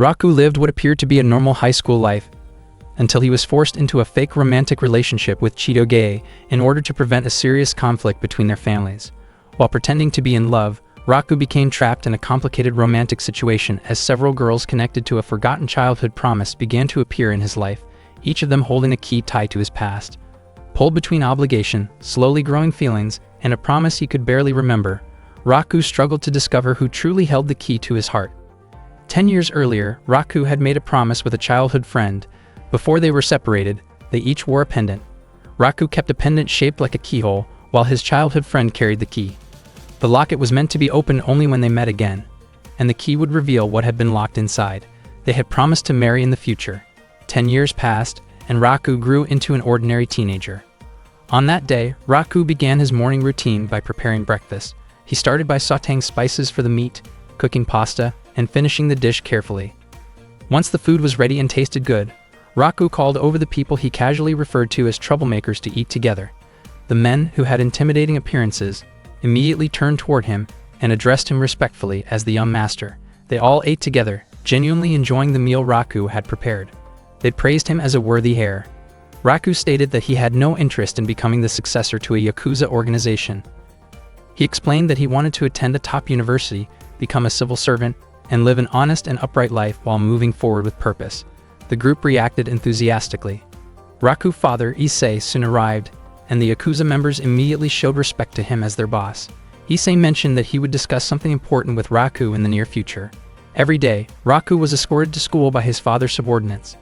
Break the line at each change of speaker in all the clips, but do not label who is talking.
Raku lived what appeared to be a normal high school life until he was forced into a fake romantic relationship with Chitoge in order to prevent a serious conflict between their families. While pretending to be in love, Raku became trapped in a complicated romantic situation as several girls connected to a forgotten childhood promise began to appear in his life, each of them holding a key tied to his past. Pulled between obligation, slowly growing feelings, and a promise he could barely remember, Raku struggled to discover who truly held the key to his heart. 10 years earlier, Raku had made a promise with a childhood friend. Before they were separated, they each wore a pendant. Raku kept a pendant shaped like a keyhole, while his childhood friend carried the key. The locket was meant to be opened only when they met again, and the key would reveal what had been locked inside. They had promised to marry in the future. 10 years passed, and Raku grew into an ordinary teenager. On that day, Raku began his morning routine by preparing breakfast. He started by sautéing spices for the meat, cooking pasta, and finishing the dish carefully. Once the food was ready and tasted good, Raku called over the people he casually referred to as troublemakers to eat together. The men, who had intimidating appearances, immediately turned toward him and addressed him respectfully as the young master. They all ate together, genuinely enjoying the meal Raku had prepared. They praised him as a worthy heir. Raku stated that he had no interest in becoming the successor to a Yakuza organization. He explained that he wanted to attend a top university, become a civil servant, and live an honest and upright life while moving forward with purpose. The group reacted enthusiastically. Raku's father, Issei, soon arrived, and the Yakuza members immediately showed respect to him as their boss. Issei mentioned that he would discuss something important with Raku in the near future. Every day, Raku was escorted to school by his father's subordinates.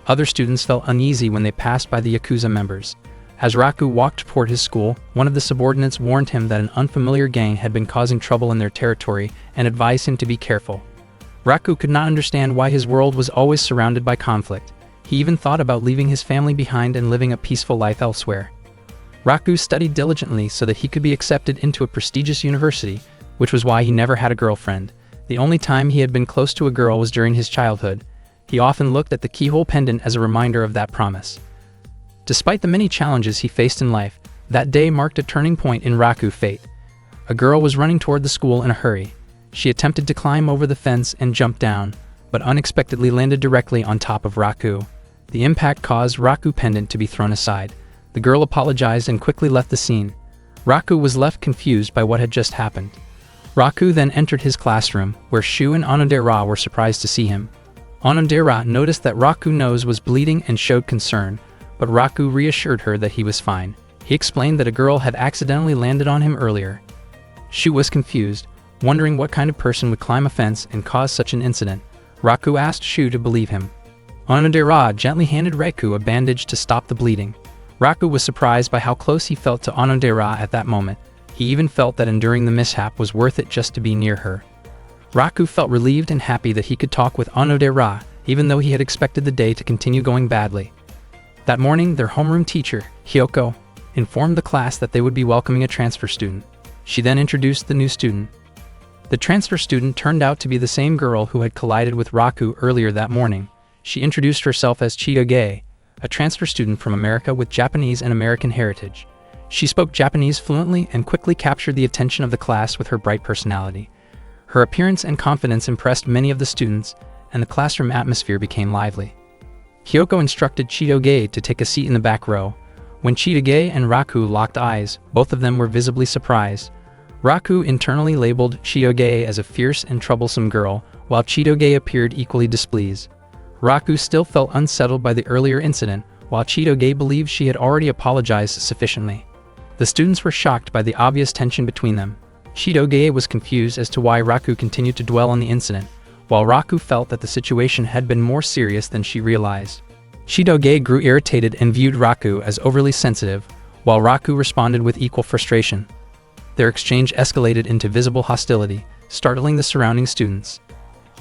Other students felt uneasy when they passed by the Yakuza members. As Raku walked toward his school, one of the subordinates warned him that an unfamiliar gang had been causing trouble in their territory and advised him to be careful. Raku could not understand why his world was always surrounded by conflict. He even thought about leaving his family behind and living a peaceful life elsewhere. Raku studied diligently so that he could be accepted into a prestigious university, which was why he never had a girlfriend. The only time he had been close to a girl was during his childhood. He often looked at the keyhole pendant as a reminder of that promise. Despite the many challenges he faced in life, that day marked a turning point in Raku's fate. A girl was running toward the school in a hurry. She attempted to climb over the fence and jump down, but unexpectedly landed directly on top of Raku. The impact caused Raku's pendant to be thrown aside. The girl apologized and quickly left the scene. Raku was left confused by what had just happened. Raku then entered his classroom, where Shu and Onodera were surprised to see him. Onodera noticed that Raku's nose was bleeding and showed concern, but Raku reassured her that he was fine. He explained that a girl had accidentally landed on him earlier. Shu was confused, wondering what kind of person would climb a fence and cause such an incident. Raku asked Shu to believe him. Onodera gently handed Raku a bandage to stop the bleeding. Raku was surprised by how close he felt to Onodera at that moment. He even felt that enduring the mishap was worth it just to be near her. Raku felt relieved and happy that he could talk with Onodera, even though he had expected the day to continue going badly. That morning, their homeroom teacher, Hyoko, informed the class that they would be welcoming a transfer student. She then introduced the new student. The transfer student turned out to be the same girl who had collided with Raku earlier that morning. She introduced herself as Chitoge, a transfer student from America with Japanese and American heritage. She spoke Japanese fluently and quickly captured the attention of the class with her bright personality. Her appearance and confidence impressed many of the students, and the classroom atmosphere became lively. Hyoko instructed Chitoge to take a seat in the back row. When Chitoge and Raku locked eyes, both of them were visibly surprised. Raku internally labeled Chitoge as a fierce and troublesome girl, while Chitoge appeared equally displeased. Raku still felt unsettled by the earlier incident, while Chitoge believed she had already apologized sufficiently. The students were shocked by the obvious tension between them. Chitoge was confused as to why Raku continued to dwell on the incident, while Raku felt that the situation had been more serious than she realized. Chitoge grew irritated and viewed Raku as overly sensitive, while Raku responded with equal frustration. Their exchange escalated into visible hostility, startling the surrounding students.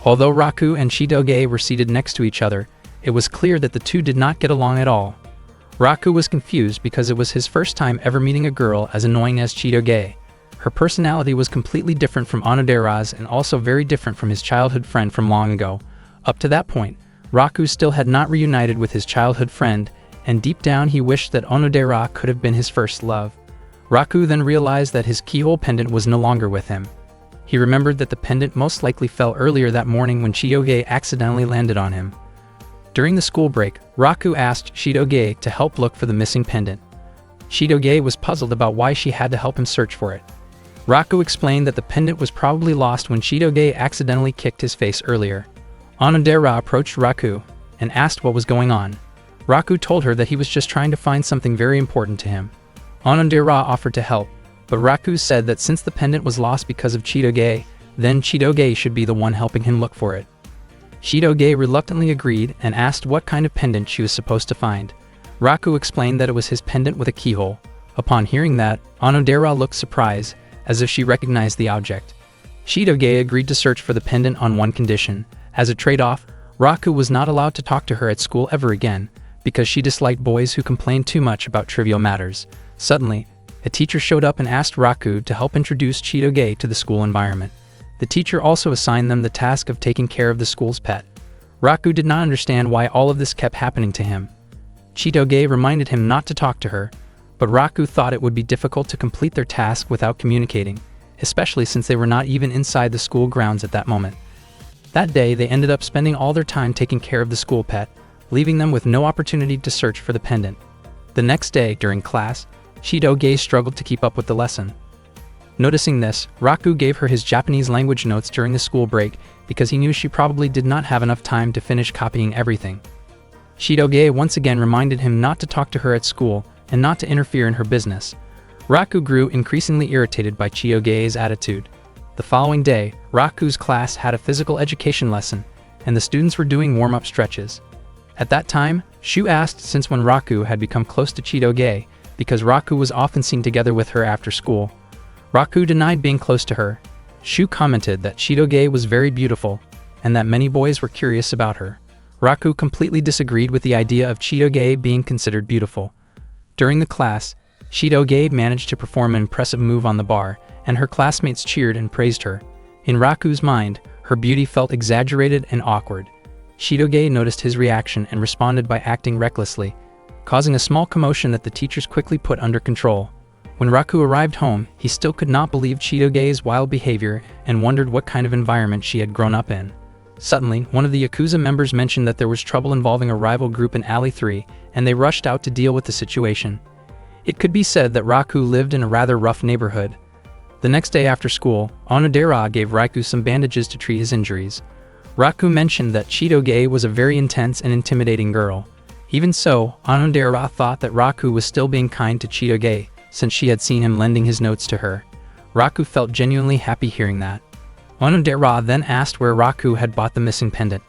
Although Raku and Chitoge were seated next to each other, it was clear that the two did not get along at all. Raku was confused because it was his first time ever meeting a girl as annoying as Chitoge. Her personality was completely different from Onodera's and also very different from his childhood friend from long ago. Up to that point, Raku still had not reunited with his childhood friend, and deep down he wished that Onodera could have been his first love. Raku then realized that his keyhole pendant was no longer with him. He remembered that the pendant most likely fell earlier that morning when Chitoge accidentally landed on him. During the school break, Raku asked Chitoge to help look for the missing pendant. Chitoge was puzzled about why she had to help him search for it. Raku explained that the pendant was probably lost when Chitoge accidentally kicked his face earlier. Onodera approached Raku and asked what was going on. Raku told her that he was just trying to find something very important to him. Onodera offered to help, but Raku said that since the pendant was lost because of Chitoge, then Chitoge should be the one helping him look for it. Chitoge reluctantly agreed and asked what kind of pendant she was supposed to find. Raku explained that it was his pendant with a keyhole. Upon hearing that, Onodera looked surprised, as if she recognized the object. Chitoge agreed to search for the pendant on one condition. As a trade-off, Raku was not allowed to talk to her at school ever again, because she disliked boys who complained too much about trivial matters. Suddenly, a teacher showed up and asked Raku to help introduce Chitoge to the school environment. The teacher also assigned them the task of taking care of the school's pet. Raku did not understand why all of this kept happening to him. Chitoge reminded him not to talk to her, but Raku thought it would be difficult to complete their task without communicating, especially since they were not even inside the school grounds at that moment. That day, they ended up spending all their time taking care of the school pet, leaving them with no opportunity to search for the pendant. The next day, during class, Chitoge struggled to keep up with the lesson. Noticing this, Raku gave her his Japanese language notes during the school break because he knew she probably did not have enough time to finish copying everything. Chitoge once again reminded him not to talk to her at school and not to interfere in her business. Raku grew increasingly irritated by Chitoge's attitude. The following day, Raku's class had a physical education lesson, and the students were doing warm-up stretches. At that time, Shu asked since when Raku had become close to Chitoge, because Raku was often seen together with her after school. Raku denied being close to her. Shu commented that Chitoge was very beautiful, and that many boys were curious about her. Raku completely disagreed with the idea of Chitoge being considered beautiful. During the class, Chitoge managed to perform an impressive move on the bar, and her classmates cheered and praised her. In Raku's mind, her beauty felt exaggerated and awkward. Chitoge noticed his reaction and responded by acting recklessly, causing a small commotion that the teachers quickly put under control. When Raku arrived home, he still could not believe Chitoge's wild behavior and wondered what kind of environment she had grown up in. Suddenly, one of the Yakuza members mentioned that there was trouble involving a rival group in Alley 3, and they rushed out to deal with the situation. It could be said that Raku lived in a rather rough neighborhood. The next day after school, Onodera gave Raku some bandages to treat his injuries. Raku mentioned that Chitoge was a very intense and intimidating girl. Even so, Onodera thought that Raku was still being kind to Chitoge, since she had seen him lending his notes to her. Raku felt genuinely happy hearing that. Onodera then asked where Raku had bought the missing pendant.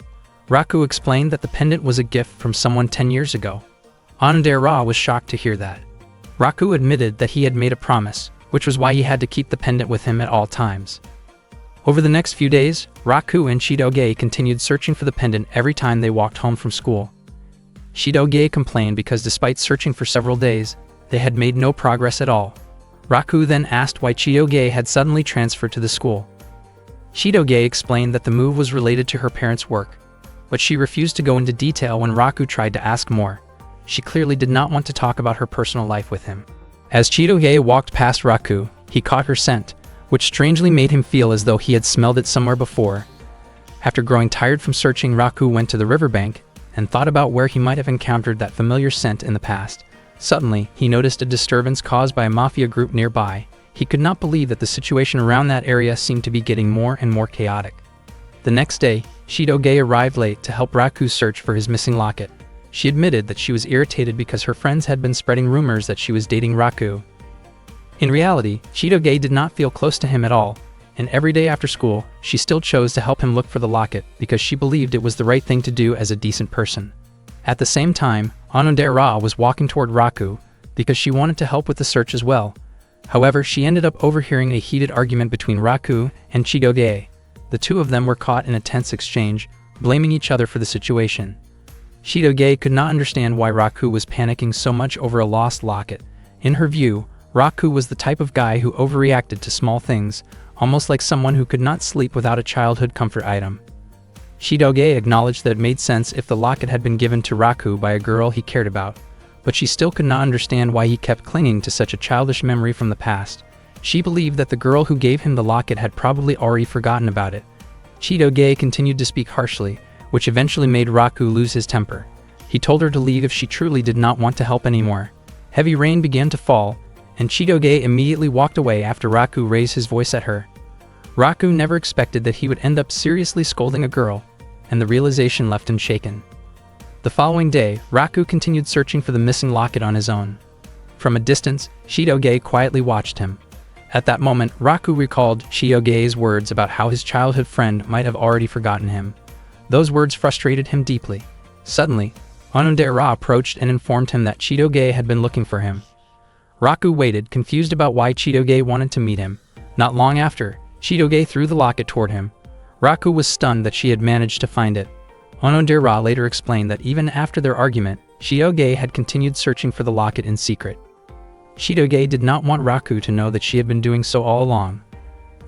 Raku explained that the pendant was a gift from someone 10 years ago. Onodera was shocked to hear that. Raku admitted that he had made a promise, which was why he had to keep the pendant with him at all times. Over the next few days, Raku and Chitoge continued searching for the pendant every time they walked home from school. Chitoge complained because despite searching for several days, they had made no progress at all. Raku then asked why Chitoge had suddenly transferred to the school. Chitoge explained that the move was related to her parents' work, but she refused to go into detail when Raku tried to ask more. She clearly did not want to talk about her personal life with him. As Chitoge walked past Raku, he caught her scent, which strangely made him feel as though he had smelled it somewhere before. After growing tired from searching, Raku went to the riverbank and thought about where he might have encountered that familiar scent in the past. Suddenly, he noticed a disturbance caused by a mafia group nearby. He could not believe that the situation around that area seemed to be getting more and more chaotic. The next day, Chitoge arrived late to help Raku search for his missing locket. She admitted that she was irritated because her friends had been spreading rumors that she was dating Raku. In reality, Chitoge did not feel close to him at all, and every day after school, she still chose to help him look for the locket because she believed it was the right thing to do as a decent person. At the same time, Onodera was walking toward Raku because she wanted to help with the search as well. However, she ended up overhearing a heated argument between Raku and Chitoge. The two of them were caught in a tense exchange, blaming each other for the situation. Chitoge could not understand why Raku was panicking so much over a lost locket. In her view, Raku was the type of guy who overreacted to small things, almost like someone who could not sleep without a childhood comfort item. Chitoge acknowledged that it made sense if the locket had been given to Raku by a girl he cared about, but she still could not understand why he kept clinging to such a childish memory from the past. She believed that the girl who gave him the locket had probably already forgotten about it. Chitoge continued to speak harshly, which eventually made Raku lose his temper. He told her to leave if she truly did not want to help anymore. Heavy rain began to fall, and Chitoge immediately walked away after Raku raised his voice at her. Raku never expected that he would end up seriously scolding a girl, and the realization left him shaken. The following day, Raku continued searching for the missing locket on his own. From a distance, Chitoge quietly watched him. At that moment, Raku recalled Chitoge's words about how his childhood friend might have already forgotten him. Those words frustrated him deeply. Suddenly, Onodera approached and informed him that Chitoge had been looking for him. Raku waited, confused about why Chitoge wanted to meet him. Not long after, Chitoge threw the locket toward him. Raku was stunned that she had managed to find it. Onodera later explained that even after their argument, Chitoge had continued searching for the locket in secret. Chitoge did not want Raku to know that she had been doing so all along.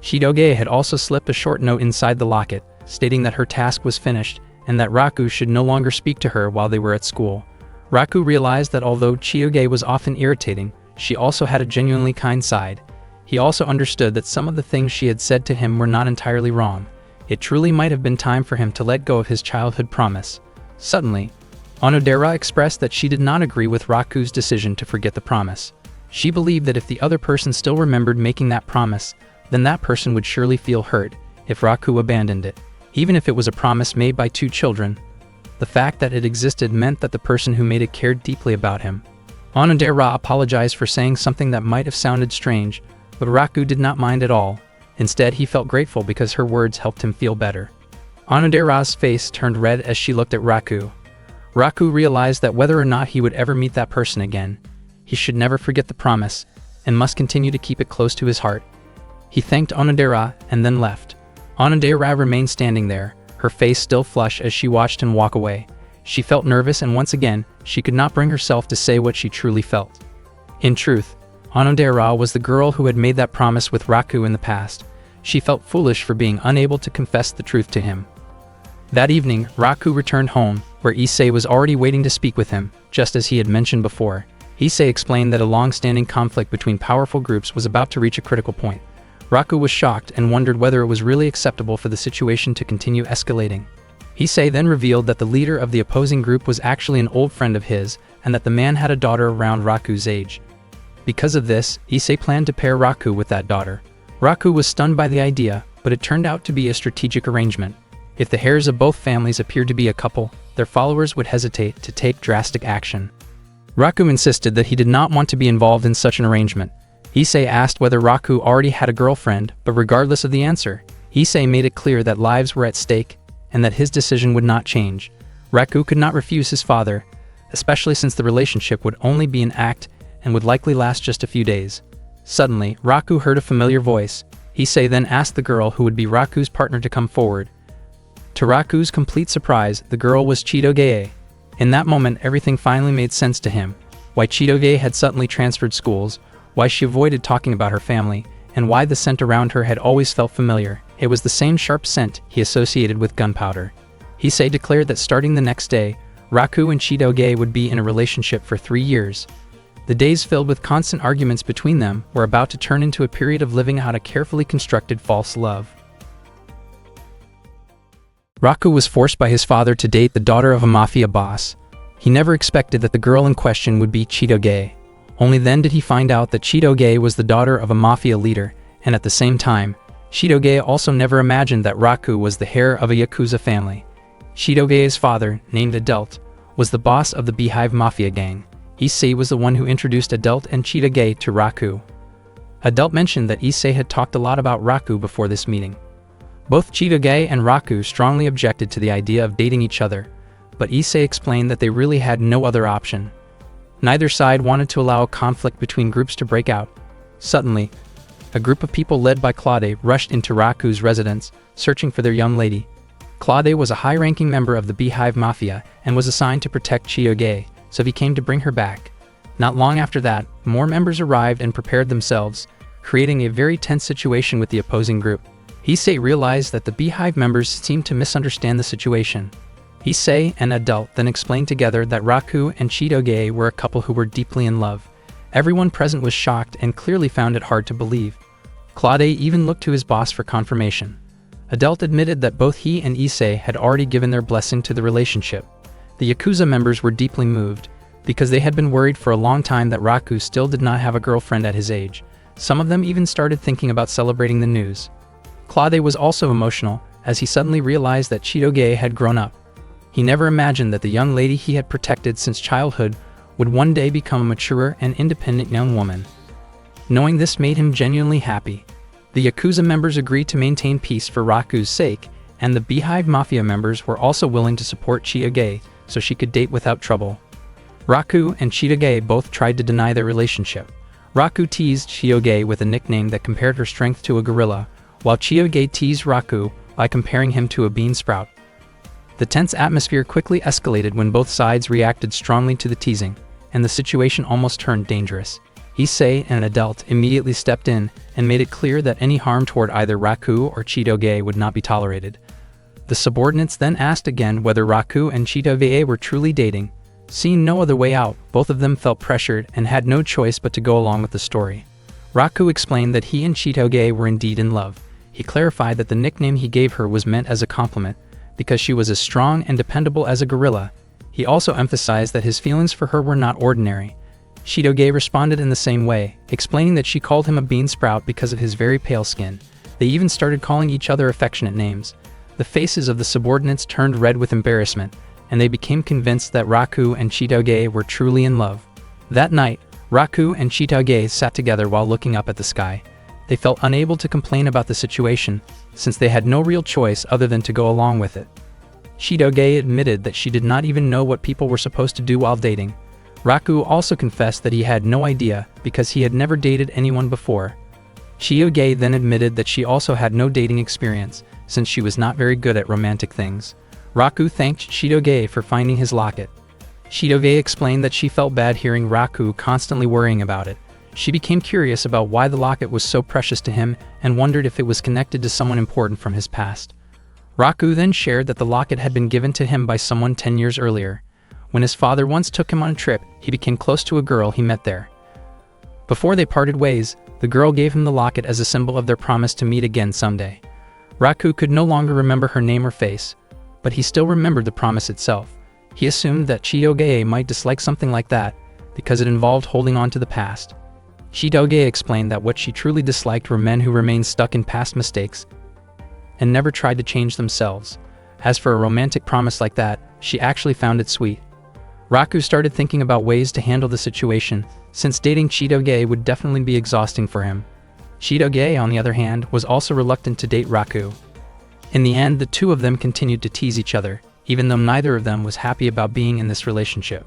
Chitoge had also slipped a short note inside the locket, stating that her task was finished and that Raku should no longer speak to her while they were at school. Raku realized that although Chitoge was often irritating, she also had a genuinely kind side. He also understood that some of the things she had said to him were not entirely wrong. It truly might have been time for him to let go of his childhood promise. Suddenly, Onodera expressed that she did not agree with Raku's decision to forget the promise. She believed that if the other person still remembered making that promise, then that person would surely feel hurt if Raku abandoned it, even if it was a promise made by two children. The fact that it existed meant that the person who made it cared deeply about him. Onodera apologized for saying something that might have sounded strange, but Raku did not mind at all. Instead, he felt grateful because her words helped him feel better. Onodera's face turned red as she looked at Raku. Raku realized that whether or not he would ever meet that person again, he should never forget the promise and must continue to keep it close to his heart. He thanked Onodera and then left. Onodera remained standing there, her face still flushed as she watched him walk away. She felt nervous, and once again, she could not bring herself to say what she truly felt. In truth, Onodera was the girl who had made that promise with Raku in the past. She felt foolish for being unable to confess the truth to him. That evening, Raku returned home, where Issei was already waiting to speak with him, just as he had mentioned before. Issei explained that a long-standing conflict between powerful groups was about to reach a critical point. Raku was shocked and wondered whether it was really acceptable for the situation to continue escalating. Issei then revealed that the leader of the opposing group was actually an old friend of his, and that the man had a daughter around Raku's age. Because of this, Issei planned to pair Raku with that daughter. Raku was stunned by the idea, but it turned out to be a strategic arrangement. If the heirs of both families appeared to be a couple, their followers would hesitate to take drastic action. Raku insisted that he did not want to be involved in such an arrangement. Issei asked whether Raku already had a girlfriend, but regardless of the answer, Issei made it clear that lives were at stake and that his decision would not change. Raku could not refuse his father, especially since the relationship would only be an act and would likely last just a few days. Suddenly, Raku heard a familiar voice. Issei then asked the girl who would be Raku's partner to come forward. To Raku's complete surprise, the girl was Chitoge. In that moment, everything finally made sense to him. Why Chitoge had suddenly transferred schools, why she avoided talking about her family, and why the scent around her had always felt familiar. It was the same sharp scent he associated with gunpowder. Issei declared that starting the next day, Raku and Chitoge would be in a relationship for 3 years. The days filled with constant arguments between them were about to turn into a period of living out a carefully constructed false love. Raku was forced by his father to date the daughter of a mafia boss. He never expected that the girl in question would be Chitoge. Only then did he find out that Chitoge was the daughter of a mafia leader, and at the same time, Chitoge also never imagined that Raku was the heir of a Yakuza family. Chitoge's father, named Adult, was the boss of the Beehive Mafia gang. Issei was the one who introduced Adult and Chitoge to Raku. Adult mentioned that Issei had talked a lot about Raku before this meeting. Both Chitoge and Raku strongly objected to the idea of dating each other, but Issei explained that they really had no other option. Neither side wanted to allow a conflict between groups to break out. Suddenly, a group of people led by Claude rushed into Raku's residence, searching for their young lady. Claude was a high-ranking member of the Beehive Mafia and was assigned to protect Chitoge, so he came to bring her back. Not long after that, more members arrived and prepared themselves, creating a very tense situation with the opposing group. Issei realized that the Beehive members seemed to misunderstand the situation. Issei and Adult then explained together that Raku and Chitoge were a couple who were deeply in love. Everyone present was shocked and clearly found it hard to believe. Claude even looked to his boss for confirmation. Adelt admitted that both he and Issei had already given their blessing to the relationship. The Yakuza members were deeply moved, because they had been worried for a long time that Raku still did not have a girlfriend at his age. Some of them even started thinking about celebrating the news. Claude was also emotional, as he suddenly realized that Chitoge had grown up. He never imagined that the young lady he had protected since childhood would one day become a mature and independent young woman. Knowing this made him genuinely happy. The Yakuza members agreed to maintain peace for Raku's sake, and the Beehive Mafia members were also willing to support Chitoge so she could date without trouble. Raku and Chitoge both tried to deny their relationship. Raku teased Chitoge with a nickname that compared her strength to a gorilla, while Chitoge teased Raku by comparing him to a bean sprout. The tense atmosphere quickly escalated when both sides reacted strongly to the teasing, and the situation almost turned dangerous. Issei and Adelt immediately stepped in and made it clear that any harm toward either Raku or Chitoge would not be tolerated. The subordinates then asked again whether Raku and Chitoge were truly dating. Seeing no other way out, both of them felt pressured and had no choice but to go along with the story. Raku explained that he and Chitoge were indeed in love. He clarified that the nickname he gave her was meant as a compliment, because she was as strong and dependable as a gorilla. He also emphasized that his feelings for her were not ordinary. Chitoge responded in the same way, explaining that she called him a bean sprout because of his very pale skin. They even started calling each other affectionate names. The faces of the subordinates turned red with embarrassment, and they became convinced that Raku and Chitoge were truly in love. That night, Raku and Chitoge sat together while looking up at the sky. They felt unable to complain about the situation, since they had no real choice other than to go along with it. Chitoge admitted that she did not even know what people were supposed to do while dating. Raku also confessed that he had no idea because he had never dated anyone before. Chitoge then admitted that she also had no dating experience, since she was not very good at romantic things. Raku thanked Chitoge for finding his locket. Chitoge explained that she felt bad hearing Raku constantly worrying about it. She became curious about why the locket was so precious to him and wondered if it was connected to someone important from his past. Raku then shared that the locket had been given to him by someone 10 years earlier. When his father once took him on a trip, he became close to a girl he met there. Before they parted ways, the girl gave him the locket as a symbol of their promise to meet again someday. Raku could no longer remember her name or face, but he still remembered the promise itself. He assumed that Chitoge might dislike something like that, because it involved holding on to the past. Chitoge explained that what she truly disliked were men who remained stuck in past mistakes and never tried to change themselves. As for a romantic promise like that, she actually found it sweet. Raku started thinking about ways to handle the situation, since dating Chitoge would definitely be exhausting for him. Chitoge, on the other hand, was also reluctant to date Raku. In the end, the two of them continued to tease each other, even though neither of them was happy about being in this relationship.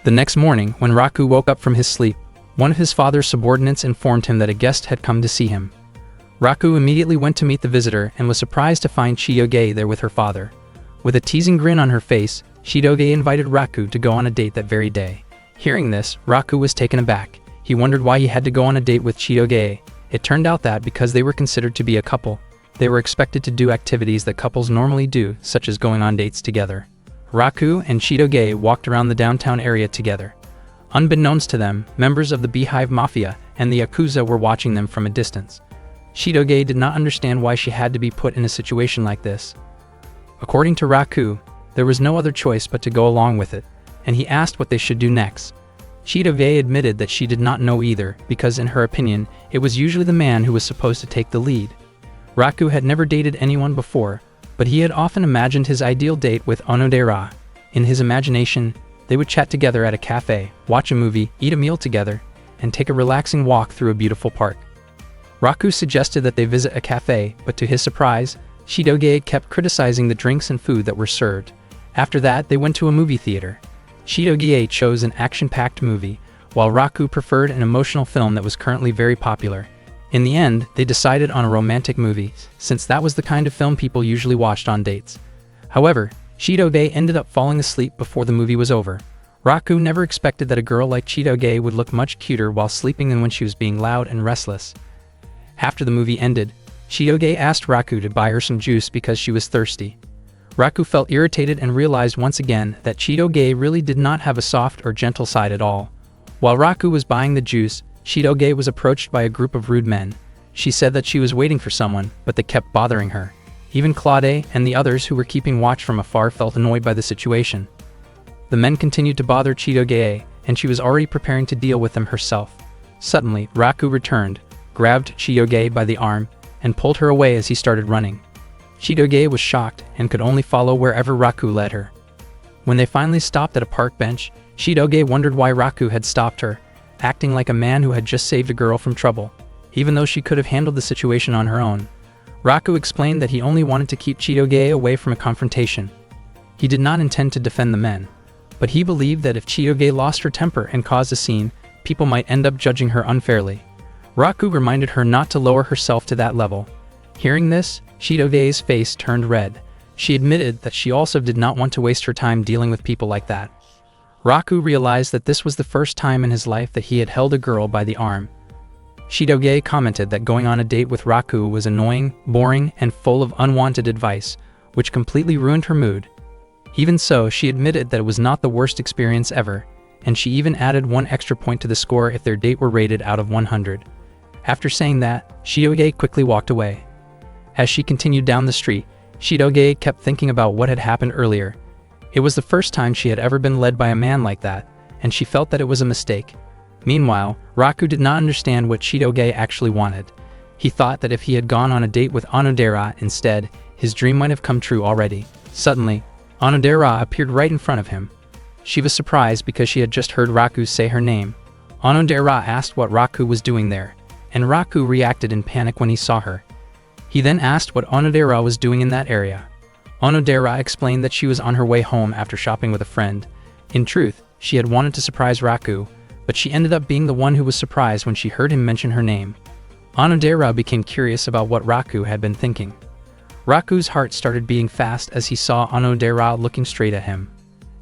The next morning, when Raku woke up from his sleep, one of his father's subordinates informed him that a guest had come to see him. Raku immediately went to meet the visitor and was surprised to find Chitoge there with her father. With a teasing grin on her face, Chitoge invited Raku to go on a date that very day. Hearing this, Raku was taken aback. He wondered why he had to go on a date with Chitoge. It turned out that because they were considered to be a couple, they were expected to do activities that couples normally do, such as going on dates together. Raku and Chitoge walked around the downtown area together. Unbeknownst to them, members of the Beehive Mafia and the Yakuza were watching them from a distance. Chitoge did not understand why she had to be put in a situation like this. According to Raku, there was no other choice but to go along with it, and he asked what they should do next. Chitoge admitted that she did not know either, because in her opinion, it was usually the man who was supposed to take the lead. Raku had never dated anyone before, but he had often imagined his ideal date with Onodera. In his imagination, they would chat together at a cafe, watch a movie, eat a meal together, and take a relaxing walk through a beautiful park. Raku suggested that they visit a cafe, but to his surprise, Chitoge kept criticizing the drinks and food that were served. After that, they went to a movie theater. Chitoge chose an action-packed movie, while Raku preferred an emotional film that was currently very popular. In the end, they decided on a romantic movie, since that was the kind of film people usually watched on dates. However, Chitoge ended up falling asleep before the movie was over. Raku never expected that a girl like Chitoge would look much cuter while sleeping than when she was being loud and restless. After the movie ended, Chitoge asked Raku to buy her some juice because she was thirsty. Raku felt irritated and realized once again that Chitoge really did not have a soft or gentle side at all. While Raku was buying the juice, Chitoge was approached by a group of rude men. She said that she was waiting for someone, but they kept bothering her. Even Claude and the others who were keeping watch from afar felt annoyed by the situation. The men continued to bother Chitoge, and she was already preparing to deal with them herself. Suddenly, Raku returned, grabbed Chitoge by the arm, and pulled her away as he started running. Chitoge was shocked and could only follow wherever Raku led her. When they finally stopped at a park bench, Chitoge wondered why Raku had stopped her, acting like a man who had just saved a girl from trouble, even though she could have handled the situation on her own. Raku explained that he only wanted to keep Chitoge away from a confrontation. He did not intend to defend the men, but he believed that if Chitoge lost her temper and caused a scene, people might end up judging her unfairly. Raku reminded her not to lower herself to that level. Hearing this, Chitoge's face turned red. She admitted that she also did not want to waste her time dealing with people like that. Raku realized that this was the first time in his life that he had held a girl by the arm. Chitoge commented that going on a date with Raku was annoying, boring, and full of unwanted advice, which completely ruined her mood. Even so, she admitted that it was not the worst experience ever, and she even added 1 extra point to the score if their date were rated out of 100. After saying that, Chitoge quickly walked away. As she continued down the street, Chitoge kept thinking about what had happened earlier. It was the first time she had ever been led by a man like that, and she felt that it was a mistake. Meanwhile, Raku did not understand what Chitoge actually wanted. He thought that if he had gone on a date with Onodera instead, his dream might have come true already. Suddenly, Onodera appeared right in front of him. She was surprised because she had just heard Raku say her name. Onodera asked what Raku was doing there, and Raku reacted in panic when he saw her. He then asked what Onodera was doing in that area. Onodera explained that she was on her way home after shopping with a friend. In truth, she had wanted to surprise Raku, but she ended up being the one who was surprised when she heard him mention her name. Onodera became curious about what Raku had been thinking. Raku's heart started beating fast as he saw Onodera looking straight at him.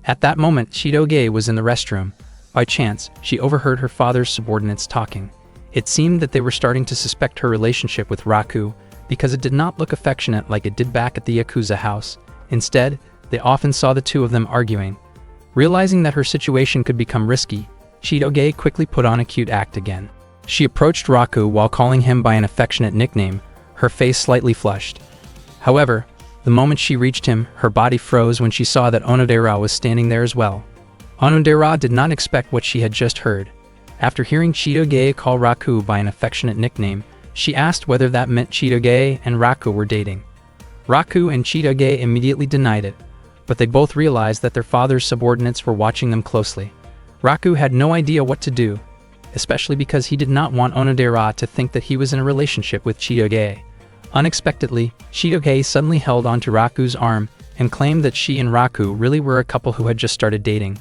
At that moment, Chitoge was in the restroom. By chance, she overheard her father's subordinates talking. It seemed that they were starting to suspect her relationship with Raku, because it did not look affectionate like it did back at the Yakuza house. Instead, they often saw the two of them arguing. Realizing that her situation could become risky, Chitoge quickly put on a cute act again. She approached Raku while calling him by an affectionate nickname, her face slightly flushed. However, the moment she reached him, her body froze when she saw that Onodera was standing there as well. Onodera did not expect what she had just heard. After hearing Chitoge call Raku by an affectionate nickname, she asked whether that meant Chitoge and Raku were dating. Raku and Chitoge immediately denied it, but they both realized that their father's subordinates were watching them closely. Raku had no idea what to do, especially because he did not want Onodera to think that he was in a relationship with Chitoge. Unexpectedly, Chitoge suddenly held onto Raku's arm and claimed that she and Raku really were a couple who had just started dating.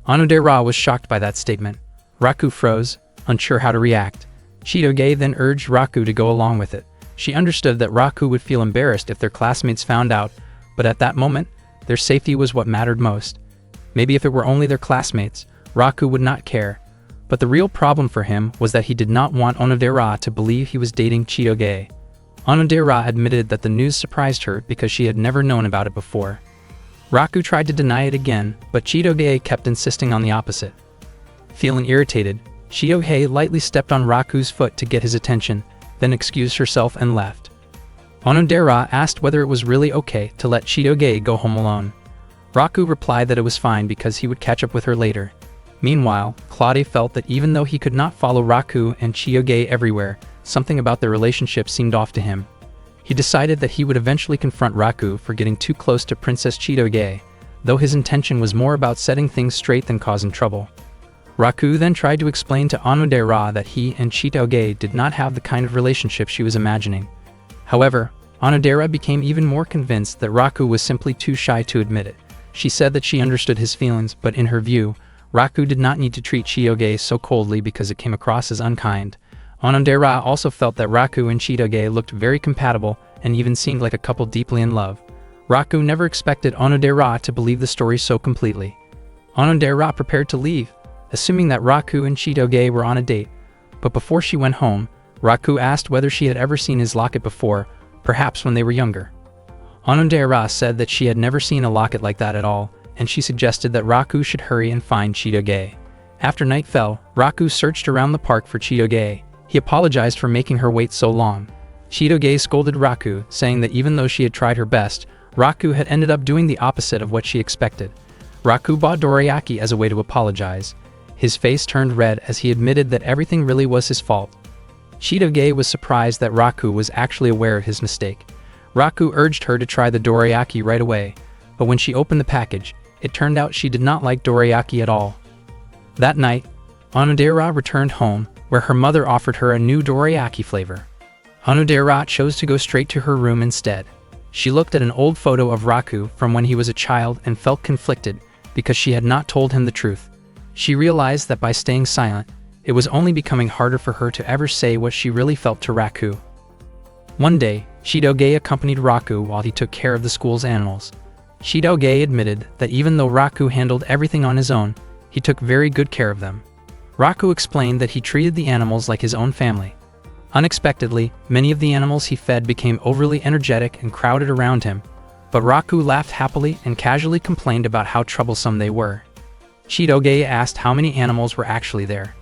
Onodera was shocked by that statement. Raku froze, unsure how to react. Chitoge then urged Raku to go along with it. She understood that Raku would feel embarrassed if their classmates found out, but at that moment, their safety was what mattered most. Maybe if it were only their classmates, Raku would not care. But the real problem for him was that he did not want Onodera to believe he was dating Chitoge. Onodera admitted that the news surprised her because she had never known about it before. Raku tried to deny it again, but Chitoge kept insisting on the opposite. Feeling irritated, Chitoge lightly stepped on Raku's foot to get his attention, then excused herself and left. Onodera asked whether it was really okay to let Chitoge go home alone. Raku replied that it was fine because he would catch up with her later. Meanwhile, Claude felt that even though he could not follow Raku and Chitoge everywhere, something about their relationship seemed off to him. He decided that he would eventually confront Raku for getting too close to Princess Chitoge, though his intention was more about setting things straight than causing trouble. Raku then tried to explain to Onodera that he and Chitoge did not have the kind of relationship she was imagining. However, Onodera became even more convinced that Raku was simply too shy to admit it. She said that she understood his feelings, but in her view, Raku did not need to treat Chitoge so coldly because it came across as unkind. Onodera also felt that Raku and Chitoge looked very compatible and even seemed like a couple deeply in love. Raku never expected Onodera to believe the story so completely. Onodera prepared to leave, assuming that Raku and Chitoge were on a date. But before she went home, Raku asked whether she had ever seen his locket before, perhaps when they were younger. Onodera said that she had never seen a locket like that at all, and she suggested that Raku should hurry and find Chitoge. After night fell, Raku searched around the park for Chitoge. He apologized for making her wait so long. Chitoge scolded Raku, saying that even though she had tried her best, Raku had ended up doing the opposite of what she expected. Raku bought dorayaki as a way to apologize. His face turned red as he admitted that everything really was his fault. Chitoge was surprised that Raku was actually aware of his mistake. Raku urged her to try the dorayaki right away, but when she opened the package, it turned out she did not like dorayaki at all. That night, Onodera returned home, where her mother offered her a new dorayaki flavor. Onodera chose to go straight to her room instead. She looked at an old photo of Raku from when he was a child and felt conflicted because she had not told him the truth. She realized that by staying silent, it was only becoming harder for her to ever say what she really felt to Raku. One day, Chitoge accompanied Raku while he took care of the school's animals. Chitoge admitted that even though Raku handled everything on his own, he took very good care of them. Raku explained that he treated the animals like his own family. Unexpectedly, many of the animals he fed became overly energetic and crowded around him, but Raku laughed happily and casually complained about how troublesome they were. Chitoge asked how many animals were actually there.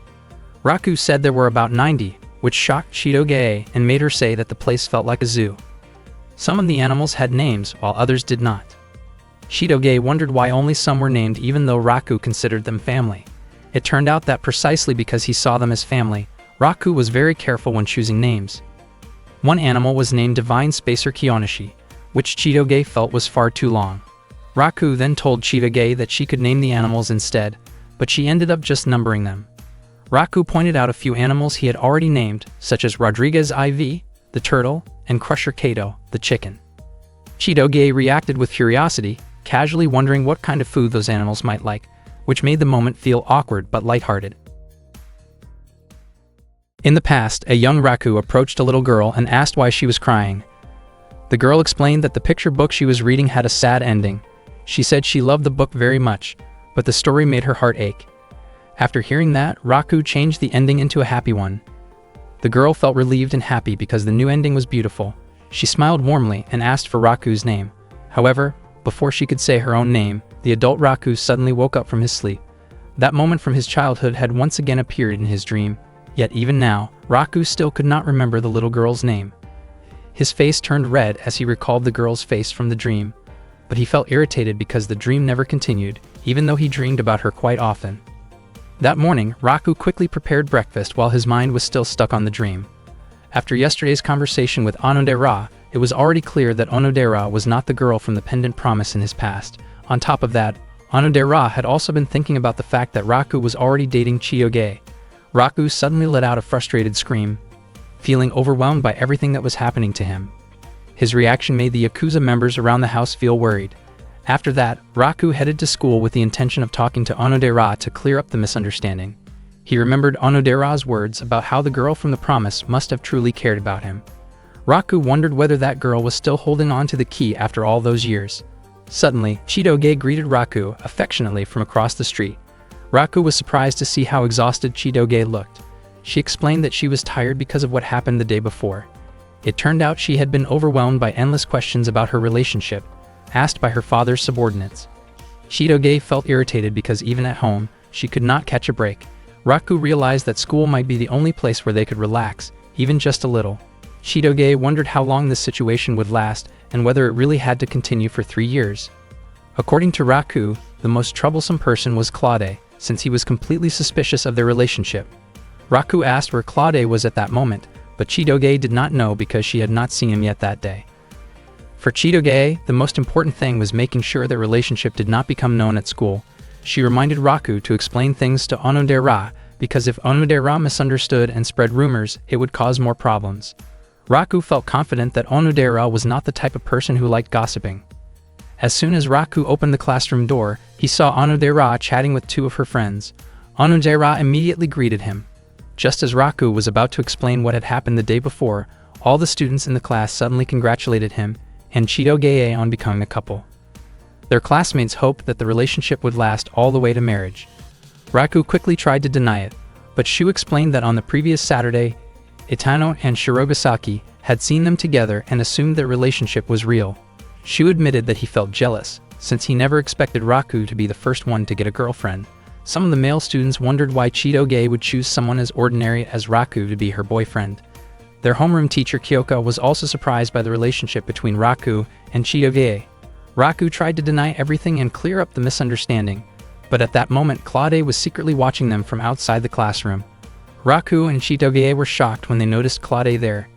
Raku said there were about 90, which shocked Chitoge and made her say that the place felt like a zoo. Some of the animals had names while others did not. Chitoge wondered why only some were named even though Raku considered them family. It turned out that precisely because he saw them as family, Raku was very careful when choosing names. One animal was named Divine Spacer Kiyoshi, which Chitoge felt was far too long. Raku then told Chitoge that she could name the animals instead, but she ended up just numbering them. Raku pointed out a few animals he had already named, such as Rodriguez IV, the turtle, and Crusher Kato, the chicken. Chitoge reacted with curiosity, casually wondering what kind of food those animals might like, which made the moment feel awkward but lighthearted. In the past, a young Raku approached a little girl and asked why she was crying. The girl explained that the picture book she was reading had a sad ending. She said she loved the book very much, but the story made her heart ache. After hearing that, Raku changed the ending into a happy one. The girl felt relieved and happy because the new ending was beautiful. She smiled warmly and asked for Raku's name. However, before she could say her own name, the adult Raku suddenly woke up from his sleep. That moment from his childhood had once again appeared in his dream. Yet even now, Raku still could not remember the little girl's name. His face turned red as he recalled the girl's face from the dream, but he felt irritated because the dream never continued, even though he dreamed about her quite often. That morning, Raku quickly prepared breakfast while his mind was still stuck on the dream. After yesterday's conversation with Onodera, it was already clear that Onodera was not the girl from the pendant promise in his past. On top of that, Onodera had also been thinking about the fact that Raku was already dating Chitoge. Raku suddenly let out a frustrated scream, feeling overwhelmed by everything that was happening to him. His reaction made the Yakuza members around the house feel worried. After that, Raku headed to school with the intention of talking to Onodera to clear up the misunderstanding. He remembered Onodera's words about how the girl from the promise must have truly cared about him. Raku wondered whether that girl was still holding on to the key after all those years. Suddenly, Chitoge greeted Raku affectionately from across the street. Raku was surprised to see how exhausted Chitoge looked. She explained that she was tired because of what happened the day before. It turned out she had been overwhelmed by endless questions about her relationship, asked by her father's subordinates. Chitoge felt irritated because even at home, she could not catch a break. Raku realized that school might be the only place where they could relax, even just a little. Chitoge wondered how long this situation would last and whether it really had to continue for 3 years. According to Raku, the most troublesome person was Claude, since he was completely suspicious of their relationship. Raku asked where Claude was at that moment, but Chitoge did not know because she had not seen him yet that day. For Chitoge, the most important thing was making sure their relationship did not become known at school. She reminded Raku to explain things to Onodera, because if Onodera misunderstood and spread rumors, it would cause more problems. Raku felt confident that Onodera was not the type of person who liked gossiping. As soon as Raku opened the classroom door, he saw Onodera chatting with 2 of her friends. Onodera immediately greeted him. Just as Raku was about to explain what had happened the day before, all the students in the class suddenly congratulated him and Chitoge on becoming a couple. Their classmates hoped that the relationship would last all the way to marriage. Raku quickly tried to deny it, but Shu explained that on the previous Saturday, Itano and Shirogasaki had seen them together and assumed their relationship was real. Shu admitted that he felt jealous, since he never expected Raku to be the first one to get a girlfriend. Some of the male students wondered why Chitoge would choose someone as ordinary as Raku to be her boyfriend. Their homeroom teacher Kyoka was also surprised by the relationship between Raku and Chitoge. Raku tried to deny everything and clear up the misunderstanding, but at that moment Claude was secretly watching them from outside the classroom. Raku and Chitoge were shocked when they noticed Claude there.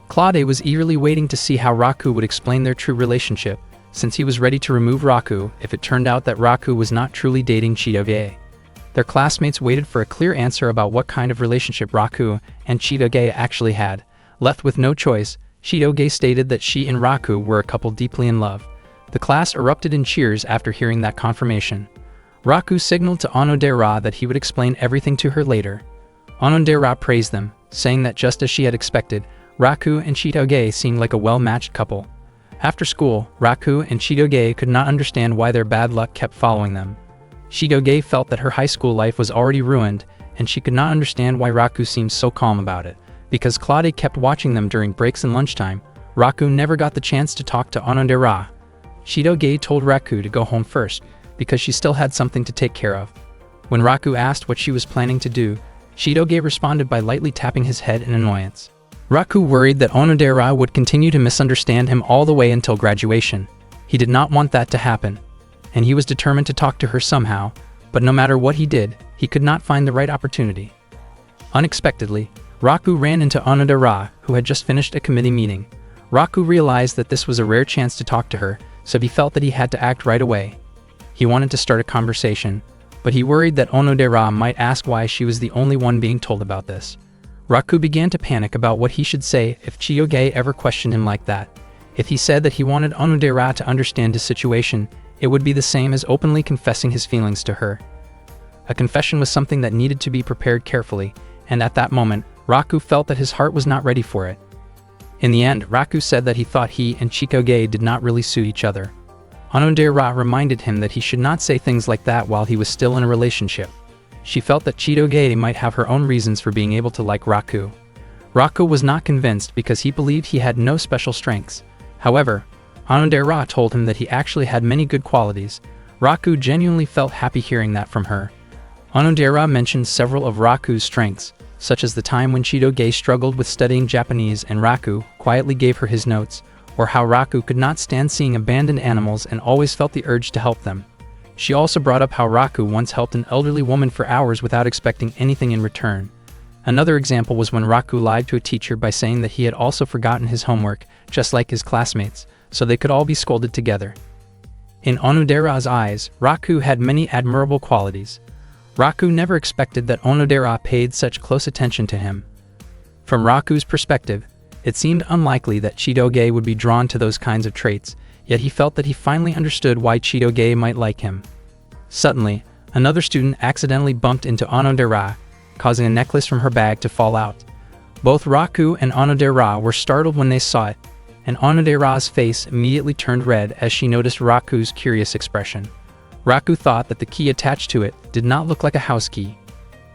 Claude was eagerly waiting to see how Raku would explain their true relationship, since he was ready to remove Raku if it turned out that Raku was not truly dating Chitoge. Their classmates waited for a clear answer about what kind of relationship Raku and Chitoge actually had. Left with no choice, Chitoge stated that she and Raku were a couple deeply in love. The class erupted in cheers after hearing that confirmation. Raku signaled to Onodera that he would explain everything to her later. Onodera praised them, saying that just as she had expected, Raku and Chitoge seemed like a well-matched couple. After school, Raku and Chitoge could not understand why their bad luck kept following them. Chitoge felt that her high school life was already ruined, and she could not understand why Raku seemed so calm about it. Because Claude kept watching them during breaks and lunchtime, Raku never got the chance to talk to Onodera. Chitoge told Raku to go home first, because she still had something to take care of. When Raku asked what she was planning to do, Chitoge responded by lightly tapping his head in annoyance. Raku worried that Onodera would continue to misunderstand him all the way until graduation. He did not want that to happen, and he was determined to talk to her somehow, but no matter what he did, he could not find the right opportunity. Unexpectedly, Raku ran into Onodera, who had just finished a committee meeting. Raku realized that this was a rare chance to talk to her, so he felt that he had to act right away. He wanted to start a conversation, but he worried that Onodera might ask why she was the only one being told about this. Raku began to panic about what he should say if Chitoge ever questioned him like that. If he said that he wanted Onodera to understand his situation, it would be the same as openly confessing his feelings to her. A confession was something that needed to be prepared carefully, and at that moment, Raku felt that his heart was not ready for it. In the end, Raku said that he thought he and Chitoge did not really suit each other. Onodera reminded him that he should not say things like that while he was still in a relationship. She felt that Chitoge might have her own reasons for being able to like Raku. Raku was not convinced because he believed he had no special strengths. However, Onodera told him that he actually had many good qualities. Raku genuinely felt happy hearing that from her. Onodera mentioned several of Raku's strengths, such as the time when Chitoge struggled with studying Japanese and Raku quietly gave her his notes, or how Raku could not stand seeing abandoned animals and always felt the urge to help them. She also brought up how Raku once helped an elderly woman for hours without expecting anything in return. Another example was when Raku lied to a teacher by saying that he had also forgotten his homework, just like his classmates, so they could all be scolded together. In Onodera's eyes, Raku had many admirable qualities. Raku never expected that Onodera paid such close attention to him. From Raku's perspective, it seemed unlikely that Chitoge would be drawn to those kinds of traits, yet he felt that he finally understood why Chitoge might like him. Suddenly, another student accidentally bumped into Onodera, causing a necklace from her bag to fall out. Both Raku and Onodera were startled when they saw it, and Onodera's face immediately turned red as she noticed Raku's curious expression. Raku thought that the key attached to it did not look like a house key.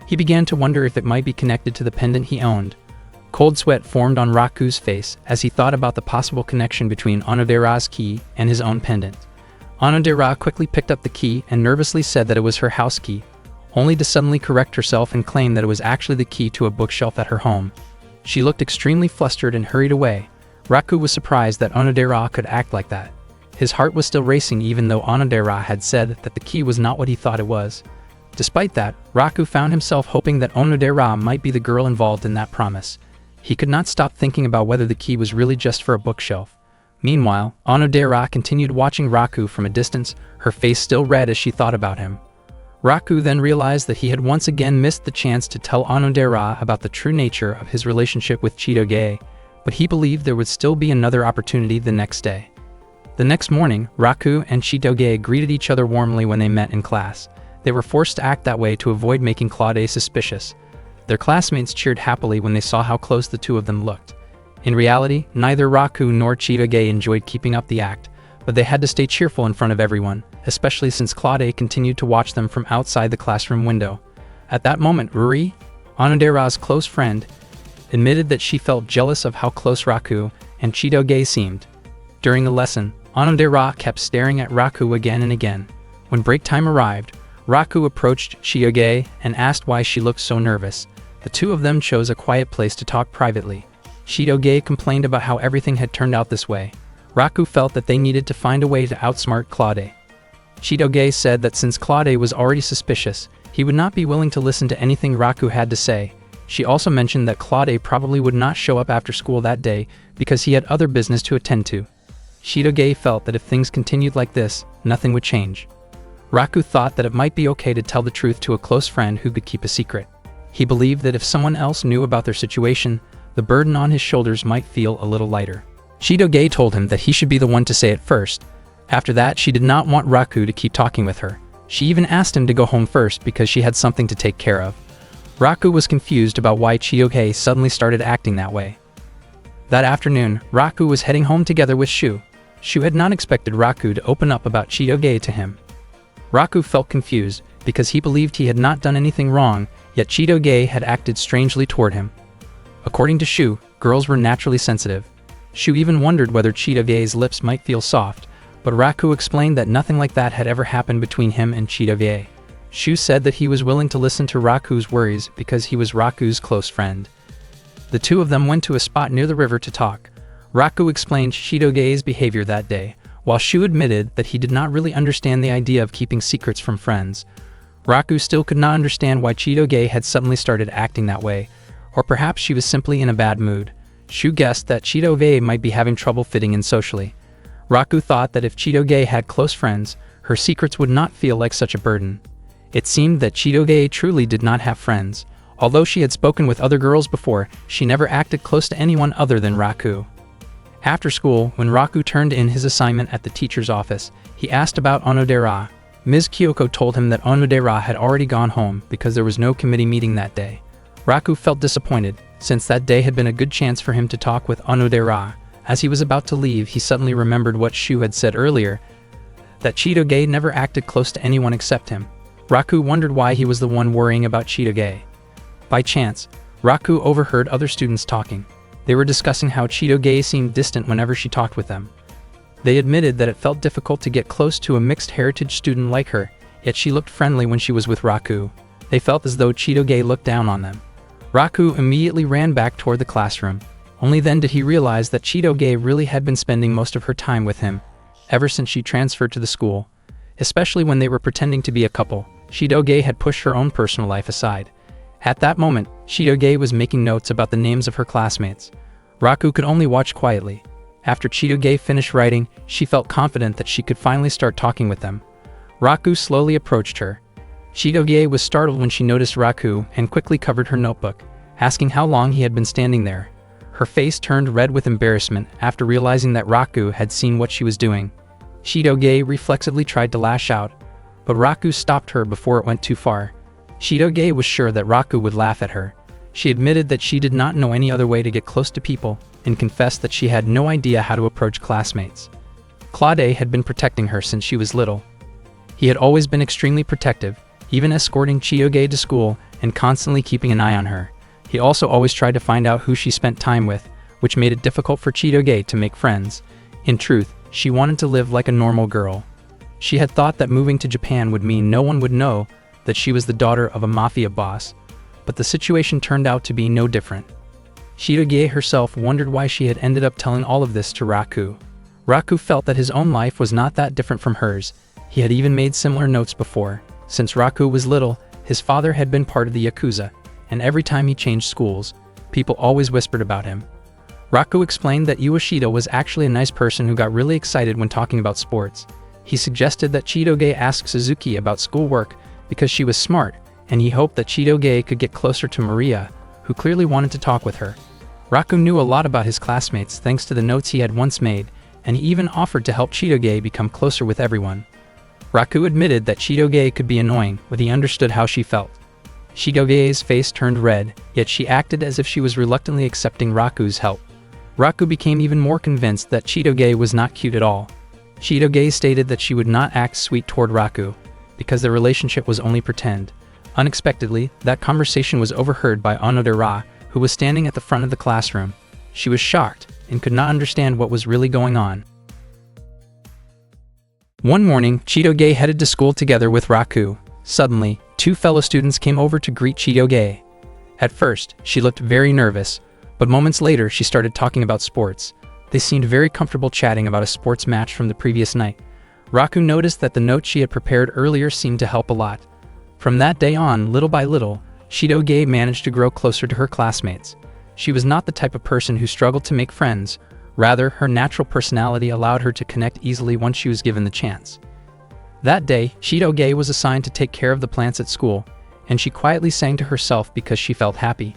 He began to wonder if it might be connected to the pendant he owned. Cold sweat formed on Raku's face as he thought about the possible connection between Onodera's key and his own pendant. Onodera quickly picked up the key and nervously said that it was her house key, only to suddenly correct herself and claim that it was actually the key to a bookshelf at her home. She looked extremely flustered and hurried away. Raku was surprised that Onodera could act like that. His heart was still racing even though Onodera had said that the key was not what he thought it was. Despite that, Raku found himself hoping that Onodera might be the girl involved in that promise. He could not stop thinking about whether the key was really just for a bookshelf. Meanwhile, Onodera continued watching Raku from a distance, her face still red as she thought about him. Raku then realized that he had once again missed the chance to tell Onodera about the true nature of his relationship with Chitoge, but he believed there would still be another opportunity the next day. The next morning, Raku and Chitoge greeted each other warmly when they met in class. They were forced to act that way to avoid making Claude suspicious. Their classmates cheered happily when they saw how close the two of them looked. In reality, neither Raku nor Chitoge enjoyed keeping up the act, but they had to stay cheerful in front of everyone, especially since Claude continued to watch them from outside the classroom window. At that moment, Ruri, Onodera's close friend, admitted that she felt jealous of how close Raku and Chitoge seemed. During the lesson, Onodera kept staring at Raku again and again. When break time arrived, Raku approached Chitoge and asked why she looked so nervous. The two of them chose a quiet place to talk privately. Chitoge complained about how everything had turned out this way. Raku felt that they needed to find a way to outsmart Claude. Chitoge said that since Claude was already suspicious, he would not be willing to listen to anything Raku had to say. She also mentioned that Claude probably would not show up after school that day because he had other business to attend to. Chitoge felt that if things continued like this, nothing would change. Raku thought that it might be okay to tell the truth to a close friend who could keep a secret. He believed that if someone else knew about their situation, the burden on his shoulders might feel a little lighter. Chitoge told him that he should be the one to say it first. After that, she did not want Raku to keep talking with her. She even asked him to go home first because she had something to take care of. Raku was confused about why Chitoge suddenly started acting that way. That afternoon, Raku was heading home together with Shu. Shu had not expected Raku to open up about Chitoge to him. Raku felt confused because he believed he had not done anything wrong, yet Chitoge had acted strangely toward him. According to Shu, girls were naturally sensitive. Shu even wondered whether Chitoge's lips might feel soft, but Raku explained that nothing like that had ever happened between him and Chitoge. Shu said that he was willing to listen to Raku's worries because he was Raku's close friend. The two of them went to a spot near the river to talk. Raku explained Chitoge's behavior that day, while Shu admitted that he did not really understand the idea of keeping secrets from friends. Raku still could not understand why Chitoge had suddenly started acting that way, or perhaps she was simply in a bad mood. Shu guessed that Chitoge might be having trouble fitting in socially. Raku thought that if Chitoge had close friends, her secrets would not feel like such a burden. It seemed that Chitoge truly did not have friends. Although she had spoken with other girls before, she never acted close to anyone other than Raku. After school, when Raku turned in his assignment at the teacher's office, he asked about Onodera. Ms. Kyoko told him that Onodera had already gone home because there was no committee meeting that day. Raku felt disappointed, since that day had been a good chance for him to talk with Onodera. As he was about to leave, he suddenly remembered what Shu had said earlier, that Chitoge never acted close to anyone except him. Raku wondered why he was the one worrying about Chitoge. By chance, Raku overheard other students talking. They were discussing how Chitoge seemed distant whenever she talked with them. They admitted that it felt difficult to get close to a mixed heritage student like her, yet she looked friendly when she was with Raku. They felt as though Chitoge looked down on them. Raku immediately ran back toward the classroom. Only then did he realize that Chitoge really had been spending most of her time with him, ever since she transferred to the school. Especially when they were pretending to be a couple, Chitoge had pushed her own personal life aside. At that moment, Chitoge was making notes about the names of her classmates. Raku could only watch quietly. After Chitoge finished writing, she felt confident that she could finally start talking with them. Raku slowly approached her. Chitoge was startled when she noticed Raku and quickly covered her notebook, asking how long he had been standing there. Her face turned red with embarrassment after realizing that Raku had seen what she was doing. Chitoge reflexively tried to lash out, but Raku stopped her before it went too far. Chitoge was sure that Raku would laugh at her. She admitted that she did not know any other way to get close to people and confessed that she had no idea how to approach classmates. Claude had been protecting her since she was little. He had always been extremely protective, even escorting Chitoge to school and constantly keeping an eye on her. He also always tried to find out who she spent time with, which made it difficult for Chitoge to make friends. In truth, she wanted to live like a normal girl. She had thought that moving to Japan would mean no one would know that she was the daughter of a mafia boss, but the situation turned out to be no different. Chitoge herself wondered why she had ended up telling all of this to Raku. Raku felt that his own life was not that different from hers. He had even made similar notes before. Since Raku was little, his father had been part of the Yakuza, and every time he changed schools, people always whispered about him. Raku explained that Ueshida was actually a nice person who got really excited when talking about sports. He suggested that Chitoge ask Suzuki about schoolwork because she was smart, and he hoped that Chitoge could get closer to Maria, who clearly wanted to talk with her. Raku knew a lot about his classmates thanks to the notes he had once made, and he even offered to help Chitoge become closer with everyone. Raku admitted that Chitoge could be annoying, but he understood how she felt. Chitoge's face turned red, yet she acted as if she was reluctantly accepting Raku's help. Raku became even more convinced that Chitoge was not cute at all. Chitoge stated that she would not act sweet toward Raku, because their relationship was only pretend. Unexpectedly, that conversation was overheard by Onodera, who was standing at the front of the classroom. She was shocked and could not understand what was really going on. One morning, Chitoge headed to school together with Raku. Suddenly, two fellow students came over to greet Chitoge. At first, she looked very nervous, but moments later she started talking about sports. They seemed very comfortable chatting about a sports match from the previous night. Raku noticed that the note she had prepared earlier seemed to help a lot. From that day on, little by little, Chitoge managed to grow closer to her classmates. She was not the type of person who struggled to make friends. Rather, her natural personality allowed her to connect easily once she was given the chance. That day, Chitoge was assigned to take care of the plants at school, and she quietly sang to herself because she felt happy.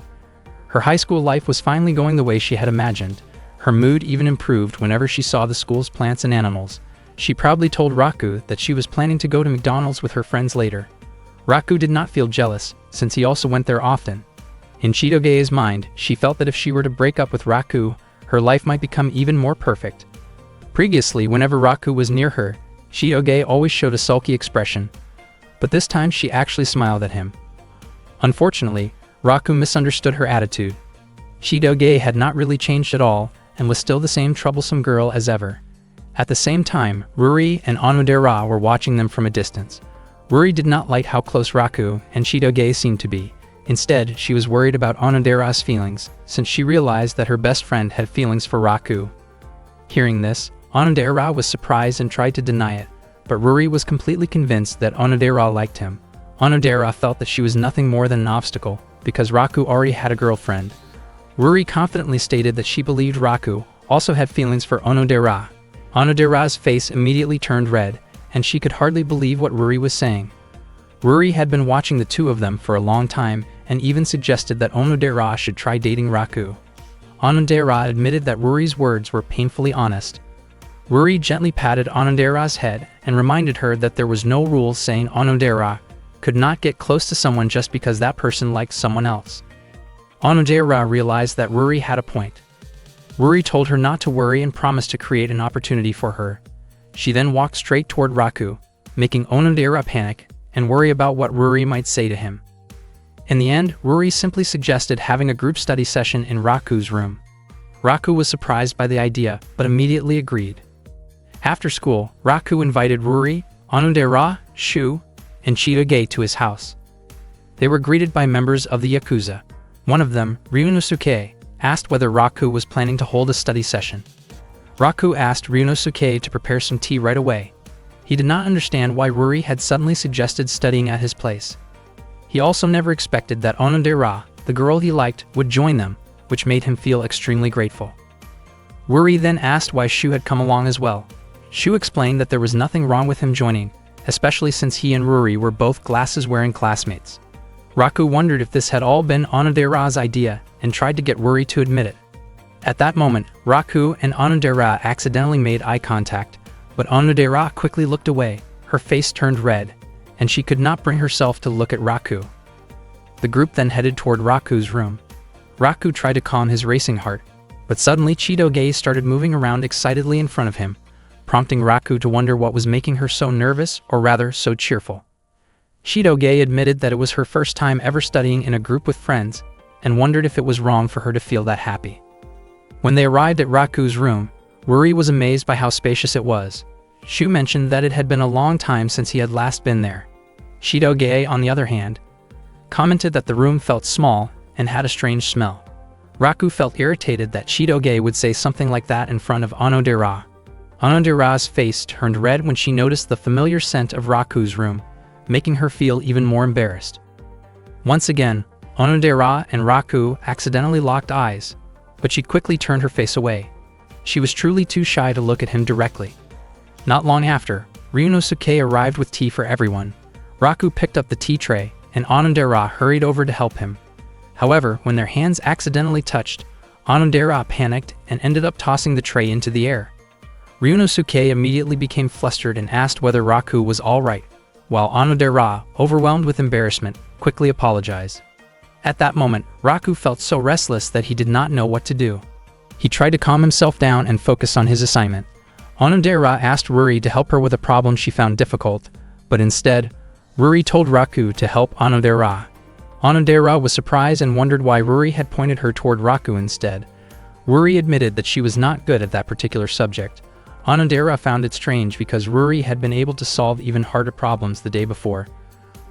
Her high school life was finally going the way she had imagined. Her mood even improved whenever she saw the school's plants and animals. She proudly told Raku that she was planning to go to McDonald's with her friends later. Raku did not feel jealous, since he also went there often. In Chitoge's mind, she felt that if she were to break up with Raku, her life might become even more perfect. Previously, whenever Raku was near her, Chitoge always showed a sulky expression, but this time she actually smiled at him. Unfortunately, Raku misunderstood her attitude. Chitoge had not really changed at all, and was still the same troublesome girl as ever. At the same time, Ruri and Onodera were watching them from a distance. Ruri did not like how close Raku and Chitoge seemed to be. Instead, she was worried about Onodera's feelings, since she realized that her best friend had feelings for Raku. Hearing this, Onodera was surprised and tried to deny it, but Ruri was completely convinced that Onodera liked him. Onodera felt that she was nothing more than an obstacle, because Raku already had a girlfriend. Ruri confidently stated that she believed Raku also had feelings for Onodera. Onodera's face immediately turned red, and she could hardly believe what Ruri was saying. Ruri had been watching the two of them for a long time and even suggested that Onodera should try dating Raku. Onodera admitted that Ruri's words were painfully honest. Ruri gently patted Onodera's head and reminded her that there was no rule saying Onodera could not get close to someone just because that person liked someone else. Onodera realized that Ruri had a point. Ruri told her not to worry and promised to create an opportunity for her. She then walked straight toward Raku, making Onodera panic and worry about what Ruri might say to him. In the end, Ruri simply suggested having a group study session in Raku's room. Raku was surprised by the idea, but immediately agreed. After school, Raku invited Ruri, Onodera, Shu, and Chitoge to his house. They were greeted by members of the Yakuza. One of them, Ryunosuke, asked whether Raku was planning to hold a study session. Raku asked Ryunosuke to prepare some tea right away. He did not understand why Ruri had suddenly suggested studying at his place. He also never expected that Onodera, the girl he liked, would join them, which made him feel extremely grateful. Ruri then asked why Shu had come along as well. Shu explained that there was nothing wrong with him joining, especially since he and Ruri were both glasses-wearing classmates. Raku wondered if this had all been Onodera's idea and tried to get Ruri to admit it. At that moment, Raku and Onodera accidentally made eye contact, but Onodera quickly looked away. Her face turned red, and she could not bring herself to look at Raku. The group then headed toward Raku's room. Raku tried to calm his racing heart, but suddenly Chitoge started moving around excitedly in front of him, prompting Raku to wonder what was making her so nervous, or rather, so cheerful. Chitoge admitted that it was her first time ever studying in a group with friends, and wondered if it was wrong for her to feel that happy. When they arrived at Raku's room, Ruri was amazed by how spacious it was. Shu mentioned that it had been a long time since he had last been there. Chitoge, on the other hand, commented that the room felt small and had a strange smell. Raku felt irritated that Chitoge would say something like that in front of Onodera. Onodera's face turned red when she noticed the familiar scent of Raku's room, making her feel even more embarrassed. Once again, Onodera and Raku accidentally locked eyes, but she quickly turned her face away. She was truly too shy to look at him directly. Not long after, Ryunosuke arrived with tea for everyone. Raku picked up the tea tray, and Onodera hurried over to help him. However, when their hands accidentally touched, Onodera panicked and ended up tossing the tray into the air. Ryunosuke immediately became flustered and asked whether Raku was all right, while Onodera, overwhelmed with embarrassment, quickly apologized. At that moment, Raku felt so restless that he did not know what to do. He tried to calm himself down and focus on his assignment. Onodera asked Ruri to help her with a problem she found difficult, but instead, Ruri told Raku to help Onodera. Onodera was surprised and wondered why Ruri had pointed her toward Raku instead. Ruri admitted that she was not good at that particular subject. Onodera found it strange because Ruri had been able to solve even harder problems the day before.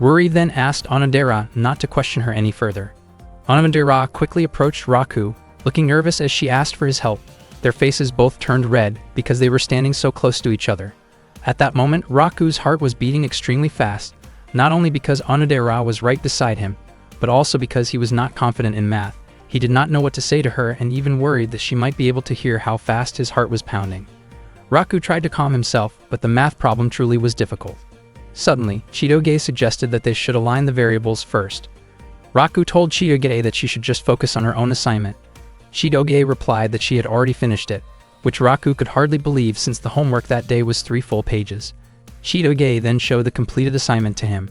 Worry then asked Onodera not to question her any further. Onodera quickly approached Raku, looking nervous as she asked for his help. Their faces both turned red because they were standing so close to each other. At that moment, Raku's heart was beating extremely fast, not only because Onodera was right beside him, but also because he was not confident in math. He did not know what to say to her and even worried that she might be able to hear how fast his heart was pounding. Raku tried to calm himself, but the math problem truly was difficult. Suddenly, Chitoge suggested that they should align the variables first. Raku told Chitoge that she should just focus on her own assignment. Chitoge replied that she had already finished it, which Raku could hardly believe since the homework that day was 3 full pages. Chitoge then showed the completed assignment to him.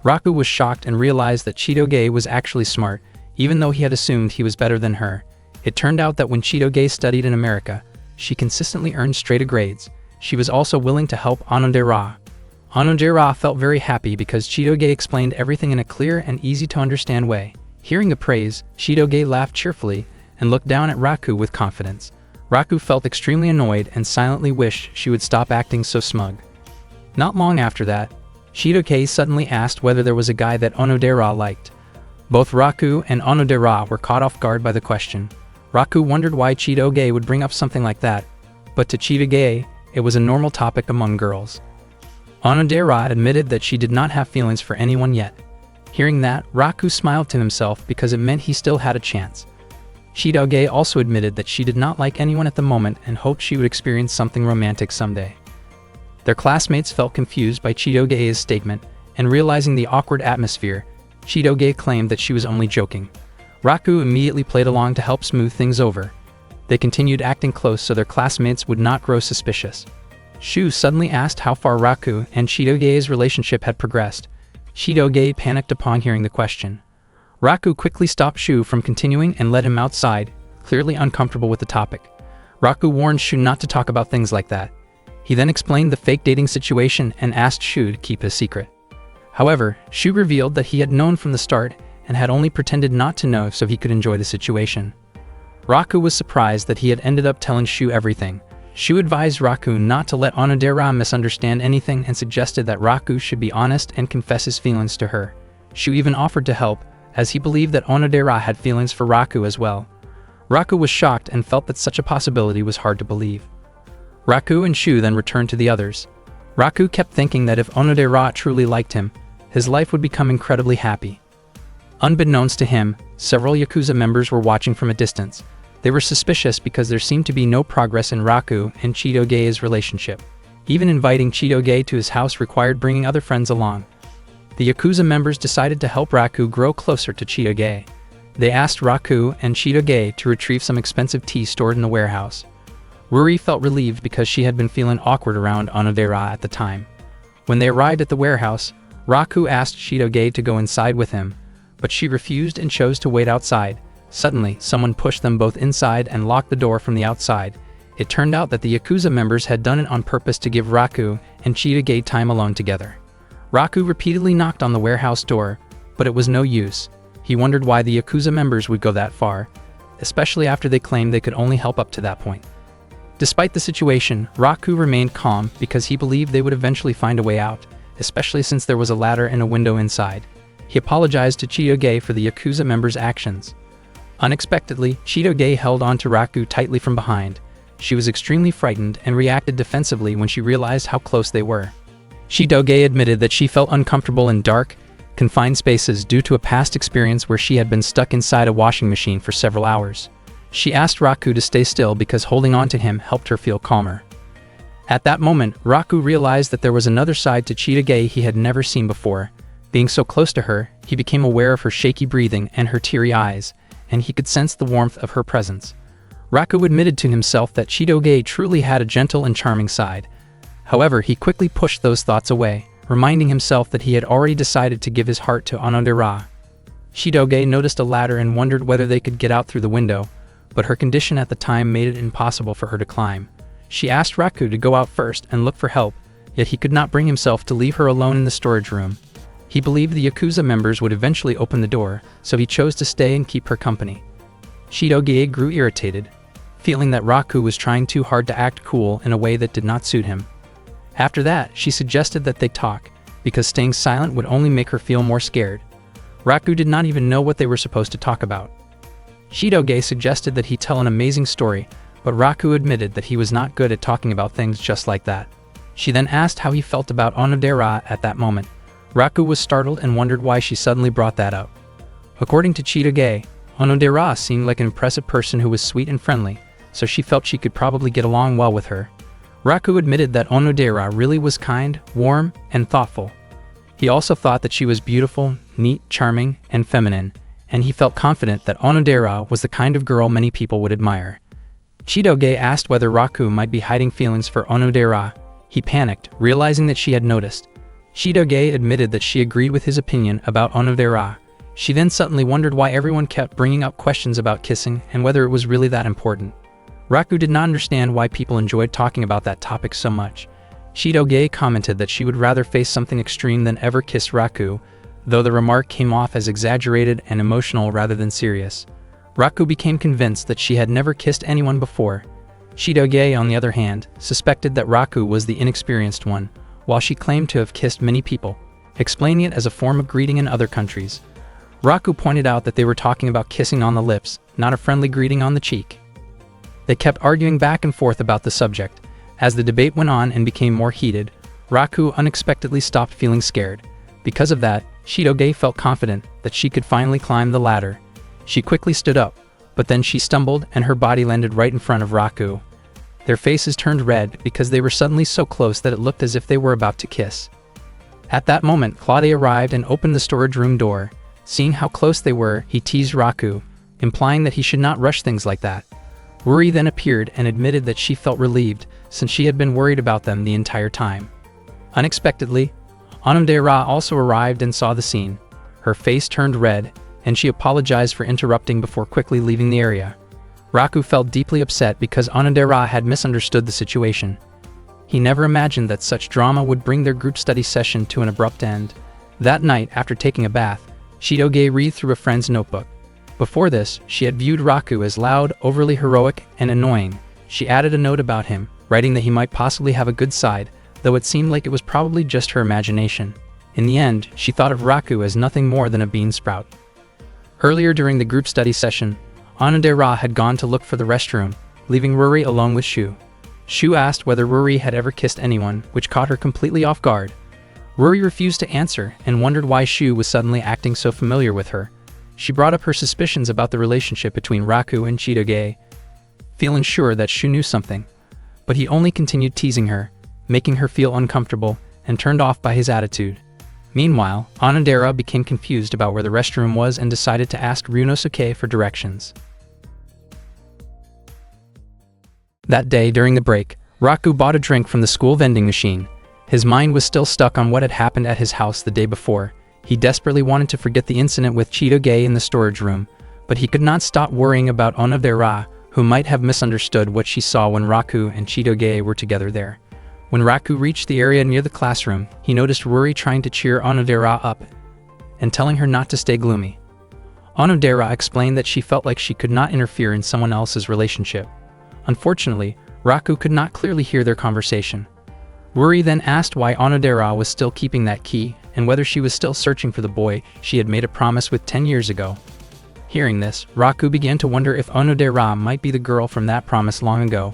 Raku was shocked and realized that Chitoge was actually smart, even though he had assumed he was better than her. It turned out that when Chitoge studied in America, she consistently earned straight A grades. She was also willing to help Onodera. Onodera felt very happy because Chitoge explained everything in a clear and easy-to-understand way. Hearing the praise, Chitoge laughed cheerfully and looked down at Raku with confidence. Raku felt extremely annoyed and silently wished she would stop acting so smug. Not long after that, Chitoge suddenly asked whether there was a guy that Onodera liked. Both Raku and Onodera were caught off guard by the question. Raku wondered why Chitoge would bring up something like that, but to Chitoge, it was a normal topic among girls. Onodera admitted that she did not have feelings for anyone yet. Hearing that, Raku smiled to himself because it meant he still had a chance. Chitoge also admitted that she did not like anyone at the moment and hoped she would experience something romantic someday. Their classmates felt confused by Chitoge's statement, and realizing the awkward atmosphere, Chitoge claimed that she was only joking. Raku immediately played along to help smooth things over. They continued acting close so their classmates would not grow suspicious. Shu suddenly asked how far Raku and Chitoge's relationship had progressed. Chitoge panicked upon hearing the question. Raku quickly stopped Shu from continuing and led him outside, clearly uncomfortable with the topic. Raku warned Shu not to talk about things like that. He then explained the fake dating situation and asked Shu to keep his secret. However, Shu revealed that he had known from the start and had only pretended not to know so he could enjoy the situation. Raku was surprised that he had ended up telling Shu everything. Shu advised Raku not to let Onodera misunderstand anything and suggested that Raku should be honest and confess his feelings to her. Shu even offered to help, as he believed that Onodera had feelings for Raku as well. Raku was shocked and felt that such a possibility was hard to believe. Raku and Shu then returned to the others. Raku kept thinking that if Onodera truly liked him, his life would become incredibly happy. Unbeknownst to him, several Yakuza members were watching from a distance. They were suspicious because there seemed to be no progress in Raku and Chitoge's relationship. Even inviting Chitoge to his house required bringing other friends along. The Yakuza members decided to help Raku grow closer to Chitoge. They asked Raku and Chitoge to retrieve some expensive tea stored in the warehouse. Ruri felt relieved because she had been feeling awkward around Onodera at the time. When they arrived at the warehouse, Raku asked Chitoge to go inside with him, but she refused and chose to wait outside. Suddenly, someone pushed them both inside and locked the door from the outside. It turned out that the Yakuza members had done it on purpose to give Raku and Chitoge time alone together. Raku repeatedly knocked on the warehouse door, but it was no use. He wondered why the Yakuza members would go that far, especially after they claimed they could only help up to that point. Despite the situation, Raku remained calm because he believed they would eventually find a way out, especially since there was a ladder and a window inside. He apologized to Chitoge for the Yakuza members' actions. Unexpectedly, Chitoge held on to Raku tightly from behind. She was extremely frightened and reacted defensively when she realized how close they were. Chitoge admitted that she felt uncomfortable in dark, confined spaces due to a past experience where she had been stuck inside a washing machine for several hours. She asked Raku to stay still because holding on to him helped her feel calmer. At that moment, Raku realized that there was another side to Chitoge he had never seen before. Being so close to her, he became aware of her shaky breathing and her teary eyes, and he could sense the warmth of her presence. Raku admitted to himself that Chitoge truly had a gentle and charming side. However, he quickly pushed those thoughts away, reminding himself that he had already decided to give his heart to Onodera. Chitoge noticed a ladder and wondered whether they could get out through the window, but her condition at the time made it impossible for her to climb. She asked Raku to go out first and look for help, yet he could not bring himself to leave her alone in the storage room. He believed the Yakuza members would eventually open the door, so he chose to stay and keep her company. Chitoge grew irritated, feeling that Raku was trying too hard to act cool in a way that did not suit him. After that, she suggested that they talk. because staying silent would only make her feel more scared. Raku did not even know what they were supposed to talk about. Chitoge suggested that he tell an amazing story, but Raku admitted that he was not good at talking about things just like that. She then asked how he felt about Onodera at that moment. Raku was startled and wondered why she suddenly brought that up. According to Chitoge, Onodera seemed like an impressive person who was sweet and friendly, so she felt she could probably get along well with her. Raku admitted that Onodera really was kind, warm, and thoughtful. He also thought that she was beautiful, neat, charming, and feminine, and he felt confident that Onodera was the kind of girl many people would admire. Chitoge asked whether Raku might be hiding feelings for Onodera. He panicked, realizing that she had noticed. Chitoge admitted that she agreed with his opinion about Onodera. She then suddenly wondered why everyone kept bringing up questions about kissing and whether it was really that important. Raku did not understand why people enjoyed talking about that topic so much. Chitoge commented that she would rather face something extreme than ever kiss Raku, though the remark came off as exaggerated and emotional rather than serious. Raku became convinced that she had never kissed anyone before. Chitoge, on the other hand, suspected that Raku was the inexperienced one, while she claimed to have kissed many people, explaining it as a form of greeting in other countries. Raku pointed out that they were talking about kissing on the lips, not a friendly greeting on the cheek. They kept arguing back and forth about the subject. As the debate went on and became more heated, Raku unexpectedly stopped feeling scared. Because of that, Chitoge felt confident that she could finally climb the ladder. She quickly stood up, but then she stumbled and her body landed right in front of Raku. Their faces turned red because they were suddenly so close that it looked as if they were about to kiss. At that moment, Claude arrived and opened the storage room door. Seeing how close they were, he teased Raku, implying that he should not rush things like that. Ruri then appeared and admitted that she felt relieved, since she had been worried about them the entire time. Unexpectedly, Onodera also arrived and saw the scene. Her face turned red, and she apologized for interrupting before quickly leaving the area. Raku felt deeply upset because Onodera had misunderstood the situation. He never imagined that such drama would bring their group study session to an abrupt end. That night, after taking a bath, Chitoge read through a friend's notebook. Before this, she had viewed Raku as loud, overly heroic, and annoying. She added a note about him, writing that he might possibly have a good side, though it seemed like it was probably just her imagination. In the end, she thought of Raku as nothing more than a bean sprout. Earlier during the group study session, Onodera had gone to look for the restroom, leaving Ruri alone with Shu. Shu asked whether Ruri had ever kissed anyone, which caught her completely off guard. Ruri refused to answer and wondered why Shu was suddenly acting so familiar with her. She brought up her suspicions about the relationship between Raku and Chitoge, feeling sure that Shu knew something. But he only continued teasing her, making her feel uncomfortable and turned off by his attitude. Meanwhile, Onodera became confused about where the restroom was and decided to ask Ryunosuke for directions. That day, during the break, Raku bought a drink from the school vending machine. His mind was still stuck on what had happened at his house the day before. He desperately wanted to forget the incident with Chitoge in the storage room, but he could not stop worrying about Onodera, who might have misunderstood what she saw when Raku and Chitoge were together there. When Raku reached the area near the classroom, he noticed Ruri trying to cheer Onodera up and telling her not to stay gloomy. Onodera explained that she felt like she could not interfere in someone else's relationship. Unfortunately, Raku could not clearly hear their conversation. Ruri then asked why Onodera was still keeping that key and whether she was still searching for the boy she had made a promise with 10 years ago. Hearing this, Raku began to wonder if Onodera might be the girl from that promise long ago.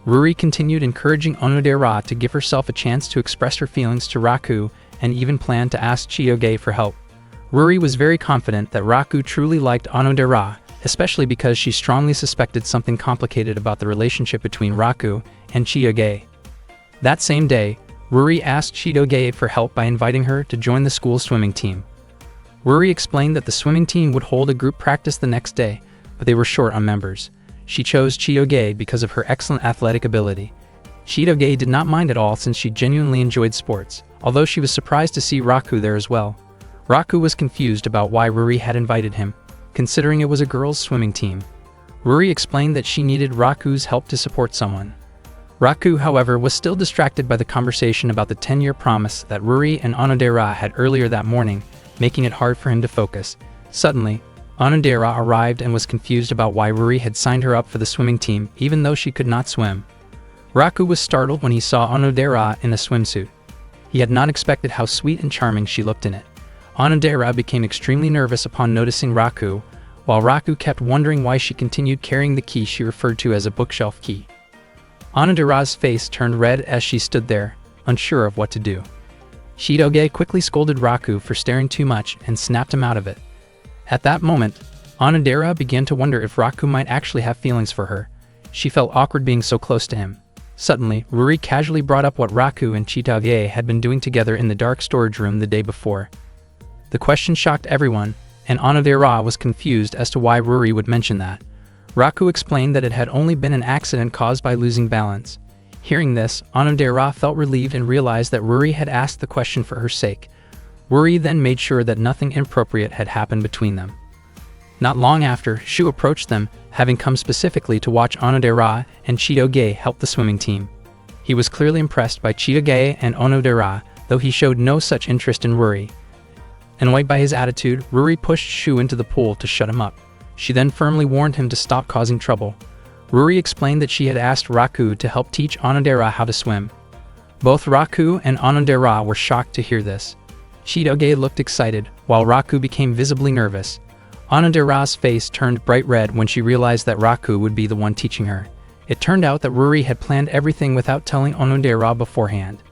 Ruri continued encouraging Onodera to give herself a chance to express her feelings to Raku and even planned to ask Chitoge for help. Ruri was very confident that Raku truly liked Onodera, especially because she strongly suspected something complicated about the relationship between Raku and Chitoge. That same day, Ruri asked Chitoge for help by inviting her to join the school swimming team. Ruri explained that the swimming team would hold a group practice the next day, but they were short on members. She chose Chitoge because of her excellent athletic ability. Chitoge did not mind at all since she genuinely enjoyed sports, although she was surprised to see Raku there as well. Raku was confused about why Ruri had invited him, considering it was a girls' swimming team. Ruri explained that she needed Raku's help to support someone. Raku, however, was still distracted by the conversation about the 10-year promise that Ruri and Onodera had earlier that morning, making it hard for him to focus. Suddenly, Onodera arrived and was confused about why Ruri had signed her up for the swimming team even though she could not swim. Raku was startled when he saw Onodera in a swimsuit. He had not expected how sweet and charming she looked in it. Onodera became extremely nervous upon noticing Raku, while Raku kept wondering why she continued carrying the key she referred to as a bookshelf key. Onodera's face turned red as she stood there, unsure of what to do. Chitoge quickly scolded Raku for staring too much and snapped him out of it. At that moment, Onodera began to wonder if Raku might actually have feelings for her. She felt awkward being so close to him. Suddenly, Ruri casually brought up what Raku and Chitoge had been doing together in the dark storage room the day before. The question shocked everyone, and Onodera was confused as to why Ruri would mention that. Raku explained that it had only been an accident caused by losing balance. Hearing this, Onodera felt relieved and realized that Ruri had asked the question for her sake. Ruri then made sure that nothing inappropriate had happened between them. Not long after, Shu approached them, having come specifically to watch Onodera and Chitoge help the swimming team. He was clearly impressed by Chitoge and Onodera, though he showed no such interest in Ruri. Annoyed by his attitude, Ruri pushed Shu into the pool to shut him up. She then firmly warned him to stop causing trouble. Ruri explained that she had asked Raku to help teach Onodera how to swim. Both Raku and Onodera were shocked to hear this. Chitoge looked excited, while Raku became visibly nervous. Onodera's face turned bright red when she realized that Raku would be the one teaching her. It turned out that Ruri had planned everything without telling Onodera beforehand.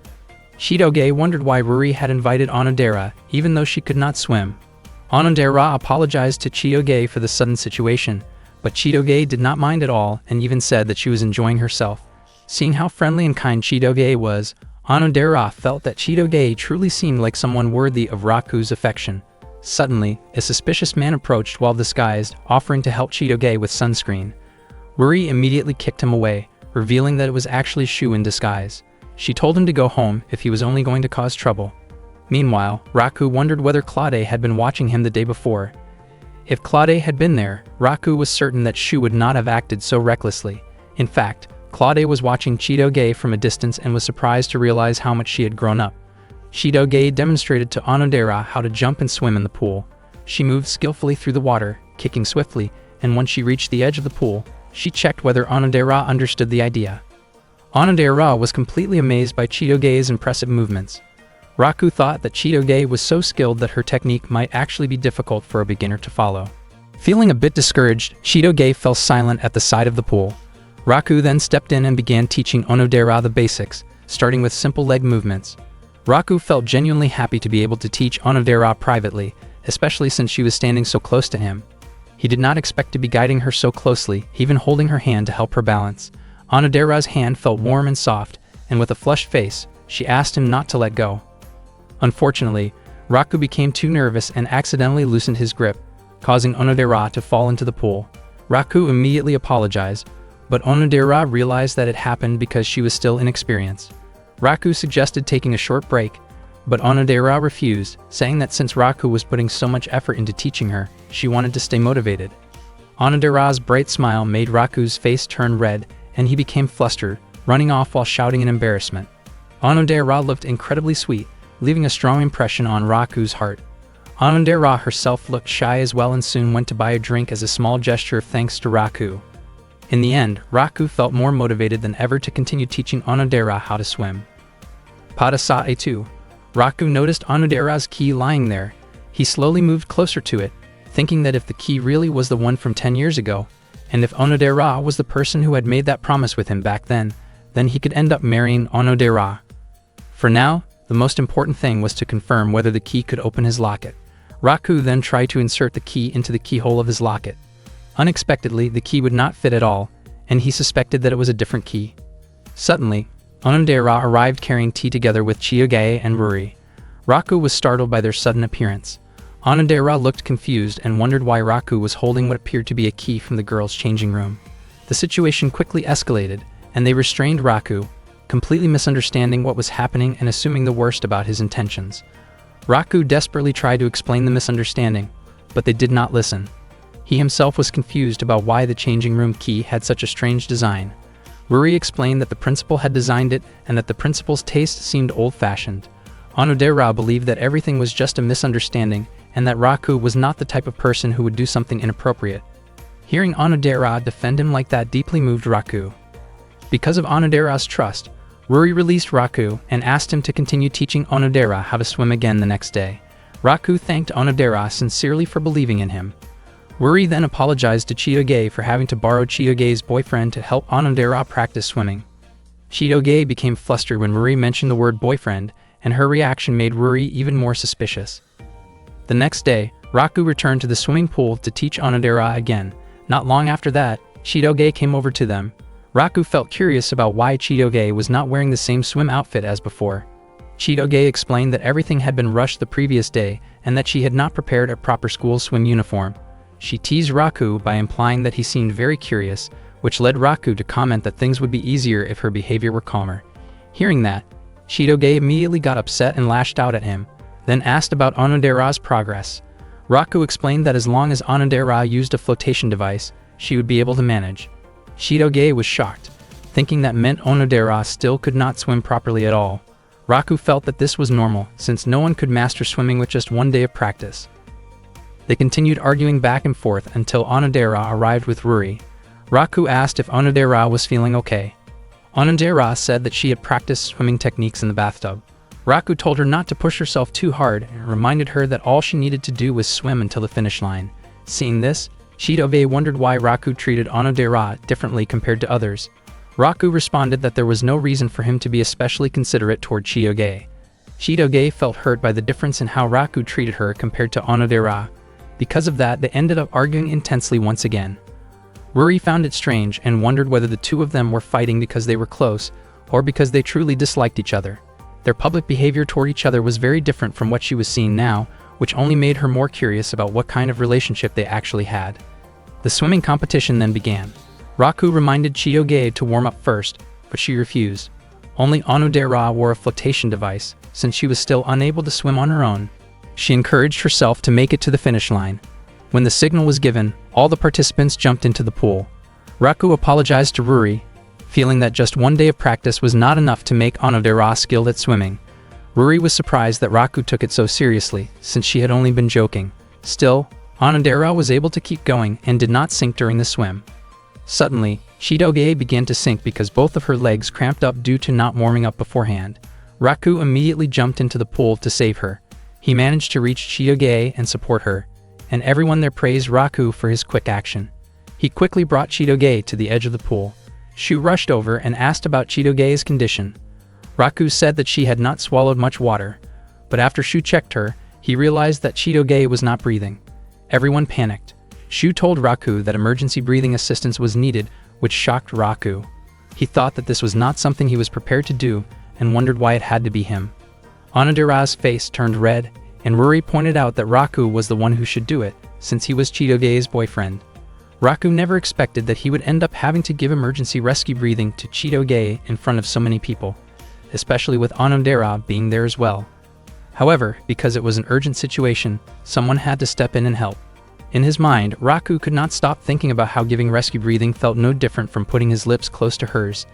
Chitoge wondered why Ruri had invited Onodera, even though she could not swim. Onodera apologized to Chitoge for the sudden situation, but Chitoge did not mind at all and even said that she was enjoying herself. Seeing how friendly and kind Chitoge was, Onodera felt that Chitoge truly seemed like someone worthy of Raku's affection. Suddenly, a suspicious man approached while disguised, offering to help Chitoge with sunscreen. Ruri immediately kicked him away, revealing that it was actually Shu in disguise. She told him to go home if he was only going to cause trouble. Meanwhile, Raku wondered whether Claude had been watching him the day before. If Claude had been there, Raku was certain that Shu would not have acted so recklessly. In fact, Claude was watching Chitoge from a distance and was surprised to realize how much she had grown up. Chitoge demonstrated to Onodera how to jump and swim in the pool. She moved skillfully through the water, kicking swiftly, and when she reached the edge of the pool, she checked whether Onodera understood the idea. Onodera was completely amazed by Chitoge's impressive movements. Raku thought that Chitoge was so skilled that her technique might actually be difficult for a beginner to follow. Feeling a bit discouraged, Chitoge fell silent at the side of the pool. Raku then stepped in and began teaching Onodera the basics, starting with simple leg movements. Raku felt genuinely happy to be able to teach Onodera privately, especially since she was standing so close to him. He did not expect to be guiding her so closely, even holding her hand to help her balance. Onodera's hand felt warm and soft, and with a flushed face, she asked him not to let go. Unfortunately, Raku became too nervous and accidentally loosened his grip, causing Onodera to fall into the pool. Raku immediately apologized, but Onodera realized that it happened because she was still inexperienced. Raku suggested taking a short break, but Onodera refused, saying that since Raku was putting so much effort into teaching her, she wanted to stay motivated. Onodera's bright smile made Raku's face turn red, and he became flustered, running off while shouting in embarrassment. Onodera looked incredibly sweet, leaving a strong impression on Raku's heart. Onodera herself looked shy as well and soon went to buy a drink as a small gesture of thanks to Raku. In the end, Raku felt more motivated than ever to continue teaching Onodera how to swim. Padasae 2. Raku noticed Onodera's key lying there. He slowly moved closer to it, thinking that if the key really was the one from 10 years ago, and if Onodera was the person who had made that promise with him back then he could end up marrying Onodera. For now, the most important thing was to confirm whether the key could open his locket. Raku then tried to insert the key into the keyhole of his locket. Unexpectedly, the key would not fit at all, and he suspected that it was a different key. Suddenly, Onodera arrived carrying tea together with Chitoge and Ruri. Raku was startled by their sudden appearance. Onodera looked confused and wondered why Raku was holding what appeared to be a key from the girls' changing room. The situation quickly escalated, and they restrained Raku, completely misunderstanding what was happening and assuming the worst about his intentions. Raku desperately tried to explain the misunderstanding, but they did not listen. He himself was confused about why the changing room key had such a strange design. Ruri explained that the principal had designed it and that the principal's taste seemed old-fashioned. Onodera believed that everything was just a misunderstanding and that Raku was not the type of person who would do something inappropriate. Hearing Onodera defend him like that deeply moved Raku. Because of Onodera's trust, Ruri released Raku and asked him to continue teaching Onodera how to swim again the next day. Raku thanked Onodera sincerely for believing in him. Ruri then apologized to Chitoge for having to borrow Chitoge's boyfriend to help Onodera practice swimming. Chitoge became flustered when Ruri mentioned the word boyfriend, and her reaction made Ruri even more suspicious. The next day, Raku returned to the swimming pool to teach Onodera again. Not long after that, Chitoge came over to them. Raku felt curious about why Chitoge was not wearing the same swim outfit as before. Chitoge explained that everything had been rushed the previous day and that she had not prepared a proper school swim uniform. She teased Raku by implying that he seemed very curious, which led Raku to comment that things would be easier if her behavior were calmer. Hearing that, Chitoge immediately got upset and lashed out at him, then asked about Onodera's progress. Raku explained that as long as Onodera used a flotation device, she would be able to manage. Chitoge was shocked, thinking that meant Onodera still could not swim properly at all. Raku felt that this was normal, since no one could master swimming with just one day of practice. They continued arguing back and forth until Onodera arrived with Ruri. Raku asked if Onodera was feeling okay. Onodera said that she had practiced swimming techniques in the bathtub. Raku told her not to push herself too hard and reminded her that all she needed to do was swim until the finish line. Seeing this, Chitoge wondered why Raku treated Onodera differently compared to others. Raku responded that there was no reason for him to be especially considerate toward Chitoge. Chitoge felt hurt by the difference in how Raku treated her compared to Onodera. Because of that, they ended up arguing intensely once again. Ruri found it strange and wondered whether the two of them were fighting because they were close or because they truly disliked each other. Their public behavior toward each other was very different from what she was seeing now, which only made her more curious about what kind of relationship they actually had. The swimming competition then began. Raku reminded Chitoge to warm up first, but she refused. Only Onodera wore a flotation device, since she was still unable to swim on her own. She encouraged herself to make it to the finish line. When the signal was given, all the participants jumped into the pool. Raku apologized to Ruri, feeling that just one day of practice was not enough to make Onodera skilled at swimming. Ruri was surprised that Raku took it so seriously, since she had only been joking. Still, Onodera was able to keep going and did not sink during the swim. Suddenly, Chitoge began to sink because both of her legs cramped up due to not warming up beforehand. Raku immediately jumped into the pool to save her. He managed to reach Chitoge and support her, and everyone there praised Raku for his quick action. He quickly brought Chitoge to the edge of the pool. Shu rushed over and asked about Chitoge's condition. Raku said that she had not swallowed much water, but after Shu checked her, he realized that Chitoge was not breathing. Everyone panicked. Shu told Raku that emergency breathing assistance was needed, which shocked Raku. He thought that this was not something he was prepared to do and wondered why it had to be him. Onodera's face turned red, and Ruri pointed out that Raku was the one who should do it, since he was Chitoge's boyfriend. Raku never expected that he would end up having to give emergency rescue breathing to Chitoge in front of so many people, especially with Onodera being there as well. However, because it was an urgent situation, someone had to step in and help. In his mind, Raku could not stop thinking about how giving rescue breathing felt no different from putting his lips close to hers.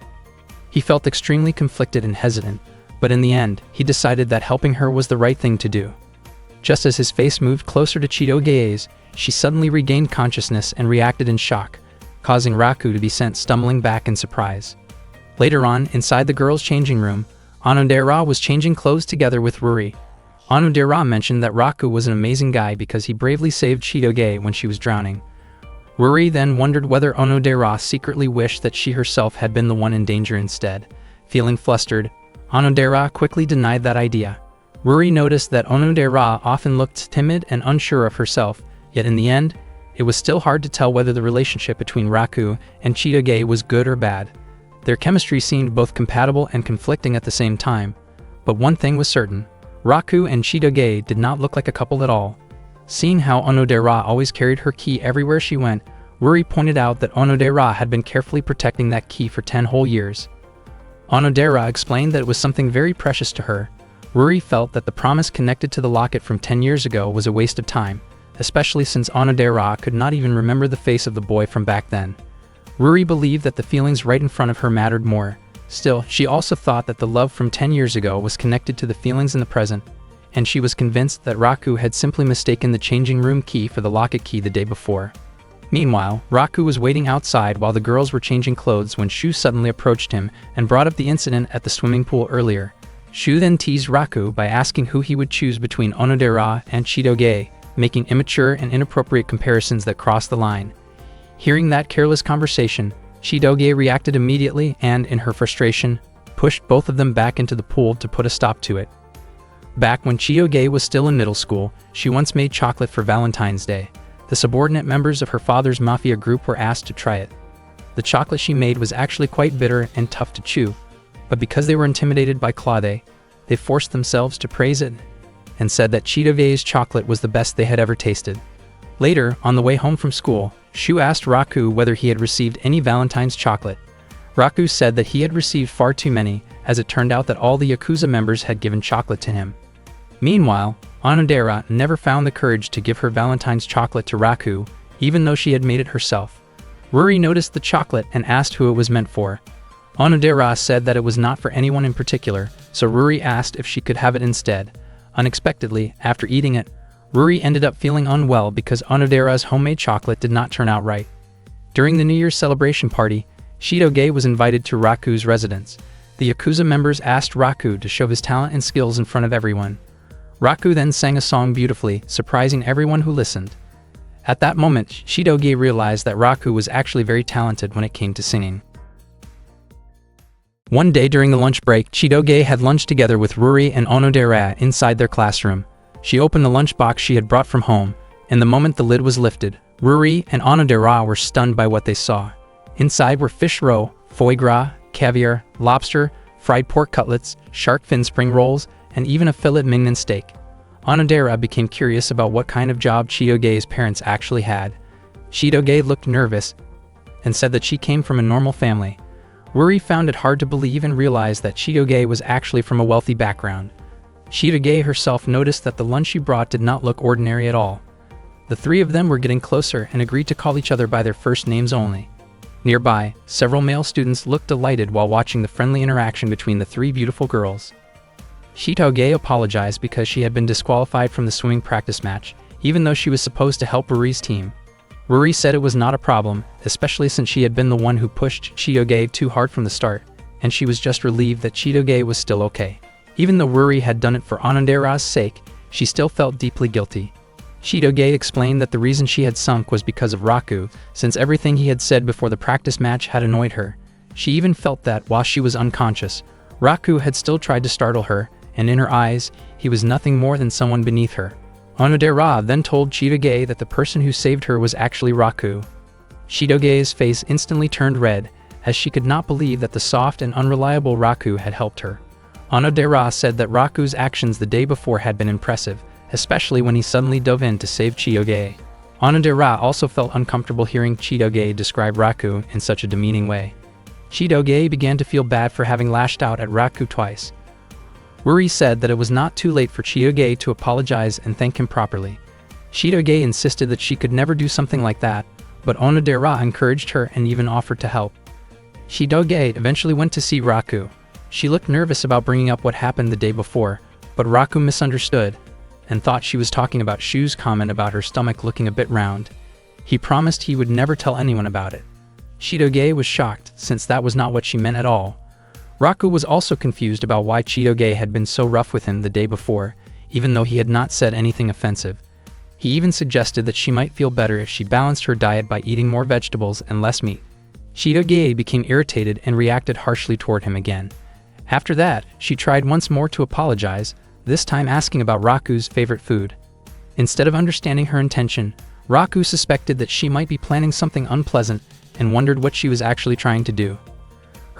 He felt extremely conflicted and hesitant, but in the end, he decided that helping her was the right thing to do. Just as his face moved closer to Chitoge's, she suddenly regained consciousness and reacted in shock, causing Raku to be sent stumbling back in surprise. Later on, inside the girls' changing room, Onodera was changing clothes together with Ruri. Onodera mentioned that Raku was an amazing guy because he bravely saved Chitoge when she was drowning. Ruri then wondered whether Onodera secretly wished that she herself had been the one in danger instead. Feeling flustered, Onodera quickly denied that idea. Ruri noticed that Onodera often looked timid and unsure of herself, yet in the end, it was still hard to tell whether the relationship between Raku and Chitoge was good or bad. Their chemistry seemed both compatible and conflicting at the same time. But one thing was certain, Raku and Chitoge did not look like a couple at all. Seeing how Onodera always carried her key everywhere she went, Ruri pointed out that Onodera had been carefully protecting that key for 10 whole years. Onodera explained that it was something very precious to her. Ruri felt that the promise connected to the locket from 10 years ago was a waste of time, especially since Onodera could not even remember the face of the boy from back then. Ruri believed that the feelings right in front of her mattered more. Still, she also thought that the love from 10 years ago was connected to the feelings in the present, and she was convinced that Raku had simply mistaken the changing room key for the locket key the day before. Meanwhile, Raku was waiting outside while the girls were changing clothes when Shu suddenly approached him and brought up the incident at the swimming pool earlier. Shu then teased Raku by asking who he would choose between Onodera and Chitoge, making immature and inappropriate comparisons that crossed the line. Hearing that careless conversation, Chitoge reacted immediately and, in her frustration, pushed both of them back into the pool to put a stop to it. Back when Chitoge was still in middle school, she once made chocolate for Valentine's Day. The subordinate members of her father's mafia group were asked to try it. The chocolate she made was actually quite bitter and tough to chew, but because they were intimidated by Claude, they forced themselves to praise it and said that Chitoge's chocolate was the best they had ever tasted. Later, on the way home from school, Shu asked Raku whether he had received any Valentine's chocolate. Raku said that he had received far too many, as it turned out that all the Yakuza members had given chocolate to him. Meanwhile, Onodera never found the courage to give her Valentine's chocolate to Raku, even though she had made it herself. Ruri noticed the chocolate and asked who it was meant for. Onodera said that it was not for anyone in particular, so Ruri asked if she could have it instead. Unexpectedly, after eating it, Ruri ended up feeling unwell because Onodera's homemade chocolate did not turn out right. During the New Year's celebration party, Chitoge was invited to Raku's residence. The Yakuza members asked Raku to show his talent and skills in front of everyone. Raku then sang a song beautifully, surprising everyone who listened. At that moment, Chitoge realized that Raku was actually very talented when it came to singing. One day during the lunch break, Chitoge had lunch together with Ruri and Onodera inside their classroom. She opened the lunchbox she had brought from home, and the moment the lid was lifted, Ruri and Onodera were stunned by what they saw. Inside were fish roe, foie gras, caviar, lobster, fried pork cutlets, shark fin spring rolls, and even a filet mignon steak. Onodera became curious about what kind of job Chitoge's parents actually had. Chitoge looked nervous and said that she came from a normal family. Ruri found it hard to believe and realized that Chitoge was actually from a wealthy background. Chitoge herself noticed that the lunch she brought did not look ordinary at all. The three of them were getting closer and agreed to call each other by their first names only. Nearby, several male students looked delighted while watching the friendly interaction between the three beautiful girls. Chitoge apologized because she had been disqualified from the swimming practice match, even though she was supposed to help Ruri's team. Ruri said it was not a problem, especially since she had been the one who pushed Chitoge too hard from the start, and she was just relieved that Chitoge was still okay. Even though Ruri had done it for Onodera's sake, she still felt deeply guilty. Chitoge explained that the reason she had sunk was because of Raku, since everything he had said before the practice match had annoyed her. She even felt that, while she was unconscious, Raku had still tried to startle her, and in her eyes, he was nothing more than someone beneath her. Onodera then told Chitoge that the person who saved her was actually Raku. Chitoge's face instantly turned red, as she could not believe that the soft and unreliable Raku had helped her. Onodera said that Raku's actions the day before had been impressive, especially when he suddenly dove in to save Chitoge. Onodera also felt uncomfortable hearing Chitoge describe Raku in such a demeaning way. Chitoge began to feel bad for having lashed out at Raku twice. Ruri said that it was not too late for Chitoge to apologize and thank him properly. Chitoge insisted that she could never do something like that, but Onodera encouraged her and even offered to help. Chitoge eventually went to see Raku. She looked nervous about bringing up what happened the day before, but Raku misunderstood and thought she was talking about Shu's comment about her stomach looking a bit round. He promised he would never tell anyone about it. Chitoge was shocked, since that was not what she meant at all. Raku was also confused about why Chitoge had been so rough with him the day before, even though he had not said anything offensive. He even suggested that she might feel better if she balanced her diet by eating more vegetables and less meat. Chitoge became irritated and reacted harshly toward him again. After that, she tried once more to apologize, this time asking about Raku's favorite food. Instead of understanding her intention, Raku suspected that she might be planning something unpleasant and wondered what she was actually trying to do.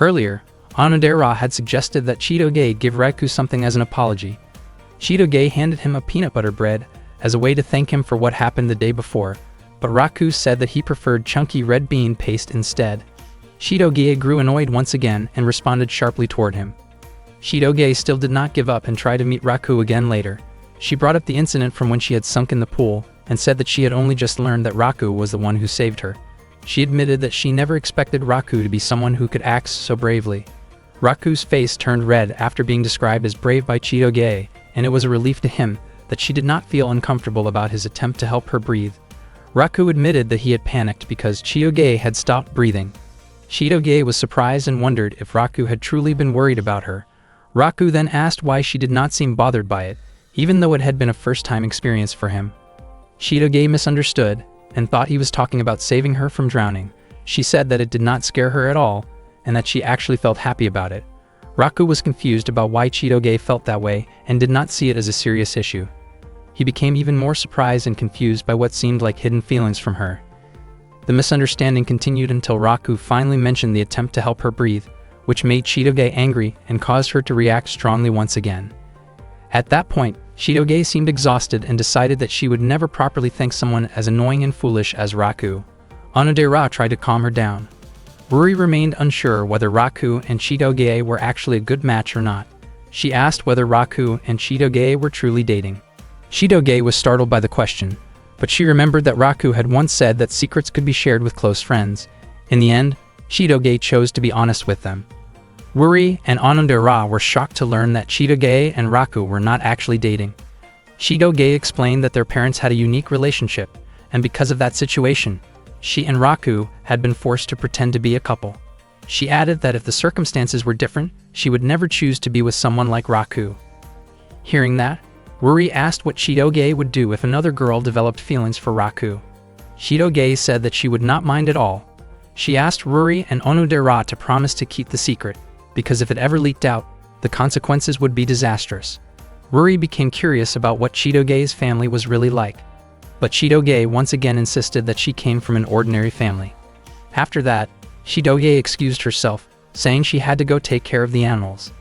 Earlier, Onodera had suggested that Chitoge give Raku something as an apology. Chitoge handed him a peanut butter bread as a way to thank him for what happened the day before, but Raku said that he preferred chunky red bean paste instead. Chitoge grew annoyed once again and responded sharply toward him. Chitoge still did not give up and tried to meet Raku again later. She brought up the incident from when she had sunk in the pool and said that she had only just learned that Raku was the one who saved her. She admitted that she never expected Raku to be someone who could act so bravely. Raku's face turned red after being described as brave by Chitoge, and it was a relief to him that she did not feel uncomfortable about his attempt to help her breathe. Raku admitted that he had panicked because Chitoge had stopped breathing. Chitoge was surprised and wondered if Raku had truly been worried about her. Raku then asked why she did not seem bothered by it, even though it had been a first-time experience for him. Chitoge misunderstood and thought he was talking about saving her from drowning. She said that it did not scare her at all and that she actually felt happy about it. Raku was confused about why Chitoge felt that way and did not see it as a serious issue. He became even more surprised and confused by what seemed like hidden feelings from her. The misunderstanding continued until Raku finally mentioned the attempt to help her breathe, which made Chitoge angry and caused her to react strongly once again. At that point, Chitoge seemed exhausted and decided that she would never properly thank someone as annoying and foolish as Raku. Onodera tried to calm her down. Ruri remained unsure whether Raku and Chitoge were actually a good match or not. She asked whether Raku and Chitoge were truly dating. Chitoge was startled by the question, but she remembered that Raku had once said that secrets could be shared with close friends. In the end, Chitoge chose to be honest with them. Ruri and Onodera were shocked to learn that Chitoge and Raku were not actually dating. Chitoge explained that their parents had a unique relationship, and because of that situation, she and Raku had been forced to pretend to be a couple. She added that if the circumstances were different, she would never choose to be with someone like Raku. Hearing that, Ruri asked what Chitoge would do if another girl developed feelings for Raku. Chitoge said that she would not mind at all. She asked Ruri and Onodera to promise to keep the secret, because if it ever leaked out, the consequences would be disastrous. Ruri became curious about what Chitoge's family was really like. But Chitoge once again insisted that she came from an ordinary family. After that, Chitoge excused herself, saying she had to go take care of the animals.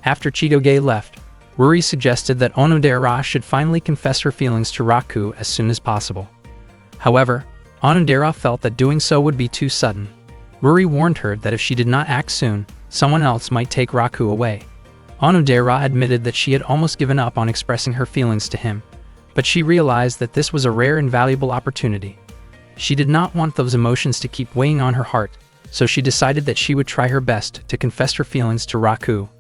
After Chitoge left, Ruri suggested that Onodera should finally confess her feelings to Raku as soon as possible. However, Onodera felt that doing so would be too sudden. Ruri warned her that if she did not act soon, someone else might take Raku away. Onodera admitted that she had almost given up on expressing her feelings to him, but she realized that this was a rare and valuable opportunity. She did not want those emotions to keep weighing on her heart, so she decided that she would try her best to confess her feelings to Raku.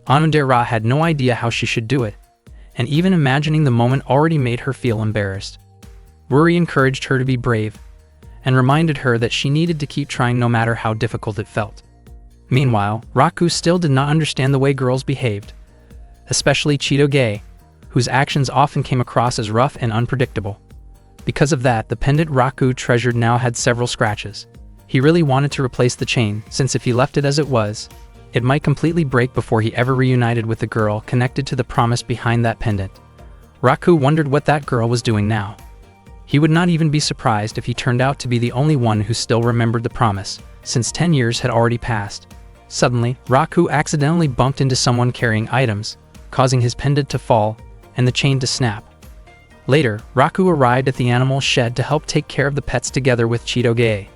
Onodera had no idea how she should do it, and even imagining the moment already made her feel embarrassed. Ruri encouraged her to be brave, and reminded her that she needed to keep trying no matter how difficult it felt. Meanwhile, Raku still did not understand the way girls behaved, especially Chitoge, whose actions often came across as rough and unpredictable. Because of that, the pendant Raku treasured now had several scratches. He really wanted to replace the chain, since if he left it as it was, it might completely break before he ever reunited with the girl connected to the promise behind that pendant. Raku wondered what that girl was doing now. He would not even be surprised if he turned out to be the only one who still remembered the promise, since 10 years had already passed. Suddenly, Raku accidentally bumped into someone carrying items, causing his pendant to fall and the chain to snap. Later, Raku arrived at the animal shed to help take care of the pets together with Chitoge.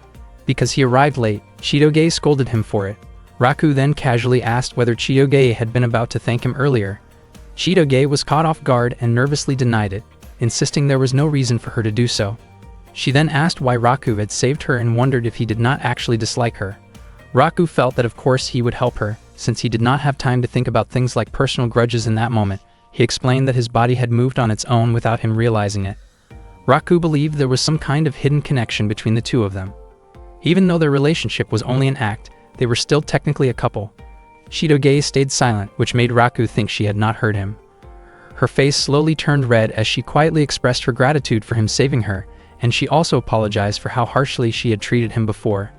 Because he arrived late, Chitoge scolded him for it. Raku then casually asked whether Chitoge had been about to thank him earlier. Chitoge was caught off guard and nervously denied it, insisting there was no reason for her to do so. She then asked why Raku had saved her and wondered if he did not actually dislike her. Raku felt that of course he would help her, since he did not have time to think about things like personal grudges in that moment. He explained that his body had moved on its own without him realizing it. Raku believed there was some kind of hidden connection between the two of them. Even though their relationship was only an act, they were still technically a couple. Chitoge stayed silent, which made Raku think she had not heard him. Her face slowly turned red as she quietly expressed her gratitude for him saving her, and she also apologized for how harshly she had treated him before.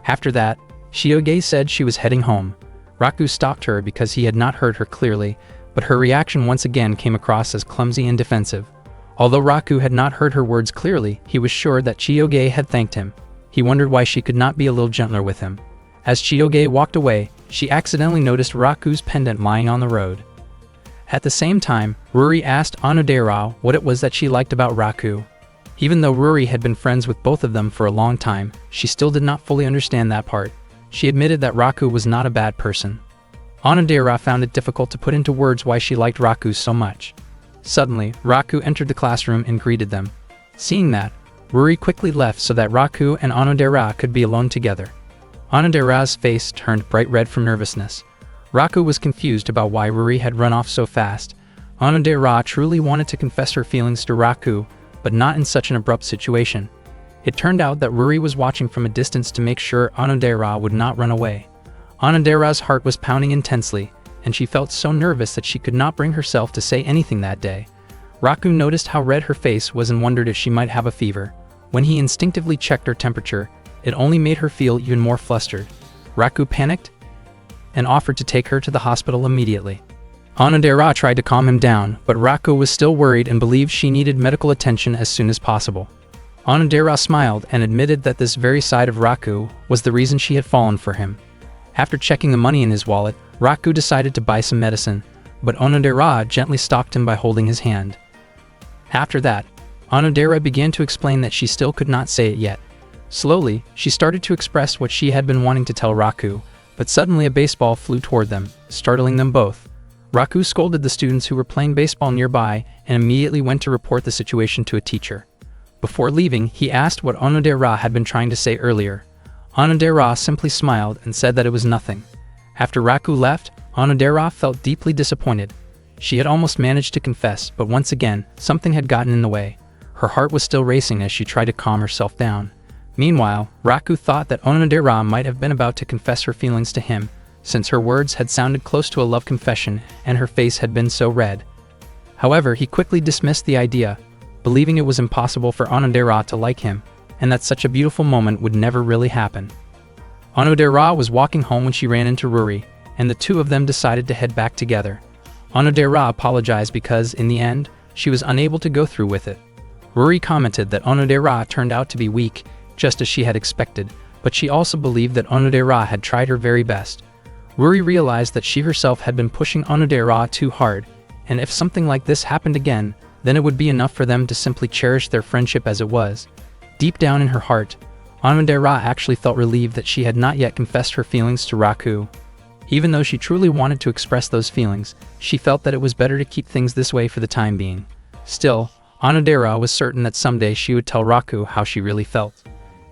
After that, Chitoge said she was heading home. Raku stopped her because he had not heard her clearly, but her reaction once again came across as clumsy and defensive. Although Raku had not heard her words clearly, he was sure that Chitoge had thanked him. He wondered why she could not be a little gentler with him. As Chitoge walked away, she accidentally noticed Raku's pendant lying on the road. At the same time, Ruri asked Onodera what it was that she liked about Raku. Even though Ruri had been friends with both of them for a long time, she still did not fully understand that part. She admitted that Raku was not a bad person. Onodera found it difficult to put into words why she liked Raku so much. Suddenly, Raku entered the classroom and greeted them. Seeing that, Ruri quickly left so that Raku and Onodera could be alone together. Onodera's face turned bright red from nervousness. Raku was confused about why Ruri had run off so fast. Onodera truly wanted to confess her feelings to Raku, but not in such an abrupt situation. It turned out that Ruri was watching from a distance to make sure Onodera would not run away. Onodera's heart was pounding intensely, and she felt so nervous that she could not bring herself to say anything that day. Raku noticed how red her face was and wondered if she might have a fever. When he instinctively checked her temperature, it only made her feel even more flustered. Raku panicked and offered to take her to the hospital immediately. Onodera tried to calm him down, but Raku was still worried and believed she needed medical attention as soon as possible. Onodera smiled and admitted that this very side of Raku was the reason she had fallen for him. After checking the money in his wallet, Raku decided to buy some medicine, but Onodera gently stopped him by holding his hand. After that, Onodera began to explain that she still could not say it yet. Slowly, she started to express what she had been wanting to tell Raku, but suddenly a baseball flew toward them, startling them both. Raku scolded the students who were playing baseball nearby and immediately went to report the situation to a teacher. Before leaving, he asked what Onodera had been trying to say earlier. Onodera simply smiled and said that it was nothing. After Raku left, Onodera felt deeply disappointed. She had almost managed to confess, but once again, something had gotten in the way. Her heart was still racing as she tried to calm herself down. Meanwhile, Raku thought that Onodera might have been about to confess her feelings to him, since her words had sounded close to a love confession and her face had been so red. However, he quickly dismissed the idea, believing it was impossible for Onodera to like him, and that such a beautiful moment would never really happen. Onodera was walking home when she ran into Ruri, and the two of them decided to head back together. Onodera apologized because, in the end, she was unable to go through with it. Ruri commented that Onodera turned out to be weak, just as she had expected, but she also believed that Onodera had tried her very best. Ruri realized that she herself had been pushing Onodera too hard, and if something like this happened again, then it would be enough for them to simply cherish their friendship as it was. Deep down in her heart, Onodera actually felt relieved that she had not yet confessed her feelings to Raku. Even though she truly wanted to express those feelings, she felt that it was better to keep things this way for the time being. Still, Onodera was certain that someday she would tell Raku how she really felt.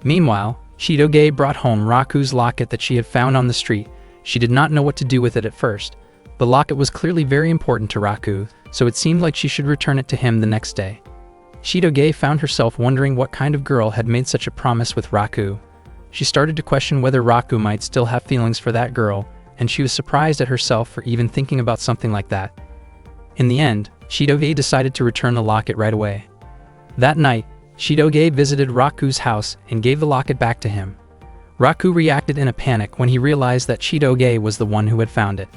Meanwhile, Chitoge brought home Raku's locket that she had found on the street. She did not know what to do with it at first. The locket was clearly very important to Raku, so it seemed like she should return it to him the next day. Chitoge found herself wondering what kind of girl had made such a promise with Raku. She started to question whether Raku might still have feelings for that girl, and she was surprised at herself for even thinking about something like that. In the end, Chitoge decided to return the locket right away. That night, Chitoge visited Raku's house and gave the locket back to him. Raku reacted in a panic when he realized that Chitoge was the one who had found it.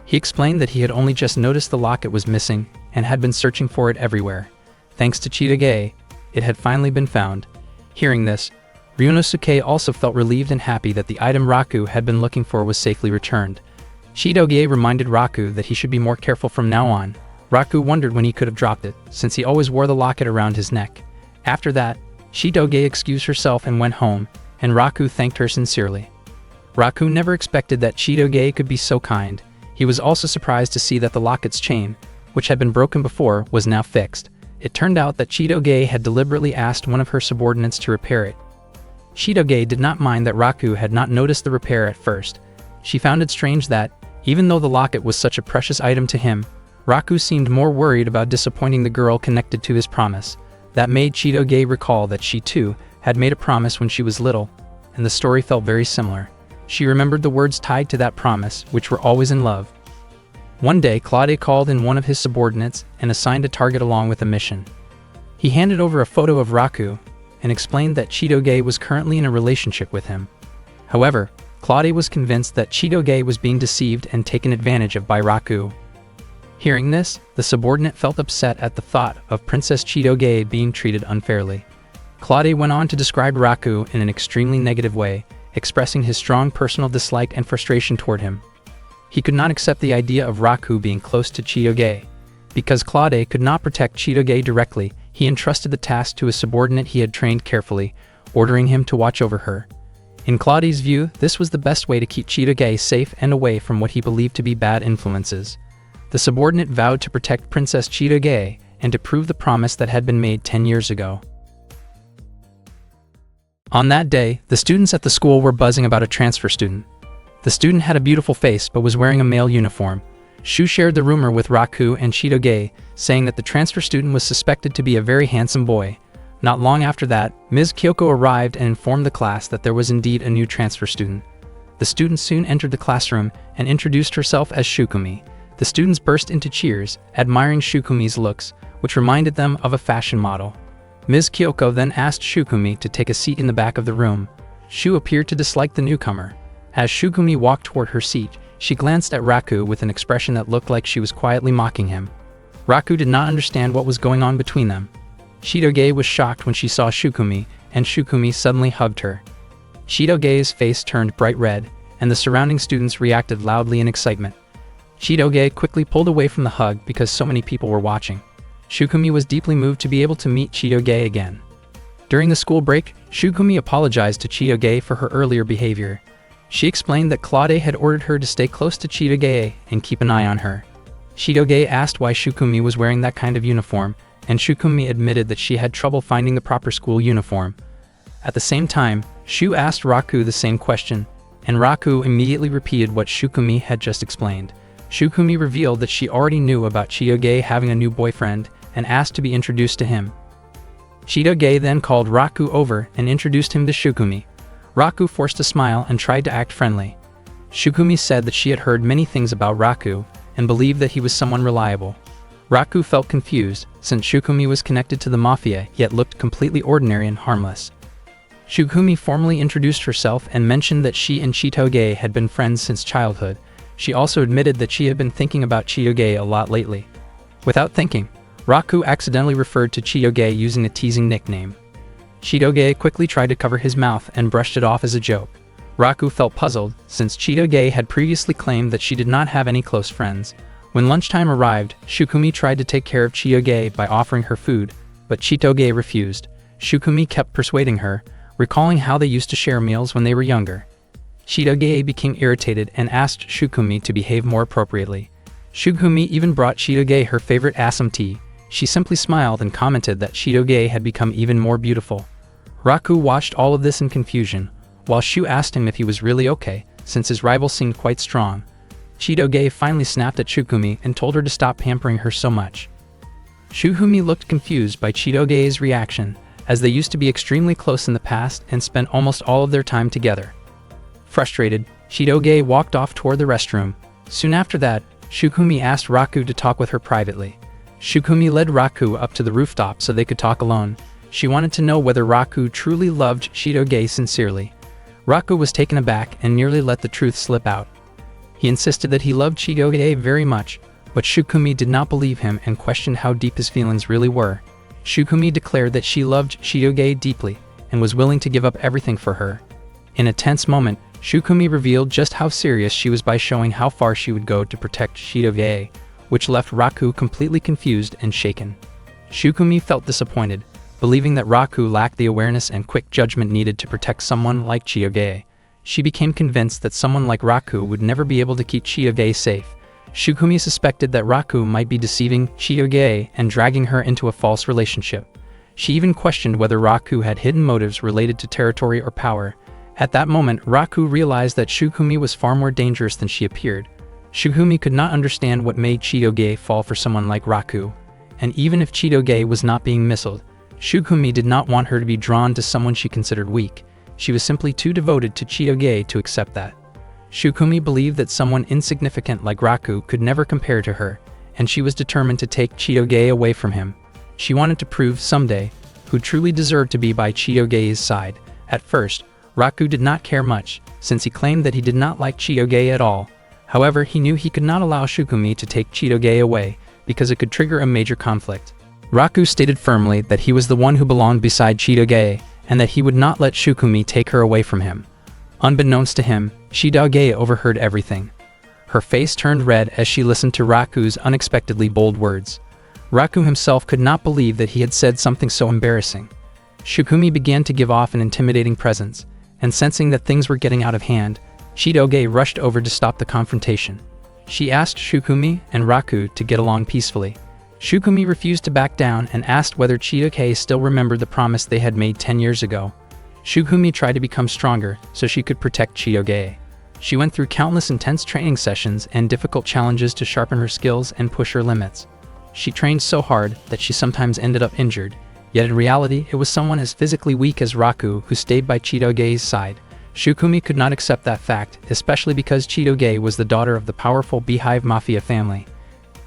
He explained that he had only just noticed the locket was missing and had been searching for it everywhere. Thanks to Chitoge, it had finally been found. Hearing this, Ryunosuke also felt relieved and happy that the item Raku had been looking for was safely returned. Chitoge reminded Raku that he should be more careful from now on. Raku wondered when he could have dropped it, since he always wore the locket around his neck. After that, Chitoge excused herself and went home, and Raku thanked her sincerely. Raku never expected that Chitoge could be so kind. He was also surprised to see that the locket's chain, which had been broken before, was now fixed. It turned out that Chitoge had deliberately asked one of her subordinates to repair it. Chitoge did not mind that Raku had not noticed the repair at first. She found it strange that, even though the locket was such a precious item to him, Raku seemed more worried about disappointing the girl connected to his promise. That made Chitoge recall that she too had made a promise when she was little, and the story felt very similar. She remembered the words tied to that promise, which were always in love. One day, Claude called in one of his subordinates and assigned a target along with a mission. He handed over a photo of Raku and explained that Chitoge was currently in a relationship with him. However, Claude was convinced that Chitoge was being deceived and taken advantage of by Raku. Hearing this, the subordinate felt upset at the thought of Princess Chitoge being treated unfairly. Claude went on to describe Raku in an extremely negative way, expressing his strong personal dislike and frustration toward him. He could not accept the idea of Raku being close to Chitoge. Because Claude could not protect Chitoge directly, he entrusted the task to a subordinate he had trained carefully, ordering him to watch over her. In Claude's view, this was the best way to keep Chitoge safe and away from what he believed to be bad influences. The subordinate vowed to protect Princess Chitoge and to prove the promise that had been made 10 years ago. On that day, the students at the school were buzzing about a transfer student. The student had a beautiful face but was wearing a male uniform. Shu shared the rumor with Raku and Chitoge, saying that the transfer student was suspected to be a very handsome boy. Not long after that, Ms. Kyoko arrived and informed the class that there was indeed a new transfer student. The student soon entered the classroom and introduced herself as Shukumi. The students burst into cheers, admiring Shukumi's looks, which reminded them of a fashion model. Ms. Kyoko then asked Shukumi to take a seat in the back of the room. Shu appeared to dislike the newcomer. As Shukumi walked toward her seat, she glanced at Raku with an expression that looked like she was quietly mocking him. Raku did not understand what was going on between them. Chitoge was shocked when she saw Shukumi, and Shukumi suddenly hugged her. Chitoge's face turned bright red, and the surrounding students reacted loudly in excitement. Chitoge quickly pulled away from the hug because so many people were watching. Shukumi was deeply moved to be able to meet Chitoge again. During the school break, Shukumi apologized to Chitoge for her earlier behavior. She explained that Claude had ordered her to stay close to Chitoge and keep an eye on her. Chitoge asked why Shukumi was wearing that kind of uniform, and Shukumi admitted that she had trouble finding the proper school uniform. At the same time, Shu asked Raku the same question, and Raku immediately repeated what Shukumi had just explained. Shukumi revealed that she already knew about Chitoge having a new boyfriend and asked to be introduced to him. Chitoge then called Raku over and introduced him to Shukumi. Raku forced a smile and tried to act friendly. Shukumi said that she had heard many things about Raku and believed that he was someone reliable. Raku felt confused, since Shukumi was connected to the mafia yet looked completely ordinary and harmless. Shukumi formally introduced herself and mentioned that she and Chitoge had been friends since childhood. She also admitted that she had been thinking about Chitoge a lot lately. Without thinking, Raku accidentally referred to Chitoge using a teasing nickname. Chitoge quickly tried to cover his mouth and brushed it off as a joke. Raku felt puzzled, since Chitoge had previously claimed that she did not have any close friends. When lunchtime arrived, Shukumi tried to take care of Chitoge by offering her food, but Chitoge refused. Shukumi kept persuading her, recalling how they used to share meals when they were younger. Chitoge became irritated and asked Shukumi to behave more appropriately. Shukumi even brought Chitoge her favorite assam tea. She simply smiled and commented that Chitoge had become even more beautiful. Raku watched all of this in confusion, while Shu asked him if he was really okay, since his rival seemed quite strong. Chitoge finally snapped at Shukumi and told her to stop pampering her so much. Shukumi looked confused by Chitoge's reaction, as they used to be extremely close in the past and spent almost all of their time together. Frustrated, Chitoge walked off toward the restroom. Soon after that, Shukumi asked Raku to talk with her privately. Shukumi led Raku up to the rooftop so they could talk alone. She wanted to know whether Raku truly loved Chitoge sincerely. Raku was taken aback and nearly let the truth slip out. He insisted that he loved Chitoge very much, but Shukumi did not believe him and questioned how deep his feelings really were. Shukumi declared that she loved Chitoge deeply and was willing to give up everything for her. In a tense moment, Shukumi revealed just how serious she was by showing how far she would go to protect Chitoge, which left Raku completely confused and shaken. Shukumi felt disappointed, believing that Raku lacked the awareness and quick judgment needed to protect someone like Chitoge. She became convinced that someone like Raku would never be able to keep Chitoge safe. Shukumi suspected that Raku might be deceiving Chitoge and dragging her into a false relationship. She even questioned whether Raku had hidden motives related to territory or power. At that moment, Raku realized that Shukumi was far more dangerous than she appeared. Shukumi could not understand what made Chitoge fall for someone like Raku. And even if Chitoge was not being missiled, Shukumi did not want her to be drawn to someone she considered weak. She was simply too devoted to Chitoge to accept that. Shukumi believed that someone insignificant like Raku could never compare to her, and she was determined to take Chitoge away from him. She wanted to prove someday who truly deserved to be by Chitoge's side. At first, Raku did not care much, since he claimed that he did not like Chitoge at all. However, he knew he could not allow Shukumi to take Chitoge away, because it could trigger a major conflict. Raku stated firmly that he was the one who belonged beside Chitoge, and that he would not let Shukumi take her away from him. Unbeknownst to him, Chitoge overheard everything. Her face turned red as she listened to Raku's unexpectedly bold words. Raku himself could not believe that he had said something so embarrassing. Shukumi began to give off an intimidating presence, and sensing that things were getting out of hand, Chitoge rushed over to stop the confrontation. She asked Shukumi and Raku to get along peacefully. Shukumi refused to back down and asked whether Chitoge still remembered the promise they had made 10 years ago. Shukumi tried to become stronger so she could protect Chitoge. She went through countless intense training sessions and difficult challenges to sharpen her skills and push her limits. She trained so hard that she sometimes ended up injured, yet in reality it was someone as physically weak as Raku who stayed by Chitoge's side. Shukumi could not accept that fact, especially because Chitoge was the daughter of the powerful Beehive Mafia family.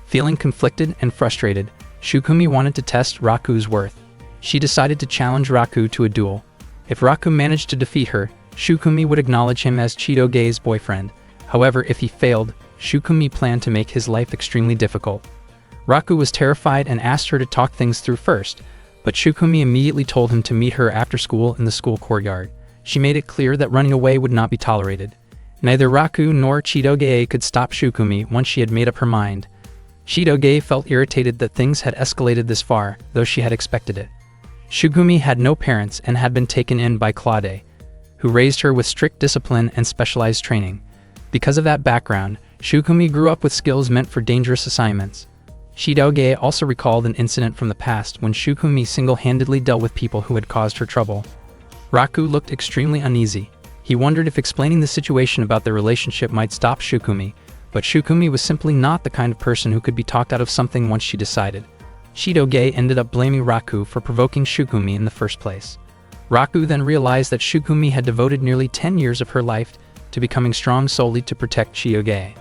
Feeling conflicted and frustrated, Shukumi wanted to test Raku's worth. She decided to challenge Raku to a duel. If Raku managed to defeat her, Shukumi would acknowledge him as Chitoge's boyfriend. However, if he failed, Shukumi planned to make his life extremely difficult. Raku was terrified and asked her to talk things through first, but Shukumi immediately told him to meet her after school in the school courtyard. She made it clear that running away would not be tolerated. Neither Raku nor Chitoge could stop Shukumi once she had made up her mind. Chitoge felt irritated that things had escalated this far, though she had expected it. Shukumi had no parents and had been taken in by Claude, who raised her with strict discipline and specialized training. Because of that background, Shukumi grew up with skills meant for dangerous assignments. Chitoge also recalled an incident from the past when Shukumi single-handedly dealt with people who had caused her trouble. Raku looked extremely uneasy. He wondered if explaining the situation about their relationship might stop Shukumi, but Shukumi was simply not the kind of person who could be talked out of something once she decided. Chitoge ended up blaming Raku for provoking Shukumi in the first place. Raku then realized that Shukumi had devoted nearly 10 years of her life to becoming strong solely to protect Chitoge.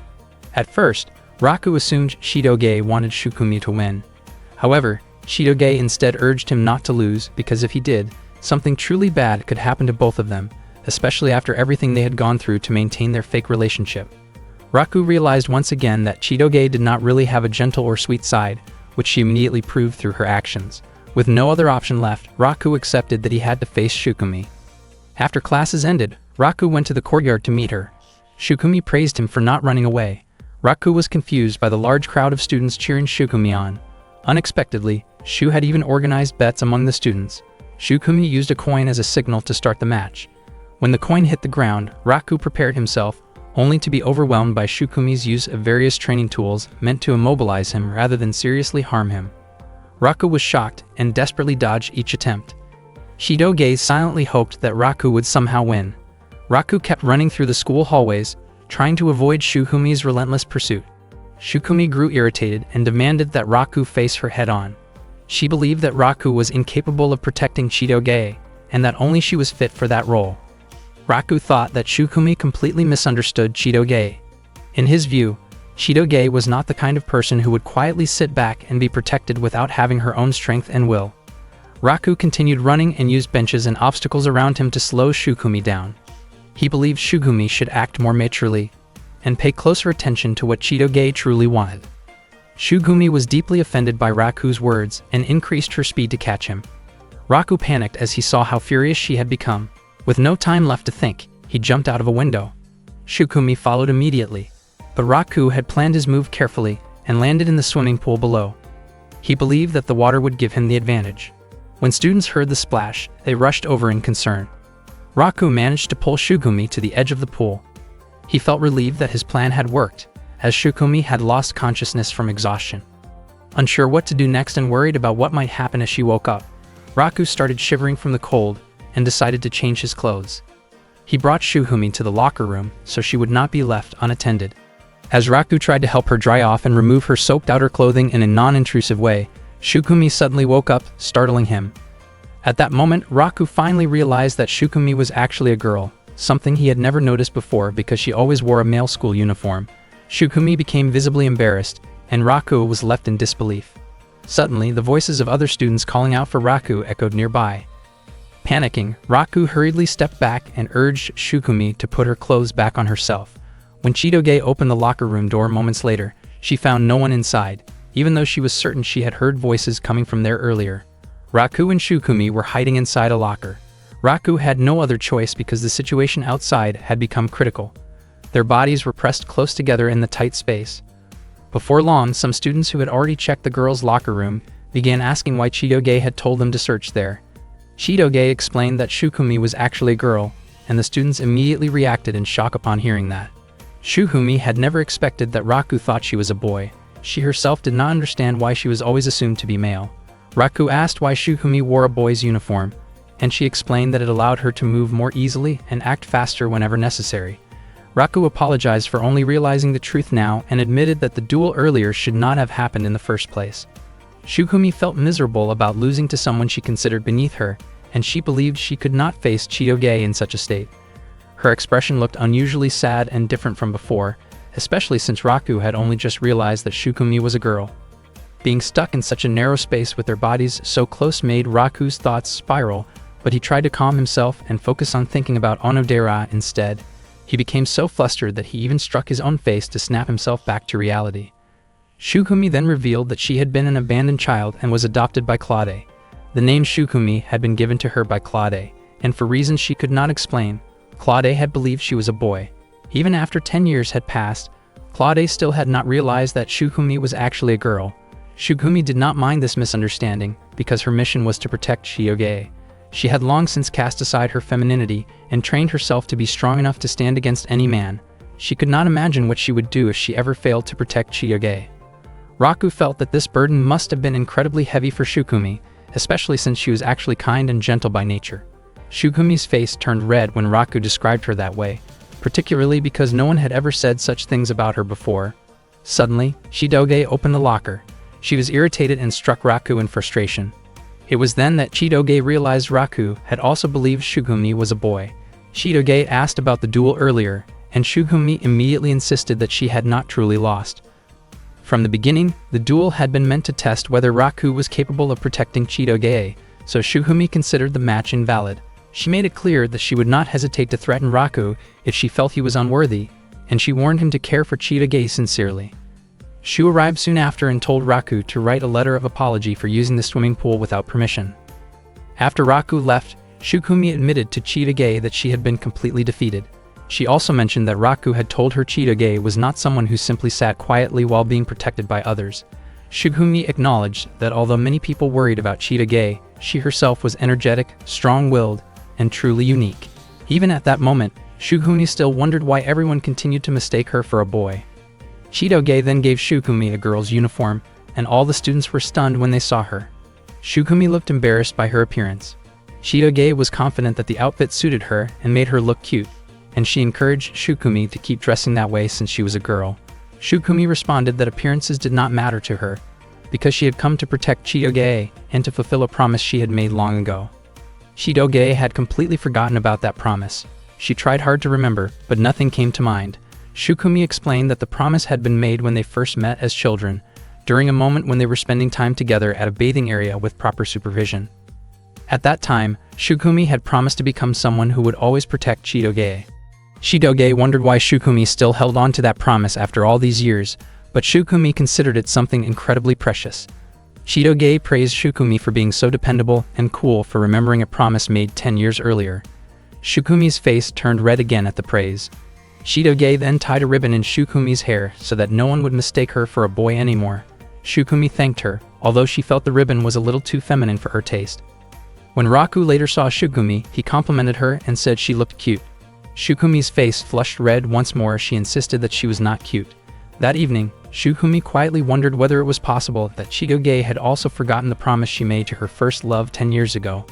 At first, Raku assumed Chitoge wanted Shukumi to win. However, Chitoge instead urged him not to lose because if he did, something truly bad could happen to both of them, especially after everything they had gone through to maintain their fake relationship. Raku realized once again that Chitoge did not really have a gentle or sweet side, which she immediately proved through her actions. With no other option left, Raku accepted that he had to face Shukumi. After classes ended, Raku went to the courtyard to meet her. Shukumi praised him for not running away. Raku was confused by the large crowd of students cheering Shukumi on. Unexpectedly, Shu had even organized bets among the students. Shukumi used a coin as a signal to start the match. When the coin hit the ground, Raku prepared himself, only to be overwhelmed by Shukumi's use of various training tools meant to immobilize him rather than seriously harm him. Raku was shocked and desperately dodged each attempt. Chitoge silently hoped that Raku would somehow win. Raku kept running through the school hallways, trying to avoid Shukumi's relentless pursuit. Shukumi grew irritated and demanded that Raku face her head-on. She believed that Raku was incapable of protecting Chitoge, and that only she was fit for that role. Raku thought that Shukumi completely misunderstood Chitoge. In his view, Chitoge was not the kind of person who would quietly sit back and be protected without having her own strength and will. Raku continued running and used benches and obstacles around him to slow Shukumi down. He believed Shukumi should act more maturely and pay closer attention to what Chitoge truly wanted. Shukumi was deeply offended by Raku's words and increased her speed to catch him. Raku panicked as he saw how furious she had become. With no time left to think, he jumped out of a window. Shukumi followed immediately, but Raku had planned his move carefully and landed in the swimming pool below. He believed that the water would give him the advantage. When students heard the splash, they rushed over in concern. Raku managed to pull Shukumi to the edge of the pool. He felt relieved that his plan had worked, as Shukumi had lost consciousness from exhaustion. Unsure what to do next and worried about what might happen as she woke up, Raku started shivering from the cold and decided to change his clothes. He brought Shukumi to the locker room so she would not be left unattended. As Raku tried to help her dry off and remove her soaked outer clothing in a non-intrusive way, Shukumi suddenly woke up, startling him. At that moment, Raku finally realized that Shukumi was actually a girl, something he had never noticed before because she always wore a male school uniform. Shukumi became visibly embarrassed, and Raku was left in disbelief. Suddenly, the voices of other students calling out for Raku echoed nearby. Panicking, Raku hurriedly stepped back and urged Shukumi to put her clothes back on herself. When Chitoge opened the locker room door moments later, she found no one inside, even though she was certain she had heard voices coming from there earlier. Raku and Shukumi were hiding inside a locker. Raku had no other choice because the situation outside had become critical. Their bodies were pressed close together in the tight space. Before long, some students who had already checked the girls' locker room began asking why Chitoge had told them to search there. Chitoge explained that Shukumi was actually a girl, and the students immediately reacted in shock upon hearing that. Shukumi had never expected that Raku thought she was a boy. She herself did not understand why she was always assumed to be male. Raku asked why Shukumi wore a boy's uniform, and she explained that it allowed her to move more easily and act faster whenever necessary. Raku apologized for only realizing the truth now and admitted that the duel earlier should not have happened in the first place. Shukumi felt miserable about losing to someone she considered beneath her, and she believed she could not face Chitoge in such a state. Her expression looked unusually sad and different from before, especially since Raku had only just realized that Shukumi was a girl. Being stuck in such a narrow space with their bodies so close made Raku's thoughts spiral, but he tried to calm himself and focus on thinking about Onodera instead. He became so flustered that he even struck his own face to snap himself back to reality. Shukumi then revealed that she had been an abandoned child and was adopted by Claude. The name Shukumi had been given to her by Claude, and for reasons she could not explain, Claude had believed she was a boy. Even after 10 years had passed, Claude still had not realized that Shukumi was actually a girl. Shukumi did not mind this misunderstanding because her mission was to protect Chitoge. She had long since cast aside her femininity and trained herself to be strong enough to stand against any man. She could not imagine what she would do if she ever failed to protect Chitoge. Raku felt that this burden must have been incredibly heavy for Shukumi, especially since she was actually kind and gentle by nature. Shukumi's face turned red when Raku described her that way, particularly because no one had ever said such things about her before. Suddenly, Chitoge opened the locker. She was irritated and struck Raku in frustration. It was then that Chitoge realized Raku had also believed Shukumi was a boy. Chitoge asked about the duel earlier, and Shukumi immediately insisted that she had not truly lost. From the beginning, the duel had been meant to test whether Raku was capable of protecting Chitoge, so Shukumi considered the match invalid. She made it clear that she would not hesitate to threaten Raku if she felt he was unworthy, and she warned him to care for Chitoge sincerely. Shu arrived soon after and told Raku to write a letter of apology for using the swimming pool without permission. After Raku left, Shukumi admitted to Chitoge that she had been completely defeated. She also mentioned that Raku had told her Chitoge was not someone who simply sat quietly while being protected by others. Shukumi acknowledged that although many people worried about Chitoge, she herself was energetic, strong-willed, and truly unique. Even at that moment, Shukumi still wondered why everyone continued to mistake her for a boy. Chitoge then gave Shukumi a girl's uniform, and all the students were stunned when they saw her. Shukumi looked embarrassed by her appearance. Chitoge was confident that the outfit suited her and made her look cute, and she encouraged Shukumi to keep dressing that way since she was a girl. Shukumi responded that appearances did not matter to her, because she had come to protect Chitoge and to fulfill a promise she had made long ago. Chitoge had completely forgotten about that promise. She tried hard to remember, but nothing came to mind. Shukumi explained that the promise had been made when they first met as children, during a moment when they were spending time together at a bathing area with proper supervision. At that time, Shukumi had promised to become someone who would always protect Chitoge. Chitoge wondered why Shukumi still held on to that promise after all these years, but Shukumi considered it something incredibly precious. Chitoge praised Shukumi for being so dependable and cool for remembering a promise made 10 years earlier. Shukumi's face turned red again at the praise. Chitoge then tied a ribbon in Shukumi's hair so that no one would mistake her for a boy anymore. Shukumi thanked her, although she felt the ribbon was a little too feminine for her taste. When Raku later saw Shukumi, he complimented her and said she looked cute. Shukumi's face flushed red once more as she insisted that she was not cute. That evening, Shukumi quietly wondered whether it was possible that Chitoge had also forgotten the promise she made to her first love 10 years ago.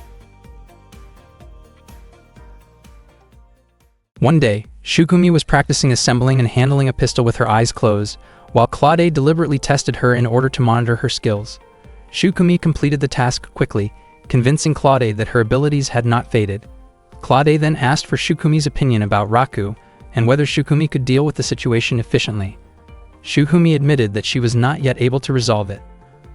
One day, Shukumi was practicing assembling and handling a pistol with her eyes closed, while Claude deliberately tested her in order to monitor her skills. Shukumi completed the task quickly, convincing Claude that her abilities had not faded. Claude then asked for Shukumi's opinion about Raku and whether Shukumi could deal with the situation efficiently. Shukumi admitted that she was not yet able to resolve it.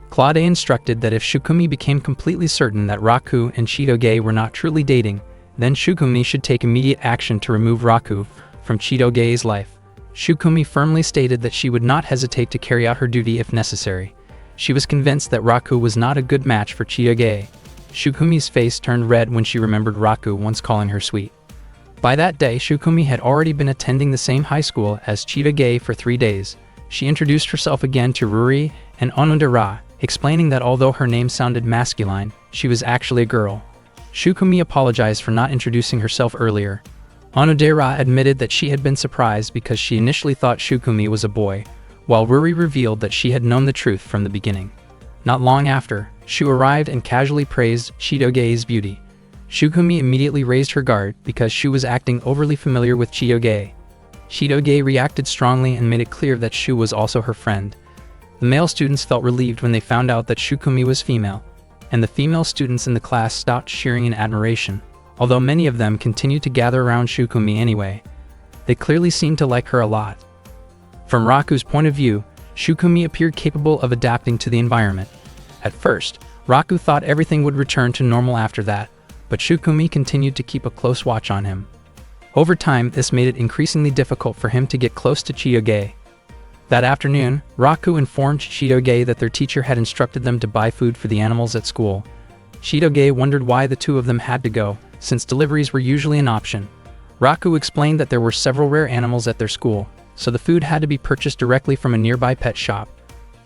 Claude instructed that if Shukumi became completely certain that Raku and Chitoge were not truly dating, then Shukumi should take immediate action to remove Raku from Chitoge's life. Shukumi firmly stated that she would not hesitate to carry out her duty if necessary. She was convinced that Raku was not a good match for Chitoge. Shukumi's face turned red when she remembered Raku once calling her sweet. By that day, Shukumi had already been attending the same high school as Chitoge for 3 days. She introduced herself again to Ruri and Onodera, explaining that although her name sounded masculine, she was actually a girl. Shukumi apologized for not introducing herself earlier. Onodera admitted that she had been surprised because she initially thought Shukumi was a boy, while Ruri revealed that she had known the truth from the beginning. Not long after, Shu arrived and casually praised Chitoge's beauty. Shukumi immediately raised her guard because Shu was acting overly familiar with Chitoge. Chitoge reacted strongly and made it clear that Shu was also her friend. The male students felt relieved when they found out that Shukumi was female, and the female students in the class stopped cheering in admiration, although many of them continued to gather around Shukumi anyway. They clearly seemed to like her a lot. From Raku's point of view, Shukumi appeared capable of adapting to the environment. At first, Raku thought everything would return to normal after that, but Shukumi continued to keep a close watch on him. Over time, this made it increasingly difficult for him to get close to Chitoge. That afternoon, Raku informed Chitoge that their teacher had instructed them to buy food for the animals at school. Chitoge wondered why the two of them had to go, since deliveries were usually an option. Raku explained that there were several rare animals at their school, so the food had to be purchased directly from a nearby pet shop.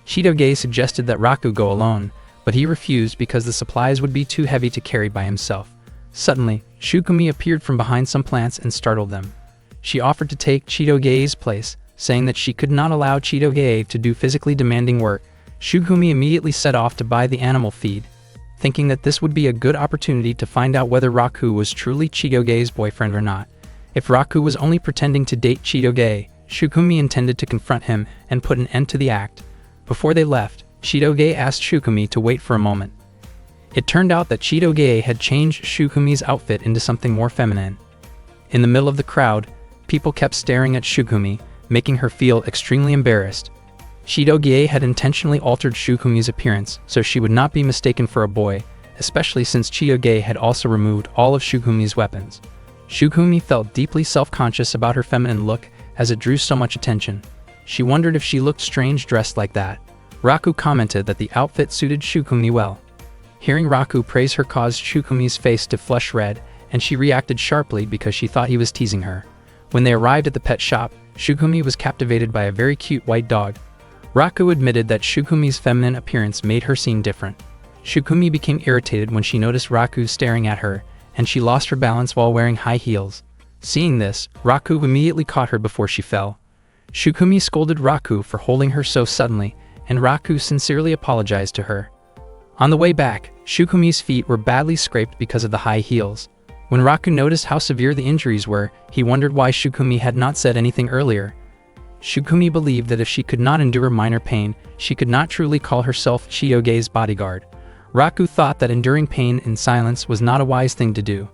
Chitoge suggested that Raku go alone, but he refused because the supplies would be too heavy to carry by himself. Suddenly, Shukumi appeared from behind some plants and startled them. She offered to take Chitoge's place, saying that she could not allow Chitoge to do physically demanding work. Shukumi immediately set off to buy the animal feed, thinking that this would be a good opportunity to find out whether Raku was truly Chitoge's boyfriend or not. If Raku was only pretending to date Chitoge, Shukumi intended to confront him and put an end to the act. Before they left, Chitoge asked Shukumi to wait for a moment. It turned out that Chitoge had changed Shukumi's outfit into something more feminine. In the middle of the crowd, people kept staring at Shukumi, making her feel extremely embarrassed. Chitoge had intentionally altered Shukumi's appearance so she would not be mistaken for a boy, especially since Chitoge had also removed all of Shukumi's weapons. Shukumi felt deeply self-conscious about her feminine look as it drew so much attention. She wondered if she looked strange dressed like that. Raku commented that the outfit suited Shukumi well. Hearing Raku praise her caused Shukumi's face to flush red, and she reacted sharply because she thought he was teasing her. When they arrived at the pet shop, Shukumi was captivated by a very cute white dog. Raku admitted that Shukumi's feminine appearance made her seem different. Shukumi became irritated when she noticed Raku staring at her, and she lost her balance while wearing high heels. Seeing this, Raku immediately caught her before she fell. Shukumi scolded Raku for holding her so suddenly, and Raku sincerely apologized to her. On the way back, Shukumi's feet were badly scraped because of the high heels. When Raku noticed how severe the injuries were, he wondered why Shukumi had not said anything earlier. Shukumi believed that if she could not endure minor pain, she could not truly call herself Chitoge's bodyguard. Raku thought that enduring pain in silence was not a wise thing to do.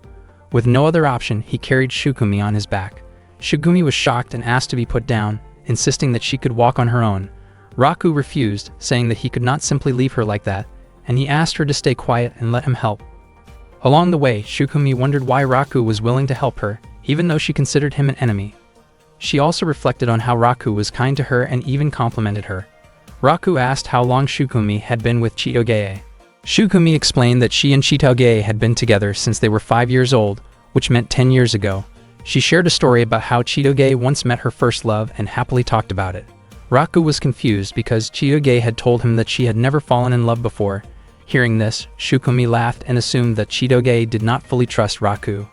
With no other option, he carried Shukumi on his back. Shukumi was shocked and asked to be put down, insisting that she could walk on her own. Raku refused, saying that he could not simply leave her like that, and he asked her to stay quiet and let him help. Along the way, Shukumi wondered why Raku was willing to help her, even though she considered him an enemy. She also reflected on how Raku was kind to her and even complimented her. Raku asked how long Shukumi had been with Chitoge. Shukumi explained that she and Chitoge had been together since they were 5 years old, which meant 10 years ago. She shared a story about how Chitoge once met her first love and happily talked about it. Raku was confused because Chitoge had told him that she had never fallen in love before. Hearing this, Shukumi laughed and assumed that Chitoge did not fully trust Raku.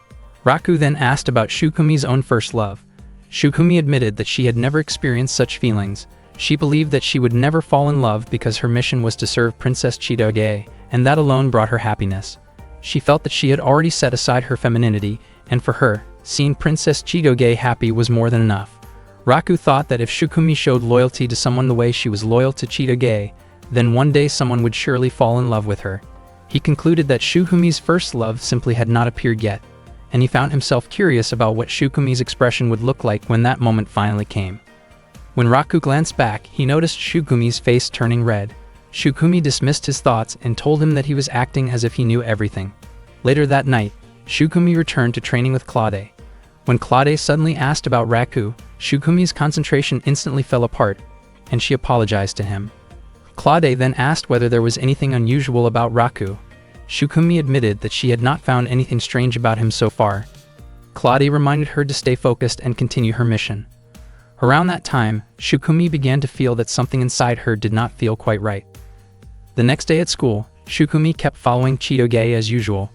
Raku then asked about Shukumi's own first love. Shukumi admitted that she had never experienced such feelings. She believed that she would never fall in love because her mission was to serve Princess Chitoge, and that alone brought her happiness. She felt that she had already set aside her femininity, and for her, seeing Princess Chitoge happy was more than enough. Raku thought that if Shukumi showed loyalty to someone the way she was loyal to Chitoge, then one day someone would surely fall in love with her. He concluded that Shukumi's first love simply had not appeared yet, and he found himself curious about what Shukumi's expression would look like when that moment finally came. When Raku glanced back, he noticed Shukumi's face turning red. Shukumi dismissed his thoughts and told him that he was acting as if he knew everything. Later that night, Shukumi returned to training with Claude. When Claude suddenly asked about Raku, Shukumi's concentration instantly fell apart, and she apologized to him. Claude then asked whether there was anything unusual about Raku. Shukumi admitted that she had not found anything strange about him so far. Claude reminded her to stay focused and continue her mission. Around that time, Shukumi began to feel that something inside her did not feel quite right. The next day at school, Shukumi kept following Chitoge as usual.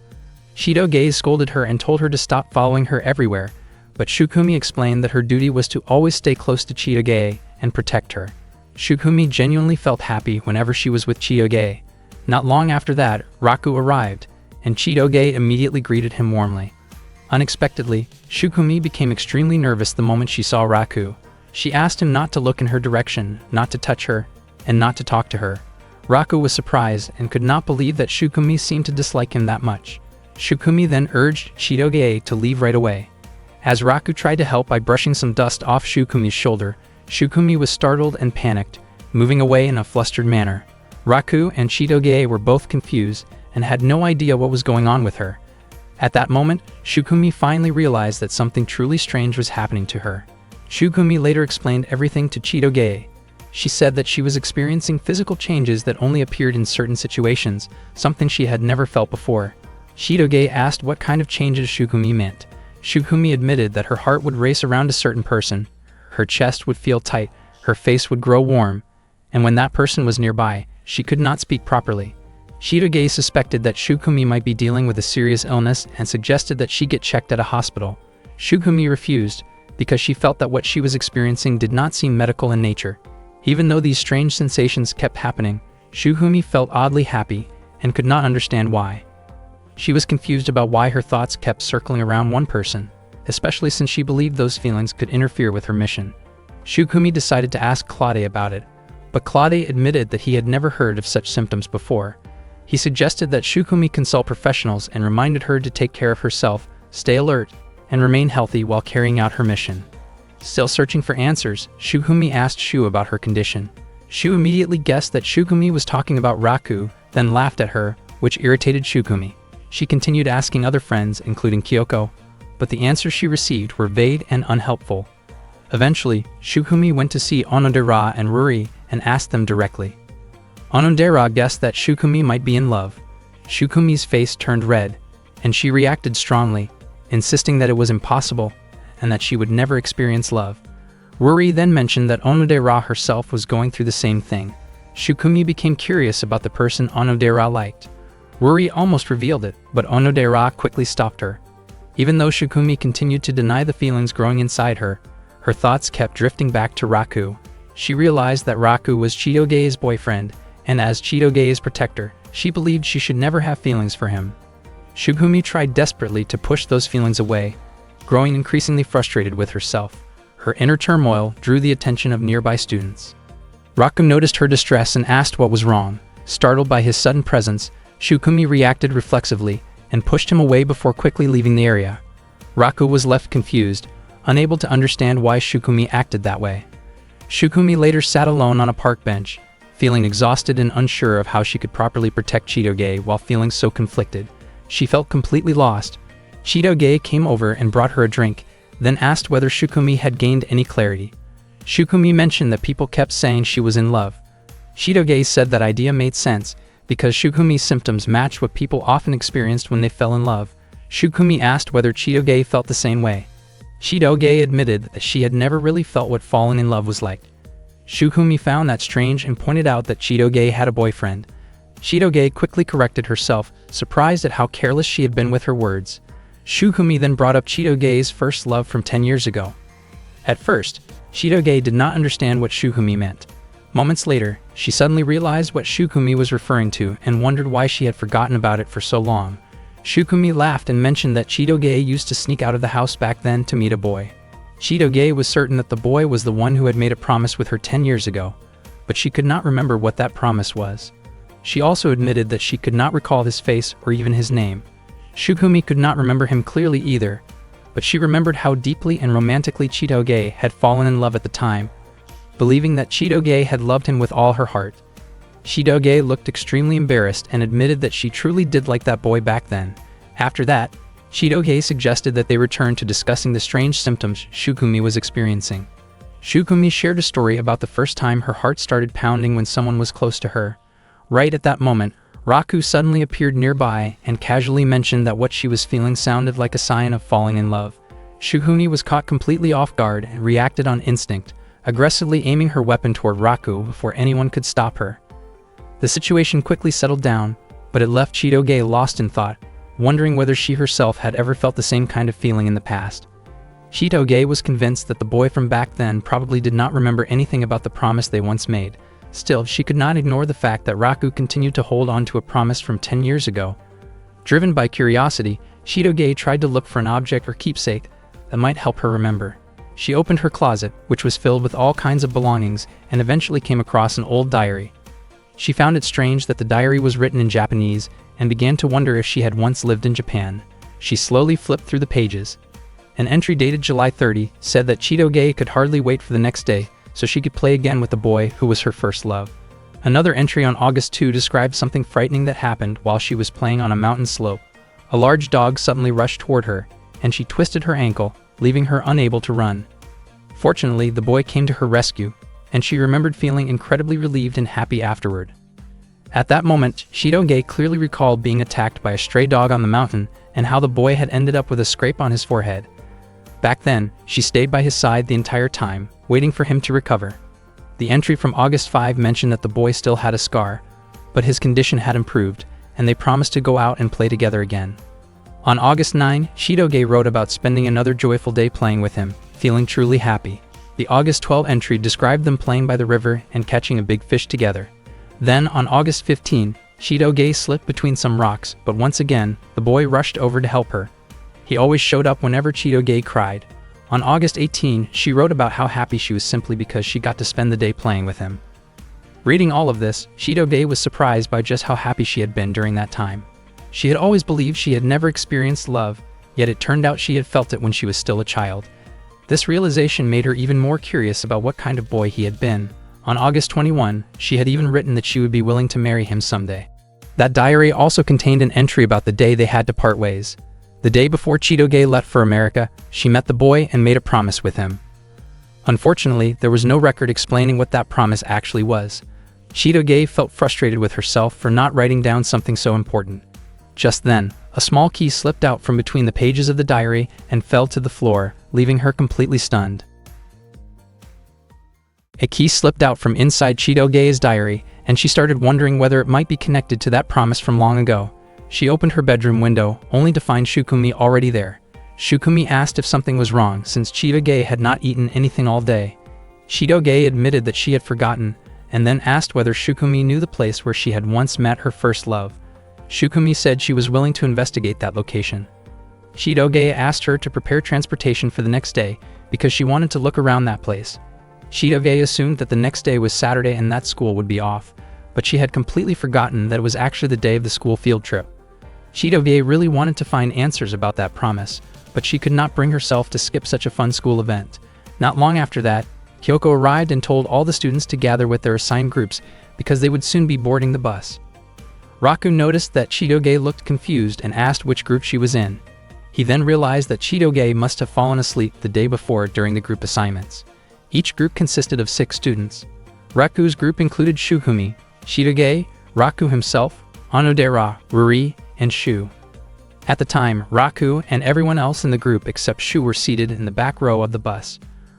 Chitoge scolded her and told her to stop following her everywhere, but Shukumi explained that her duty was to always stay close to Chitoge and protect her. Shukumi genuinely felt happy whenever she was with Chitoge. Not long after that, Raku arrived, and Chitoge immediately greeted him warmly. Unexpectedly, Shukumi became extremely nervous the moment she saw Raku. She asked him not to look in her direction, not to touch her, and not to talk to her. Raku was surprised and could not believe that Shukumi seemed to dislike him that much. Shukumi then urged Chitoge to leave right away. As Raku tried to help by brushing some dust off Shukumi's shoulder, Shukumi was startled and panicked, moving away in a flustered manner. Raku and Chitoge were both confused and had no idea what was going on with her. At that moment, Shukumi finally realized that something truly strange was happening to her. Shukumi later explained everything to Chitoge. She said that she was experiencing physical changes that only appeared in certain situations, something she had never felt before. Chitoge asked what kind of changes Shukumi meant. Shukumi admitted that her heart would race around a certain person, her chest would feel tight, her face would grow warm, and when that person was nearby, she could not speak properly. Chitoge suspected that Shukumi might be dealing with a serious illness and suggested that she get checked at a hospital. Shukumi refused, because she felt that what she was experiencing did not seem medical in nature. Even though these strange sensations kept happening, Shukumi felt oddly happy and could not understand why. She was confused about why her thoughts kept circling around one person, especially since she believed those feelings could interfere with her mission. Shukumi decided to ask Claude about it, but Claude admitted that he had never heard of such symptoms before. He suggested that Shukumi consult professionals and reminded her to take care of herself, stay alert, and remain healthy while carrying out her mission. Still searching for answers, Shukumi asked Shu about her condition. Shu immediately guessed that Shukumi was talking about Raku, then laughed at her, which irritated Shukumi. She continued asking other friends, including Kyoko, but the answers she received were vague and unhelpful. Eventually, Shukumi went to see Onodera and Ruri and asked them directly. Onodera guessed that Shukumi might be in love. Shukumi's face turned red, and she reacted strongly, insisting that it was impossible and that she would never experience love. Ruri then mentioned that Onodera herself was going through the same thing. Shukumi became curious about the person Onodera liked. Ruri almost revealed it, but Onodera quickly stopped her. Even though Shukumi continued to deny the feelings growing inside her, her thoughts kept drifting back to Raku. She realized that Raku was Chitoge's boyfriend, and as Chitoge's protector, she believed she should never have feelings for him. Shukumi tried desperately to push those feelings away, growing increasingly frustrated with herself. Her inner turmoil drew the attention of nearby students. Raku noticed her distress and asked what was wrong. Startled by his sudden presence, Shukumi reacted reflexively and pushed him away before quickly leaving the area. Raku was left confused, unable to understand why Shukumi acted that way. Shukumi later sat alone on a park bench, feeling exhausted and unsure of how she could properly protect Chitoge while feeling so conflicted. She felt completely lost. Chitoge came over and brought her a drink, then asked whether Shukumi had gained any clarity. Shukumi mentioned that people kept saying she was in love. Chitoge said that idea made sense, because Shukumi's symptoms matched what people often experienced when they fell in love. Shukumi asked whether Chitoge felt the same way. Chitoge admitted that she had never really felt what falling in love was like. Shukumi found that strange and pointed out that Chitoge had a boyfriend. Chitoge quickly corrected herself, surprised at how careless she had been with her words. Shukumi then brought up Chitoge's first love from 10 years ago. At first, Chitoge did not understand what Shukumi meant. Moments later, she suddenly realized what Shukumi was referring to and wondered why she had forgotten about it for so long. Shukumi laughed and mentioned that Chitoge used to sneak out of the house back then to meet a boy. Chitoge was certain that the boy was the one who had made a promise with her 10 years ago, but she could not remember what that promise was. She also admitted that she could not recall his face or even his name. Shukumi could not remember him clearly either, but she remembered how deeply and romantically Chitoge had fallen in love at the time, believing that Chitoge had loved him with all her heart. Chitoge looked extremely embarrassed and admitted that she truly did like that boy back then. After that, Chitoge suggested that they return to discussing the strange symptoms Shukumi was experiencing. Shukumi shared a story about the first time her heart started pounding when someone was close to her. Right at that moment, Raku suddenly appeared nearby and casually mentioned that what she was feeling sounded like a sign of falling in love. Shukumi was caught completely off guard and reacted on instinct, aggressively aiming her weapon toward Raku before anyone could stop her. The situation quickly settled down, but it left Chitoge lost in thought, wondering whether she herself had ever felt the same kind of feeling in the past. Chitoge was convinced that the boy from back then probably did not remember anything about the promise they once made. Still, she could not ignore the fact that Raku continued to hold on to a promise from 10 years ago. Driven by curiosity, Shitoge tried to look for an object or keepsake that might help her remember. She opened her closet, which was filled with all kinds of belongings, and eventually came across an old diary. She found it strange that the diary was written in Japanese and began to wonder if she had once lived in Japan. She slowly flipped through the pages. An entry dated July 30 said that Chitoge could hardly wait for the next day so she could play again with the boy who was her first love. Another entry on August 2 described something frightening that happened while she was playing on a mountain slope. A large dog suddenly rushed toward her, and she twisted her ankle, leaving her unable to run. Fortunately, the boy came to her rescue, and she remembered feeling incredibly relieved and happy afterward. At that moment, Chitoge clearly recalled being attacked by a stray dog on the mountain and how the boy had ended up with a scrape on his forehead. Back then, she stayed by his side the entire time, waiting for him to recover. The entry from August 5 mentioned that the boy still had a scar, but his condition had improved, and they promised to go out and play together again. On August 9, Chitoge wrote about spending another joyful day playing with him, feeling truly happy. The August 12 entry described them playing by the river and catching a big fish together. Then, on August 15, Chitoge slipped between some rocks, but once again, the boy rushed over to help her. He always showed up whenever Chitoge cried. On August 18, she wrote about how happy she was simply because she got to spend the day playing with him. Reading all of this, Chitoge was surprised by just how happy she had been during that time. She had always believed she had never experienced love, yet it turned out she had felt it when she was still a child. This realization made her even more curious about what kind of boy he had been. On August 21, she had even written that she would be willing to marry him someday. That diary also contained an entry about the day they had to part ways. The day before Chitoge left for America, she met the boy and made a promise with him. Unfortunately, there was no record explaining what that promise actually was. Chitoge felt frustrated with herself for not writing down something so important. Just then, a small key slipped out from between the pages of the diary and fell to the floor, leaving her completely stunned. A key slipped out from inside Chitoge's diary, and she started wondering whether it might be connected to that promise from long ago. She opened her bedroom window, only to find Shukumi already there. Shukumi asked if something was wrong since Chitoge had not eaten anything all day. Chitoge admitted that she had forgotten, and then asked whether Shukumi knew the place where she had once met her first love. Shukumi said she was willing to investigate that location. Chitoge asked her to prepare transportation for the next day because she wanted to look around that place. Chitoge assumed that the next day was Saturday and that school would be off, but she had completely forgotten that it was actually the day of the school field trip. Chitoge really wanted to find answers about that promise, but she could not bring herself to skip such a fun school event. Not long after that, Kyoko arrived and told all the students to gather with their assigned groups because they would soon be boarding the bus. Raku noticed that Chitoge looked confused and asked which group she was in. He then realized that Chitoge must have fallen asleep the day before during the group assignments. Each group consisted of 6 students. Raku's group included Shukumi, Chitoge, Raku himself, Onodera, Ruri, and Shu. At the time, Raku and everyone else in the group except Shu were seated in the back row of the bus.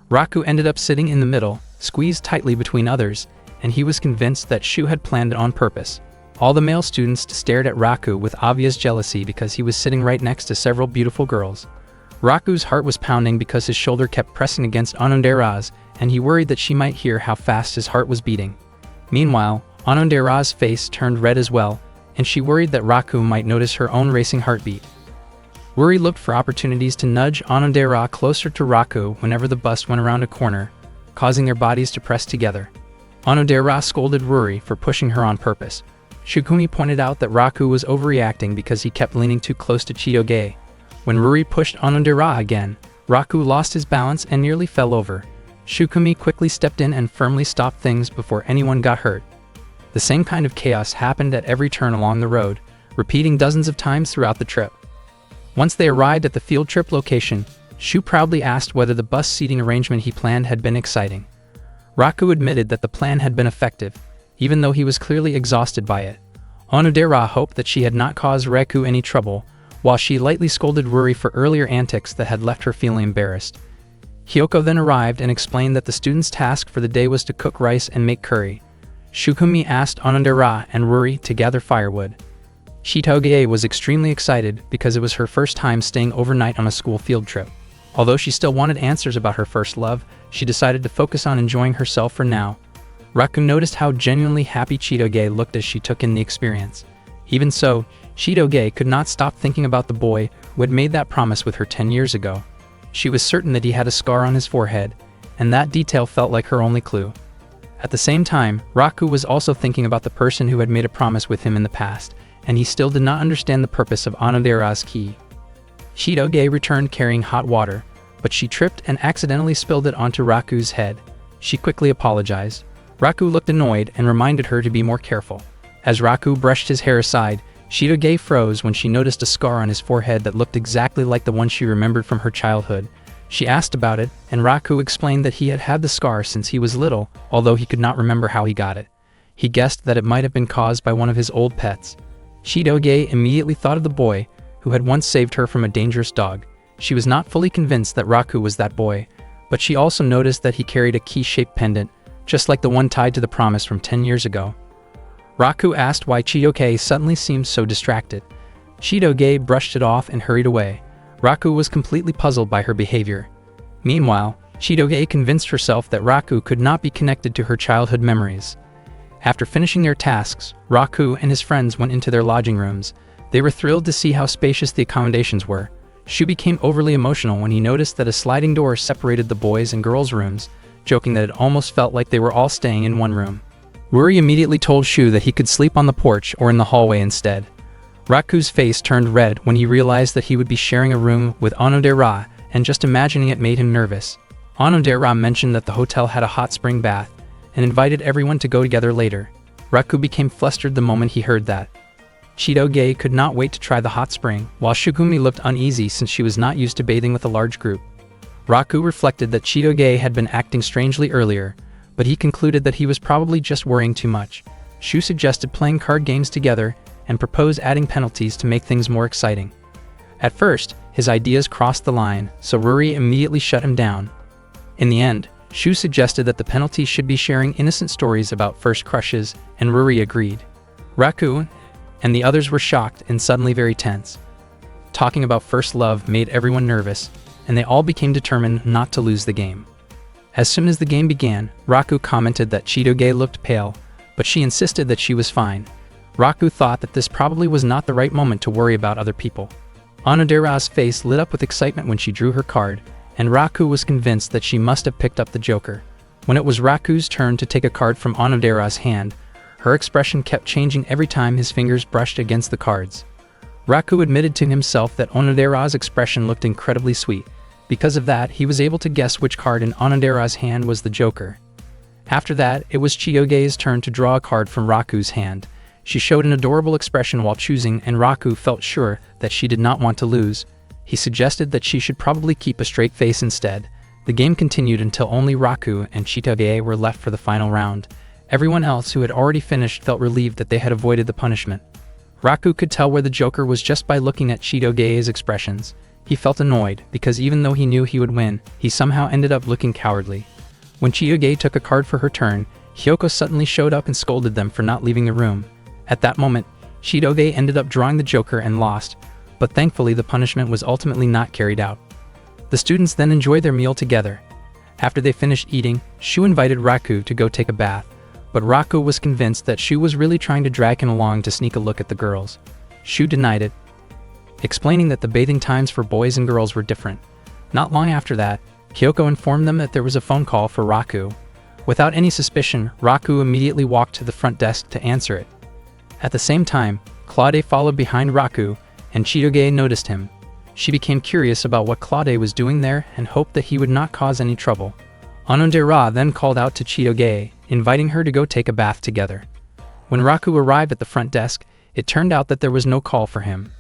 Raku ended up sitting in the middle, squeezed tightly between others, and he was convinced that Shu had planned it on purpose. All the male students stared at Raku with obvious jealousy because he was sitting right next to several beautiful girls. Raku's heart was pounding because his shoulder kept pressing against Onodera's, and he worried that she might hear how fast his heart was beating. Meanwhile, Onodera's face turned red as well, and she worried that Raku might notice her own racing heartbeat. Ruri looked for opportunities to nudge Onodera closer to Raku whenever the bus went around a corner, causing their bodies to press together. Onodera scolded Ruri for pushing her on purpose. Shukumi pointed out that Raku was overreacting because he kept leaning too close to Chitoge. When Ruri pushed Onodera again, Raku lost his balance and nearly fell over. Shukumi quickly stepped in and firmly stopped things before anyone got hurt. The same kind of chaos happened at every turn along the road, repeating dozens of times throughout the trip. Once they arrived at the field trip location, Shu proudly asked whether the bus seating arrangement he planned had been exciting. Raku admitted that the plan had been effective, even though he was clearly exhausted by it. Onodera hoped that she had not caused Raku any trouble, while she lightly scolded Ruri for earlier antics that had left her feeling embarrassed. Kyoko then arrived and explained that the students' task for the day was to cook rice and make curry. Shukumi asked Onodera and Ruri to gather firewood. Chitoge was extremely excited because it was her first time staying overnight on a school field trip. Although she still wanted answers about her first love, she decided to focus on enjoying herself for now. Raku noticed how genuinely happy Chitoge looked as she took in the experience. Even so, Shidoge could not stop thinking about the boy who had made that promise with her 10 years ago. She was certain that he had a scar on his forehead, and that detail felt like her only clue. At the same time, Raku was also thinking about the person who had made a promise with him in the past, and he still did not understand the purpose of Onodera's key. Shidoge returned carrying hot water, but she tripped and accidentally spilled it onto Raku's head. She quickly apologized. Raku looked annoyed and reminded her to be more careful. As Raku brushed his hair aside, Shidoge froze when she noticed a scar on his forehead that looked exactly like the one she remembered from her childhood. She asked about it, and Raku explained that he had had the scar since he was little, although he could not remember how he got it. He guessed that it might have been caused by one of his old pets. Shidoge immediately thought of the boy who had once saved her from a dangerous dog. She was not fully convinced that Raku was that boy, but she also noticed that he carried a key-shaped pendant, just like the one tied to the promise from 10 years ago. Raku asked why Shidoge suddenly seemed so distracted. Shidoge brushed it off and hurried away. Raku was completely puzzled by her behavior. Meanwhile, Shidoge convinced herself that Raku could not be connected to her childhood memories. After finishing their tasks, Raku and his friends went into their lodging rooms. They were thrilled to see how spacious the accommodations were. Shu became overly emotional when he noticed that a sliding door separated the boys' and girls' rooms, joking that it almost felt like they were all staying in one room. Ruri immediately told Shu that he could sleep on the porch or in the hallway instead. Raku's face turned red when he realized that he would be sharing a room with Onodera, and just imagining it made him nervous. Onodera mentioned that the hotel had a hot spring bath, and invited everyone to go together later. Raku became flustered the moment he heard that. Shidoge could not wait to try the hot spring, while Shugumi looked uneasy since she was not used to bathing with a large group. Raku reflected that Shidoge had been acting strangely earlier, but he concluded that he was probably just worrying too much. Shu suggested playing card games together and proposed adding penalties to make things more exciting. At first, his ideas crossed the line, so Ruri immediately shut him down. In the end, Shu suggested that the penalty should be sharing innocent stories about first crushes, and Ruri agreed. Raku and the others were shocked and suddenly very tense. Talking about first love made everyone nervous, and they all became determined not to lose the game. As soon as the game began, Raku commented that Shidoge looked pale, but she insisted that she was fine. Raku thought that this probably was not the right moment to worry about other people. Onodera's face lit up with excitement when she drew her card, and Raku was convinced that she must have picked up the Joker. When it was Raku's turn to take a card from Onodera's hand, her expression kept changing every time his fingers brushed against the cards. Raku admitted to himself that Onodera's expression looked incredibly sweet. Because of that, he was able to guess which card in Onodera's hand was the Joker. After that, it was Chiyoge's turn to draw a card from Raku's hand. She showed an adorable expression while choosing, and Raku felt sure that she did not want to lose. He suggested that she should probably keep a straight face instead. The game continued until only Raku and Chiyoge were left for the final round. Everyone else who had already finished felt relieved that they had avoided the punishment. Raku could tell where the Joker was just by looking at Chiyoge's expressions. He felt annoyed, because even though he knew he would win, he somehow ended up looking cowardly. When Chiyoge took a card for her turn, Hyoko suddenly showed up and scolded them for not leaving the room. At that moment, Chiyoge ended up drawing the Joker and lost, but thankfully the punishment was ultimately not carried out. The students then enjoyed their meal together. After they finished eating, Shu invited Raku to go take a bath, but Raku was convinced that Shu was really trying to drag him along to sneak a look at the girls. Shu denied it, explaining that the bathing times for boys and girls were different. Not long after that, Kyoko informed them that there was a phone call for Raku. Without any suspicion, Raku immediately walked to the front desk to answer it. At the same time, Claude followed behind Raku, and Chiyoge noticed him. She became curious about what Claude was doing there and hoped that he would not cause any trouble. Onodera then called out to Chiyoge, inviting her to go take a bath together. When Raku arrived at the front desk, it turned out that there was no call for him.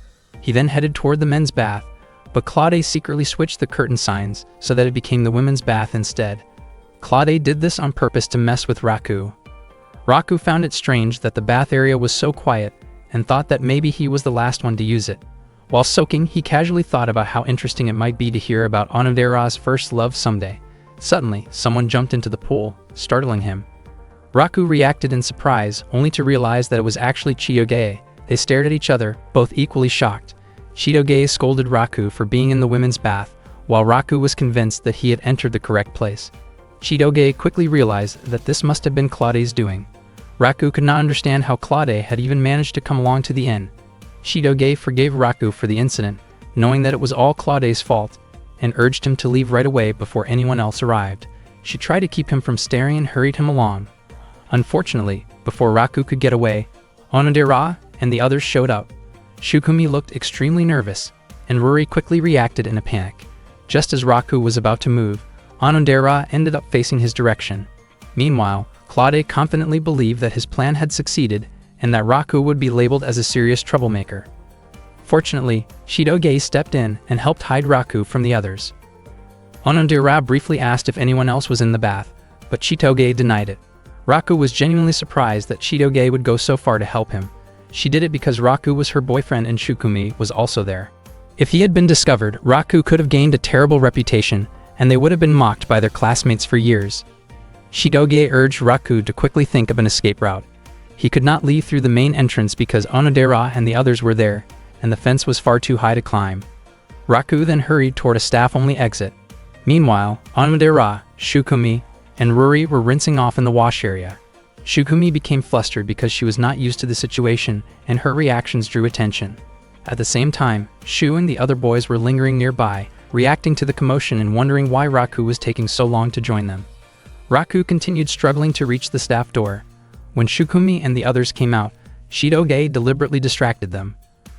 He then headed toward the men's bath, but Claude secretly switched the curtain signs so that it became the women's bath instead. Claude did this on purpose to mess with Raku. Raku found it strange that the bath area was so quiet and thought that maybe he was the last one to use it. While soaking, he casually thought about how interesting it might be to hear about Onodera's first love someday. Suddenly, someone jumped into the pool, startling him. Raku reacted in surprise, only to realize that it was actually Chiyoge. They stared at each other, both equally shocked. Chiyoge scolded Raku for being in the women's bath, while Raku was convinced that he had entered the correct place. Chiyoge quickly realized that this must have been Claude's doing. Raku could not understand how Claude had even managed to come along to the inn. Shidoge forgave Raku for the incident, knowing that it was all Claude's fault, and urged him to leave right away before anyone else arrived. She tried to keep him from staring and hurried him along. Unfortunately, before Raku could get away, Onodera and the others showed up. Shukumi looked extremely nervous, and Ruri quickly reacted in a panic. Just as Raku was about to move, Onodera ended up facing his direction. Meanwhile, Claude confidently believed that his plan had succeeded and that Raku would be labeled as a serious troublemaker. Fortunately, Shidoge stepped in and helped hide Raku from the others. Onodera briefly asked if anyone else was in the bath, but Shidoge denied it. Raku was genuinely surprised that Shidoge would go so far to help him. She did it because Raku was her boyfriend and Shukumi was also there. If he had been discovered, Raku could have gained a terrible reputation, and they would have been mocked by their classmates for years. Shidoge urged Raku to quickly think of an escape route. He could not leave through the main entrance because Onodera and the others were there, and the fence was far too high to climb. Raku then hurried toward a staff-only exit. Meanwhile, Onodera, Shukumi, and Ruri were rinsing off in the wash area. Shukumi became flustered because she was not used to the situation, and her reactions drew attention. At the same time, Shu and the other boys were lingering nearby, reacting to the commotion and wondering why Raku was taking so long to join them. Raku continued struggling to reach the staff door. When Shukumi and the others came out, Shidoge deliberately distracted them.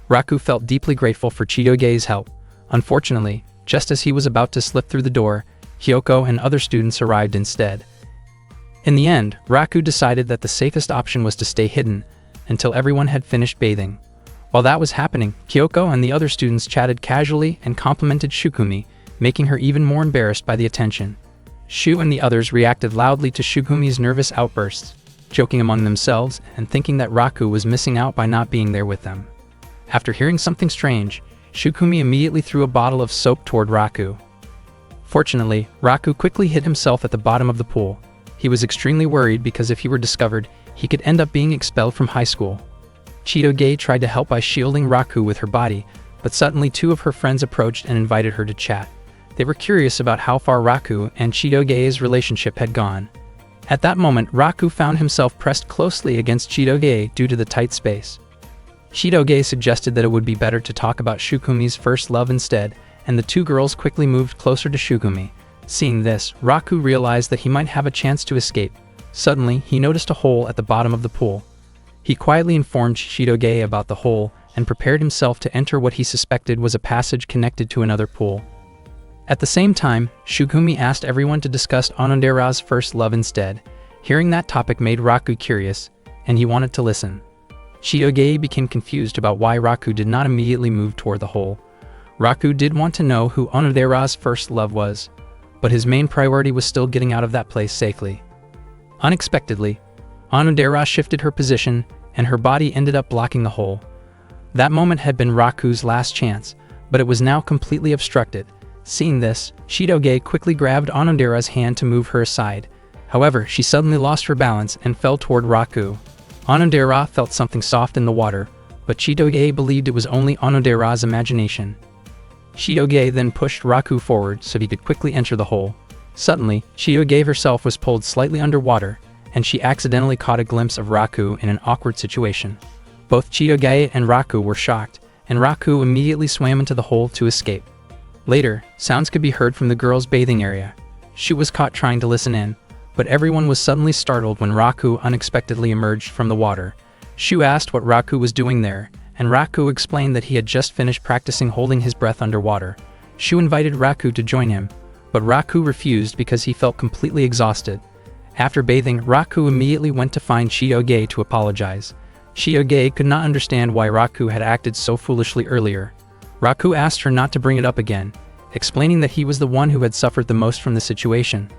Raku felt deeply grateful for Shidoge's help. Unfortunately, just as he was about to slip through the door, Hyoko and other students arrived instead. In the end, Raku decided that the safest option was to stay hidden until everyone had finished bathing. While that was happening, Kyoko and the other students chatted casually and complimented Shukumi, making her even more embarrassed by the attention. Shu and the others reacted loudly to Shukumi's nervous outbursts, joking among themselves and thinking that Raku was missing out by not being there with them. After hearing something strange, Shukumi immediately threw a bottle of soap toward Raku. Fortunately, Raku quickly hid himself at the bottom of the pool. He was extremely worried because if he were discovered, he could end up being expelled from high school. Shidoge tried to help by shielding Raku with her body, but suddenly two of her friends approached and invited her to chat. They were curious about how far Raku and Shidoge's relationship had gone. At that moment, Raku found himself pressed closely against Shidoge due to the tight space. Shidoge suggested that it would be better to talk about Shukumi's first love instead, and the two girls quickly moved closer to Shukumi. Seeing this, Raku realized that he might have a chance to escape. Suddenly, he noticed a hole at the bottom of the pool. He quietly informed Shidoge about the hole and prepared himself to enter what he suspected was a passage connected to another pool. At the same time, Shukumi asked everyone to discuss Onodera's first love instead. Hearing that topic made Raku curious, and he wanted to listen. Shidoge became confused about why Raku did not immediately move toward the hole. Raku did want to know who Onodera's first love was, but his main priority was still getting out of that place safely. Unexpectedly, Onodera shifted her position, and her body ended up blocking the hole. That moment had been Raku's last chance, but it was now completely obstructed. Seeing this, Shidoge quickly grabbed Onodera's hand to move her aside. However, she suddenly lost her balance and fell toward Raku. Onodera felt something soft in the water, but Shidoge believed it was only Onodera's imagination. Shidoge then pushed Raku forward so he could quickly enter the hole. Suddenly, Shidoge herself was pulled slightly underwater, and she accidentally caught a glimpse of Raku in an awkward situation. Both Shidoge and Raku were shocked, and Raku immediately swam into the hole to escape. Later, sounds could be heard from the girls' bathing area. Shu was caught trying to listen in, but everyone was suddenly startled when Raku unexpectedly emerged from the water. Shu asked what Raku was doing there, and Raku explained that he had just finished practicing holding his breath underwater. Shu invited Raku to join him, but Raku refused because he felt completely exhausted. After bathing, Raku immediately went to find Shidoge to apologize. Shidoge could not understand why Raku had acted so foolishly earlier. Raku asked her not to bring it up again, explaining that he was the one who had suffered the most from the situation.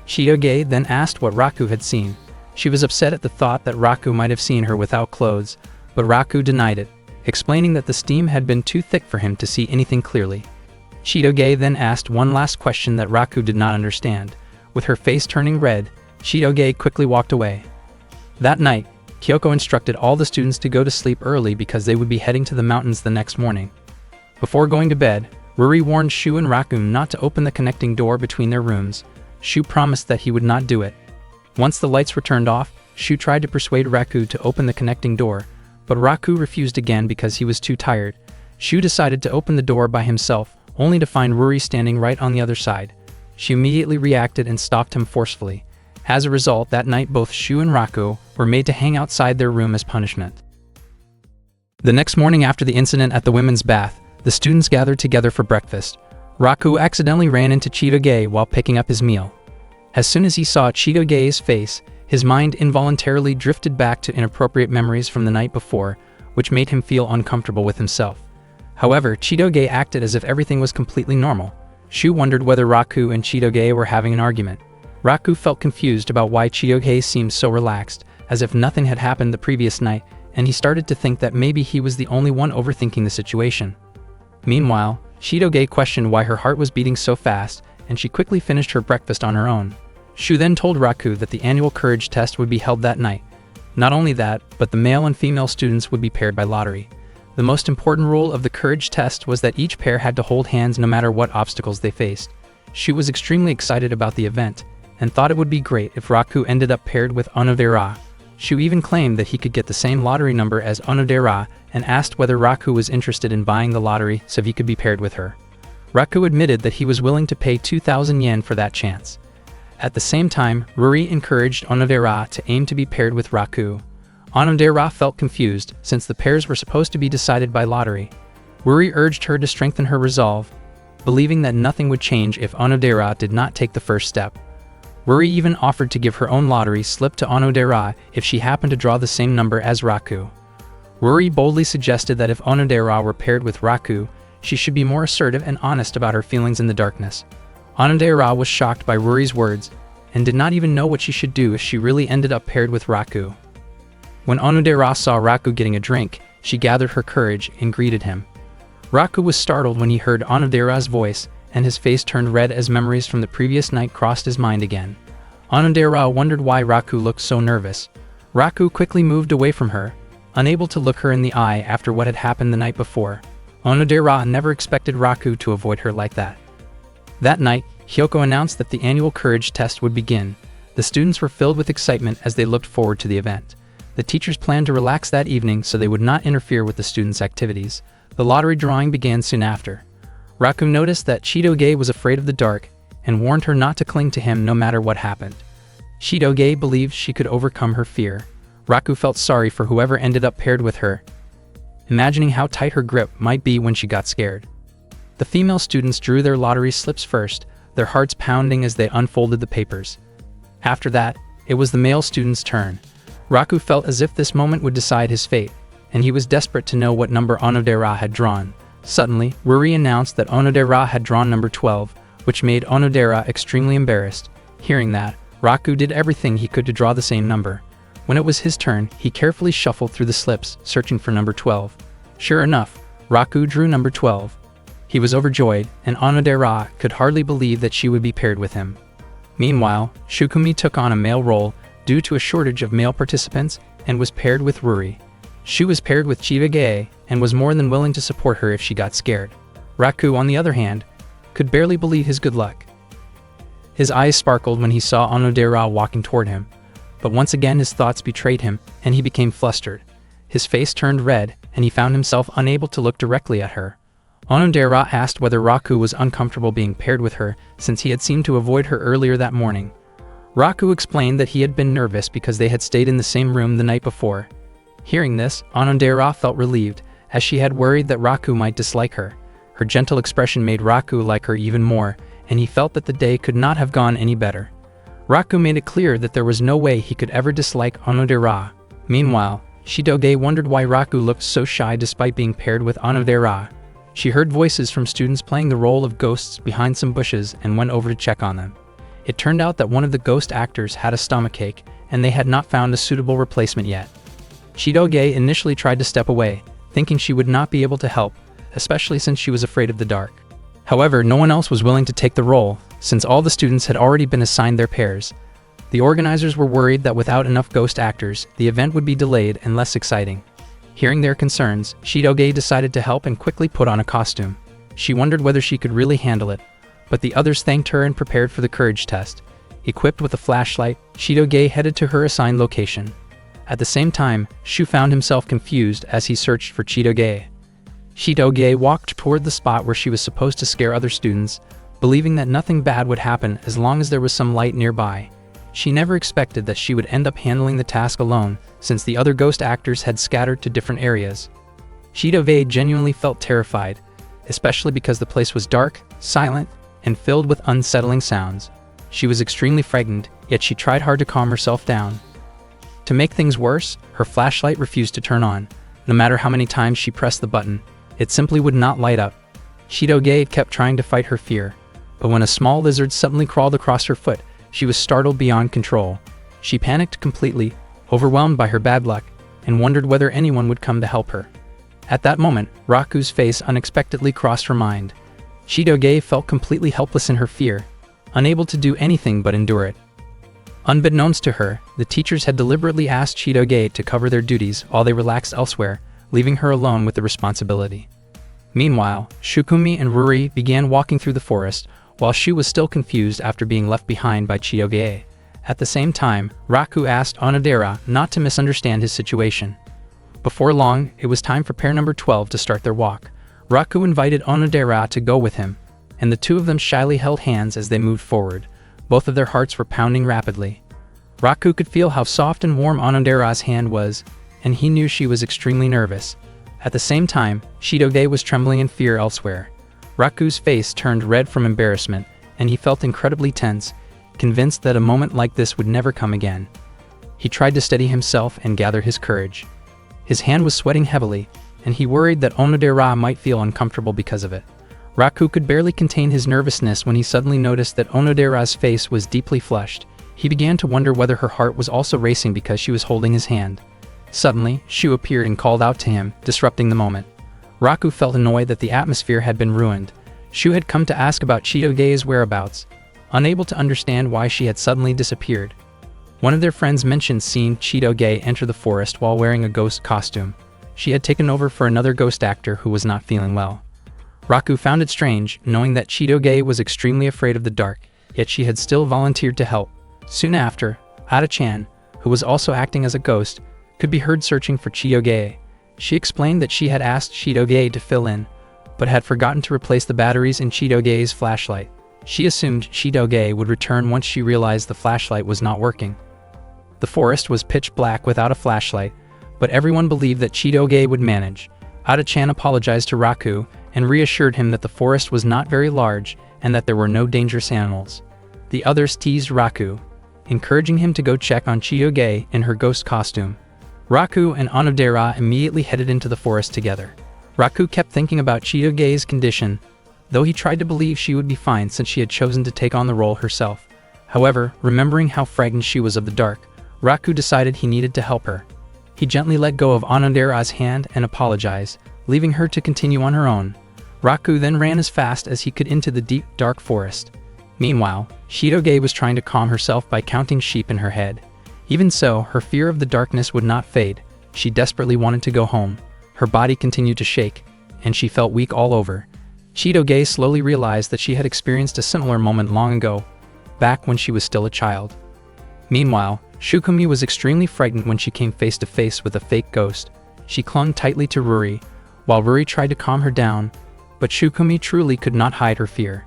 Shidoge then asked what Raku had seen. She was upset at the thought that Raku might have seen her without clothes, but Raku denied it, explaining that the steam had been too thick for him to see anything clearly. Shidoge then asked one last question that Raku did not understand. With her face turning red, Shidoge quickly walked away. That night, Kyoko instructed all the students to go to sleep early because they would be heading to the mountains the next morning. Before going to bed, Ruri warned Shu and Raku not to open the connecting door between their rooms. Shu promised that he would not do it. Once the lights were turned off, Shu tried to persuade Raku to open the connecting door, but Raku refused again because he was too tired. Shu decided to open the door by himself, only to find Ruri standing right on the other side. She immediately reacted and stopped him forcefully. As a result, that night both Shu and Raku were made to hang outside their room as punishment. The next morning after the incident at the women's bath, the students gathered together for breakfast. Raku accidentally ran into Chitoge while picking up his meal. As soon as he saw Chitoge's face, his mind involuntarily drifted back to inappropriate memories from the night before, which made him feel uncomfortable with himself. However, Chitoge acted as if everything was completely normal. Shu wondered whether Raku and Chitoge were having an argument. Raku felt confused about why Chitoge seemed so relaxed, as if nothing had happened the previous night, and he started to think that maybe he was the only one overthinking the situation. Meanwhile, Chitoge questioned why her heart was beating so fast, and she quickly finished her breakfast on her own. Shu then told Raku that the annual courage test would be held that night. Not only that, but the male and female students would be paired by lottery. The most important rule of the courage test was that each pair had to hold hands no matter what obstacles they faced. Shu was extremely excited about the event, and thought it would be great if Raku ended up paired with Onodera. Shu even claimed that he could get the same lottery number as Onodera and asked whether Raku was interested in buying the lottery so he could be paired with her. Raku admitted that he was willing to pay 2,000 yen for that chance. At the same time, Ruri encouraged Onodera to aim to be paired with Raku. Onodera felt confused since the pairs were supposed to be decided by lottery. Ruri urged her to strengthen her resolve, believing that nothing would change if Onodera did not take the first step. Ruri even offered to give her own lottery slip to Onodera if she happened to draw the same number as Raku. Ruri boldly suggested that if Onodera were paired with Raku, she should be more assertive and honest about her feelings in the darkness. Onodera was shocked by Ruri's words and did not even know what she should do if she really ended up paired with Raku. When Onodera saw Raku getting a drink, she gathered her courage and greeted him. Raku was startled when he heard Onodera's voice, and his face turned red as memories from the previous night crossed his mind again. Onodera wondered why Raku looked so nervous. Raku quickly moved away from her, unable to look her in the eye after what had happened the night before. Onodera never expected Raku to avoid her like that. That night, Hyoko announced that the annual courage test would begin. The students were filled with excitement as they looked forward to the event. The teachers planned to relax that evening so they would not interfere with the students' activities. The lottery drawing began soon after. Raku noticed that Chitoge was afraid of the dark and warned her not to cling to him no matter what happened. Chitoge believed she could overcome her fear. Raku felt sorry for whoever ended up paired with her, imagining how tight her grip might be when she got scared. The female students drew their lottery slips first, their hearts pounding as they unfolded the papers. After that, it was the male student's turn. Raku felt as if this moment would decide his fate, and he was desperate to know what number Onodera had drawn. Suddenly, Ruri announced that Onodera had drawn number 12, which made Onodera extremely embarrassed. Hearing that, Raku did everything he could to draw the same number. When it was his turn, he carefully shuffled through the slips, searching for number 12. Sure enough, Raku drew number 12. He was overjoyed, and Onodera could hardly believe that she would be paired with him. Meanwhile, Shukumi took on a male role due to a shortage of male participants and was paired with Ruri. Shu was paired with Chitoge and was more than willing to support her if she got scared. Raku, on the other hand, could barely believe his good luck. His eyes sparkled when he saw Onodera walking toward him, but once again his thoughts betrayed him and he became flustered. His face turned red and he found himself unable to look directly at her. Onodera asked whether Raku was uncomfortable being paired with her since he had seemed to avoid her earlier that morning. Raku explained that he had been nervous because they had stayed in the same room the night before. Hearing this, Onodera felt relieved, as she had worried that Raku might dislike her. Her gentle expression made Raku like her even more, and he felt that the day could not have gone any better. Raku made it clear that there was no way he could ever dislike Onodera. Meanwhile, Chitoge wondered why Raku looked so shy despite being paired with Onodera. She heard voices from students playing the role of ghosts behind some bushes and went over to check on them. It turned out that one of the ghost actors had a stomachache, and they had not found a suitable replacement yet. Chitoge initially tried to step away, thinking she would not be able to help, especially since she was afraid of the dark. However, no one else was willing to take the role, since all the students had already been assigned their pairs. The organizers were worried that without enough ghost actors, the event would be delayed and less exciting. Hearing their concerns, Chitoge decided to help and quickly put on a costume. She wondered whether she could really handle it, but the others thanked her and prepared for the courage test. Equipped with a flashlight, Chitoge headed to her assigned location. At the same time, Shu found himself confused as he searched for Chitoge. Chitoge walked toward the spot where she was supposed to scare other students, believing that nothing bad would happen as long as there was some light nearby. She never expected that she would end up handling the task alone, since the other ghost actors had scattered to different areas. Chitoge genuinely felt terrified, especially because the place was dark, silent, and filled with unsettling sounds. She was extremely frightened, yet she tried hard to calm herself down. To make things worse, her flashlight refused to turn on. No matter how many times she pressed the button, it simply would not light up. Chitoge kept trying to fight her fear, but when a small lizard suddenly crawled across her foot, she was startled beyond control. She panicked completely, overwhelmed by her bad luck, and wondered whether anyone would come to help her. At that moment, Raku's face unexpectedly crossed her mind. Chitoge felt completely helpless in her fear, unable to do anything but endure it. Unbeknownst to her, the teachers had deliberately asked Chitoge to cover their duties while they relaxed elsewhere, leaving her alone with the responsibility. Meanwhile, Shukumi and Ruri began walking through the forest, while Shu was still confused after being left behind by Chitoge. At the same time, Raku asked Onodera not to misunderstand his situation. Before long, it was time for pair number 12 to start their walk. Raku invited Onodera to go with him, and the two of them shyly held hands as they moved forward. Both of their hearts were pounding rapidly. Raku could feel how soft and warm Onodera's hand was, and he knew she was extremely nervous. At the same time, Chitoge was trembling in fear elsewhere. Raku's face turned red from embarrassment, and he felt incredibly tense, convinced that a moment like this would never come again. He tried to steady himself and gather his courage. His hand was sweating heavily, and he worried that Onodera might feel uncomfortable because of it. Raku could barely contain his nervousness when he suddenly noticed that Onodera's face was deeply flushed. He began to wonder whether her heart was also racing because she was holding his hand. Suddenly, Shu appeared and called out to him, disrupting the moment. Raku felt annoyed that the atmosphere had been ruined. Shu had come to ask about Chitoge's whereabouts, unable to understand why she had suddenly disappeared. One of their friends mentioned seeing Chitoge enter the forest while wearing a ghost costume. She had taken over for another ghost actor who was not feeling well. Raku found it strange, knowing that Chitoge was extremely afraid of the dark, yet she had still volunteered to help. Soon after, Ada-chan, who was also acting as a ghost, could be heard searching for Chitoge. She explained that she had asked Chitoge to fill in, but had forgotten to replace the batteries in Chitoge's flashlight. She assumed Chitoge would return once she realized the flashlight was not working. The forest was pitch black without a flashlight, but everyone believed that Chitoge would manage. Ada-chan apologized to Raku and reassured him that the forest was not very large and that there were no dangerous animals. The others teased Raku, encouraging him to go check on Chitoge in her ghost costume. Raku and Onodera immediately headed into the forest together. Raku kept thinking about Chitoge's condition, though he tried to believe she would be fine since she had chosen to take on the role herself. However, remembering how frightened she was of the dark, Raku decided he needed to help her. He gently let go of Onodera's hand and apologized, leaving her to continue on her own. Raku then ran as fast as he could into the deep, dark forest. Meanwhile, Chitoge was trying to calm herself by counting sheep in her head. Even so, her fear of the darkness would not fade. She desperately wanted to go home. Her body continued to shake, and she felt weak all over. Chitoge slowly realized that she had experienced a similar moment long ago, back when she was still a child. Meanwhile, Shukumi was extremely frightened when she came face to face with a fake ghost. She clung tightly to Ruri, while Ruri tried to calm her down, but Shukumi truly could not hide her fear.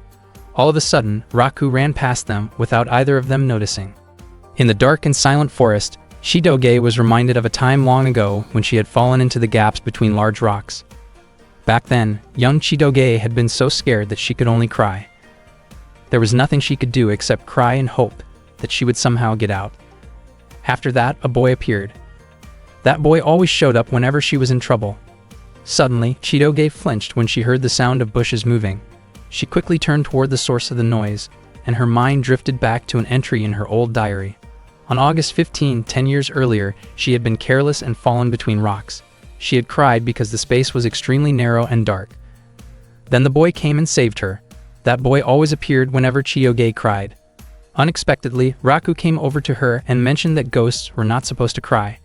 All of a sudden, Raku ran past them without either of them noticing. In the dark and silent forest, Chitoge was reminded of a time long ago when she had fallen into the gaps between large rocks. Back then, young Chitoge had been so scared that she could only cry. There was nothing she could do except cry and hope that she would somehow get out. After that, a boy appeared. That boy always showed up whenever she was in trouble. Suddenly, Chitoge flinched when she heard the sound of bushes moving. She quickly turned toward the source of the noise, and her mind drifted back to an entry in her old diary. On August 15, 10 years earlier, she had been careless and fallen between rocks. She had cried because the space was extremely narrow and dark. Then the boy came and saved her. That boy always appeared whenever Chitoge cried. Unexpectedly, Raku came over to her and mentioned that ghosts were not supposed to cry.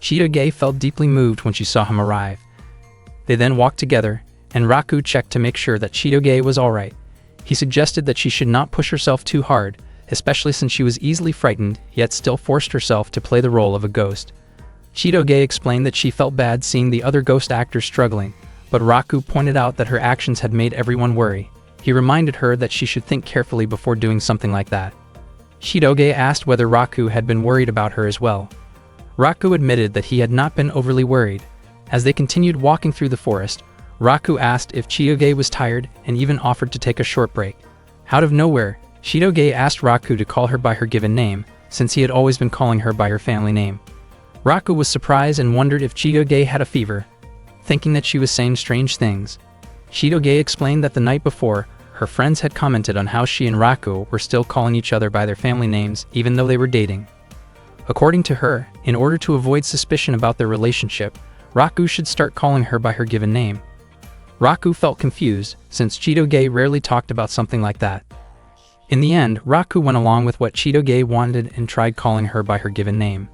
Chitoge felt deeply moved when she saw him arrive. They then walked together, and Raku checked to make sure that Chitoge was alright. He suggested that she should not push herself too hard, especially since she was easily frightened, yet still forced herself to play the role of a ghost. Chitoge explained that she felt bad seeing the other ghost actors struggling, but Raku pointed out that her actions had made everyone worry. He reminded her that she should think carefully before doing something like that. Chitoge asked whether Raku had been worried about her as well. Raku admitted that he had not been overly worried. As they continued walking through the forest, Raku asked if Chitoge was tired and even offered to take a short break. Out of nowhere, Chitoge asked Raku to call her by her given name, since he had always been calling her by her family name. Raku was surprised and wondered if Chitoge had a fever, thinking that she was saying strange things. Chitoge explained that the night before, her friends had commented on how she and Raku were still calling each other by their family names even though they were dating. According to her, in order to avoid suspicion about their relationship, Raku should start calling her by her given name. Raku felt confused, since Chitoge rarely talked about something like that. In the end, Raku went along with what Chitoge wanted and tried calling her by her given name.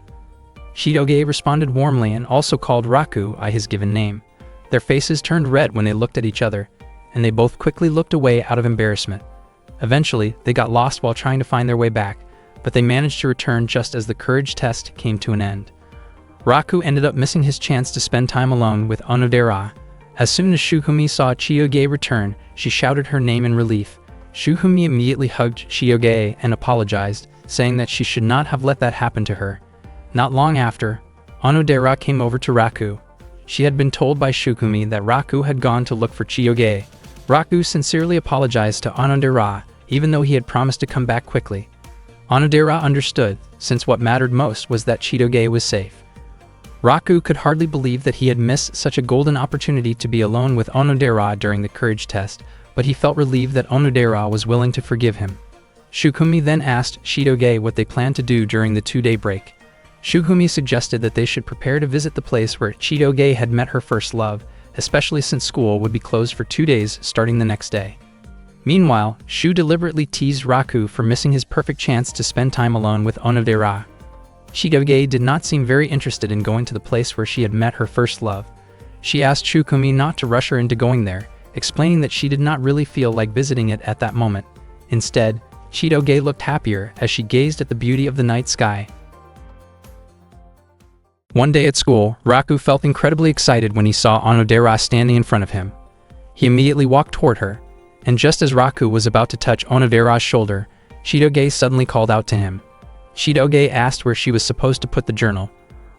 Chitoge responded warmly and also called Raku by his given name. Their faces turned red when they looked at each other, and they both quickly looked away out of embarrassment. Eventually, they got lost while trying to find their way back, but they managed to return just as the courage test came to an end. Raku ended up missing his chance to spend time alone with Onodera. As soon as Shukumi saw Chitoge return, she shouted her name in relief. Shukumi immediately hugged Chitoge and apologized, saying that she should not have let that happen to her. Not long after, Onodera came over to Raku. She had been told by Shukumi that Raku had gone to look for Chitoge. Raku sincerely apologized to Onodera, even though he had promised to come back quickly. Onodera understood, since what mattered most was that Chitoge was safe. Raku could hardly believe that he had missed such a golden opportunity to be alone with Onodera during the courage test, but he felt relieved that Onodera was willing to forgive him. Shukumi then asked Chitoge what they planned to do during the 2-day break. Shukumi suggested that they should prepare to visit the place where Chitoge had met her first love, especially since school would be closed for 2 days starting the next day. Meanwhile, Shu deliberately teased Raku for missing his perfect chance to spend time alone with Onodera. Chitoge did not seem very interested in going to the place where she had met her first love. She asked Shukumi not to rush her into going there, explaining that she did not really feel like visiting it at that moment. Instead, Chitoge looked happier as she gazed at the beauty of the night sky. One day at school, Raku felt incredibly excited when he saw Onodera standing in front of him. He immediately walked toward her, and just as Raku was about to touch Onodera's shoulder, Chitoge suddenly called out to him. Chitoge asked where she was supposed to put the journal.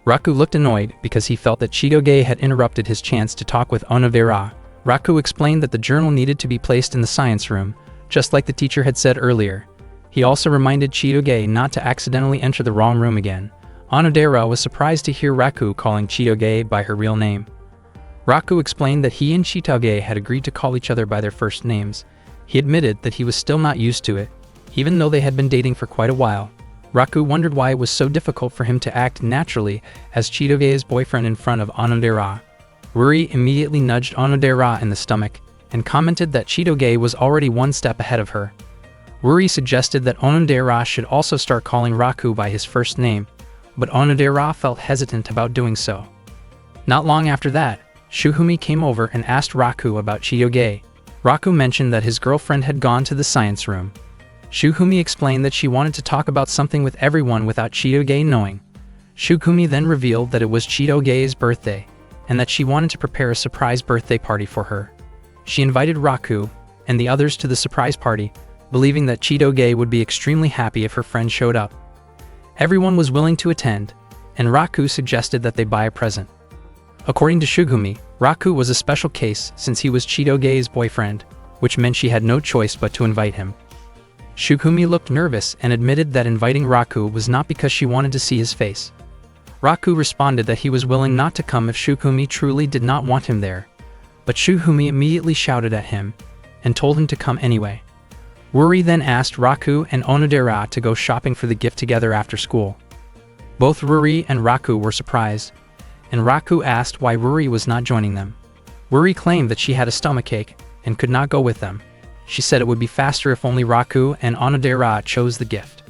Raku looked annoyed because he felt that Chitoge had interrupted his chance to talk with Onodera. Raku explained that the journal needed to be placed in the science room, just like the teacher had said earlier. He also reminded Chitoge not to accidentally enter the wrong room again. Onodera was surprised to hear Raku calling Chitoge by her real name. Raku explained that he and Chitoge had agreed to call each other by their first names. He admitted that he was still not used to it, even though they had been dating for quite a while. Raku wondered why it was so difficult for him to act naturally as Chitoge's boyfriend in front of Onodera. Ruri immediately nudged Onodera in the stomach and commented that Chitoge was already one step ahead of her. Ruri suggested that Onodera should also start calling Raku by his first name, but Onodera felt hesitant about doing so. Not long after that, Shukumi came over and asked Raku about Chitoge. Raku mentioned that his girlfriend had gone to the science room. Shukumi explained that she wanted to talk about something with everyone without Chitoge knowing. Shukumi then revealed that it was Chitoge's birthday, and that she wanted to prepare a surprise birthday party for her. She invited Raku and the others to the surprise party, believing that Chitoge would be extremely happy if her friend showed up. Everyone was willing to attend, and Raku suggested that they buy a present. According to Shukumi, Raku was a special case since he was Chitoge's boyfriend, which meant she had no choice but to invite him. Shukumi looked nervous and admitted that inviting Raku was not because she wanted to see his face. Raku responded that he was willing not to come if Shukumi truly did not want him there, but Shukumi immediately shouted at him and told him to come anyway. Ruri then asked Raku and Onodera to go shopping for the gift together after school. Both Ruri and Raku were surprised, and Raku asked why Ruri was not joining them. Ruri claimed that she had a stomachache and could not go with them. She said it would be faster if only Raku and Onodera chose the gift.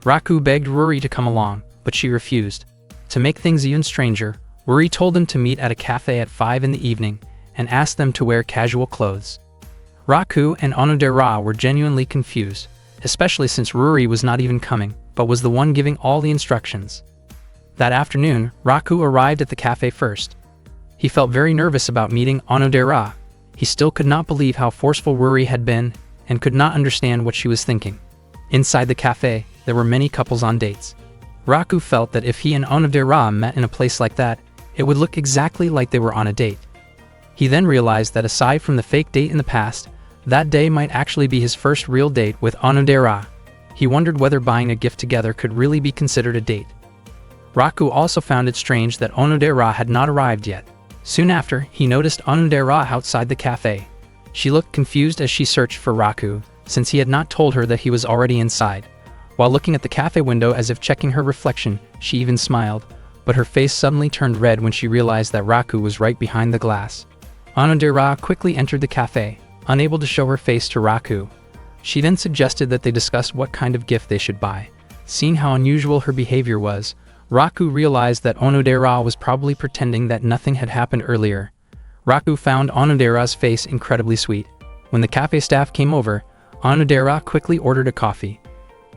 Raku begged Ruri to come along, but she refused. To make things even stranger, Ruri told them to meet at a cafe at 5 in the evening and asked them to wear casual clothes. Raku and Onodera were genuinely confused. especially since Ruri was not even coming, but was the one giving all the instructions. That afternoon, Raku arrived at the cafe first. He felt very nervous about meeting Onodera. He still could not believe how forceful Ruri had been and could not understand what she was thinking. Inside the cafe, there were many couples on dates. Raku felt that if he and Onodera met in a place like that, it would look exactly like they were on a date. He then realized that aside from the fake date in the past, that day might actually be his first real date with Onodera. He wondered whether buying a gift together could really be considered a date. Raku also found it strange that Onodera had not arrived yet. Soon after, he noticed Onodera outside the cafe. She looked confused as she searched for Raku, since he had not told her that he was already inside. While looking at the cafe window as if checking her reflection, she even smiled, but her face suddenly turned red when she realized that Raku was right behind the glass. Onodera quickly entered the cafe, unable to show her face to Raku. She then suggested that they discuss what kind of gift they should buy. Seeing how unusual her behavior was, Raku realized that Onodera was probably pretending that nothing had happened earlier. Raku found Onodera's face incredibly sweet. When the cafe staff came over, Onodera quickly ordered a coffee.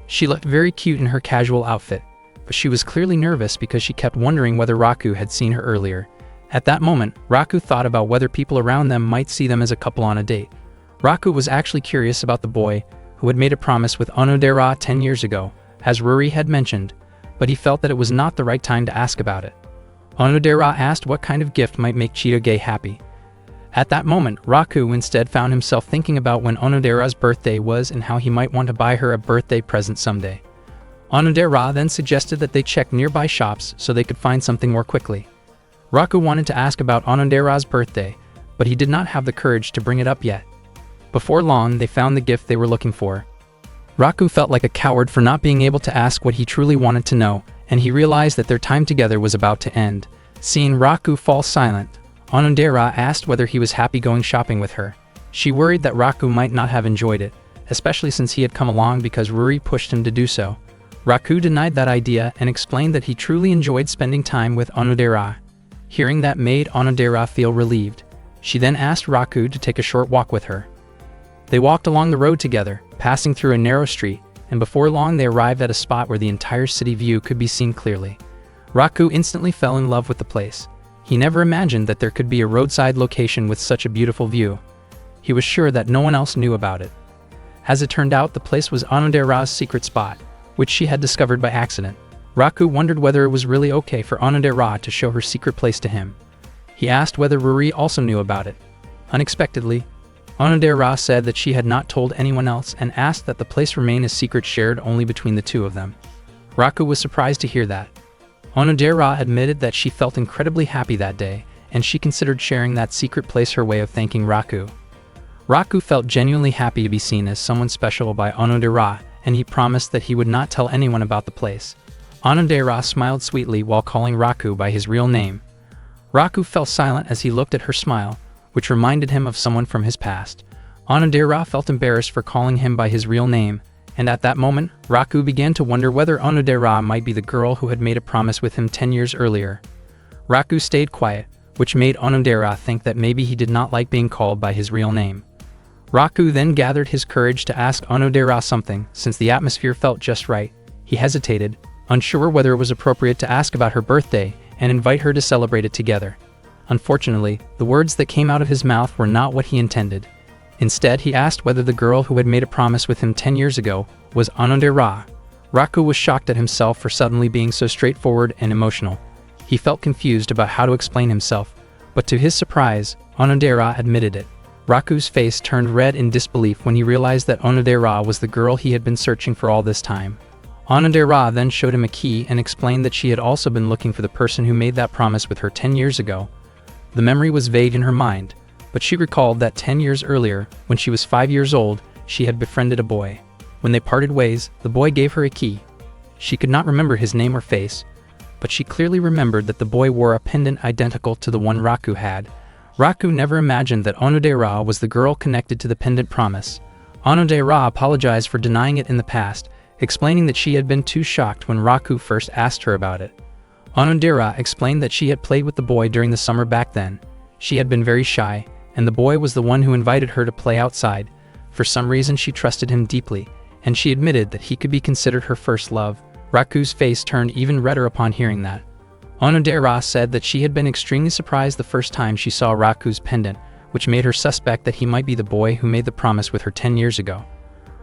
She looked very cute in her casual outfit, but she was clearly nervous because she kept wondering whether Raku had seen her earlier. At that moment, Raku thought about whether people around them might see them as a couple on a date. Raku was actually curious about the boy who had made a promise with Onodera 10 years ago, as Ruri had mentioned, but he felt that it was not the right time to ask about it. Onodera asked what kind of gift might make Chitoge happy. At that moment, Raku instead found himself thinking about when Onodera's birthday was and how he might want to buy her a birthday present someday. Onodera then suggested that they check nearby shops so they could find something more quickly. Raku wanted to ask about Onodera's birthday, but he did not have the courage to bring it up yet. Before long, they found the gift they were looking for. Raku felt like a coward for not being able to ask what he truly wanted to know, and he realized that their time together was about to end. Seeing Raku fall silent, Onodera asked whether he was happy going shopping with her. She worried that Raku might not have enjoyed it, especially since he had come along because Ruri pushed him to do so. Raku denied that idea and explained that he truly enjoyed spending time with Onodera. Hearing that made Onodera feel relieved. She then asked Raku to take a short walk with her. They walked along the road together, passing through a narrow street, and before long they arrived at a spot where the entire city view could be seen clearly. Raku instantly fell in love with the place. He never imagined that there could be a roadside location with such a beautiful view. He was sure that no one else knew about it. As it turned out, the place was Onodera's secret spot, which she had discovered by accident. Raku wondered whether it was really okay for Onodera to show her secret place to him. He asked whether Ruri also knew about it. Unexpectedly, Onodera said that she had not told anyone else and asked that the place remain a secret shared only between the two of them. Raku was surprised to hear that. Onodera admitted that she felt incredibly happy that day, and she considered sharing that secret place her way of thanking Raku. Raku felt genuinely happy to be seen as someone special by Onodera, and he promised that he would not tell anyone about the place. Onodera smiled sweetly while calling Raku by his real name. Raku fell silent as he looked at her smile, which reminded him of someone from his past. Onodera felt embarrassed for calling him by his real name, and at that moment, Raku began to wonder whether Onodera might be the girl who had made a promise with him 10 years earlier. Raku stayed quiet, which made Onodera think that maybe he did not like being called by his real name. Raku then gathered his courage to ask Onodera something, since the atmosphere felt just right. He hesitated, unsure whether it was appropriate to ask about her birthday and invite her to celebrate it together. Unfortunately, the words that came out of his mouth were not what he intended. Instead, he asked whether the girl who had made a promise with him 10 years ago was Onodera. Raku was shocked at himself for suddenly being so straightforward and emotional. He felt confused about how to explain himself, but to his surprise, Onodera admitted it. Raku's face turned red in disbelief when he realized that Onodera was the girl he had been searching for all this time. Onodera then showed him a key and explained that she had also been looking for the person who made that promise with her 10 years ago. The memory was vague in her mind, but she recalled that 10 years earlier, when she was 5 years old, she had befriended a boy. When they parted ways, the boy gave her a key. She could not remember his name or face, but she clearly remembered that the boy wore a pendant identical to the one Raku had. Raku never imagined that Onodera was the girl connected to the pendant promise. Onodera apologized for denying it in the past, explaining that she had been too shocked when Raku first asked her about it. Onodera explained that she had played with the boy during the summer back then. She had been very shy, and the boy was the one who invited her to play outside. For some reason she trusted him deeply, and she admitted that he could be considered her first love. Raku's face turned even redder upon hearing that. Onodera said that she had been extremely surprised the first time she saw Raku's pendant, which made her suspect that he might be the boy who made the promise with her 10 years ago.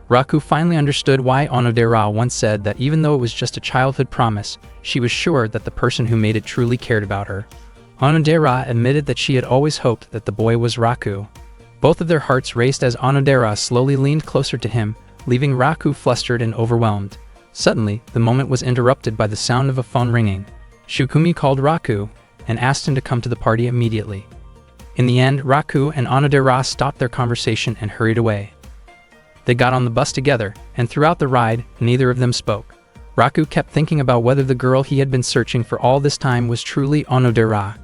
Raku finally understood why Onodera once said that even though it was just a childhood promise, she was sure that the person who made it truly cared about her. Onodera admitted that she had always hoped that the boy was Raku. Both of their hearts raced as Onodera slowly leaned closer to him, leaving Raku flustered and overwhelmed. Suddenly, the moment was interrupted by the sound of a phone ringing. Shukumi called Raku and asked him to come to the party immediately. In the end, Raku and Onodera stopped their conversation and hurried away. They got on the bus together, and throughout the ride, neither of them spoke. Raku kept thinking about whether the girl he had been searching for all this time was truly Onodera.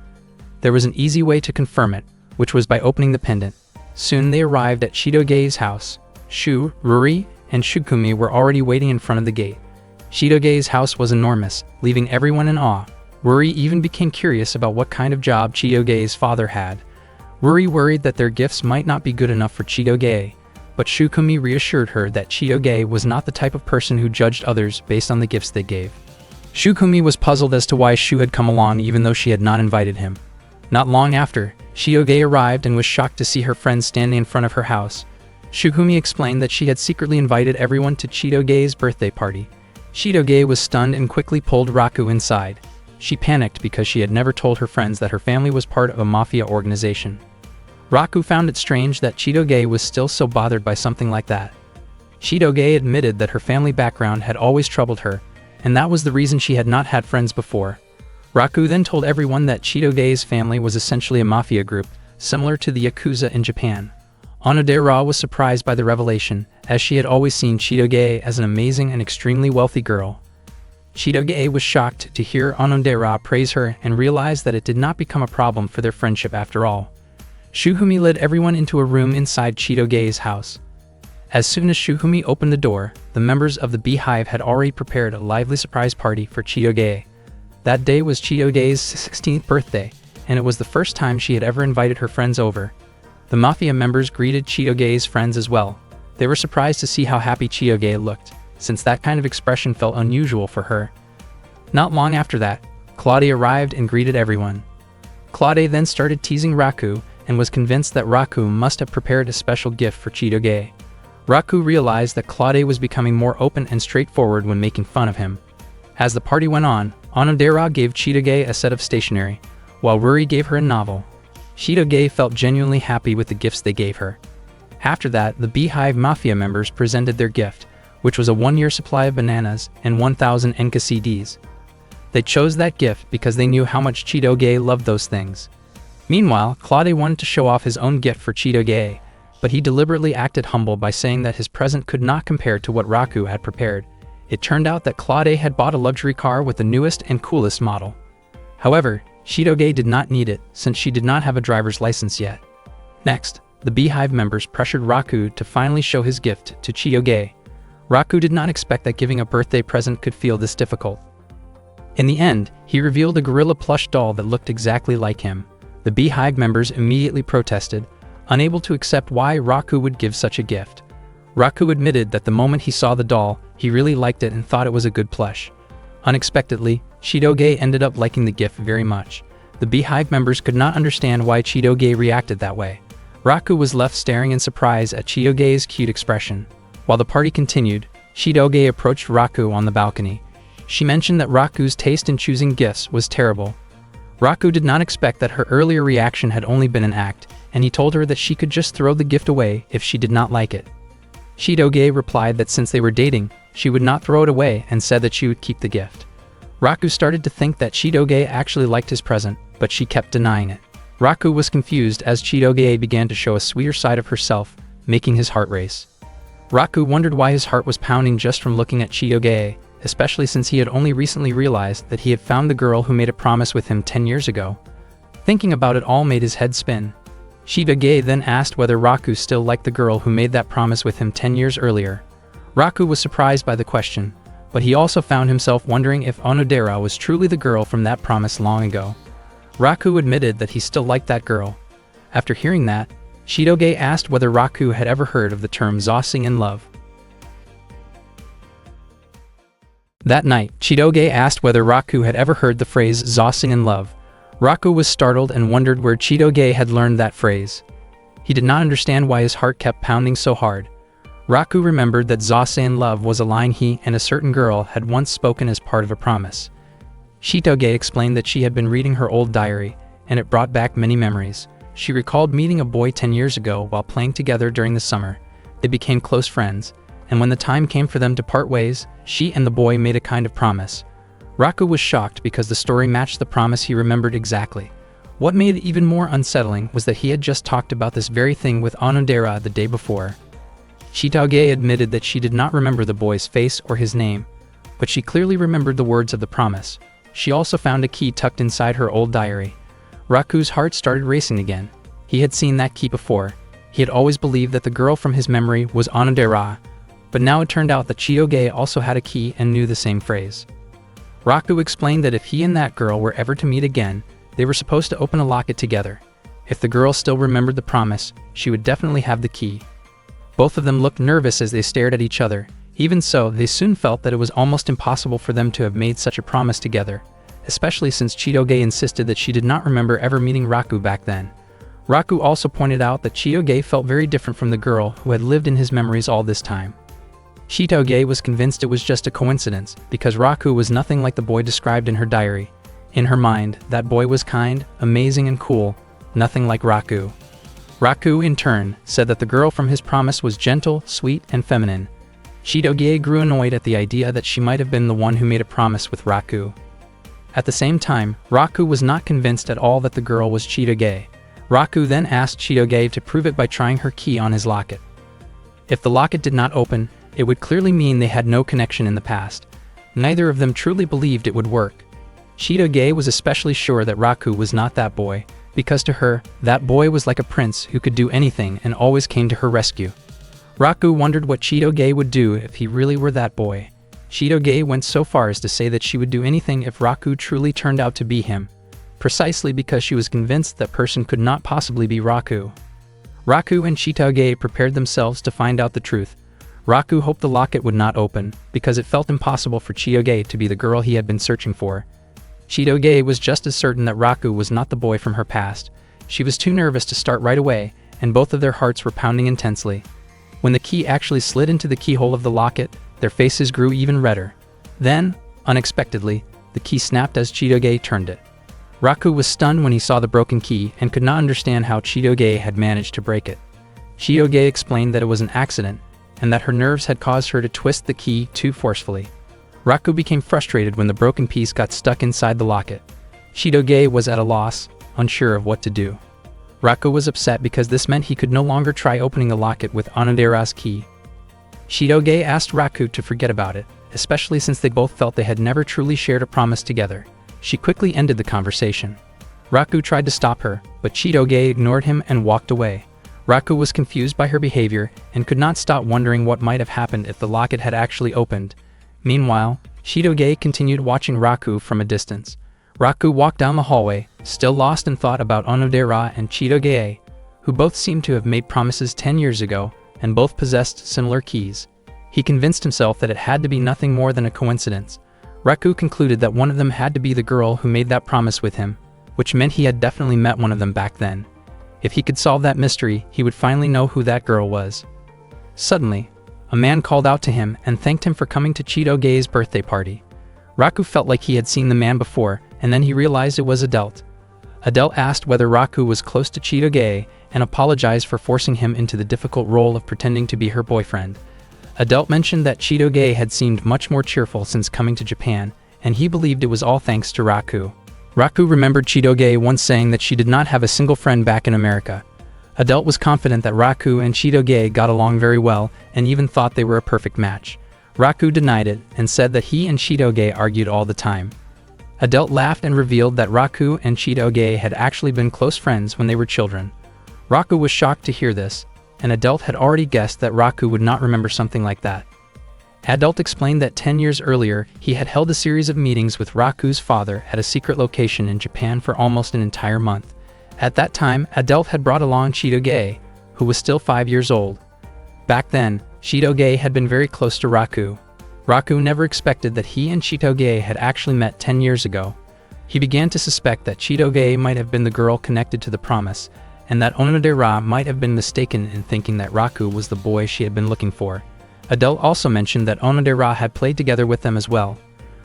There was an easy way to confirm it, which was by opening the pendant. Soon they arrived at Shidoge's house. Shu, Ruri, and Shukumi were already waiting in front of the gate. Shidoge's house was enormous, leaving everyone in awe. Ruri even became curious about what kind of job Shidoge's father had. Ruri worried that their gifts might not be good enough for Shidoge, but Shukumi reassured her that Shidoge was not the type of person who judged others based on the gifts they gave. Shukumi was puzzled as to why Shu had come along even though she had not invited him. Not long after, Shidoge arrived and was shocked to see her friends standing in front of her house. Shukumi explained that she had secretly invited everyone to Shidoge's birthday party. Shidoge was stunned and quickly pulled Raku inside. She panicked because she had never told her friends that her family was part of a mafia organization. Raku found it strange that Shidoge was still so bothered by something like that. Shidoge admitted that her family background had always troubled her, and that was the reason she had not had friends before. Raku then told everyone that Shidoge's family was essentially a mafia group, similar to the Yakuza in Japan. Onodera was surprised by the revelation, as she had always seen Shidoge as an amazing and extremely wealthy girl. Shidoge was shocked to hear Onodera praise her and realized that it did not become a problem for their friendship after all. Shukumi led everyone into a room inside Shidoge's house. As soon as Shukumi opened the door, the members of the Beehive had already prepared a lively surprise party for Shidoge. That day was Shidoge's 16th birthday, and it was the first time she had ever invited her friends over. The Mafia members greeted Shidoge's friends as well. They were surprised to see how happy Shidoge looked, since that kind of expression felt unusual for her. Not long after that, Claude arrived and greeted everyone. Claude then started teasing Raku, and was convinced that Raku must have prepared a special gift for Shidoge. Raku realized that Claude was becoming more open and straightforward when making fun of him. As the party went on, Onodera gave Shidoge a set of stationery, while Ruri gave her a novel. Shidoge felt genuinely happy with the gifts they gave her. After that, the Beehive Mafia members presented their gift, which was a 1-year supply of bananas and 1,000 Enka CDs. They chose that gift because they knew how much Shidoge loved those things. Meanwhile, Claude wanted to show off his own gift for Shidoge, but he deliberately acted humble by saying that his present could not compare to what Raku had prepared. It turned out that Claude had bought a luxury car with the newest and coolest model. However, Shidoge did not need it, since she did not have a driver's license yet. Next, the Beehive members pressured Raku to finally show his gift to Shidoge. Raku did not expect that giving a birthday present could feel this difficult. In the end, he revealed a gorilla plush doll that looked exactly like him. The Beehive members immediately protested, unable to accept why Raku would give such a gift. Raku admitted that the moment he saw the doll, he really liked it and thought it was a good plush. Unexpectedly, Shidoge ended up liking the gift very much. The Beehive members could not understand why Shidoge reacted that way. Raku was left staring in surprise at Shidoge's cute expression. While the party continued, Shidoge approached Raku on the balcony. She mentioned that Raku's taste in choosing gifts was terrible. Raku did not expect that her earlier reaction had only been an act, and he told her that she could just throw the gift away if she did not like it. Shidoge replied that since they were dating, she would not throw it away and said that she would keep the gift. Raku started to think that Shidoge actually liked his present, but she kept denying it. Raku was confused as Shidoge began to show a sweeter side of herself, making his heart race. Raku wondered why his heart was pounding just from looking at Shidoge, especially since he had only recently realized that he had found the girl who made a promise with him 10 years ago. Thinking about it all made his head spin. Shidoge then asked whether Raku still liked the girl who made that promise with him 10 years earlier. Raku was surprised by the question, but he also found himself wondering if Onodera was truly the girl from that promise long ago. Raku admitted that he still liked that girl. After hearing that, Shidoge asked whether Raku had ever heard of the term "zossing in love." That night, Chitoge asked whether Raku had ever heard the phrase "Zasen in love." Raku was startled and wondered where Chitoge had learned that phrase. He did not understand why his heart kept pounding so hard. Raku remembered that "Zasen in love" was a line he and a certain girl had once spoken as part of a promise. Chitoge explained that she had been reading her old diary, and it brought back many memories. She recalled meeting a boy 10 years ago while playing together during the summer. They became close friends, and when the time came for them to part ways, she and the boy made a kind of promise. Raku was shocked because the story matched the promise he remembered exactly. What made it even more unsettling was that he had just talked about this very thing with Onodera the day before. Chitoge admitted that she did not remember the boy's face or his name, but she clearly remembered the words of the promise. She also found a key tucked inside her old diary. Raku's heart started racing again. He had seen that key before. He had always believed that the girl from his memory was Onodera, but now it turned out that Chitoge also had a key and knew the same phrase. Raku explained that if he and that girl were ever to meet again, they were supposed to open a locket together. If the girl still remembered the promise, she would definitely have the key. Both of them looked nervous as they stared at each other. Even so, they soon felt that it was almost impossible for them to have made such a promise together, especially since Chitoge insisted that she did not remember ever meeting Raku back then. Raku also pointed out that Chitoge felt very different from the girl who had lived in his memories all this time. Chitoge was convinced it was just a coincidence, because Raku was nothing like the boy described in her diary. In her mind, that boy was kind, amazing and cool, nothing like Raku. Raku, in turn, said that the girl from his promise was gentle, sweet, and feminine. Chitoge grew annoyed at the idea that she might have been the one who made a promise with Raku. At the same time, Raku was not convinced at all that the girl was Chitoge. Raku then asked Chitoge to prove it by trying her key on his locket. If the locket did not open, it would clearly mean they had no connection in the past. Neither of them truly believed it would work. Chitoge was especially sure that Raku was not that boy, because to her, that boy was like a prince who could do anything and always came to her rescue. Raku wondered what Chitoge would do if he really were that boy. Chitoge went so far as to say that she would do anything if Raku truly turned out to be him, precisely because she was convinced that person could not possibly be Raku. Raku and Chitoge prepared themselves to find out the truth. Raku hoped the locket would not open, because it felt impossible for Chitoge to be the girl he had been searching for. Chitoge was just as certain that Raku was not the boy from her past. She was too nervous to start right away, and both of their hearts were pounding intensely. When the key actually slid into the keyhole of the locket, their faces grew even redder. Then, unexpectedly, the key snapped as Chitoge turned it. Raku was stunned when he saw the broken key and could not understand how Chitoge had managed to break it. Chitoge explained that it was an accident, and that her nerves had caused her to twist the key too forcefully. Raku became frustrated when the broken piece got stuck inside the locket. Chitoge was at a loss, unsure of what to do. Raku was upset because this meant he could no longer try opening the locket with Onodera's key. Chitoge asked Raku to forget about it, especially since they both felt they had never truly shared a promise together. She quickly ended the conversation. Raku tried to stop her, but Chitoge ignored him and walked away. Raku was confused by her behavior and could not stop wondering what might have happened if the locket had actually opened. Meanwhile, Chitoge continued watching Raku from a distance. Raku walked down the hallway, still lost in thought about Onodera and Chitoge, who both seemed to have made promises 10 years ago, and both possessed similar keys. He convinced himself that it had to be nothing more than a coincidence. Raku concluded that one of them had to be the girl who made that promise with him, which meant he had definitely met one of them back then. If he could solve that mystery, he would finally know who that girl was. Suddenly, a man called out to him and thanked him for coming to Chitoge's birthday party. Raku felt like he had seen the man before, and then he realized it was Adelt. Adelt asked whether Raku was close to Chitoge and apologized for forcing him into the difficult role of pretending to be her boyfriend. Adelt mentioned that Chitoge had seemed much more cheerful since coming to Japan, and he believed it was all thanks to Raku. Raku remembered Chitoge once saying that she did not have a single friend back in America. Adelt was confident that Raku and Chitoge got along very well and even thought they were a perfect match. Raku denied it and said that he and Chitoge argued all the time. Adelt laughed and revealed that Raku and Chitoge had actually been close friends when they were children. Raku was shocked to hear this, and Adelt had already guessed that Raku would not remember something like that. Adelt explained that 10 years earlier, he had held a series of meetings with Raku's father at a secret location in Japan for almost an entire month. At that time, Adelt had brought along Chitoge, who was still 5 years old. Back then, Chitoge had been very close to Raku. Raku never expected that he and Chitoge had actually met 10 years ago. He began to suspect that Chitoge might have been the girl connected to the promise, and that Onodera might have been mistaken in thinking that Raku was the boy she had been looking for. Adele also mentioned that Onodera had played together with them as well.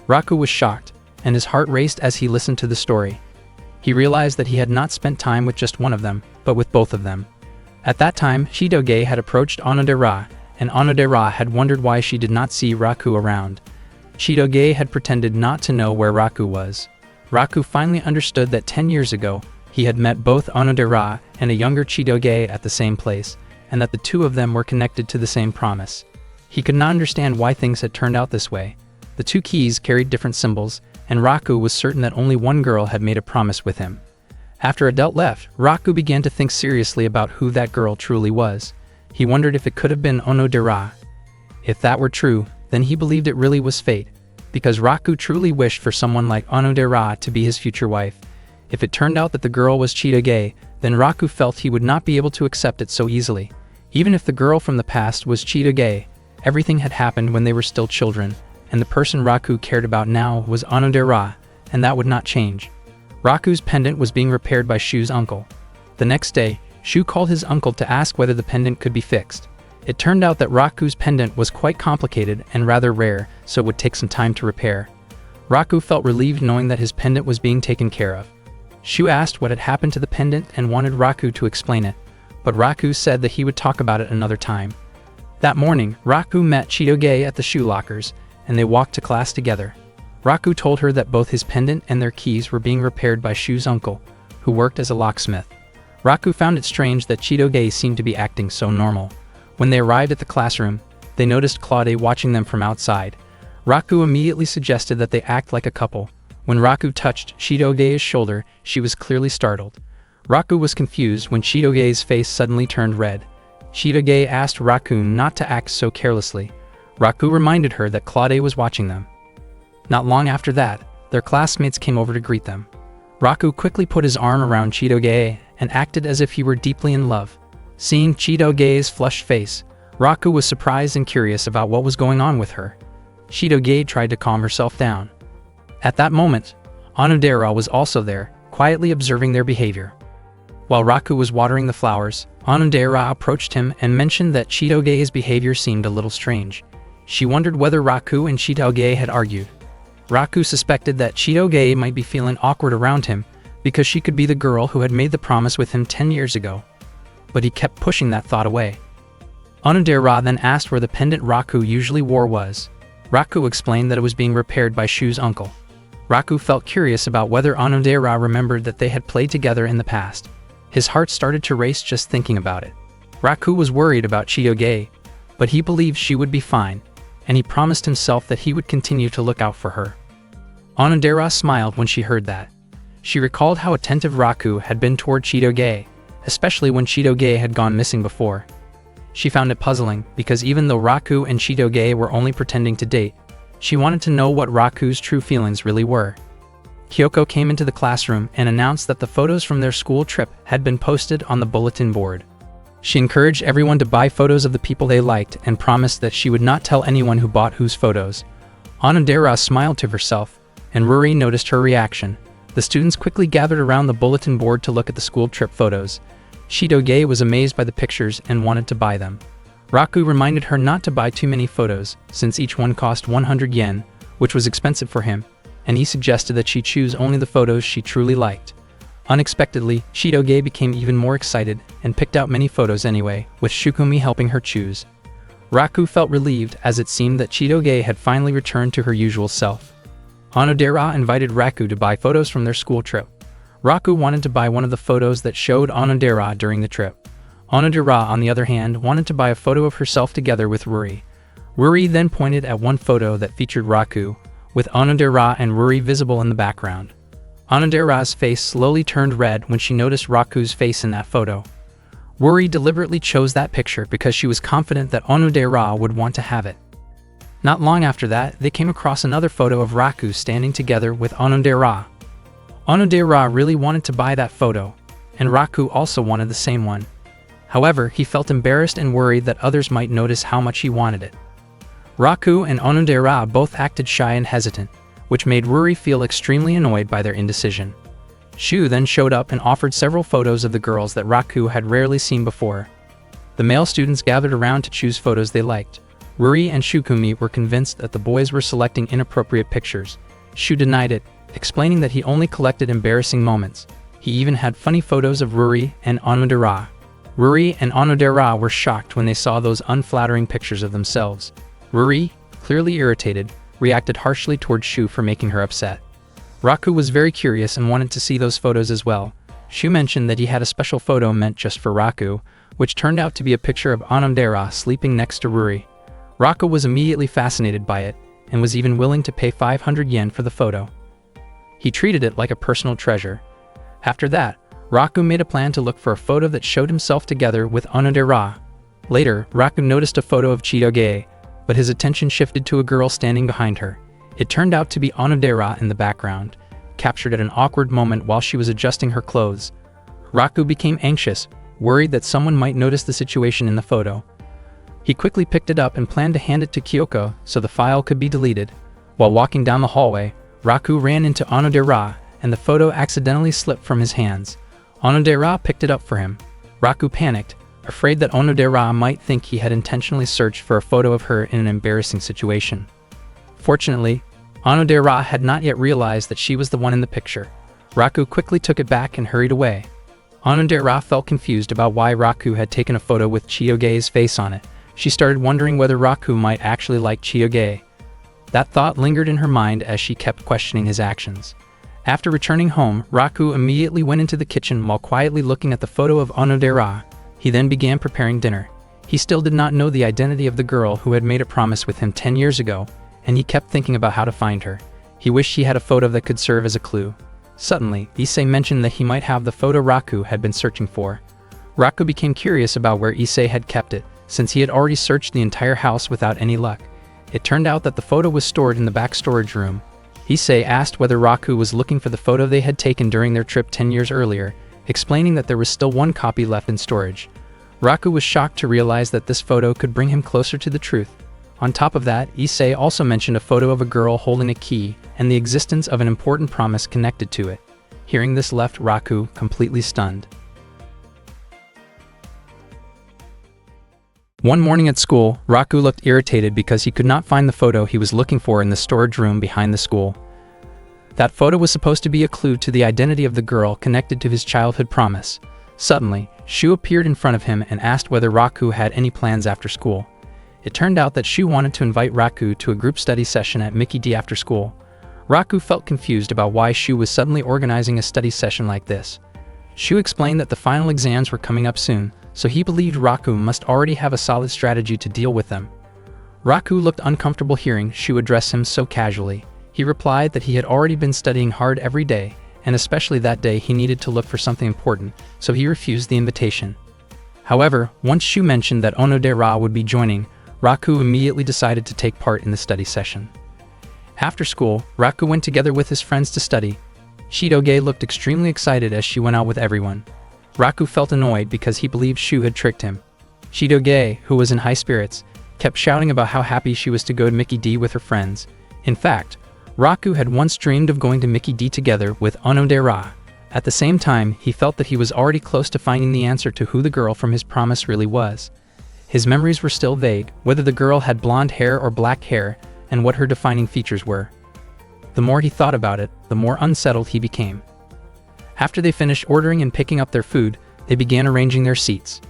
Raku was shocked, and his heart raced as he listened to the story. He realized that he had not spent time with just one of them, but with both of them. At that time, Chitoge had approached Onodera, and Onodera had wondered why she did not see Raku around. Chitoge had pretended not to know where Raku was. Raku finally understood that 10 years ago, he had met both Onodera and a younger Chitoge at the same place, and that the two of them were connected to the same promise. He could not understand why things had turned out this way. The two keys carried different symbols, and Raku was certain that only one girl had made a promise with him. After Adele left, Raku began to think seriously about who that girl truly was. He wondered if it could have been Onodera. If that were true, then he believed it really was fate, because Raku truly wished for someone like Onodera to be his future wife. If it turned out that the girl was Chitoge, then Raku felt he would not be able to accept it so easily. Even if the girl from the past was Chitoge, everything had happened when they were still children, and the person Raku cared about now was Onodera, and that would not change. Raku's pendant was being repaired by Shu's uncle. The next day, Shu called his uncle to ask whether the pendant could be fixed. It turned out that Raku's pendant was quite complicated and rather rare, so it would take some time to repair. Raku felt relieved knowing that his pendant was being taken care of. Shu asked what had happened to the pendant and wanted Raku to explain it, but Raku said that he would talk about it another time. That morning, Raku met Chitoge at the shoe lockers, and they walked to class together. Raku told her that both his pendant and their keys were being repaired by Shu's uncle, who worked as a locksmith. Raku found it strange that Chitoge seemed to be acting so normal. When they arrived at the classroom, they noticed Claude watching them from outside. Raku immediately suggested that they act like a couple. When Raku touched Chitoge's shoulder, she was clearly startled. Raku was confused when Chitoge's face suddenly turned red. Chitoge asked Raku not to act so carelessly. Raku reminded her that Claude was watching them. Not long after that, their classmates came over to greet them. Raku quickly put his arm around Chitoge and acted as if he were deeply in love. Seeing Chitoge's flushed face, Raku was surprised and curious about what was going on with her. Chitoge tried to calm herself down. At that moment, Onodera was also there, quietly observing their behavior. While Raku was watering the flowers, Onodera approached him and mentioned that Chitoge's behavior seemed a little strange. She wondered whether Raku and Chitoge had argued. Raku suspected that Chitoge might be feeling awkward around him because she could be the girl who had made the promise with him 10 years ago. But he kept pushing that thought away. Onodera then asked where the pendant Raku usually wore was. Raku explained that it was being repaired by Shu's uncle. Raku felt curious about whether Onodera remembered that they had played together in the past. His heart started to race just thinking about it. Raku was worried about Chitoge, but he believed she would be fine, and he promised himself that he would continue to look out for her. Onodera smiled when she heard that. She recalled how attentive Raku had been toward Chitoge, especially when Chitoge had gone missing before. She found it puzzling because even though Raku and Chitoge were only pretending to date, she wanted to know what Raku's true feelings really were. Kyoko came into the classroom and announced that the photos from their school trip had been posted on the bulletin board. She encouraged everyone to buy photos of the people they liked and promised that she would not tell anyone who bought whose photos. Onodera smiled to herself, and Ruri noticed her reaction. The students quickly gathered around the bulletin board to look at the school trip photos. Chitoge was amazed by the pictures and wanted to buy them. Raku reminded her not to buy too many photos, since each one cost 100 yen, which was expensive for him, and he suggested that she choose only the photos she truly liked. Unexpectedly, Chitoge became even more excited and picked out many photos anyway, with Shukumi helping her choose. Raku felt relieved as it seemed that Chitoge had finally returned to her usual self. Onodera invited Raku to buy photos from their school trip. Raku wanted to buy one of the photos that showed Onodera during the trip. Onodera, on the other hand, wanted to buy a photo of herself together with Ruri. Ruri then pointed at one photo that featured Raku, with Onodera and Ruri visible in the background. Onodera's face slowly turned red when she noticed Raku's face in that photo. Ruri deliberately chose that picture because she was confident that Onodera would want to have it. Not long after that, they came across another photo of Raku standing together with Onodera. Onodera really wanted to buy that photo, and Raku also wanted the same one. However, he felt embarrassed and worried that others might notice how much he wanted it. Raku and Onodera both acted shy and hesitant, which made Ruri feel extremely annoyed by their indecision. Shu then showed up and offered several photos of the girls that Raku had rarely seen before. The male students gathered around to choose photos they liked. Ruri and Shukumi were convinced that the boys were selecting inappropriate pictures. Shu denied it, explaining that he only collected embarrassing moments. He even had funny photos of Ruri and Onodera. Ruri and Onodera were shocked when they saw those unflattering pictures of themselves. Ruri, clearly irritated, reacted harshly toward Shu for making her upset. Raku was very curious and wanted to see those photos as well. Shu mentioned that he had a special photo meant just for Raku, which turned out to be a picture of Onodera sleeping next to Ruri. Raku was immediately fascinated by it, and was even willing to pay 500 yen for the photo. He treated it like a personal treasure. After that, Raku made a plan to look for a photo that showed himself together with Onodera. Later, Raku noticed a photo of Chitoge, but his attention shifted to a girl standing behind her. It turned out to be Onodera in the background, captured at an awkward moment while she was adjusting her clothes. Raku became anxious, worried that someone might notice the situation in the photo. He quickly picked it up and planned to hand it to Kyoko so the file could be deleted. While walking down the hallway, Raku ran into Onodera, and the photo accidentally slipped from his hands. Onodera picked it up for him. Raku panicked, afraid that Onodera might think he had intentionally searched for a photo of her in an embarrassing situation. Fortunately, Onodera had not yet realized that she was the one in the picture. Raku quickly took it back and hurried away. Onodera felt confused about why Raku had taken a photo with Chitoge's face on it. She started wondering whether Raku might actually like Chitoge. That thought lingered in her mind as she kept questioning his actions. After returning home, Raku immediately went into the kitchen while quietly looking at the photo of Onodera. He then began preparing dinner. He still did not know the identity of the girl who had made a promise with him 10 years ago, and he kept thinking about how to find her. He wished he had a photo that could serve as a clue. Suddenly, Issei mentioned that he might have the photo Raku had been searching for. Raku became curious about where Issei had kept it, since he had already searched the entire house without any luck. It turned out that the photo was stored in the back storage room. Issei asked whether Raku was looking for the photo they had taken during their trip 10 years earlier, explaining that there was still one copy left in storage. Raku was shocked to realize that this photo could bring him closer to the truth. On top of that, Issei also mentioned a photo of a girl holding a key and the existence of an important promise connected to it. Hearing this left Raku completely stunned. One morning at school, Raku looked irritated because he could not find the photo he was looking for in the storage room behind the school. That photo was supposed to be a clue to the identity of the girl connected to his childhood promise. Suddenly, Shu appeared in front of him and asked whether Raku had any plans after school. It turned out that Shu wanted to invite Raku to a group study session at Mickey D after school. Raku felt confused about why Shu was suddenly organizing a study session like this. Shu explained that the final exams were coming up soon, so he believed Raku must already have a solid strategy to deal with them. Raku looked uncomfortable hearing Shu address him so casually. He replied that he had already been studying hard every day, and especially that day he needed to look for something important, so he refused the invitation. However, once Shu mentioned that Onodera would be joining, Raku immediately decided to take part in the study session. After school, Raku went together with his friends to study. Chitoge looked extremely excited as she went out with everyone. Raku felt annoyed because he believed Shu had tricked him. Chitoge, who was in high spirits, kept shouting about how happy she was to go to Mickey D with her friends. In fact, Raku had once dreamed of going to Mickey D together with Onodera. At the same time, he felt that he was already close to finding the answer to who the girl from his promise really was. His memories were still vague, whether the girl had blonde hair or black hair, and what her defining features were. The more he thought about it, the more unsettled he became. After they finished ordering and picking up their food, they began arranging their seats.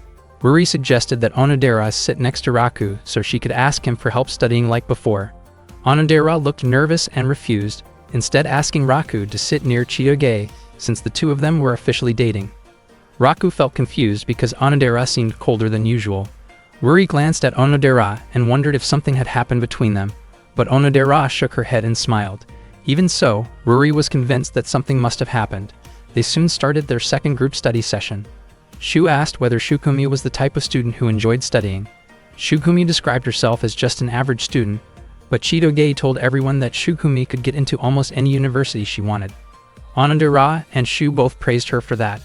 Ruri suggested that Onodera sit next to Raku so she could ask him for help studying like before. Onodera looked nervous and refused, instead asking Raku to sit near Chitoge, since the two of them were officially dating. Raku felt confused because Onodera seemed colder than usual. Ruri glanced at Onodera and wondered if something had happened between them, but Onodera shook her head and smiled. Even so, Ruri was convinced that something must have happened. They soon started their second group study session. Shu asked whether Shukumi was the type of student who enjoyed studying. Shukumi described herself as just an average student, but Chitoge told everyone that Shukumi could get into almost any university she wanted. Onodera and Shu both praised her for that.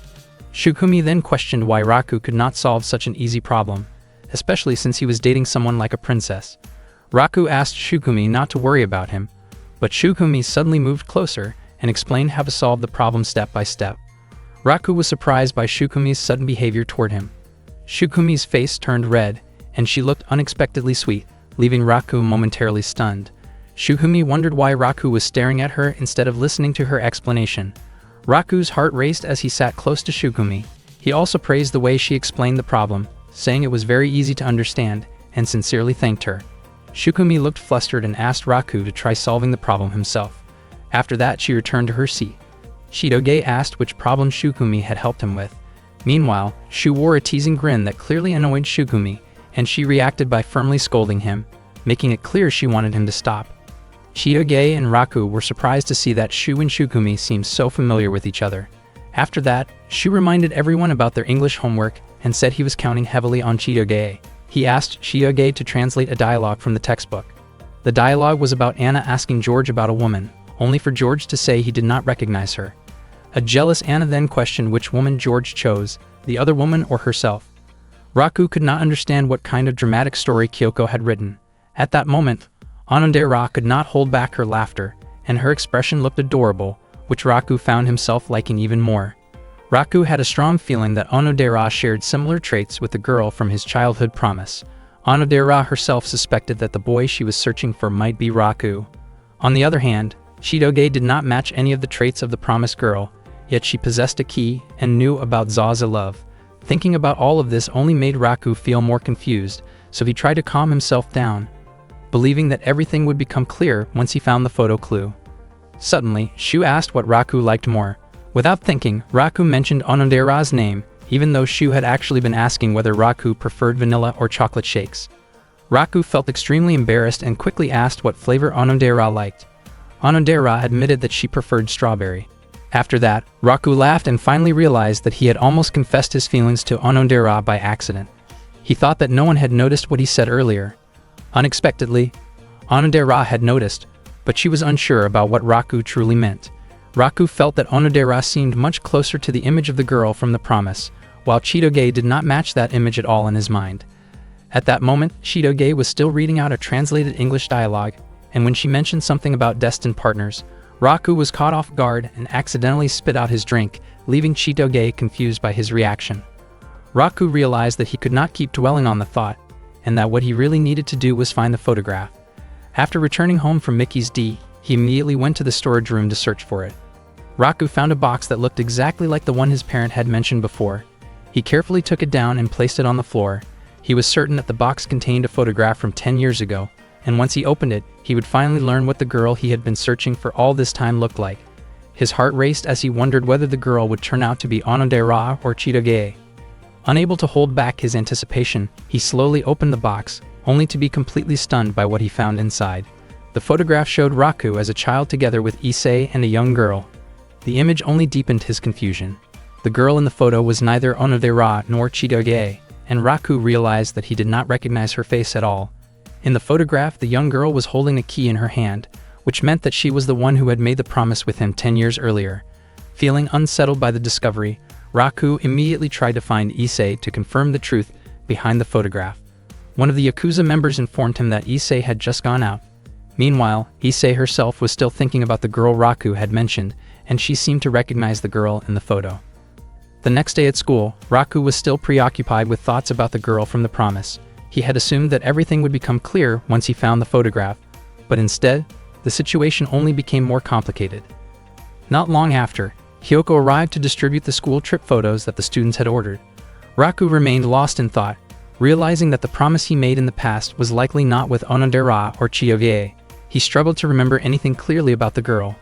Shukumi then questioned why Raku could not solve such an easy problem, especially since he was dating someone like a princess. Raku asked Shukumi not to worry about him, but Shukumi suddenly moved closer and explained how to solve the problem step by step. Raku was surprised by Shukumi's sudden behavior toward him. Shukumi's face turned red, and she looked unexpectedly sweet, leaving Raku momentarily stunned. Shukumi wondered why Raku was staring at her instead of listening to her explanation. Raku's heart raced as he sat close to Shukumi. He also praised the way she explained the problem, saying it was very easy to understand, and sincerely thanked her. Shukumi looked flustered and asked Raku to try solving the problem himself. After that, she returned to her seat. Chitoge asked which problem Shukumi had helped him with. Meanwhile, Shu wore a teasing grin that clearly annoyed Shukumi, and she reacted by firmly scolding him, making it clear she wanted him to stop. Chitoge and Raku were surprised to see that Shu and Shukumi seemed so familiar with each other. After that, Shu reminded everyone about their English homework and said he was counting heavily on Chitoge. He asked Chitoge to translate a dialogue from the textbook. The dialogue was about Anna asking George about a woman, only for George to say he did not recognize her. A jealous Anna then questioned which woman George chose, the other woman or herself. Raku could not understand what kind of dramatic story Kyoko had written. At that moment, Onodera could not hold back her laughter, and her expression looked adorable, which Raku found himself liking even more. Raku had a strong feeling that Onodera shared similar traits with the girl from his childhood promise. Onodera herself suspected that the boy she was searching for might be Raku. On the other hand, Chitoge did not match any of the traits of the promised girl, yet she possessed a key and knew about Zaza love. Thinking about all of this only made Raku feel more confused, so he tried to calm himself down, believing that everything would become clear once he found the photo clue. Suddenly, Shu asked what Raku liked more. Without thinking, Raku mentioned Onodera's name, even though Shu had actually been asking whether Raku preferred vanilla or chocolate shakes. Raku felt extremely embarrassed and quickly asked what flavor Onodera liked. Onodera admitted that she preferred strawberry. After that, Raku laughed and finally realized that he had almost confessed his feelings to Onodera by accident. He thought that no one had noticed what he said earlier. Unexpectedly, Onodera had noticed, but she was unsure about what Raku truly meant. Raku felt that Onodera seemed much closer to the image of the girl from the promise, while Chitoge did not match that image at all in his mind. At that moment, Chitoge was still reading out a translated English dialogue, and when she mentioned something about destined partners, Raku was caught off guard and accidentally spit out his drink, leaving Chitoge confused by his reaction. Raku realized that he could not keep dwelling on the thought, and that what he really needed to do was find the photograph. After returning home from Mickey's D, he immediately went to the storage room to search for it. Raku found a box that looked exactly like the one his parent had mentioned before. He carefully took it down and placed it on the floor. He was certain that the box contained a photograph from 10 years ago, and once he opened it, he would finally learn what the girl he had been searching for all this time looked like. His heart raced as he wondered whether the girl would turn out to be Onodera or Chitoge. Unable to hold back his anticipation, he slowly opened the box, only to be completely stunned by what he found inside. The photograph showed Raku as a child together with Issei and a young girl. The image only deepened his confusion. The girl in the photo was neither Onodera nor Chitoge, and Raku realized that he did not recognize her face at all. In the photograph, the young girl was holding a key in her hand, which meant that she was the one who had made the promise with him 10 years earlier. Feeling unsettled by the discovery, Raku immediately tried to find Issei to confirm the truth behind the photograph. One of the Yakuza members informed him that Issei had just gone out. Meanwhile, Issei herself was still thinking about the girl Raku had mentioned, and she seemed to recognize the girl in the photo. The next day at school, Raku was still preoccupied with thoughts about the girl from the promise. He had assumed that everything would become clear once he found the photograph, but instead, the situation only became more complicated. Not long after, Kyoko arrived to distribute the school trip photos that the students had ordered. Raku remained lost in thought, realizing that the promise he made in the past was likely not with Onodera or Chitoge. He struggled to remember anything clearly about the girl.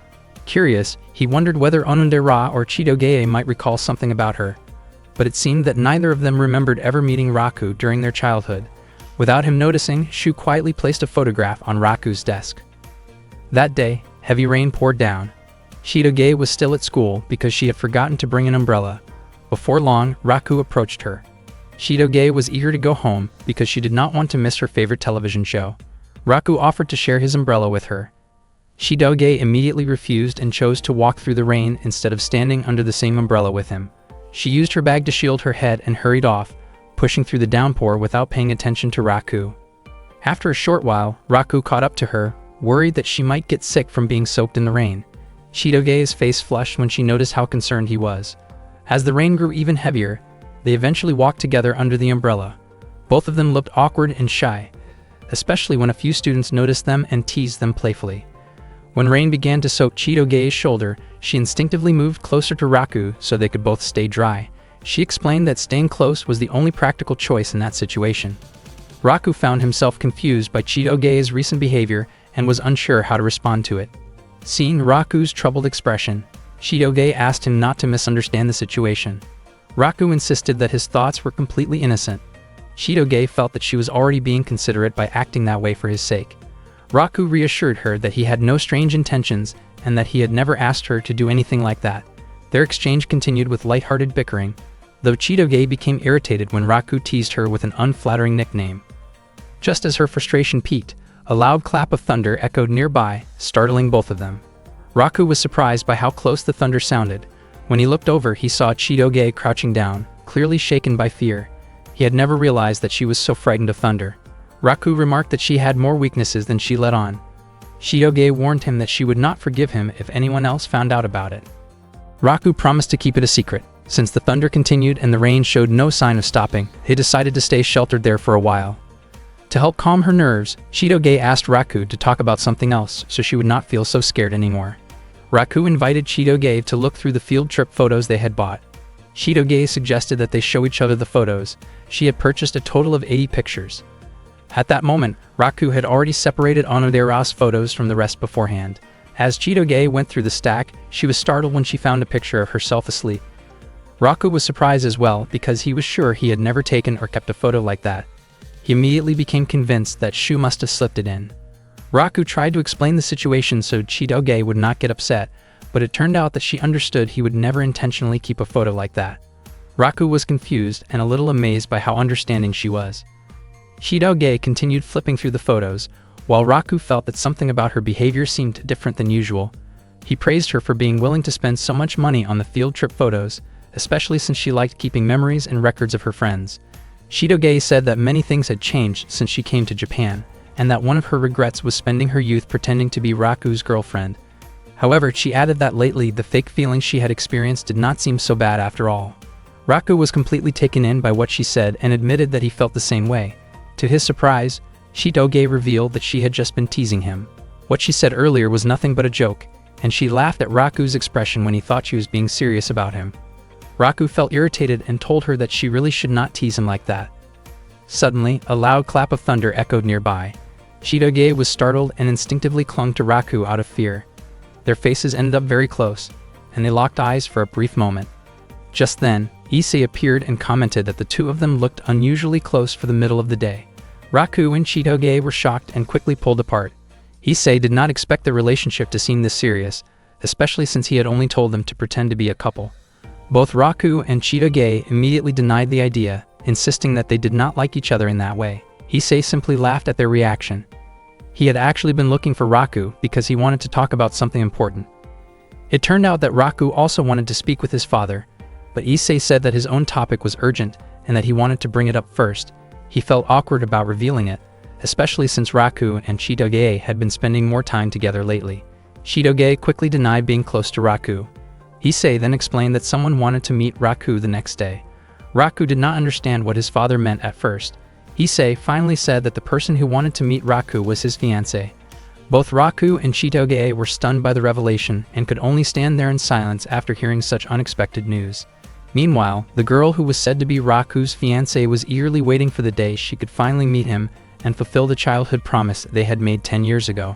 Curious, he wondered whether Onodera or Chitoge might recall something about her, but it seemed that neither of them remembered ever meeting Raku during their childhood. Without him noticing, Shu quietly placed a photograph on Raku's desk. That day, heavy rain poured down. Chitoge was still at school because she had forgotten to bring an umbrella. Before long, Raku approached her. Chitoge was eager to go home because she did not want to miss her favorite television show. Raku offered to share his umbrella with her. Chitoge immediately refused and chose to walk through the rain instead of standing under the same umbrella with him. She used her bag to shield her head and hurried off, pushing through the downpour without paying attention to Raku. After a short while, Raku caught up to her, worried that she might get sick from being soaked in the rain. Chitoge's face flushed when she noticed how concerned he was. As the rain grew even heavier, they eventually walked together under the umbrella. Both of them looked awkward and shy, especially when a few students noticed them and teased them playfully. When rain began to soak Chitoge's shoulder, she instinctively moved closer to Raku so they could both stay dry. She explained that staying close was the only practical choice in that situation. Raku found himself confused by Chitoge's recent behavior and was unsure how to respond to it. Seeing Raku's troubled expression, Chitoge asked him not to misunderstand the situation. Raku insisted that his thoughts were completely innocent. Chitoge felt that she was already being considerate by acting that way for his sake. Raku reassured her that he had no strange intentions and that he had never asked her to do anything like that. Their exchange continued with lighthearted bickering, though Chitoge became irritated when Raku teased her with an unflattering nickname. Just as her frustration peaked, a loud clap of thunder echoed nearby, startling both of them. Raku was surprised by how close the thunder sounded. When he looked over, he saw Chitoge crouching down, clearly shaken by fear. He had never realized that she was so frightened of thunder. Raku remarked that she had more weaknesses than she let on. Chitoge warned him that she would not forgive him if anyone else found out about it. Raku promised to keep it a secret. Since the thunder continued and the rain showed no sign of stopping, they decided to stay sheltered there for a while. To help calm her nerves, Chitoge asked Raku to talk about something else so she would not feel so scared anymore. Raku invited Chitoge to look through the field trip photos they had bought. Chitoge suggested that they show each other the photos. She had purchased a total of 80 pictures. At that moment, Raku had already separated Onodera's photos from the rest beforehand. As Chitoge went through the stack, she was startled when she found a picture of herself asleep. Raku was surprised as well because he was sure he had never taken or kept a photo like that. He immediately became convinced that Shu must have slipped it in. Raku tried to explain the situation so Chitoge would not get upset, but it turned out that she understood he would never intentionally keep a photo like that. Raku was confused and a little amazed by how understanding she was. Chitoge continued flipping through the photos, while Raku felt that something about her behavior seemed different than usual. He praised her for being willing to spend so much money on the field trip photos, especially since she liked keeping memories and records of her friends. Chitoge said that many things had changed since she came to Japan, and that one of her regrets was spending her youth pretending to be Raku's girlfriend. However, she added that lately the fake feelings she had experienced did not seem so bad after all. Raku was completely taken in by what she said and admitted that he felt the same way. To his surprise, Chitoge revealed that she had just been teasing him. What she said earlier was nothing but a joke, and she laughed at Raku's expression when he thought she was being serious about him. Raku felt irritated and told her that she really should not tease him like that. Suddenly, a loud clap of thunder echoed nearby. Chitoge was startled and instinctively clung to Raku out of fear. Their faces ended up very close, and they locked eyes for a brief moment. Just then, Issei appeared and commented that the two of them looked unusually close for the middle of the day. Raku and Chitoge were shocked and quickly pulled apart. Issei did not expect the relationship to seem this serious, especially since he had only told them to pretend to be a couple. Both Raku and Chitoge immediately denied the idea, insisting that they did not like each other in that way. Issei simply laughed at their reaction. He had actually been looking for Raku because he wanted to talk about something important. It turned out that Raku also wanted to speak with his father, but Issei said that his own topic was urgent and that he wanted to bring it up first. He felt awkward about revealing it, especially since Raku and Chitoge had been spending more time together lately. Chitoge quickly denied being close to Raku. Issei then explained that someone wanted to meet Raku the next day. Raku did not understand what his father meant at first. Issei finally said that the person who wanted to meet Raku was his fiancé. Both Raku and Chitoge were stunned by the revelation and could only stand there in silence after hearing such unexpected news. Meanwhile, the girl who was said to be Raku's fiancé was eagerly waiting for the day she could finally meet him and fulfill the childhood promise they had made 10 years ago.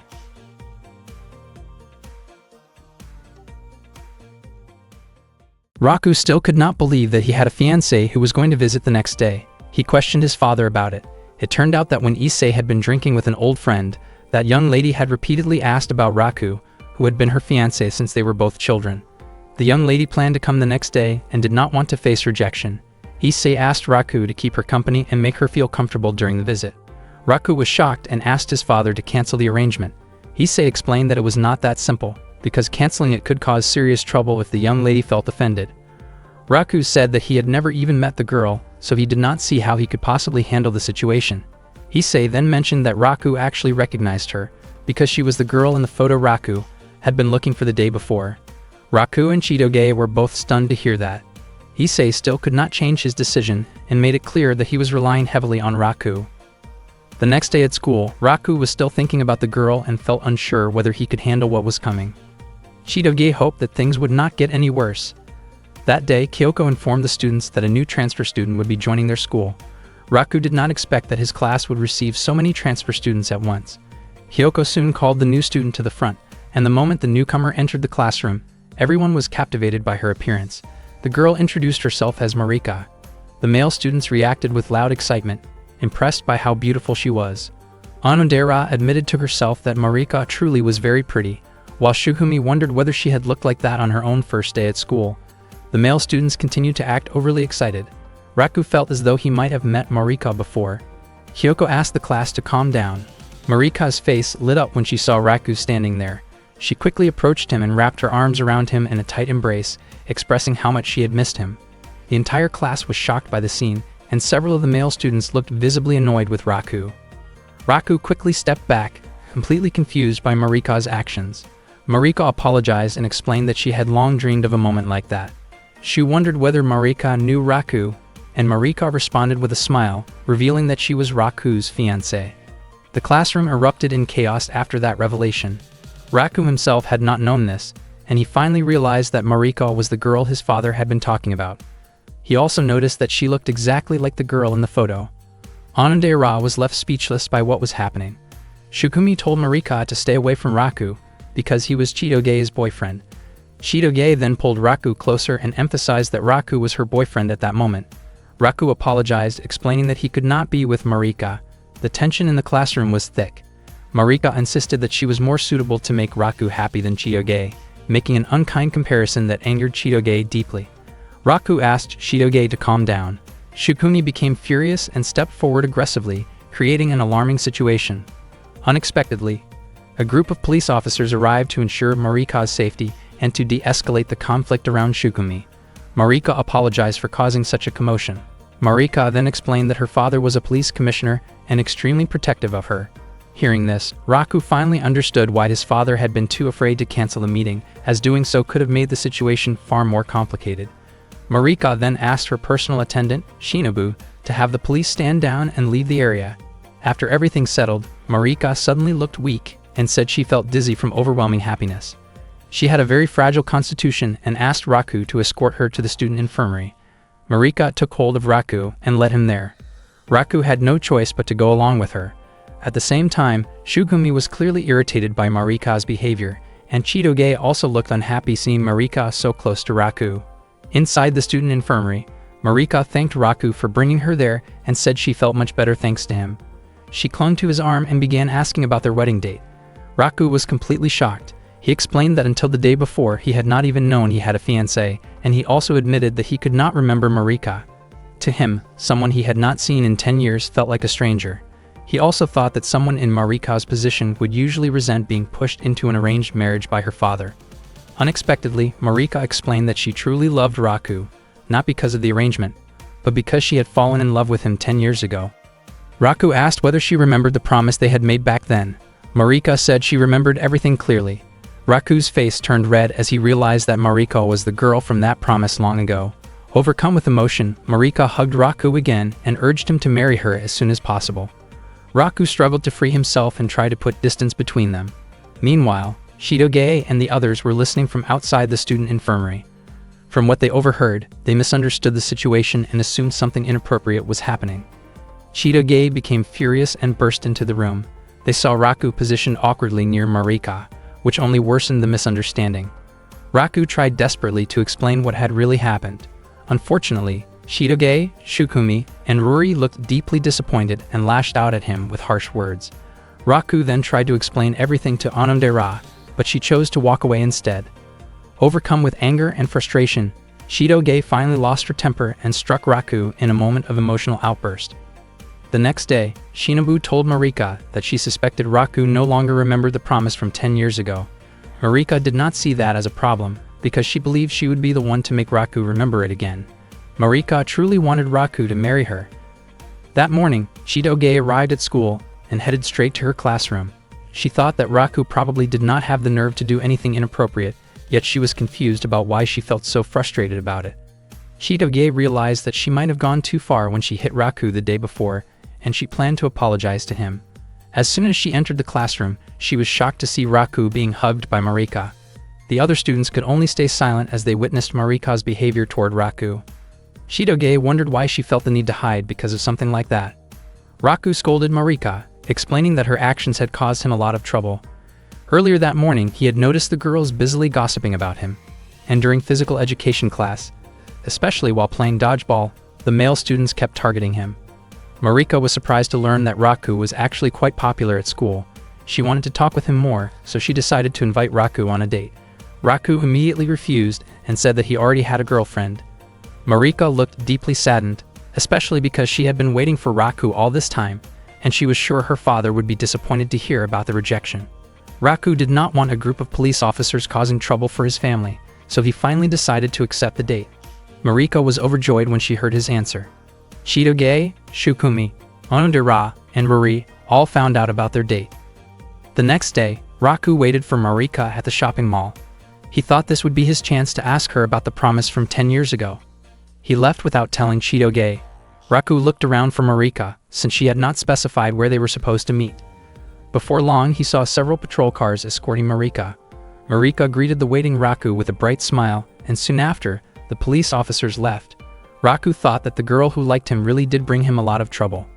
Raku still could not believe that he had a fiancé who was going to visit the next day. He questioned his father about it. It turned out that when Issei had been drinking with an old friend, that young lady had repeatedly asked about Raku, who had been her fiancé since they were both children. The young lady planned to come the next day and did not want to face rejection. Issei asked Raku to keep her company and make her feel comfortable during the visit. Raku was shocked and asked his father to cancel the arrangement. Issei explained that it was not that simple, because canceling it could cause serious trouble if the young lady felt offended. Raku said that he had never even met the girl, so he did not see how he could possibly handle the situation. Issei then mentioned that Raku actually recognized her, because she was the girl in the photo Raku had been looking for the day before. Raku and Chitoge were both stunned to hear that. Issei still could not change his decision and made it clear that he was relying heavily on Raku. The next day at school, Raku was still thinking about the girl and felt unsure whether he could handle what was coming. Chitoge hoped that things would not get any worse. That day, Kyoko informed the students that a new transfer student would be joining their school. Raku did not expect that his class would receive so many transfer students at once. Kyoko soon called the new student to the front, and the moment the newcomer entered the classroom, everyone was captivated by her appearance. The girl introduced herself as Marika. The male students reacted with loud excitement, impressed by how beautiful she was. Onodera admitted to herself that Marika truly was very pretty, while Shukumi wondered whether she had looked like that on her own first day at school. The male students continued to act overly excited. Raku felt as though he might have met Marika before. Kyoko asked the class to calm down. Marika's face lit up when she saw Raku standing there. She quickly approached him and wrapped her arms around him in a tight embrace, expressing how much she had missed him. The entire class was shocked by the scene, and several of the male students looked visibly annoyed with Raku. Raku quickly stepped back, completely confused by Marika's actions. Marika apologized and explained that she had long dreamed of a moment like that. She wondered whether Marika knew Raku, and Marika responded with a smile, revealing that she was Raku's fiancée. The classroom erupted in chaos after that revelation. Raku himself had not known this, and he finally realized that Marika was the girl his father had been talking about. He also noticed that she looked exactly like the girl in the photo. Onodera was left speechless by what was happening. Shukumi told Marika to stay away from Raku, because he was Chitoge's boyfriend. Chitoge then pulled Raku closer and emphasized that Raku was her boyfriend at that moment. Raku apologized, explaining that he could not be with Marika. The tension in the classroom was thick. Marika insisted that she was more suitable to make Raku happy than Chitoge, making an unkind comparison that angered Chitoge deeply. Raku asked Chitoge to calm down. Shukumi became furious and stepped forward aggressively, creating an alarming situation. Unexpectedly, a group of police officers arrived to ensure Marika's safety and to de-escalate the conflict around Shukumi. Marika apologized for causing such a commotion. Marika then explained that her father was a police commissioner and extremely protective of her. Hearing this, Raku finally understood why his father had been too afraid to cancel the meeting, as doing so could have made the situation far more complicated. Marika then asked her personal attendant, Shinobu, to have the police stand down and leave the area. After everything settled, Marika suddenly looked weak and said she felt dizzy from overwhelming happiness. She had a very fragile constitution and asked Raku to escort her to the student infirmary. Marika took hold of Raku and led him there. Raku had no choice but to go along with her. At the same time, Shukumi was clearly irritated by Marika's behavior, and Chitoge also looked unhappy seeing Marika so close to Raku. Inside the student infirmary, Marika thanked Raku for bringing her there and said she felt much better thanks to him. She clung to his arm and began asking about their wedding date. Raku was completely shocked. He explained that until the day before he had not even known he had a fiancée, and he also admitted that he could not remember Marika. To him, someone he had not seen in 10 years felt like a stranger. He also thought that someone in Marika's position would usually resent being pushed into an arranged marriage by her father. Unexpectedly, Marika explained that she truly loved Raku, not because of the arrangement, but because she had fallen in love with him 10 years ago. Raku asked whether she remembered the promise they had made back then. Marika said she remembered everything clearly. Raku's face turned red as he realized that Marika was the girl from that promise long ago. Overcome with emotion, Marika hugged Raku again and urged him to marry her as soon as possible. Raku struggled to free himself and tried to put distance between them. Meanwhile, Chitoge and the others were listening from outside the student infirmary. From what they overheard, they misunderstood the situation and assumed something inappropriate was happening. Chitoge became furious and burst into the room. They saw Raku positioned awkwardly near Marika, which only worsened the misunderstanding. Raku tried desperately to explain what had really happened. Unfortunately, Chitoge, Shukumi, and Ruri looked deeply disappointed and lashed out at him with harsh words. Raku then tried to explain everything to Onodera, but she chose to walk away instead. Overcome with anger and frustration, Chitoge finally lost her temper and struck Raku in a moment of emotional outburst. The next day, Shinobu told Marika that she suspected Raku no longer remembered the promise from 10 years ago. Marika did not see that as a problem, because she believed she would be the one to make Raku remember it again. Marika truly wanted Raku to marry her. That morning, Chitoge arrived at school and headed straight to her classroom. She thought that Raku probably did not have the nerve to do anything inappropriate, yet she was confused about why she felt so frustrated about it. Chitoge realized that she might have gone too far when she hit Raku the day before, and she planned to apologize to him. As soon as she entered the classroom, she was shocked to see Raku being hugged by Marika. The other students could only stay silent as they witnessed Marika's behavior toward Raku. Chitoge wondered why she felt the need to hide because of something like that. Raku scolded Marika, explaining that her actions had caused him a lot of trouble. Earlier that morning, he had noticed the girls busily gossiping about him, and during physical education class, especially while playing dodgeball, the male students kept targeting him. Marika was surprised to learn that Raku was actually quite popular at school. She wanted to talk with him more, so she decided to invite Raku on a date. Raku immediately refused and said that he already had a girlfriend. Marika looked deeply saddened, especially because she had been waiting for Raku all this time, and she was sure her father would be disappointed to hear about the rejection. Raku did not want a group of police officers causing trouble for his family, so he finally decided to accept the date. Marika was overjoyed when she heard his answer. Chitoge, Shukumi, Onodera, and Ruri all found out about their date. The next day, Raku waited for Marika at the shopping mall. He thought this would be his chance to ask her about the promise from 10 years ago. He left without telling Chitoge. Raku looked around for Marika, since she had not specified where they were supposed to meet. Before long, he saw several patrol cars escorting Marika. Marika greeted the waiting Raku with a bright smile, and soon after, the police officers left. Raku thought that the girl who liked him really did bring him a lot of trouble.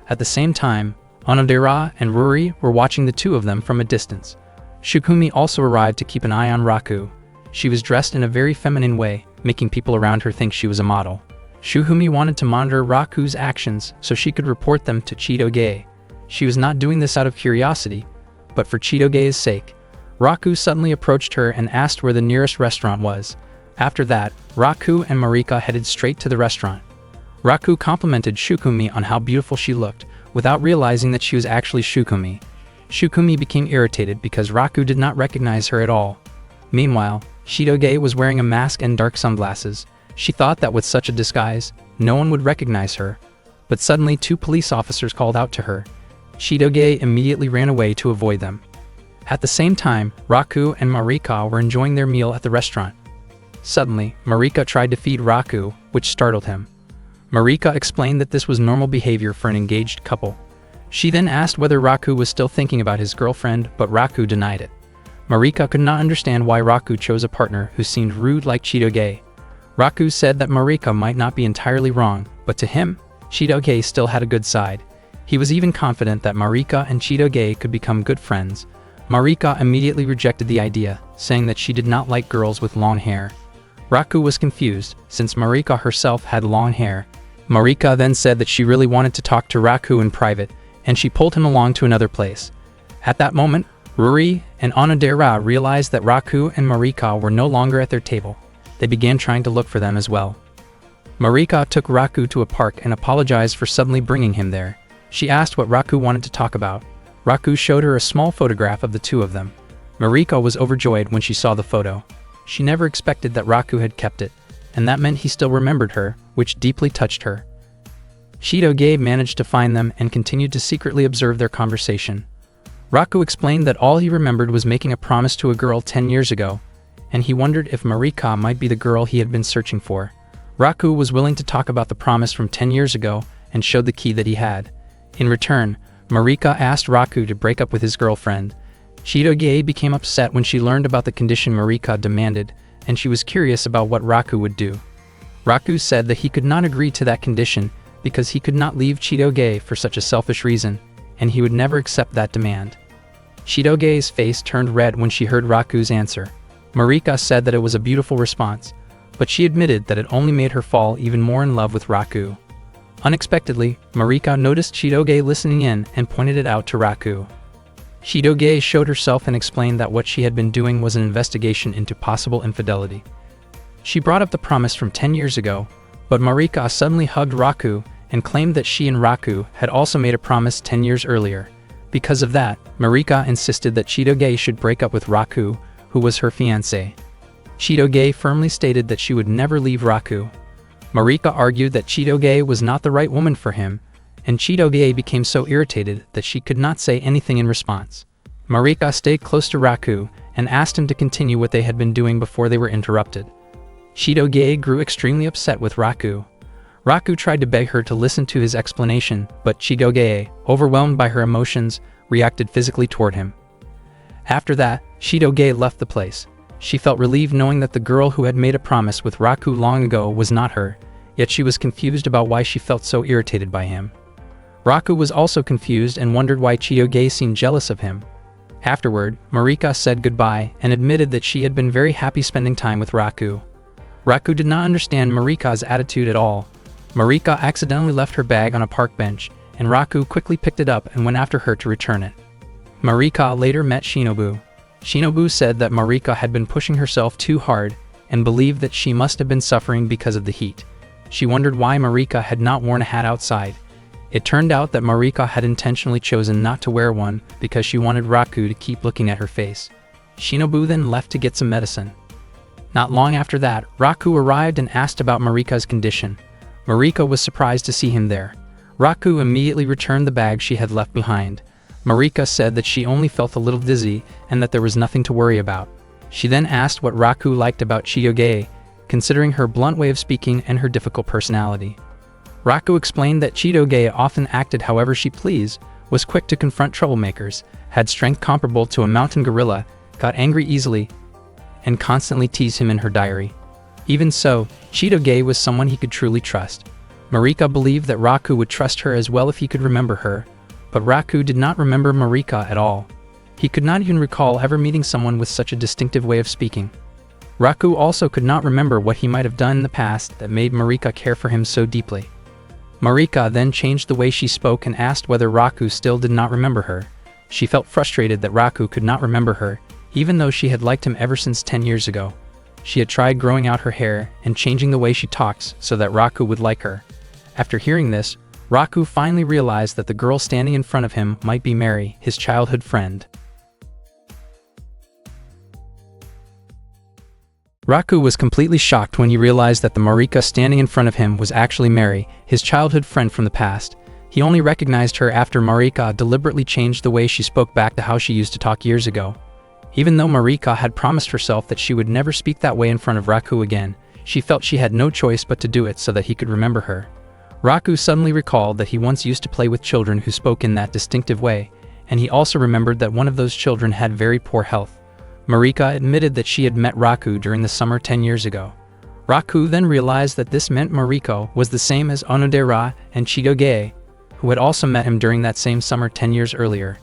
At the same time, Onodera and Ruri were watching the two of them from a distance. Shukumi also arrived to keep an eye on Raku. She was dressed in a very feminine way, making people around her think she was a model. Shukumi wanted to monitor Raku's actions so she could report them to Chitoge. She was not doing this out of curiosity, but for Chitoge's sake. Raku suddenly approached her and asked where the nearest restaurant was. After that, Raku and Marika headed straight to the restaurant. Raku complimented Shukumi on how beautiful she looked, without realizing that she was actually Shukumi. Shukumi became irritated because Raku did not recognize her at all. Meanwhile, Chitoge was wearing a mask and dark sunglasses. She thought that with such a disguise, no one would recognize her. But suddenly 2 police officers called out to her. Chitoge immediately ran away to avoid them. At the same time, Raku and Marika were enjoying their meal at the restaurant. Suddenly, Marika tried to feed Raku, which startled him. Marika explained that this was normal behavior for an engaged couple. She then asked whether Raku was still thinking about his girlfriend, but Raku denied it. Marika could not understand why Raku chose a partner who seemed rude like Chitoge. Raku said that Marika might not be entirely wrong, but to him, Chitoge still had a good side. He was even confident that Marika and Chitoge could become good friends. Marika immediately rejected the idea, saying that she did not like girls with long hair. Raku was confused, since Marika herself had long hair. Marika then said that she really wanted to talk to Raku in private, and she pulled him along to another place. At that moment, Ruri and Onodera realized that Raku and Marika were no longer at their table. They began trying to look for them as well. Marika took Raku to a park and apologized for suddenly bringing him there. She asked what Raku wanted to talk about. Raku showed her a small photograph of the two of them. Marika was overjoyed when she saw the photo. She never expected that Raku had kept it, and that meant he still remembered her, which deeply touched her. Chitoge managed to find them and continued to secretly observe their conversation. Raku explained that all he remembered was making a promise to a girl 10 years ago, and he wondered if Marika might be the girl he had been searching for. Raku was willing to talk about the promise from 10 years ago and showed the key that he had. In return, Marika asked Raku to break up with his girlfriend. Chitoge became upset when she learned about the condition Marika demanded, and she was curious about what Raku would do. Raku said that he could not agree to that condition because he could not leave Chitoge for such a selfish reason, and he would never accept that demand. Chitoge's face turned red when she heard Raku's answer. Marika said that it was a beautiful response, but she admitted that it only made her fall even more in love with Raku. Unexpectedly, Marika noticed Chitoge listening in and pointed it out to Raku. Chitoge showed herself and explained that what she had been doing was an investigation into possible infidelity. She brought up the promise from 10 years ago, but Marika suddenly hugged Raku and claimed that she and Raku had also made a promise 10 years earlier. Because of that, Marika insisted that Chitoge should break up with Raku, who was her fiancé. Chitoge firmly stated that she would never leave Raku. Marika argued that Chitoge was not the right woman for him, and Chitoge became so irritated that she could not say anything in response. Marika stayed close to Raku and asked him to continue what they had been doing before they were interrupted. Chitoge grew extremely upset with Raku. Raku tried to beg her to listen to his explanation, but Chitoge, overwhelmed by her emotions, reacted physically toward him. After that, Chitoge left the place. She felt relieved knowing that the girl who had made a promise with Raku long ago was not her, yet she was confused about why she felt so irritated by him. Raku was also confused and wondered why Chitoge seemed jealous of him. Afterward, Marika said goodbye and admitted that she had been very happy spending time with Raku. Raku did not understand Marika's attitude at all. Marika accidentally left her bag on a park bench, and Raku quickly picked it up and went after her to return it. Marika later met Shinobu. Shinobu said that Marika had been pushing herself too hard and believed that she must have been suffering because of the heat. She wondered why Marika had not worn a hat outside. It turned out that Marika had intentionally chosen not to wear one because she wanted Raku to keep looking at her face. Shinobu then left to get some medicine. Not long after that, Raku arrived and asked about Marika's condition. Marika was surprised to see him there. Raku immediately returned the bag she had left behind. Marika said that she only felt a little dizzy and that there was nothing to worry about. She then asked what Raku liked about Chitoge, considering her blunt way of speaking and her difficult personality. Raku explained that Chitoge often acted however she pleased, was quick to confront troublemakers, had strength comparable to a mountain gorilla, got angry easily, and constantly teased him in her diary. Even so, Chitoge was someone he could truly trust. Marika believed that Raku would trust her as well if he could remember her, but Raku did not remember Marika at all. He could not even recall ever meeting someone with such a distinctive way of speaking. Raku also could not remember what he might have done in the past that made Marika care for him so deeply. Marika then changed the way she spoke and asked whether Raku still did not remember her. She felt frustrated that Raku could not remember her, even though she had liked him ever since 10 years ago. She had tried growing out her hair and changing the way she talks so that Raku would like her. After hearing this, Raku finally realized that the girl standing in front of him might be Mary, his childhood friend. Raku was completely shocked when he realized that the Marika standing in front of him was actually Mary, his childhood friend from the past. He only recognized her after Marika deliberately changed the way she spoke back to how she used to talk years ago. Even though Marika had promised herself that she would never speak that way in front of Raku again, she felt she had no choice but to do it so that he could remember her. Raku suddenly recalled that he once used to play with children who spoke in that distinctive way, and he also remembered that one of those children had very poor health. Marika admitted that she had met Raku during the summer 10 years ago. Raku then realized that this meant Mariko was the same as Onodera and Chitoge, who had also met him during that same summer 10 years earlier.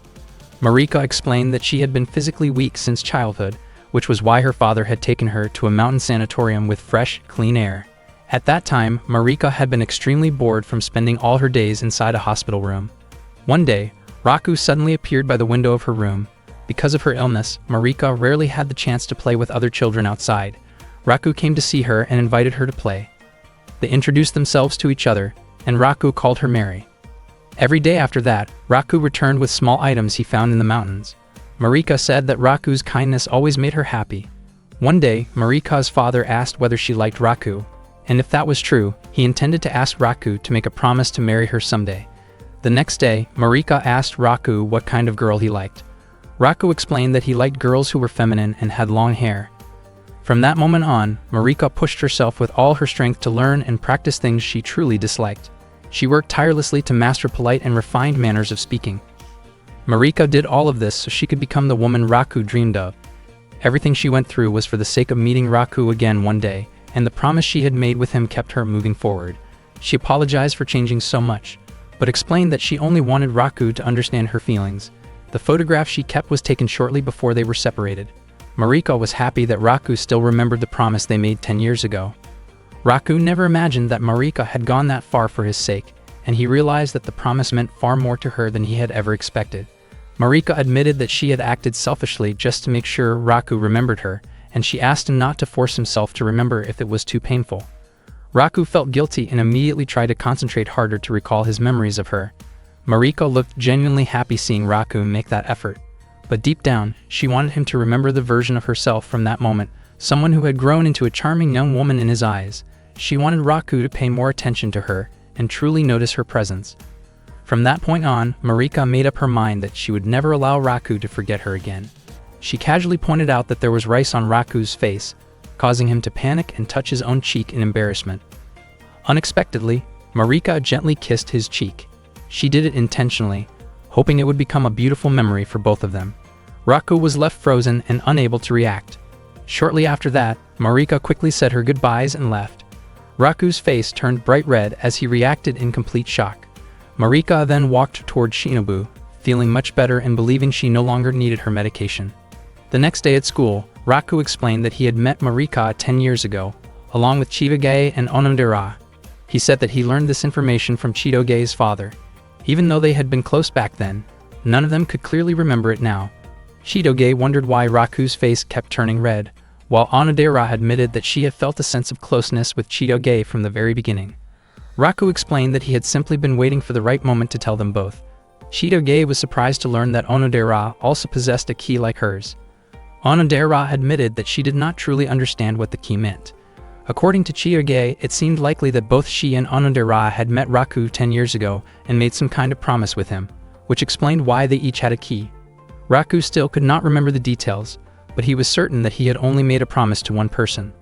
Marika explained that she had been physically weak since childhood, which was why her father had taken her to a mountain sanatorium with fresh, clean air. At that time, Marika had been extremely bored from spending all her days inside a hospital room. One day, Raku suddenly appeared by the window of her room. Because of her illness, Marika rarely had the chance to play with other children outside. Raku came to see her and invited her to play. They introduced themselves to each other, and Raku called her Mary. Every day after that, Raku returned with small items he found in the mountains. Marika said that Raku's kindness always made her happy. One day, Marika's father asked whether she liked Raku, and if that was true, he intended to ask Raku to make a promise to marry her someday. The next day, Marika asked Raku what kind of girl he liked. Raku explained that he liked girls who were feminine and had long hair. From that moment on, Marika pushed herself with all her strength to learn and practice things she truly disliked. She worked tirelessly to master polite and refined manners of speaking. Marika did all of this so she could become the woman Raku dreamed of. Everything she went through was for the sake of meeting Raku again one day, and the promise she had made with him kept her moving forward. She apologized for changing so much, but explained that she only wanted Raku to understand her feelings. The photograph she kept was taken shortly before they were separated. Marika was happy that Raku still remembered the promise they made 10 years ago. Raku never imagined that Marika had gone that far for his sake, and he realized that the promise meant far more to her than he had ever expected. Marika admitted that she had acted selfishly just to make sure Raku remembered her, and she asked him not to force himself to remember if it was too painful. Raku felt guilty and immediately tried to concentrate harder to recall his memories of her. Marika looked genuinely happy seeing Raku make that effort, but deep down, she wanted him to remember the version of herself from that moment, someone who had grown into a charming young woman in his eyes. She wanted Raku to pay more attention to her and truly notice her presence. From that point on, Marika made up her mind that she would never allow Raku to forget her again. She casually pointed out that there was rice on Raku's face, causing him to panic and touch his own cheek in embarrassment. Unexpectedly, Marika gently kissed his cheek. She did it intentionally, hoping it would become a beautiful memory for both of them. Raku was left frozen and unable to react. Shortly after that, Marika quickly said her goodbyes and left. Raku's face turned bright red as he reacted in complete shock. Marika then walked toward Shinobu, feeling much better and believing she no longer needed her medication. The next day at school, Raku explained that he had met Marika 10 years ago, along with Chitoge and Onodera. He said that he learned this information from Chitoge's father. Even though they had been close back then, none of them could clearly remember it now. Chitoge wondered why Raku's face kept turning red, while Onodera admitted that she had felt a sense of closeness with Chitoge from the very beginning. Raku explained that he had simply been waiting for the right moment to tell them both. Chitoge was surprised to learn that Onodera also possessed a key like hers. Onodera admitted that she did not truly understand what the key meant. According to Chitoge, it seemed likely that both she and Onodera had met Raku 10 years ago and made some kind of promise with him, which explained why they each had a key. Raku still could not remember the details, but he was certain that he had only made a promise to one person.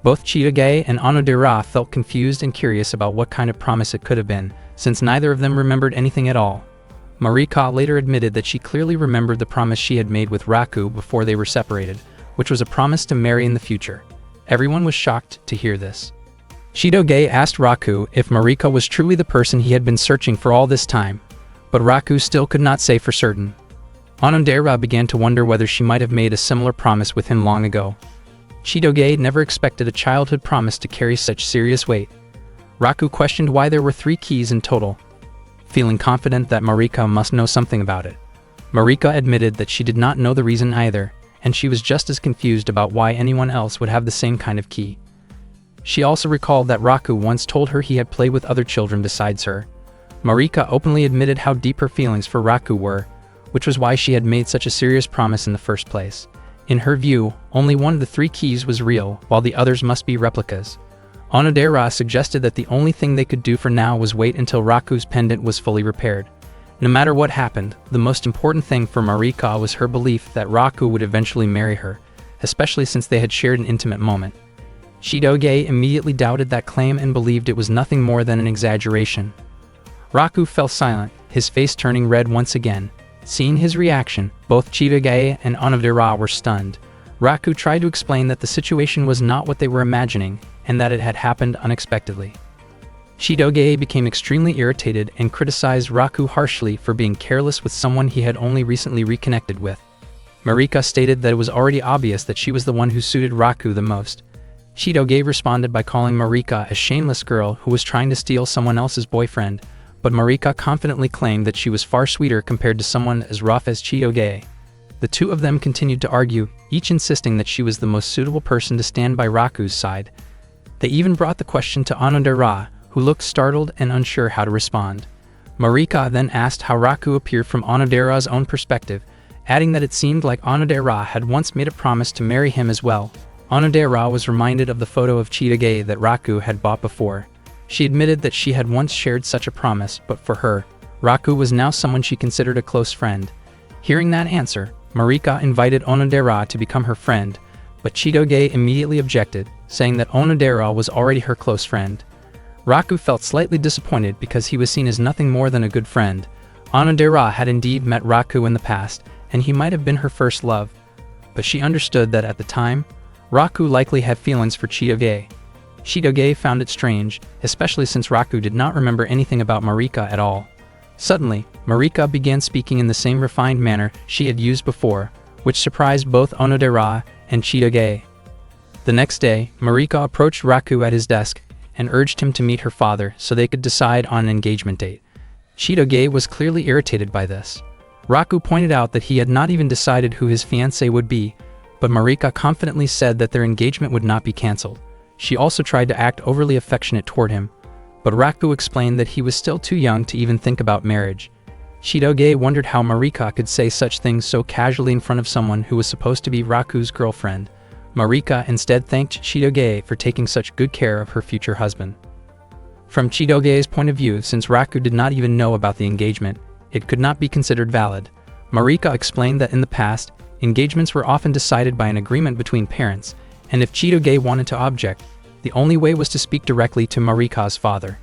Both Chitoge and Onodera felt confused and curious about what kind of promise it could have been, since neither of them remembered anything at all. Marika later admitted that she clearly remembered the promise she had made with Raku before they were separated, which was a promise to marry in the future. Everyone was shocked to hear this. Chitoge asked Raku if Marika was truly the person he had been searching for all this time, but Raku still could not say for certain. Onodera began to wonder whether she might have made a similar promise with him long ago. Chitoge never expected a childhood promise to carry such serious weight. Raku questioned why there were 3 keys in total, feeling confident that Marika must know something about it. Marika admitted that she did not know the reason either, and she was just as confused about why anyone else would have the same kind of key. She also recalled that Raku once told her he had played with other children besides her. Marika openly admitted how deep her feelings for Raku were, which was why she had made such a serious promise in the first place. In her view, only one of the 3 keys was real, while the others must be replicas. Onodera suggested that the only thing they could do for now was wait until Raku's pendant was fully repaired. No matter what happened, the most important thing for Marika was her belief that Raku would eventually marry her, especially since they had shared an intimate moment. Chitoge immediately doubted that claim and believed it was nothing more than an exaggeration. Raku fell silent, his face turning red once again. Seeing his reaction, both Chitoge and Onodera were stunned. Raku tried to explain that the situation was not what they were imagining, and that it had happened unexpectedly. Chitoge became extremely irritated and criticized Raku harshly for being careless with someone he had only recently reconnected with. Marika stated that it was already obvious that she was the one who suited Raku the most. Chitoge responded by calling Marika a shameless girl who was trying to steal someone else's boyfriend, but Marika confidently claimed that she was far sweeter compared to someone as rough as Chitoge. The two of them continued to argue, each insisting that she was the most suitable person to stand by Raku's side. They even brought the question to Onodera, who looked startled and unsure how to respond. Marika then asked how Raku appeared from Onodera's own perspective, adding that it seemed like Onodera had once made a promise to marry him as well. Onodera was reminded of the photo of Chitoge that Raku had bought before. She admitted that she had once shared such a promise, but for her, Raku was now someone she considered a close friend. Hearing that answer, Marika invited Onodera to become her friend, but Chitoge immediately objected, saying that Onodera was already her close friend. Raku felt slightly disappointed because he was seen as nothing more than a good friend. Onodera had indeed met Raku in the past, and he might have been her first love, but she understood that at the time, Raku likely had feelings for Chitoge. Chitoge found it strange, especially since Raku did not remember anything about Marika at all. Suddenly, Marika began speaking in the same refined manner she had used before, which surprised both Onodera and Chitoge. The next day, Marika approached Raku at his desk and urged him to meet her father so they could decide on an engagement date. Chitoge was clearly irritated by this. Raku pointed out that he had not even decided who his fiancé would be, but Marika confidently said that their engagement would not be cancelled. She also tried to act overly affectionate toward him, but Raku explained that he was still too young to even think about marriage. Chitoge wondered how Marika could say such things so casually in front of someone who was supposed to be Raku's girlfriend. Marika instead thanked Chitoge for taking such good care of her future husband. From Chidoge's point of view, since Raku did not even know about the engagement, it could not be considered valid. Marika explained that in the past, engagements were often decided by an agreement between parents, and if Chidoge wanted to object, the only way was to speak directly to Marika's father.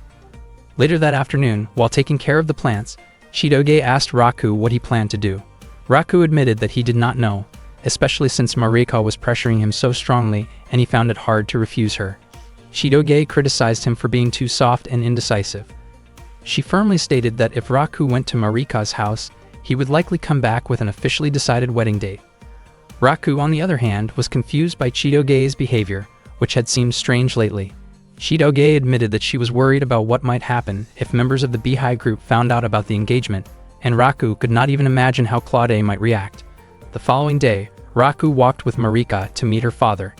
Later that afternoon, while taking care of the plants, Chidoge asked Raku what he planned to do. Raku admitted that he did not know, especially since Marika was pressuring him so strongly and he found it hard to refuse her. Chidoge criticized him for being too soft and indecisive. She firmly stated that if Raku went to Marika's house, he would likely come back with an officially decided wedding date. Raku, on the other hand, was confused by Chidoge's behavior, which had seemed strange lately. Chidoge admitted that she was worried about what might happen if members of the Beihai group found out about the engagement, and Raku could not even imagine how Claude might react. The following day, Raku walked with Marika to meet her father.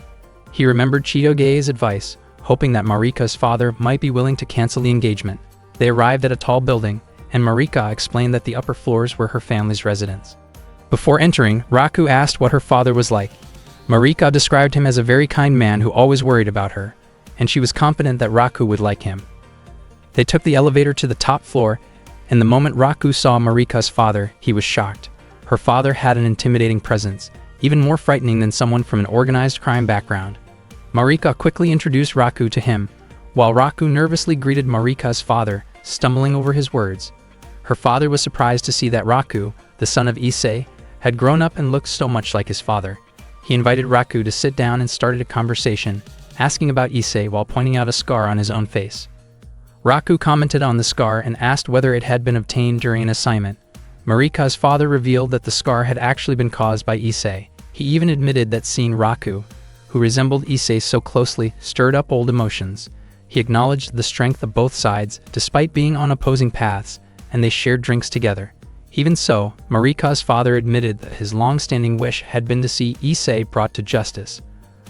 He remembered Chidoge's advice, hoping that Marika's father might be willing to cancel the engagement. They arrived at a tall building, and Marika explained that the upper floors were her family's residence. Before entering, Raku asked what her father was like. Marika described him as a very kind man who always worried about her, and she was confident that Raku would like him. They took the elevator to the top floor, and the moment Raku saw Marika's father, he was shocked. Her father had an intimidating presence, even more frightening than someone from an organized crime background. Marika quickly introduced Raku to him, while Raku nervously greeted Marika's father, stumbling over his words. Her father was surprised to see that Raku, the son of Issei, had grown up and looked so much like his father. He invited Raku to sit down and started a conversation, asking about Issei while pointing out a scar on his own face. Raku commented on the scar and asked whether it had been obtained during an assignment. Marika's father revealed that the scar had actually been caused by Issei. He even admitted that seeing Raku, who resembled Issei so closely, stirred up old emotions. He acknowledged the strength of both sides, despite being on opposing paths, and they shared drinks together. Even so, Marika's father admitted that his long-standing wish had been to see Issei brought to justice.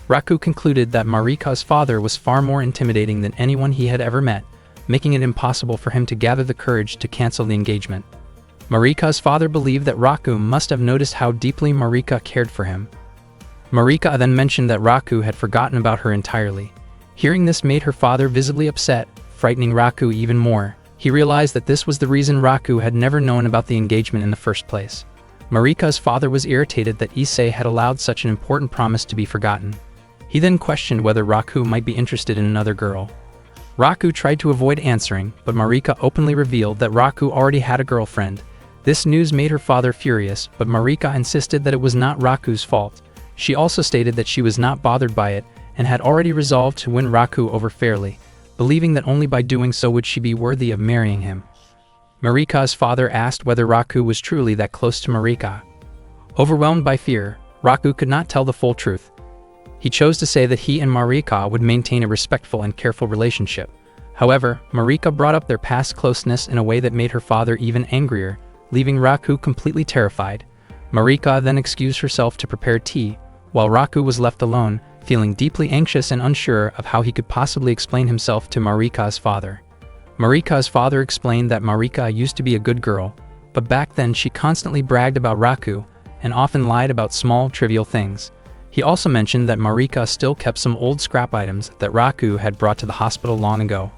Raku concluded that Marika's father was far more intimidating than anyone he had ever met, making it impossible for him to gather the courage to cancel the engagement. Marika's father believed that Raku must have noticed how deeply Marika cared for him. Marika then mentioned that Raku had forgotten about her entirely. Hearing this made her father visibly upset, frightening Raku even more. He realized that this was the reason Raku had never known about the engagement in the first place. Marika's father was irritated that Issei had allowed such an important promise to be forgotten. He then questioned whether Raku might be interested in another girl. Raku tried to avoid answering, but Marika openly revealed that Raku already had a girlfriend. This news made her father furious, but Marika insisted that it was not Raku's fault. She also stated that she was not bothered by it and had already resolved to win Raku over fairly, believing that only by doing so would she be worthy of marrying him. Marika's father asked whether Raku was truly that close to Marika. Overwhelmed by fear, Raku could not tell the full truth. He chose to say that he and Marika would maintain a respectful and careful relationship. However, Marika brought up their past closeness in a way that made her father even angrier, leaving Raku completely terrified. Marika then excused herself to prepare tea, while Raku was left alone, feeling deeply anxious and unsure of how he could possibly explain himself to Marika's father. Marika's father explained that Marika used to be a good girl, but back then she constantly bragged about Raku and often lied about small, trivial things. He also mentioned that Marika still kept some old scrap items that Raku had brought to the hospital long ago.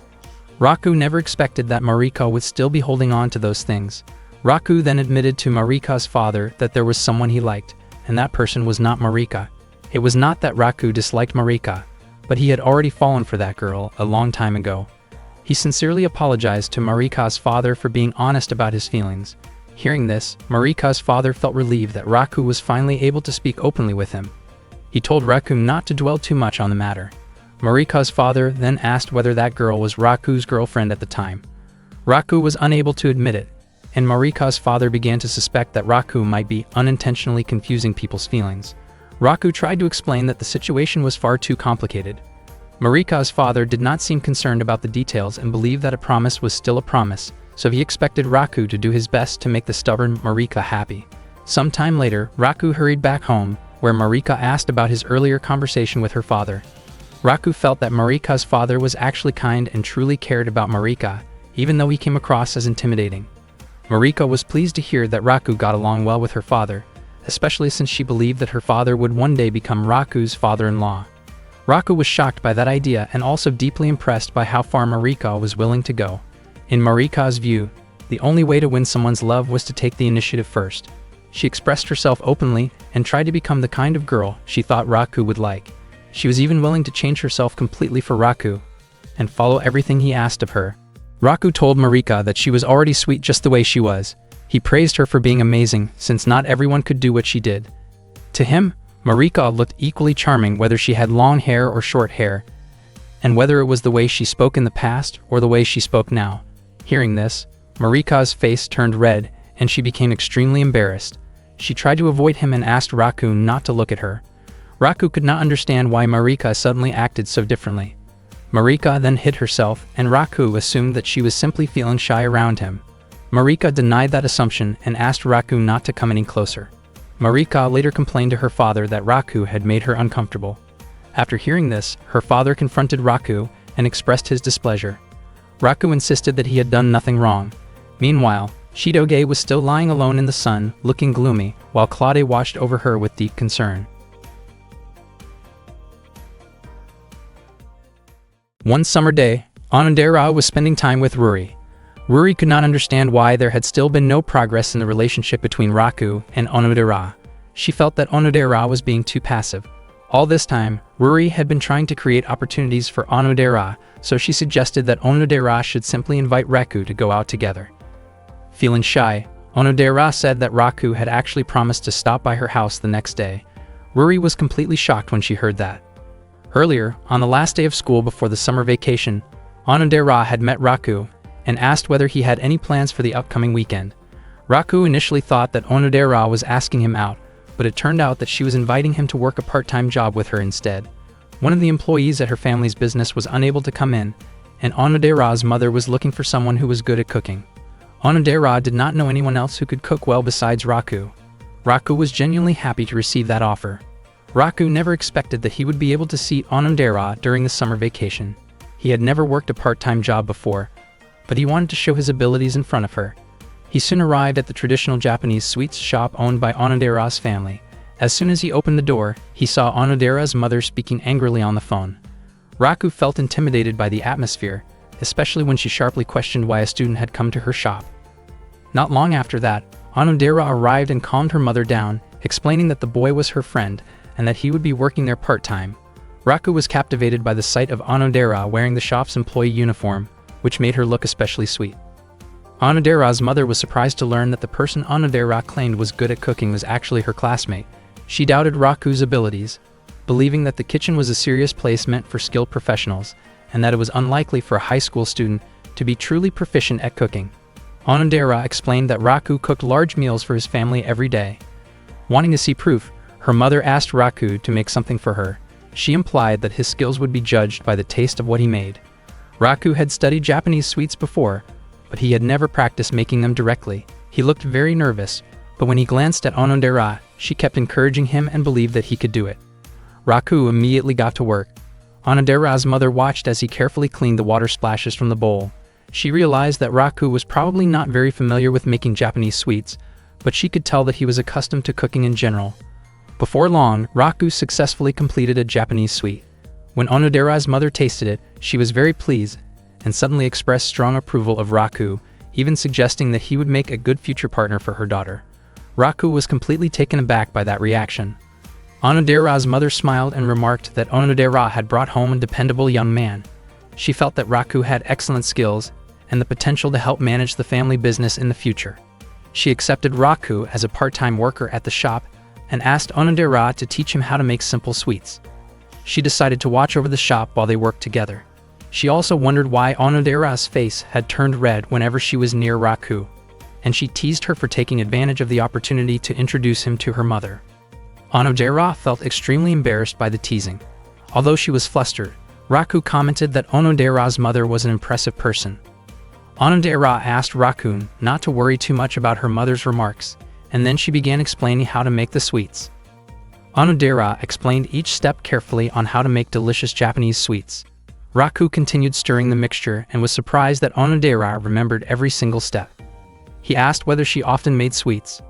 Raku never expected that Marika would still be holding on to those things. Raku then admitted to Marika's father that there was someone he liked, and that person was not Marika. It was not that Raku disliked Marika, but he had already fallen for that girl a long time ago. He sincerely apologized to Marika's father for being honest about his feelings. Hearing this, Marika's father felt relieved that Raku was finally able to speak openly with him. He told Raku not to dwell too much on the matter. Marika's father then asked whether that girl was Raku's girlfriend at the time. Raku was unable to admit it, and Marika's father began to suspect that Raku might be unintentionally confusing people's feelings. Raku tried to explain that the situation was far too complicated. Marika's father did not seem concerned about the details and believed that a promise was still a promise, so he expected Raku to do his best to make the stubborn Marika happy. Some time later, Raku hurried back home, where Marika asked about his earlier conversation with her father. Raku felt that Marika's father was actually kind and truly cared about Marika, even though he came across as intimidating. Marika was pleased to hear that Raku got along well with her father, especially since she believed that her father would one day become Raku's father-in-law. Raku was shocked by that idea and also deeply impressed by how far Marika was willing to go. In Marika's view, the only way to win someone's love was to take the initiative first. She expressed herself openly and tried to become the kind of girl she thought Raku would like. She was even willing to change herself completely for Raku and follow everything he asked of her. Raku told Marika that she was already sweet just the way she was. He praised her for being amazing, since not everyone could do what she did. To him, Marika looked equally charming whether she had long hair or short hair, and whether it was the way she spoke in the past or the way she spoke now. Hearing this, Marika's face turned red and she became extremely embarrassed. She tried to avoid him and asked Raku not to look at her. Raku could not understand why Marika suddenly acted so differently. Marika then hid herself, and Raku assumed that she was simply feeling shy around him. Marika denied that assumption and asked Raku not to come any closer. Marika later complained to her father that Raku had made her uncomfortable. After hearing this, her father confronted Raku and expressed his displeasure. Raku insisted that he had done nothing wrong. Meanwhile, Chitoge was still lying alone in the sun, looking gloomy, while Claude watched over her with deep concern. One summer day, Onodera was spending time with Ruri. Ruri could not understand why there had still been no progress in the relationship between Raku and Onodera. She felt that Onodera was being too passive. All this time, Ruri had been trying to create opportunities for Onodera, so she suggested that Onodera should simply invite Raku to go out together. Feeling shy, Onodera said that Raku had actually promised to stop by her house the next day. Ruri was completely shocked when she heard that. Earlier, on the last day of school before the summer vacation, Onodera had met Raku and asked whether he had any plans for the upcoming weekend. Raku initially thought that Onodera was asking him out, but it turned out that she was inviting him to work a part-time job with her instead. One of the employees at her family's business was unable to come in, and Onodera's mother was looking for someone who was good at cooking. Onodera did not know anyone else who could cook well besides Raku. Raku was genuinely happy to receive that offer. Raku never expected that he would be able to see Onodera during the summer vacation. He had never worked a part-time job before, but he wanted to show his abilities in front of her. He soon arrived at the traditional Japanese sweets shop owned by Onodera's family. As soon as he opened the door, he saw Onodera's mother speaking angrily on the phone. Raku felt intimidated by the atmosphere, especially when she sharply questioned why a student had come to her shop. Not long after that, Onodera arrived and calmed her mother down, explaining that the boy was her friend and that he would be working there part-time. Raku was captivated by the sight of Onodera wearing the shop's employee uniform, which made her look especially sweet. Onodera's mother was surprised to learn that the person Onodera claimed was good at cooking was actually her classmate. She doubted Raku's abilities, believing that the kitchen was a serious place meant for skilled professionals, and that it was unlikely for a high school student to be truly proficient at cooking. Onodera explained that Raku cooked large meals for his family every day. Wanting to see proof, her mother asked Raku to make something for her. She implied that his skills would be judged by the taste of what he made. Raku had studied Japanese sweets before, but he had never practiced making them directly. He looked very nervous, but when he glanced at Onodera, she kept encouraging him and believed that he could do it. Raku immediately got to work. Onodera's mother watched as he carefully cleaned the water splashes from the bowl. She realized that Raku was probably not very familiar with making Japanese sweets, but she could tell that he was accustomed to cooking in general. Before long, Raku successfully completed a Japanese sweet. When Onodera's mother tasted it, she was very pleased and suddenly expressed strong approval of Raku, even suggesting that he would make a good future partner for her daughter. Raku was completely taken aback by that reaction. Onodera's mother smiled and remarked that Onodera had brought home a dependable young man. She felt that Raku had excellent skills and the potential to help manage the family business in the future. She accepted Raku as a part-time worker at the shop and asked Onodera to teach him how to make simple sweets. She decided to watch over the shop while they worked together. She also wondered why Onodera's face had turned red whenever she was near Raku, and she teased her for taking advantage of the opportunity to introduce him to her mother. Onodera felt extremely embarrassed by the teasing. Although she was flustered, Raku commented that Onodera's mother was an impressive person. Onodera asked Raku not to worry too much about her mother's remarks, and then she began explaining how to make the sweets. Onodera explained each step carefully on how to make delicious Japanese sweets. Raku continued stirring the mixture and was surprised that Onodera remembered every single step. He asked whether she often made sweets.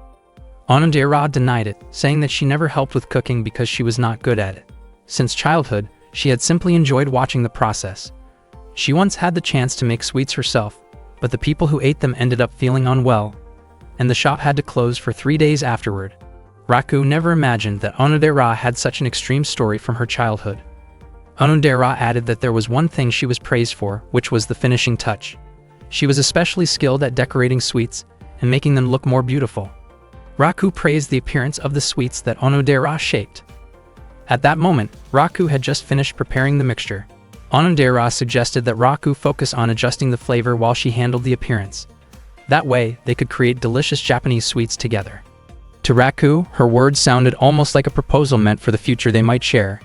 Onodera denied it, saying that she never helped with cooking because she was not good at it. Since childhood, She had simply enjoyed watching the process. She once had the chance to make sweets herself, but the people who ate them ended up feeling unwell, and the shop had to close for 3 days afterward. Raku never imagined that Onodera had such an extreme story from her childhood. Onodera added that there was one thing she was praised for, which was the finishing touch. She was especially skilled at decorating sweets and making them look more beautiful. Raku praised the appearance of the sweets that Onodera shaped. At that moment, Raku had just finished preparing the mixture. Onodera suggested that Raku focus on adjusting the flavor while she handled the appearance. That way, they could create delicious Japanese sweets together. To Raku, her words sounded almost like a proposal meant for the future they might share.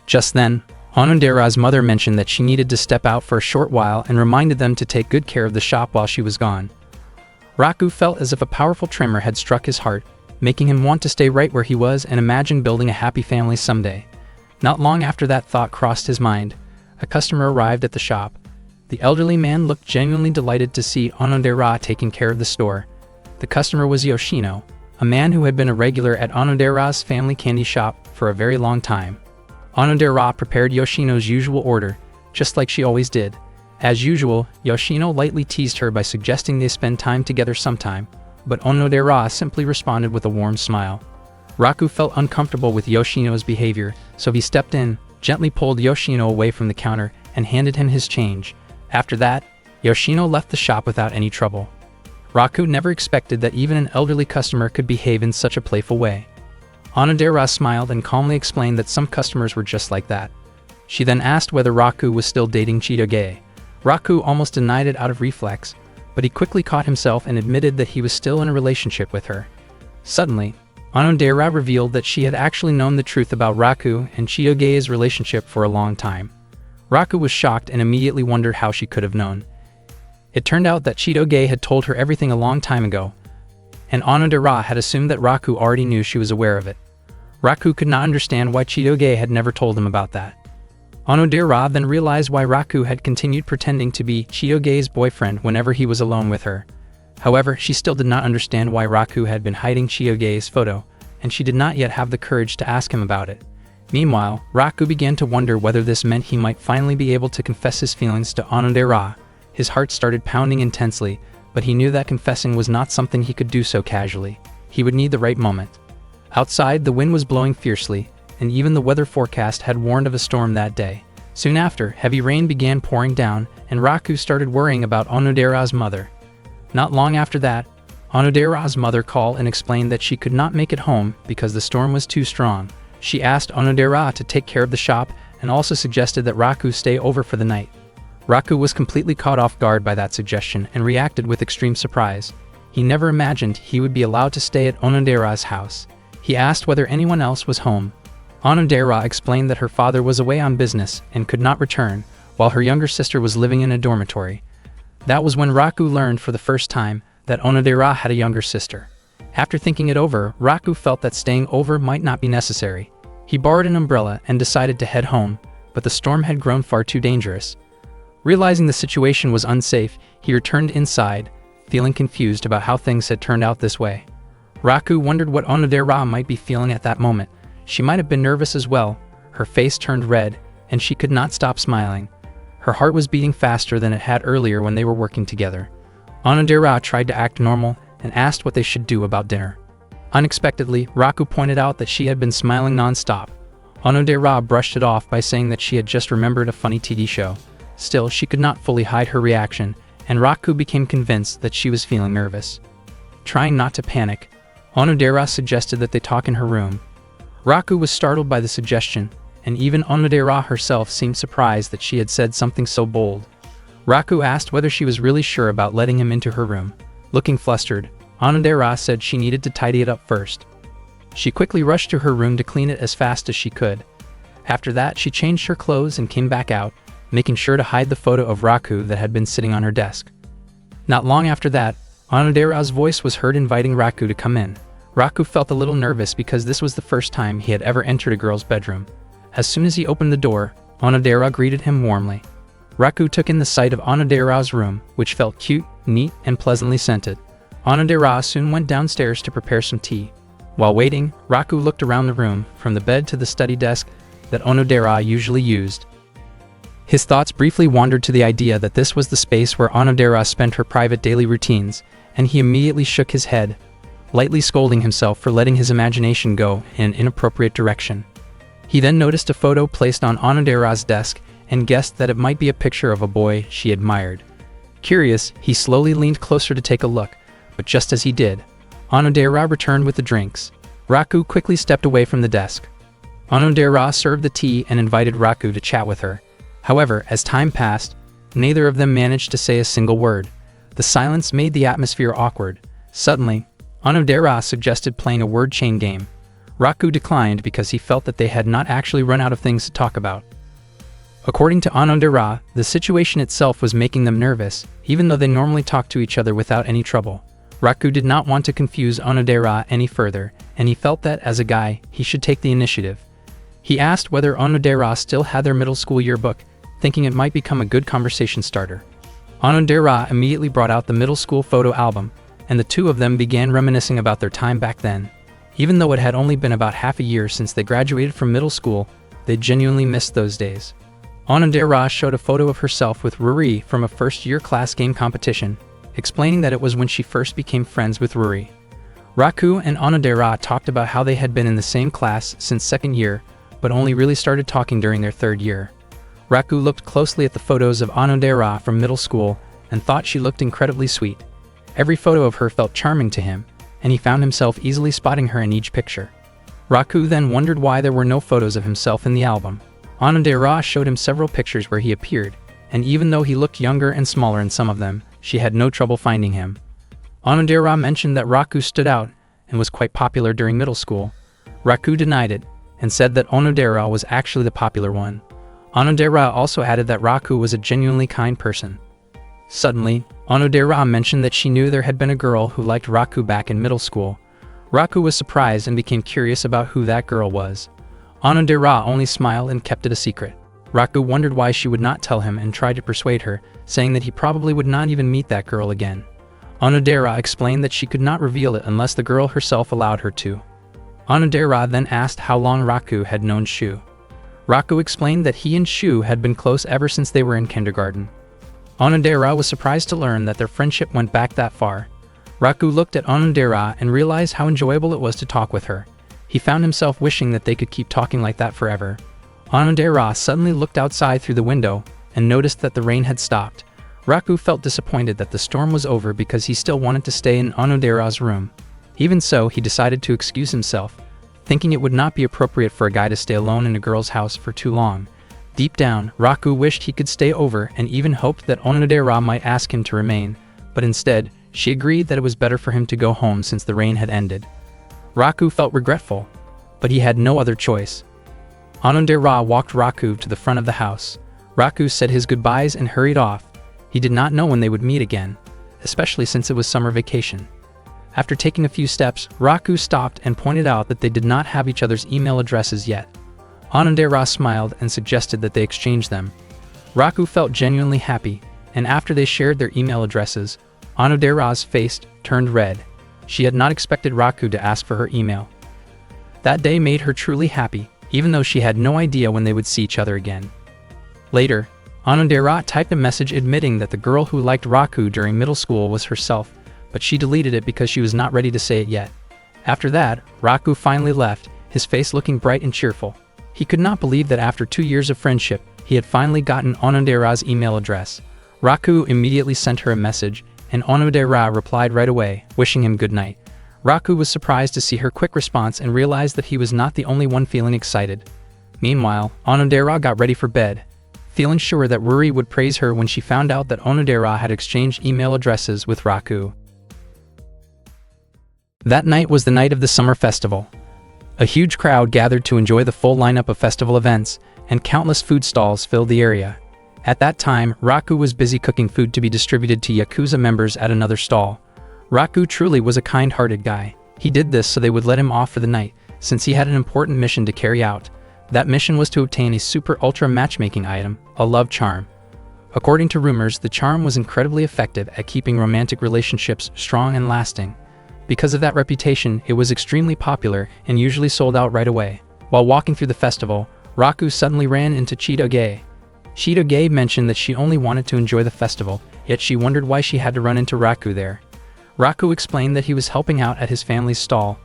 Just then, Onodera's mother mentioned that she needed to step out for a short while and reminded them to take good care of the shop while she was gone. Raku felt as if a powerful tremor had struck his heart, making him want to stay right where he was and imagine building a happy family someday. Not long after that thought crossed his mind, a customer arrived at the shop. The elderly man looked genuinely delighted to see Onodera taking care of the store. The customer was Yoshino, a man who had been a regular at Onodera's family candy shop for a very long time. Onodera prepared Yoshino's usual order, just like she always did. As usual, Yoshino lightly teased her by suggesting they spend time together sometime, but Onodera simply responded with a warm smile. Raku felt uncomfortable with Yoshino's behavior, so he stepped in, gently pulled Yoshino away from the counter, and handed him his change. After that, Yoshino left the shop without any trouble. Raku never expected that even an elderly customer could behave in such a playful way. Onodera smiled and calmly explained that some customers were just like that. She then asked whether Raku was still dating Chitoge. Raku almost denied it out of reflex, but he quickly caught himself and admitted that he was still in a relationship with her. Suddenly, Onodera revealed that she had actually known the truth about Raku and Chitoge's relationship for a long time. Raku was shocked and immediately wondered how she could have known. It turned out that Chitoge had told her everything a long time ago, and Onodera had assumed that Raku already knew she was aware of it. Raku could not understand why Chitoge had never told him about that. Onodera then realized why Raku had continued pretending to be Chitoge's boyfriend whenever he was alone with her. However, she still did not understand why Raku had been hiding Chitoge's photo, and she did not yet have the courage to ask him about it. Meanwhile, Raku began to wonder whether this meant he might finally be able to confess his feelings to Onodera. His heart started pounding intensely, but he knew that confessing was not something he could do so casually. He would need the right moment. Outside, the wind was blowing fiercely, and even the weather forecast had warned of a storm that day. Soon after, heavy rain began pouring down, and Raku started worrying about Onodera's mother. Not long after that, Onodera's mother called and explained that she could not make it home because the storm was too strong. She asked Onodera to take care of the shop and also suggested that Raku stay over for the night. Raku was completely caught off guard by that suggestion and reacted with extreme surprise. He never imagined he would be allowed to stay at Onodera's house. He asked whether anyone else was home. Onodera explained that her father was away on business and could not return, while her younger sister was living in a dormitory. That was when Raku learned for the first time that Onodera had a younger sister. After thinking it over, Raku felt that staying over might not be necessary. He borrowed an umbrella and decided to head home, but the storm had grown far too dangerous. Realizing the situation was unsafe, he returned inside, feeling confused about how things had turned out this way. Raku wondered what Onodera might be feeling at that moment. She might have been nervous as well. Her face turned red, and she could not stop smiling. Her heart was beating faster than it had earlier when they were working together. Onodera tried to act normal and asked what they should do about dinner. Unexpectedly, Raku pointed out that she had been smiling non-stop. Onodera brushed it off by saying that she had just remembered a funny TV show. Still, she could not fully hide her reaction, and Raku became convinced that she was feeling nervous. Trying not to panic, Onodera suggested that they talk in her room. Raku was startled by the suggestion, and even Onodera herself seemed surprised that she had said something so bold. Raku asked whether she was really sure about letting him into her room. Looking flustered, Onodera said she needed to tidy it up first. She quickly rushed to her room to clean it as fast as she could. After that, she changed her clothes and came back out, making sure to hide the photo of Raku that had been sitting on her desk. Not long after that, Onodera's voice was heard inviting Raku to come in. Raku felt a little nervous because this was the first time he had ever entered a girl's bedroom. As soon as he opened the door, Onodera greeted him warmly. Raku took in the sight of Onodera's room, which felt cute, neat, and pleasantly scented. Onodera soon went downstairs to prepare some tea. While waiting, Raku looked around the room, from the bed to the study desk, that Onodera usually used. His thoughts briefly wandered to the idea that this was the space where Onodera spent her private daily routines, and he immediately shook his head, lightly scolding himself for letting his imagination go in an inappropriate direction. He then noticed a photo placed on Onodera's desk and guessed that it might be a picture of a boy she admired. Curious, he slowly leaned closer to take a look, but just as he did, Onodera returned with the drinks. Raku quickly stepped away from the desk. Onodera served the tea and invited Raku to chat with her. However, as time passed, neither of them managed to say a single word. The silence made the atmosphere awkward. Suddenly, Onodera suggested playing a word chain game. Raku declined because he felt that they had not actually run out of things to talk about. According to Onodera, the situation itself was making them nervous, even though they normally talked to each other without any trouble. Raku did not want to confuse Onodera any further, and he felt that, as a guy, he should take the initiative. He asked whether Onodera still had their middle school yearbook, thinking it might become a good conversation starter. Onodera immediately brought out the middle school photo album, and the two of them began reminiscing about their time back then. Even though it had only been about half a year since they graduated from middle school, they genuinely missed those days. Onodera showed a photo of herself with Ruri from a first-year class game competition, explaining that it was when she first became friends with Ruri. Raku and Onodera talked about how they had been in the same class since second year, but only really started talking during their third year. Raku looked closely at the photos of Onodera from middle school and thought she looked incredibly sweet. Every photo of her felt charming to him, and he found himself easily spotting her in each picture. Raku then wondered why there were no photos of himself in the album. Onodera showed him several pictures where he appeared, and even though he looked younger and smaller in some of them, she had no trouble finding him. Onodera mentioned that Raku stood out and was quite popular during middle school. Raku denied it, and said that Onodera was actually the popular one. Onodera also added that Raku was a genuinely kind person. Suddenly, Onodera mentioned that she knew there had been a girl who liked Raku back in middle school. Raku was surprised and became curious about who that girl was. Onodera only smiled and kept it a secret. Raku wondered why she would not tell him and tried to persuade her, saying that he probably would not even meet that girl again. Onodera explained that she could not reveal it unless the girl herself allowed her to. Onodera then asked how long Raku had known Shu. Raku explained that he and Shu had been close ever since they were in kindergarten. Onodera was surprised to learn that their friendship went back that far. Raku looked at Onodera and realized how enjoyable it was to talk with her. He found himself wishing that they could keep talking like that forever. Onodera suddenly looked outside through the window and noticed that the rain had stopped. Raku felt disappointed that the storm was over because he still wanted to stay in Onodera's room. Even so, he decided to excuse himself, thinking it would not be appropriate for a guy to stay alone in a girl's house for too long. Deep down, Raku wished he could stay over and even hoped that Onodera might ask him to remain, but instead, she agreed that it was better for him to go home since the rain had ended. Raku felt regretful, but he had no other choice. Onodera walked Raku to the front of the house. Raku said his goodbyes and hurried off. He did not know when they would meet again, especially since it was summer vacation. After taking a few steps, Raku stopped and pointed out that they did not have each other's email addresses yet. Onodera smiled and suggested that they exchange them. Raku felt genuinely happy, and after they shared their email addresses, Onodera's face turned red. She had not expected Raku to ask for her email. That day made her truly happy, even though she had no idea when they would see each other again. Later, Onodera typed a message admitting that the girl who liked Raku during middle school was herself, but she deleted it because she was not ready to say it yet. After that, Raku finally left, his face looking bright and cheerful. He could not believe that after 2 years of friendship, he had finally gotten Onodera's email address. Raku immediately sent her a message, and Onodera replied right away, wishing him good night. Raku was surprised to see her quick response and realized that he was not the only one feeling excited. Meanwhile, Onodera got ready for bed, feeling sure that Ruri would praise her when she found out that Onodera had exchanged email addresses with Raku. That night was the night of the summer festival. A huge crowd gathered to enjoy the full lineup of festival events, and countless food stalls filled the area. At that time, Raku was busy cooking food to be distributed to Yakuza members at another stall. Raku truly was a kind-hearted guy. He did this so they would let him off for the night, since he had an important mission to carry out. That mission was to obtain a super-ultra matchmaking item, a love charm. According to rumors, the charm was incredibly effective at keeping romantic relationships strong and lasting. Because of that reputation, it was extremely popular and usually sold out right away. While walking through the festival, Raku suddenly ran into Chitoge. Chitoge mentioned that she only wanted to enjoy the festival, yet she wondered why she had to run into Raku there. Raku explained that he was helping out at his family's stall.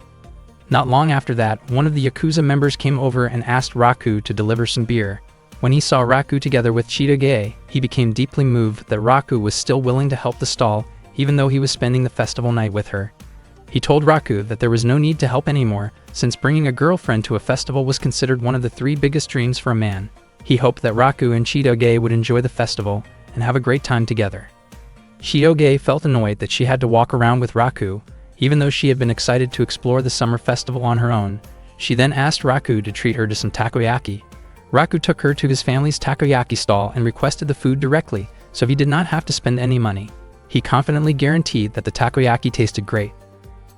Not long after that, one of the Yakuza members came over and asked Raku to deliver some beer. When he saw Raku together with Chitoge, he became deeply moved that Raku was still willing to help the stall, even though he was spending the festival night with her. He told Raku that there was no need to help anymore, since bringing a girlfriend to a festival was considered one of the 3 biggest dreams for a man. He hoped that Raku and Chitoge would enjoy the festival and have a great time together. Chitoge felt annoyed that she had to walk around with Raku, even though she had been excited to explore the summer festival on her own. She then asked Raku to treat her to some takoyaki. Raku took her to his family's takoyaki stall and requested the food directly, so he did not have to spend any money. He confidently guaranteed that the takoyaki tasted great.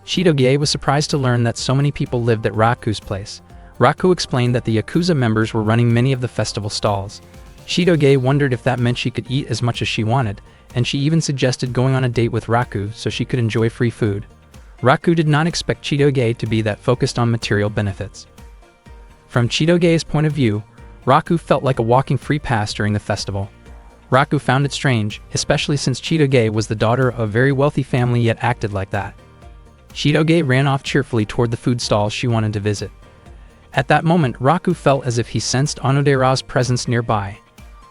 Chitoge was surprised to learn that so many people lived at Raku's place. Raku explained that the Yakuza members were running many of the festival stalls. Chitoge wondered if that meant she could eat as much as she wanted, and she even suggested going on a date with Raku so she could enjoy free food. Raku did not expect Chitoge to be that focused on material benefits. From Chitoge's point of view, Raku felt like a walking free pass during the festival. Raku found it strange, especially since Chitoge was the daughter of a very wealthy family yet acted like that. Chitoge ran off cheerfully toward the food stall she wanted to visit. At that moment, Raku felt as if he sensed Onodera's presence nearby.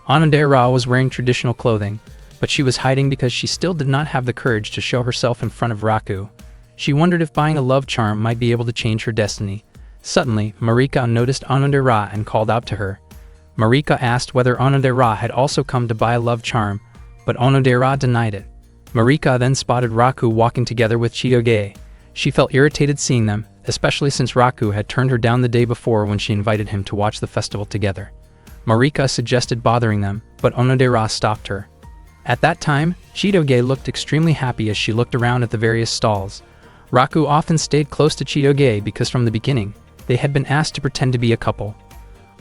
Onodera was wearing traditional clothing, but she was hiding because she still did not have the courage to show herself in front of Raku. She wondered if buying a love charm might be able to change her destiny. Suddenly, Marika noticed Onodera and called out to her. Marika asked whether Onodera had also come to buy a love charm, but Onodera denied it. Marika then spotted Raku walking together with Chitoge. She felt irritated seeing them, especially since Raku had turned her down the day before when she invited him to watch the festival together. Marika suggested bothering them, but Onodera stopped her. At that time, Chitoge looked extremely happy as she looked around at the various stalls. Raku often stayed close to Chitoge because from the beginning, they had been asked to pretend to be a couple.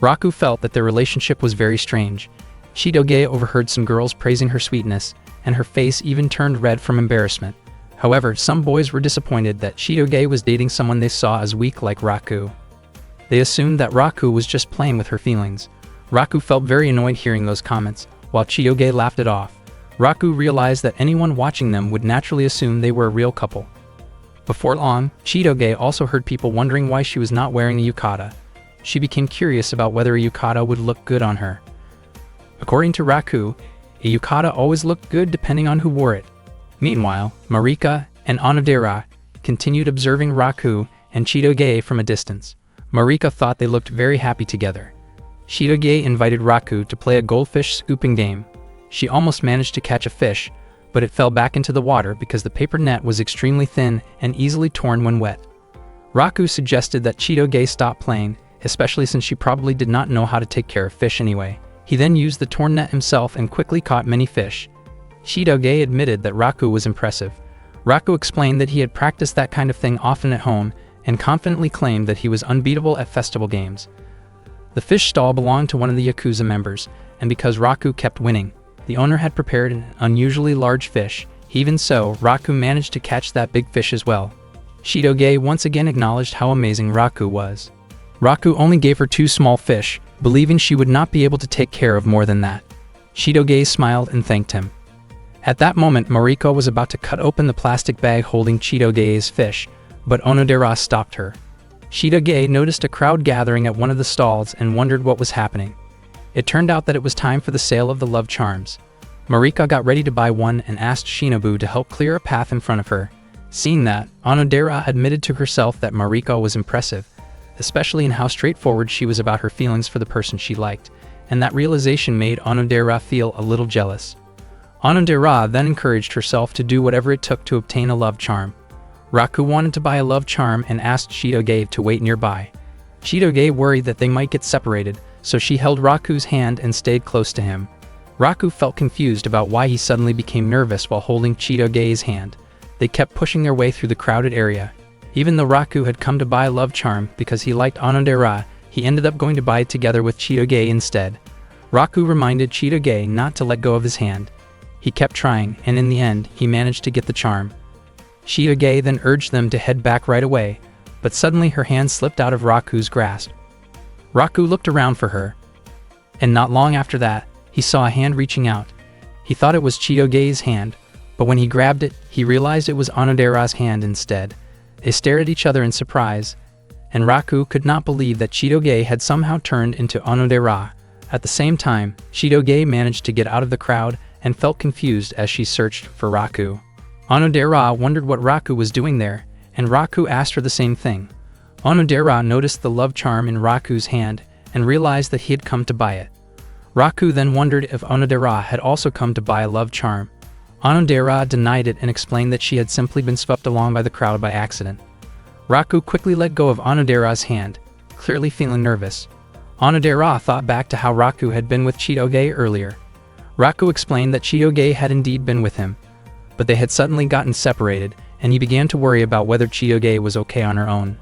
Raku felt that their relationship was very strange. Chitoge overheard some girls praising her sweetness, and her face even turned red from embarrassment. However, some boys were disappointed that Chitoge was dating someone they saw as weak like Raku. They assumed that Raku was just playing with her feelings. Raku felt very annoyed hearing those comments, while Chitoge laughed it off. Raku realized that anyone watching them would naturally assume they were a real couple. Before long, Chitoge also heard people wondering why she was not wearing a yukata. She became curious about whether a yukata would look good on her. According to Raku, a yukata always looked good depending on who wore it. Meanwhile, Marika and Onodera continued observing Raku and Chitoge from a distance. Marika thought they looked very happy together. Chitoge invited Raku to play a goldfish scooping game. She almost managed to catch a fish, but it fell back into the water because the paper net was extremely thin and easily torn when wet. Raku suggested that Chitoge stop playing, especially since she probably did not know how to take care of fish anyway. He then used the torn net himself and quickly caught many fish. Chitoge admitted that Raku was impressive. Raku explained that he had practiced that kind of thing often at home and confidently claimed that he was unbeatable at festival games. The fish stall belonged to one of the Yakuza members, and because Raku kept winning, the owner had prepared an unusually large fish. Even so, Raku managed to catch that big fish as well. Chitoge once again acknowledged how amazing Raku was. Raku only gave her 2 small fish, believing she would not be able to take care of more than that. Chitoge smiled and thanked him. At that moment, Mariko was about to cut open the plastic bag holding Chitoge's fish, but Onodera stopped her. Chitoge noticed a crowd gathering at one of the stalls and wondered what was happening. It turned out that it was time for the sale of the love charms. Marika got ready to buy one and asked Shinobu to help clear a path in front of her. Seeing that, Onodera admitted to herself that Mariko was impressive, especially in how straightforward she was about her feelings for the person she liked, and that realization made Onodera feel a little jealous. Onodera then encouraged herself to do whatever it took to obtain a love charm. Raku wanted to buy a love charm and asked Chitoge to wait nearby. Chitoge worried that they might get separated, so she held Raku's hand and stayed close to him. Raku felt confused about why he suddenly became nervous while holding Chitoge's hand. They kept pushing their way through the crowded area. Even though Raku had come to buy a love charm because he liked Onodera, he ended up going to buy it together with Chitoge instead. Raku reminded Chitoge not to let go of his hand. He kept trying, and in the end, he managed to get the charm. Chitoge then urged them to head back right away, but suddenly her hand slipped out of Raku's grasp. Raku looked around for her, and not long after that, he saw a hand reaching out. He thought it was Chitoge's hand, but when he grabbed it, he realized it was Onodera's hand instead. They stared at each other in surprise, and Raku could not believe that Chitoge had somehow turned into Onodera. At the same time, Chitoge managed to get out of the crowd and felt confused as she searched for Raku. Onodera wondered what Raku was doing there, and Raku asked her the same thing. Onodera noticed the love charm in Raku's hand and realized that he had come to buy it. Raku then wondered if Onodera had also come to buy a love charm. Onodera denied it and explained that she had simply been swept along by the crowd by accident. Raku quickly let go of Onodera's hand, clearly feeling nervous. Onodera thought back to how Raku had been with Chitoge earlier. Raku explained that Chitoge had indeed been with him, but they had suddenly gotten separated, and he began to worry about whether Chitoge was okay on her own.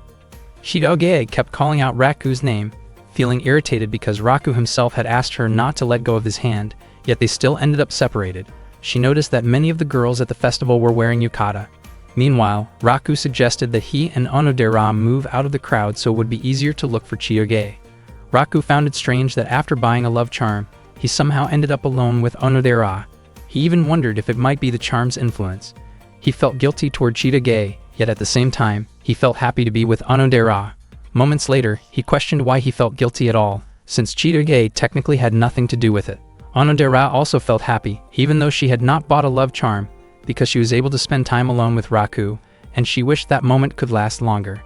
Chitoge kept calling out Raku's name, feeling irritated because Raku himself had asked her not to let go of his hand, yet they still ended up separated. She noticed that many of the girls at the festival were wearing yukata. Meanwhile, Raku suggested that he and Onodera move out of the crowd so it would be easier to look for Chitoge. Raku found it strange that after buying a love charm, he somehow ended up alone with Onodera. He even wondered if it might be the charm's influence. He felt guilty toward Chitoge, yet at the same time, he felt happy to be with Onodera. Moments later, he questioned why he felt guilty at all, since Chitoge technically had nothing to do with it. Onodera also felt happy, even though she had not bought a love charm, because she was able to spend time alone with Raku, and she wished that moment could last longer.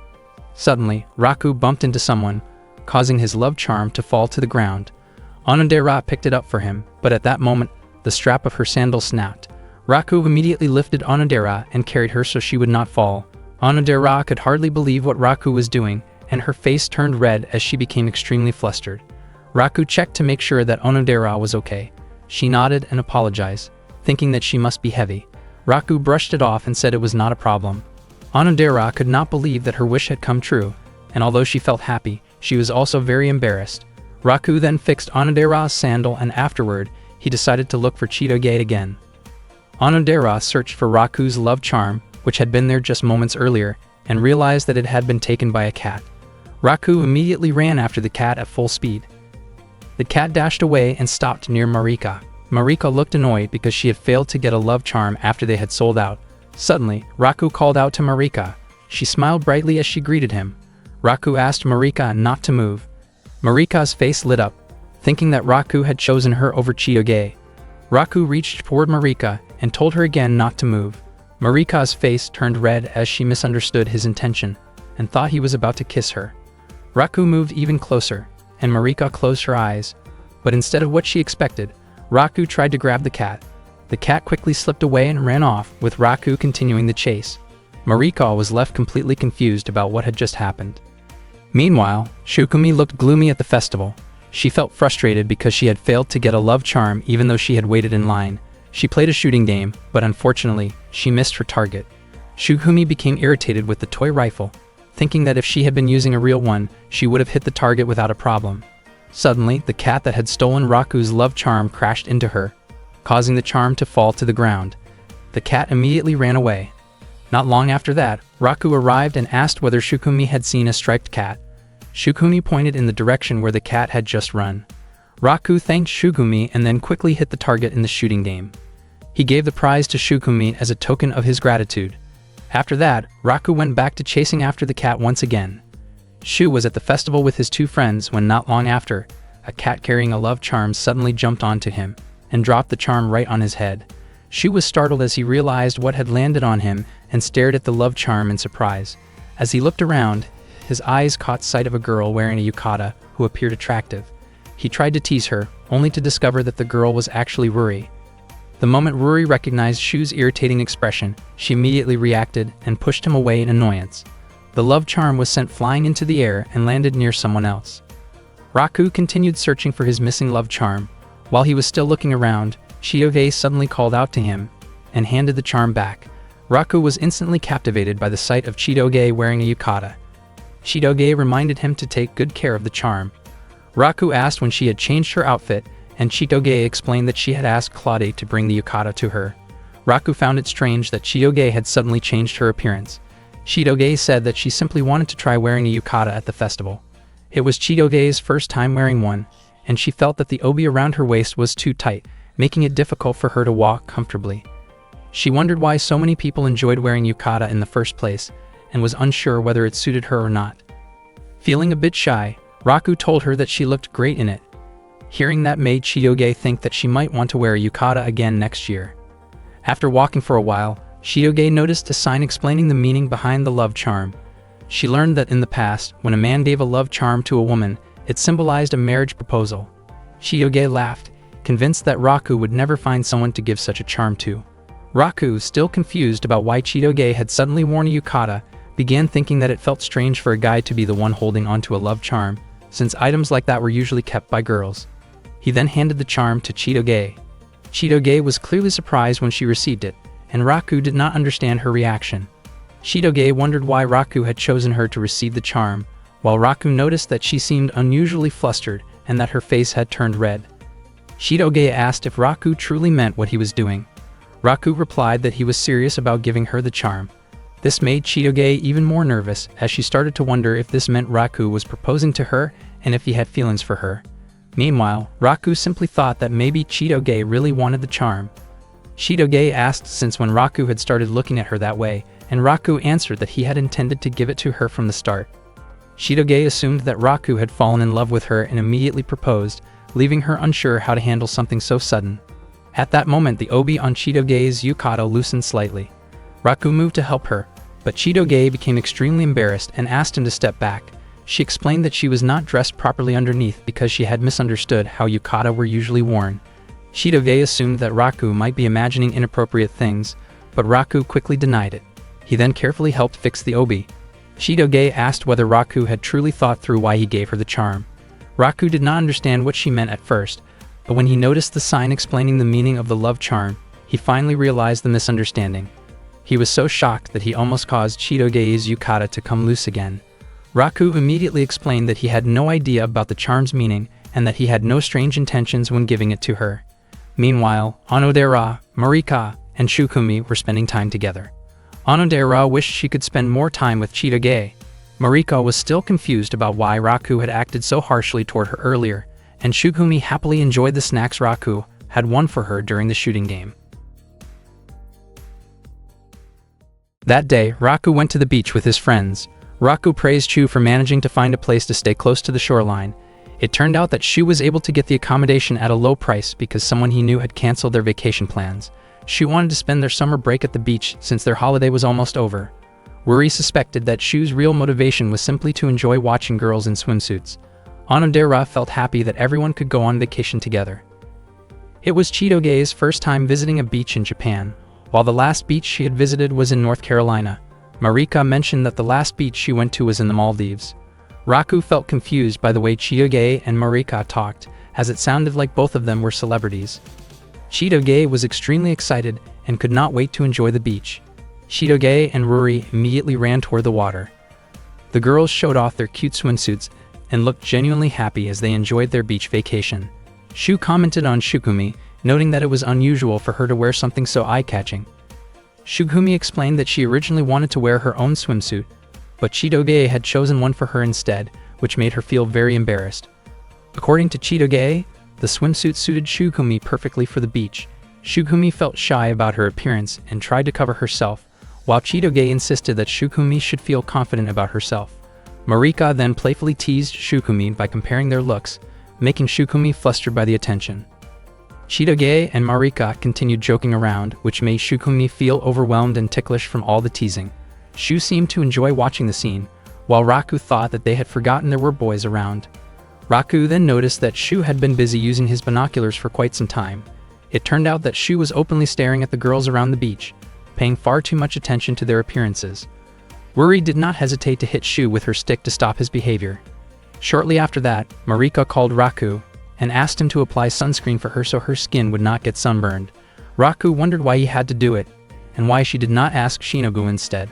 Suddenly, Raku bumped into someone, causing his love charm to fall to the ground. Onodera picked it up for him, but at that moment, the strap of her sandal snapped. Raku immediately lifted Onodera and carried her so she would not fall. Onodera could hardly believe what Raku was doing, and her face turned red as she became extremely flustered. Raku checked to make sure that Onodera was okay. She nodded and apologized, thinking that she must be heavy. Raku brushed it off and said it was not a problem. Onodera could not believe that her wish had come true, and although she felt happy, she was also very embarrassed. Raku then fixed Onodera's sandal, and afterward, he decided to look for Chitoge again. Onodera searched for Raku's love charm, which had been there just moments earlier, and realized that it had been taken by a cat. Raku immediately ran after the cat at full speed. The cat dashed away and stopped near Marika. Marika looked annoyed because she had failed to get a love charm after they had sold out. Suddenly, Raku called out to Marika. She smiled brightly as she greeted him. Raku asked Marika not to move. Marika's face lit up, thinking that Raku had chosen her over Chitoge. Raku reached toward Marika and told her again not to move. Marika's face turned red as she misunderstood his intention and thought he was about to kiss her. Raku moved even closer, and Marika closed her eyes, but instead of what she expected, Raku tried to grab the cat. The cat quickly slipped away and ran off, with Raku continuing the chase. Marika was left completely confused about what had just happened. Meanwhile, Shukumi looked gloomy at the festival. She felt frustrated because she had failed to get a love charm even though she had waited in line. She played a shooting game, but unfortunately, she missed her target. Shukumi became irritated with the toy rifle, thinking that if she had been using a real one, she would have hit the target without a problem. Suddenly, the cat that had stolen Raku's love charm crashed into her, causing the charm to fall to the ground. The cat immediately ran away. Not long after that, Raku arrived and asked whether Shukumi had seen a striped cat. Shukumi pointed in the direction where the cat had just run. Raku thanked Shukumi and then quickly hit the target in the shooting game. He gave the prize to Shukumi as a token of his gratitude. After that, Raku went back to chasing after the cat once again. Shu was at the festival with his two friends when not long after, a cat carrying a love charm suddenly jumped onto him and dropped the charm right on his head. Shu was startled as he realized what had landed on him and stared at the love charm in surprise. As he looked around, his eyes caught sight of a girl wearing a yukata who appeared attractive. He tried to tease her, only to discover that the girl was actually Ruri. The moment Ruri recognized Shu's irritating expression, she immediately reacted and pushed him away in annoyance. The love charm was sent flying into the air and landed near someone else. Raku continued searching for his missing love charm. While he was still looking around, Chitoge suddenly called out to him and handed the charm back. Raku was instantly captivated by the sight of Chitoge wearing a yukata. Chitoge reminded him to take good care of the charm. Raku asked when she had changed her outfit, and Chitoge explained that she had asked Claude to bring the yukata to her. Raku found it strange that Chitoge had suddenly changed her appearance. Chitoge said that she simply wanted to try wearing a yukata at the festival. It was Chitoge's first time wearing one, and she felt that the obi around her waist was too tight, making it difficult for her to walk comfortably. She wondered why so many people enjoyed wearing yukata in the first place, and was unsure whether it suited her or not. Feeling a bit shy, Raku told her that she looked great in it. Hearing that made Chitoge think that she might want to wear a yukata again next year. After walking for a while, Chitoge noticed a sign explaining the meaning behind the love charm. She learned that in the past, when a man gave a love charm to a woman, it symbolized a marriage proposal. Chitoge laughed, convinced that Raku would never find someone to give such a charm to. Raku, still confused about why Chitoge had suddenly worn a yukata, began thinking that it felt strange for a guy to be the one holding onto a love charm, since items like that were usually kept by girls. He then handed the charm to Chitoge. Chitoge was clearly surprised when she received it, and Raku did not understand her reaction. Chitoge wondered why Raku had chosen her to receive the charm, while Raku noticed that she seemed unusually flustered and that her face had turned red. Chitoge asked if Raku truly meant what he was doing. Raku replied that he was serious about giving her the charm. This made Chitoge even more nervous, as she started to wonder if this meant Raku was proposing to her and if he had feelings for her. Meanwhile, Raku simply thought that maybe Chitoge really wanted the charm. Chitoge asked since when Raku had started looking at her that way, and Raku answered that he had intended to give it to her from the start. Chitoge assumed that Raku had fallen in love with her and immediately proposed, leaving her unsure how to handle something so sudden. At that moment, the obi on Chitoge's yukata loosened slightly. Raku moved to help her, but Chitoge became extremely embarrassed and asked him to step back. She explained that she was not dressed properly underneath because she had misunderstood how yukata were usually worn. Chitoge assumed that Raku might be imagining inappropriate things, but Raku quickly denied it. He then carefully helped fix the obi. Chitoge asked whether Raku had truly thought through why he gave her the charm. Raku did not understand what she meant at first, but when he noticed the sign explaining the meaning of the love charm, he finally realized the misunderstanding. He was so shocked that he almost caused Chitoge's yukata to come loose again. Raku immediately explained that he had no idea about the charm's meaning and that he had no strange intentions when giving it to her. Meanwhile, Onodera, Marika, and Shukumi were spending time together. Onodera wished she could spend more time with Chitoge. Marika was still confused about why Raku had acted so harshly toward her earlier, and Shukumi happily enjoyed the snacks Raku had won for her during the shooting game. That day, Raku went to the beach with his friends. Raku praised Shu for managing to find a place to stay close to the shoreline. It turned out that Shu was able to get the accommodation at a low price because someone he knew had canceled their vacation plans. Shu wanted to spend their summer break at the beach since their holiday was almost over. Ruri suspected that Shu's real motivation was simply to enjoy watching girls in swimsuits. Onodera felt happy that everyone could go on vacation together. It was Chitoge's first time visiting a beach in Japan, while the last beach she had visited was in North Carolina. Marika mentioned that the last beach she went to was in the Maldives. Raku felt confused by the way Chitoge and Marika talked, as it sounded like both of them were celebrities. Chitoge was extremely excited and could not wait to enjoy the beach. Chitoge and Ruri immediately ran toward the water. The girls showed off their cute swimsuits and looked genuinely happy as they enjoyed their beach vacation. Shu commented on Shukumi, noting that it was unusual for her to wear something so eye-catching. Shukumi explained that she originally wanted to wear her own swimsuit, but Chitoge had chosen one for her instead, which made her feel very embarrassed. According to Chitoge, the swimsuit suited Shukumi perfectly for the beach. Shukumi felt shy about her appearance and tried to cover herself, while Chitoge insisted that Shukumi should feel confident about herself. Marika then playfully teased Shukumi by comparing their looks, making Shukumi flustered by the attention. Chitoge and Marika continued joking around, which made Shukumi feel overwhelmed and ticklish from all the teasing. Shu seemed to enjoy watching the scene, while Raku thought that they had forgotten there were boys around. Raku then noticed that Shu had been busy using his binoculars for quite some time. It turned out that Shu was openly staring at the girls around the beach, paying far too much attention to their appearances. Ruri did not hesitate to hit Shu with her stick to stop his behavior. Shortly after that, Marika called Raku and asked him to apply sunscreen for her so her skin would not get sunburned. Raku wondered why he had to do it, and why she did not ask Shinobu instead.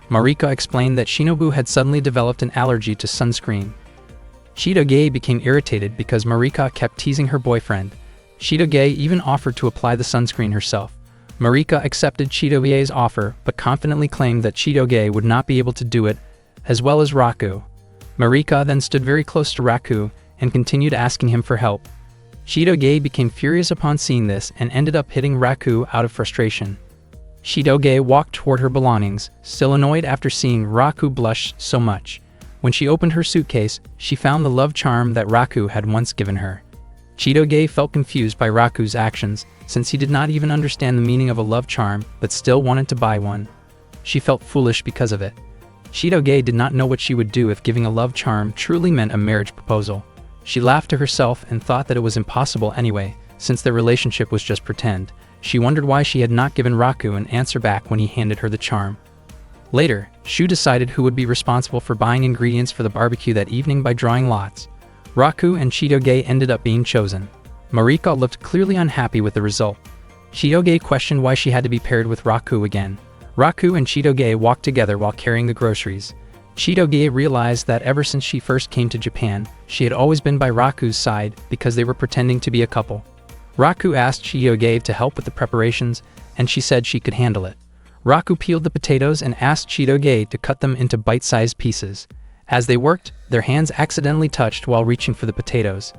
Marika explained that Shinobu had suddenly developed an allergy to sunscreen. Chitoge became irritated because Marika kept teasing her boyfriend. Chitoge even offered to apply the sunscreen herself. Marika accepted Chitoge's offer, but confidently claimed that Chitoge would not be able to do it, as well as Raku. Marika then stood very close to Raku and continued asking him for help. Chitoge became furious upon seeing this and ended up hitting Raku out of frustration. Chitoge walked toward her belongings, still annoyed after seeing Raku blush so much. When she opened her suitcase, she found the love charm that Raku had once given her. Chitoge felt confused by Raku's actions, since he did not even understand the meaning of a love charm but still wanted to buy one. She felt foolish because of it. Chitoge did not know what she would do if giving a love charm truly meant a marriage proposal. She laughed to herself and thought that it was impossible anyway, since their relationship was just pretend. She wondered why she had not given Raku an answer back when he handed her the charm. Later, Shu decided who would be responsible for buying ingredients for the barbecue that evening by drawing lots. Raku and Chitoge ended up being chosen. Marika looked clearly unhappy with the result. Chitoge questioned why she had to be paired with Raku again. Raku and Chitoge walked together while carrying the groceries. Chitoge realized that ever since she first came to Japan, she had always been by Raku's side because they were pretending to be a couple. Raku asked Chitoge to help with the preparations, and she said she could handle it. Raku peeled the potatoes and asked Chitoge to cut them into bite-sized pieces. As they worked, their hands accidentally touched while reaching for the potatoes.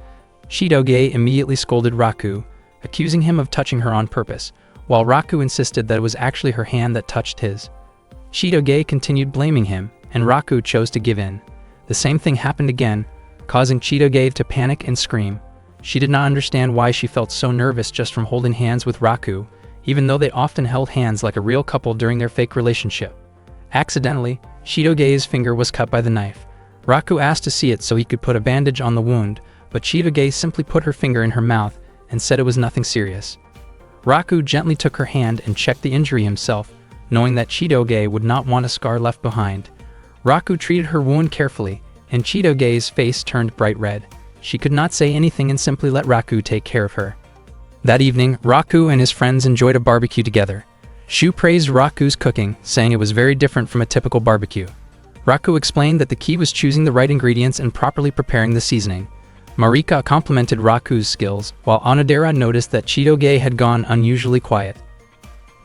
Chitoge immediately scolded Raku, accusing him of touching her on purpose, while Raku insisted that it was actually her hand that touched his. Chitoge continued blaming him, and Raku chose to give in. The same thing happened again, causing Chitoge to panic and scream. She did not understand why she felt so nervous just from holding hands with Raku, even though they often held hands like a real couple during their fake relationship. Accidentally, Chitoge's finger was cut by the knife. Raku asked to see it so he could put a bandage on the wound, but Chitoge simply put her finger in her mouth and said it was nothing serious. Raku gently took her hand and checked the injury himself, knowing that Chitoge would not want a scar left behind. Raku treated her wound carefully, and Chitoge's face turned bright red. She could not say anything and simply let Raku take care of her. That evening, Raku and his friends enjoyed a barbecue together. Shu praised Raku's cooking, saying it was very different from a typical barbecue. Raku explained that the key was choosing the right ingredients and properly preparing the seasoning. Marika complimented Raku's skills, while Onodera noticed that Chitoge had gone unusually quiet.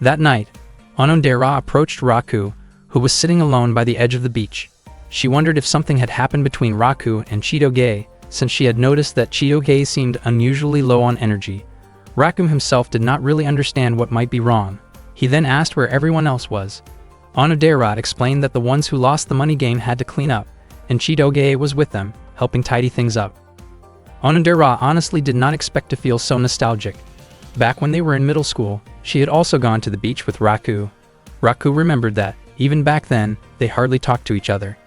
That night, Onodera approached Raku, who was sitting alone by the edge of the beach. She wondered if something had happened between Raku and Chitoge, since she had noticed that Chitoge seemed unusually low on energy. Raku himself did not really understand what might be wrong. He then asked where everyone else was. Onodera explained that the ones who lost the money game had to clean up, and Chitoge was with them, helping tidy things up. Onodera honestly did not expect to feel so nostalgic. Back when they were in middle school, she had also gone to the beach with Raku. Raku remembered that, even back then, they hardly talked to each other.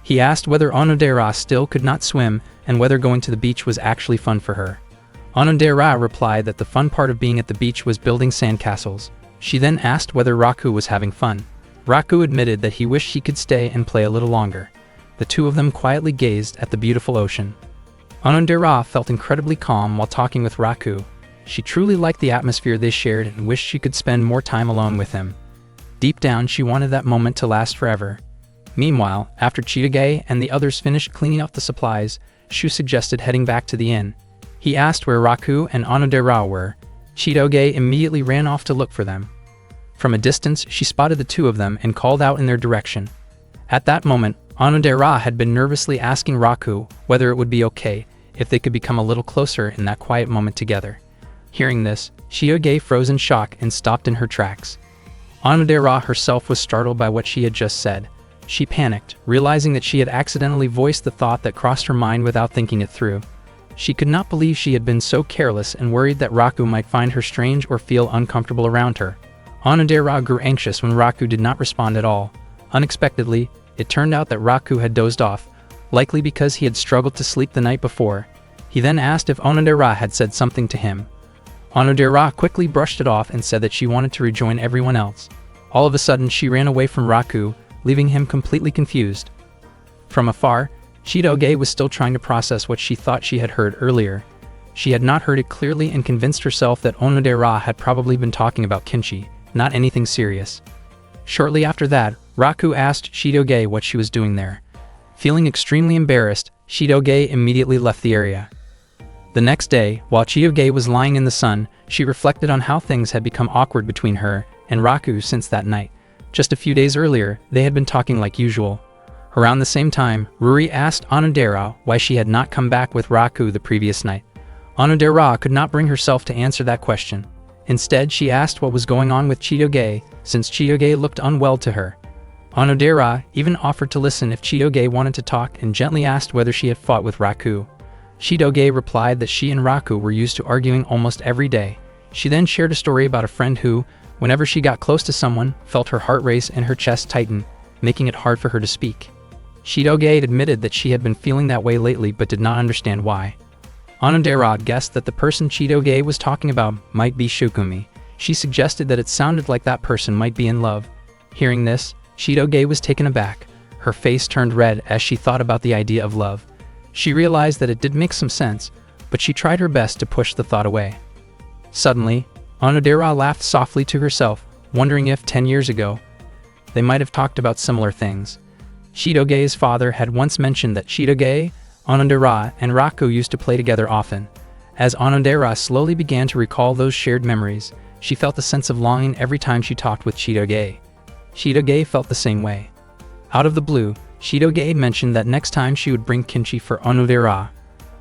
He asked whether Onodera still could not swim and whether going to the beach was actually fun for her. Onodera replied that the fun part of being at the beach was building sandcastles. She then asked whether Raku was having fun. Raku admitted that he wished he could stay and play a little longer. The two of them quietly gazed at the beautiful ocean. Onodera felt incredibly calm while talking with Raku. She truly liked the atmosphere they shared and wished she could spend more time alone with him. Deep down, she wanted that moment to last forever. Meanwhile, after Chitoge and the others finished cleaning up the supplies, Shu suggested heading back to the inn. He asked where Raku and Onodera were. Chitoge immediately ran off to look for them. From a distance, she spotted the two of them and called out in their direction. At that moment, Onodera had been nervously asking Raku whether it would be okay if they could become a little closer in that quiet moment together. Hearing this, Chitoge froze in shock and stopped in her tracks. Onodera herself was startled by what she had just said. She panicked, realizing that she had accidentally voiced the thought that crossed her mind without thinking it through. She could not believe she had been so careless and worried that Raku might find her strange or feel uncomfortable around her. Onodera grew anxious when Raku did not respond at all. Unexpectedly, it turned out that Raku had dozed off, likely because he had struggled to sleep the night before. He then asked if Onodera had said something to him. Onodera quickly brushed it off and said that she wanted to rejoin everyone else. All of a sudden, she ran away from Raku, leaving him completely confused. From afar, Chitoge was still trying to process what she thought she had heard earlier. She had not heard it clearly and convinced herself that Onodera had probably been talking about kimchi, not anything serious. Shortly after that, Raku asked Chitoge what she was doing there. Feeling extremely embarrassed, Chitoge immediately left the area. The next day, while Chitoge was lying in the sun, she reflected on how things had become awkward between her and Raku since that night. Just a few days earlier, they had been talking like usual. Around the same time, Ruri asked Onodera why she had not come back with Raku the previous night. Onodera could not bring herself to answer that question. Instead, she asked what was going on with Chitoge, since Chitoge looked unwell to her. Onodera even offered to listen if Chitoge wanted to talk and gently asked whether she had fought with Raku. Chitoge replied that she and Raku were used to arguing almost every day. She then shared a story about a friend who, whenever she got close to someone, felt her heart race and her chest tighten, making it hard for her to speak. Chitoge admitted that she had been feeling that way lately but did not understand why. Onodera guessed that the person Chitoge was talking about might be Shukumi. She suggested that it sounded like that person might be in love. Hearing this, Chitoge was taken aback. Her face turned red as she thought about the idea of love. She realized that it did make some sense, but she tried her best to push the thought away. Suddenly, Onodera laughed softly to herself, wondering if 10 years ago, they might have talked about similar things. Chitoge's father had once mentioned that Chitoge, Onodera, and Raku used to play together often. As Onodera slowly began to recall those shared memories, she felt a sense of longing every time she talked with Chitoge. Chitoge felt the same way. Out of the blue, Chitoge mentioned that next time she would bring kimchi for Onodera.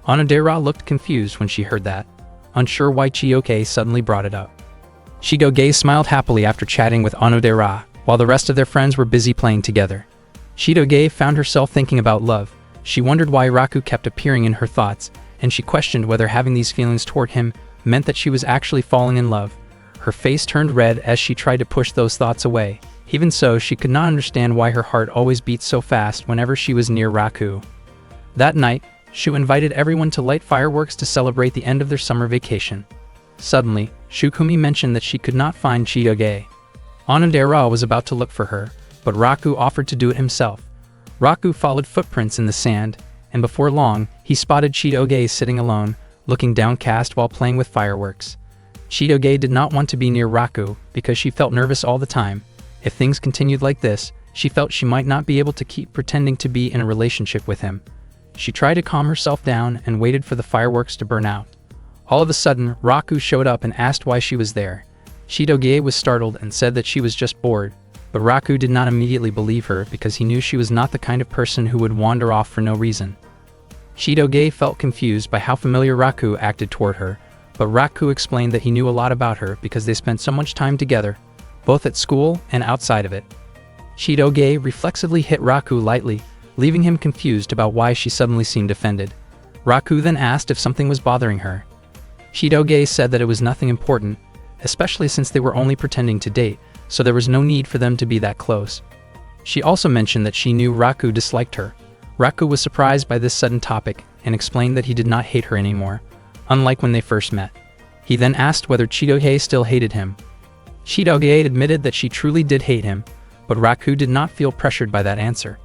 Onodera looked confused when she heard that, unsure why Chitoge suddenly brought it up. Chitoge smiled happily after chatting with Onodera, while the rest of their friends were busy playing together. Chitoge found herself thinking about love. She wondered why Raku kept appearing in her thoughts, and she questioned whether having these feelings toward him meant that she was actually falling in love. Her face turned red as she tried to push those thoughts away. Even so, she could not understand why her heart always beat so fast whenever she was near Raku. That night, Shu invited everyone to light fireworks to celebrate the end of their summer vacation. Suddenly, Shukumi mentioned that she could not find Chitoge. Onodera was about to look for her, but Raku offered to do it himself. Raku followed footprints in the sand, and before long, he spotted Chitoge sitting alone, looking downcast while playing with fireworks. Chitoge did not want to be near Raku because she felt nervous all the time. If things continued like this, she felt she might not be able to keep pretending to be in a relationship with him. She tried to calm herself down and waited for the fireworks to burn out. All of a sudden, Raku showed up and asked why she was there. Chitoge was startled and said that she was just bored, but Raku did not immediately believe her because he knew she was not the kind of person who would wander off for no reason. Chitoge felt confused by how familiar Raku acted toward her, but Raku explained that he knew a lot about her because they spent so much time together, both at school and outside of it. Chitoge reflexively hit Raku lightly, leaving him confused about why she suddenly seemed offended. Raku then asked if something was bothering her. Chitoge said that it was nothing important, especially since they were only pretending to date, so there was no need for them to be that close. She also mentioned that she knew Raku disliked her. Raku was surprised by this sudden topic and explained that he did not hate her anymore, unlike when they first met. He then asked whether Chitoge still hated him. Chitoge admitted that she truly did hate him, but Raku did not feel pressured by that answer.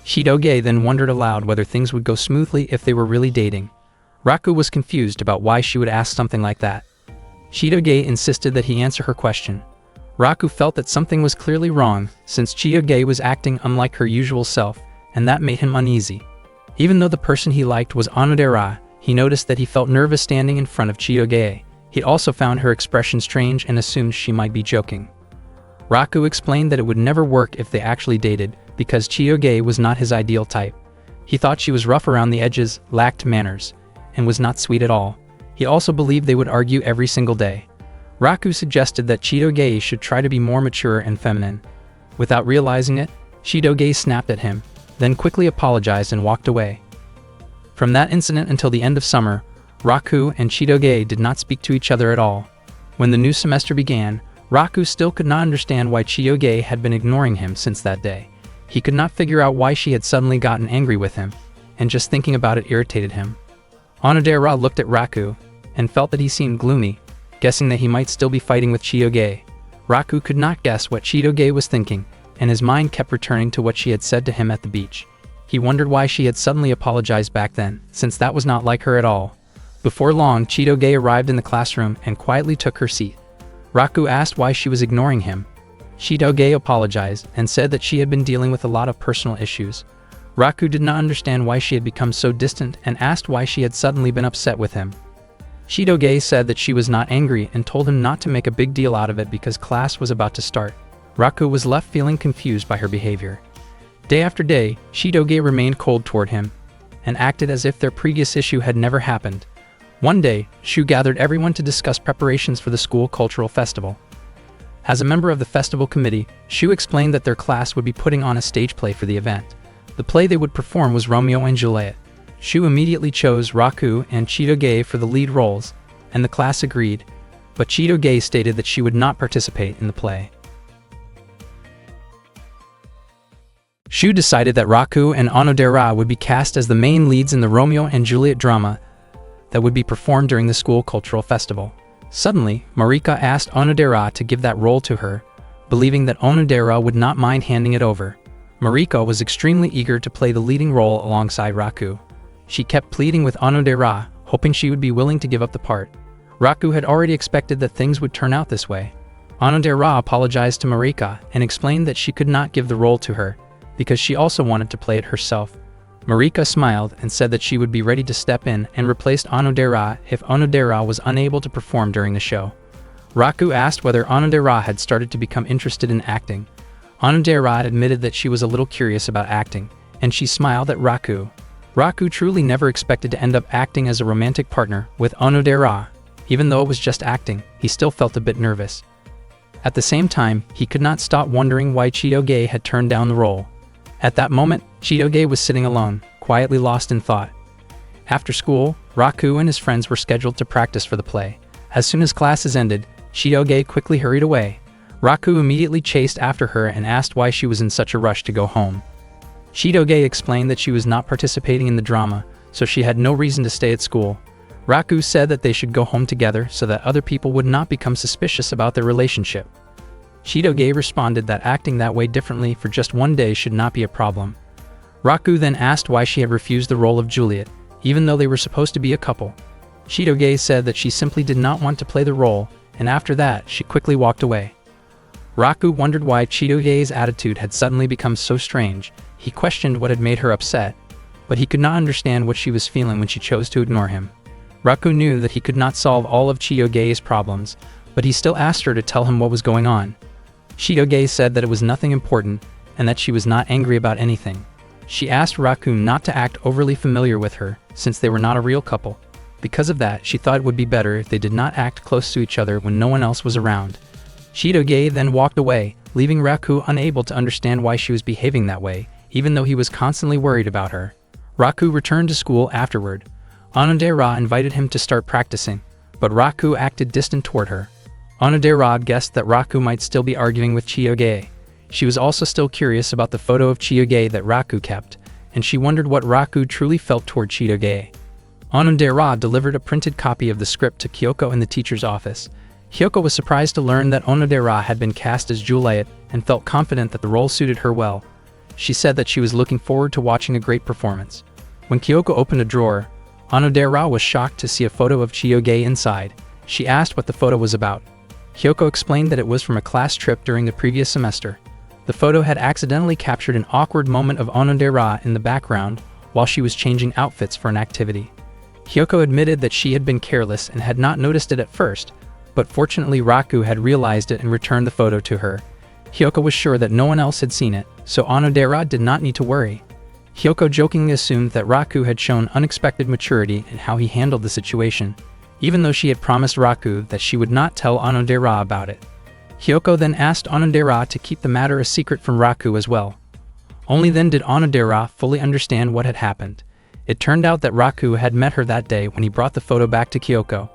Chitoge then wondered aloud whether things would go smoothly if they were really dating. Raku was confused about why she would ask something like that. Chitoge insisted that he answer her question. Raku felt that something was clearly wrong, since Chitoge was acting unlike her usual self, and that made him uneasy. Even though the person he liked was Onodera, he noticed that he felt nervous standing in front of Chitoge. He also found her expression strange and assumed she might be joking. Raku explained that it would never work if they actually dated, because Chitoge was not his ideal type. He thought she was rough around the edges, lacked manners, and was not sweet at all. He also believed they would argue every single day. Raku suggested that Chitoge should try to be more mature and feminine. Without realizing it, Chitoge snapped at him, then quickly apologized and walked away. From that incident until the end of summer, Raku and Chitoge did not speak to each other at all. When the new semester began, Raku still could not understand why Chitoge had been ignoring him since that day. He could not figure out why she had suddenly gotten angry with him, and just thinking about it irritated him. Onodera looked at Raku, and felt that he seemed gloomy, guessing that he might still be fighting with Chitoge. Raku could not guess what Chitoge was thinking, and his mind kept returning to what she had said to him at the beach. He wondered why she had suddenly apologized back then, since that was not like her at all. Before long, Chitoge arrived in the classroom and quietly took her seat. Raku asked why she was ignoring him. Chitoge apologized and said that she had been dealing with a lot of personal issues. Raku did not understand why she had become so distant and asked why she had suddenly been upset with him. Chitoge said that she was not angry and told him not to make a big deal out of it because class was about to start. Raku was left feeling confused by her behavior. Day after day, Chitoge remained cold toward him and acted as if their previous issue had never happened. One day, Shu gathered everyone to discuss preparations for the school cultural festival. As a member of the festival committee, Shu explained that their class would be putting on a stage play for the event. The play they would perform was Romeo and Juliet. Shu immediately chose Raku and Chitoge for the lead roles, and the class agreed, but Chitoge stated that she would not participate in the play. Shu decided that Raku and Onodera would be cast as the main leads in the Romeo and Juliet drama that would be performed during the school cultural festival. Suddenly, Marika asked Onodera to give that role to her, believing that Onodera would not mind handing it over. Marika was extremely eager to play the leading role alongside Raku. She kept pleading with Onodera, hoping she would be willing to give up the part. Raku had already expected that things would turn out this way. Onodera apologized to Marika and explained that she could not give the role to her, because she also wanted to play it herself. Marika smiled and said that she would be ready to step in and replace Onodera if Onodera was unable to perform during the show. Raku asked whether Onodera had started to become interested in acting. Onodera admitted that she was a little curious about acting, and she smiled at Raku. Raku truly never expected to end up acting as a romantic partner with Onodera. Even though it was just acting, he still felt a bit nervous. At the same time, he could not stop wondering why Chitoge had turned down the role. At that moment, Chitoge was sitting alone, quietly lost in thought. After school, Raku and his friends were scheduled to practice for the play. As soon as classes ended, Chitoge quickly hurried away. Raku immediately chased after her and asked why she was in such a rush to go home. Chitoge explained that she was not participating in the drama, so she had no reason to stay at school. Raku said that they should go home together so that other people would not become suspicious about their relationship. Chitoge responded that acting that way differently for just one day should not be a problem. Raku then asked why she had refused the role of Juliet, even though they were supposed to be a couple. Chitoge said that she simply did not want to play the role, and after that, she quickly walked away. Raku wondered why Chitoge's attitude had suddenly become so strange. He questioned what had made her upset, but he could not understand what she was feeling when she chose to ignore him. Raku knew that he could not solve all of Chitoge's problems, but he still asked her to tell him what was going on. Chitoge said that it was nothing important and that she was not angry about anything. She asked Raku not to act overly familiar with her, since they were not a real couple. Because of that, she thought it would be better if they did not act close to each other when no one else was around. Chitoge then walked away, leaving Raku unable to understand why she was behaving that way, even though he was constantly worried about her. Raku returned to school afterward. Onodera invited him to start practicing, but Raku acted distant toward her. Onodera guessed that Raku might still be arguing with Chitoge. She was also still curious about the photo of Chitoge that Raku kept, and she wondered what Raku truly felt toward Chitoge. Onodera delivered a printed copy of the script to Kyoko in the teacher's office. Kyoko was surprised to learn that Onodera had been cast as Juliet and felt confident that the role suited her well. She said that she was looking forward to watching a great performance. When Kyoko opened a drawer, Onodera was shocked to see a photo of Chitoge inside. She asked what the photo was about. Kyoko explained that it was from a class trip during the previous semester. The photo had accidentally captured an awkward moment of Onodera in the background while she was changing outfits for an activity. Kyoko admitted that she had been careless and had not noticed it at first, but fortunately Raku had realized it and returned the photo to her. Kyoko was sure that no one else had seen it, so Onodera did not need to worry. Kyoko jokingly assumed that Raku had shown unexpected maturity in how he handled the situation, even though she had promised Raku that she would not tell Onodera about it. Kyoko then asked Onodera to keep the matter a secret from Raku as well. Only then did Onodera fully understand what had happened. It turned out that Raku had met her that day when he brought the photo back to Kyoko.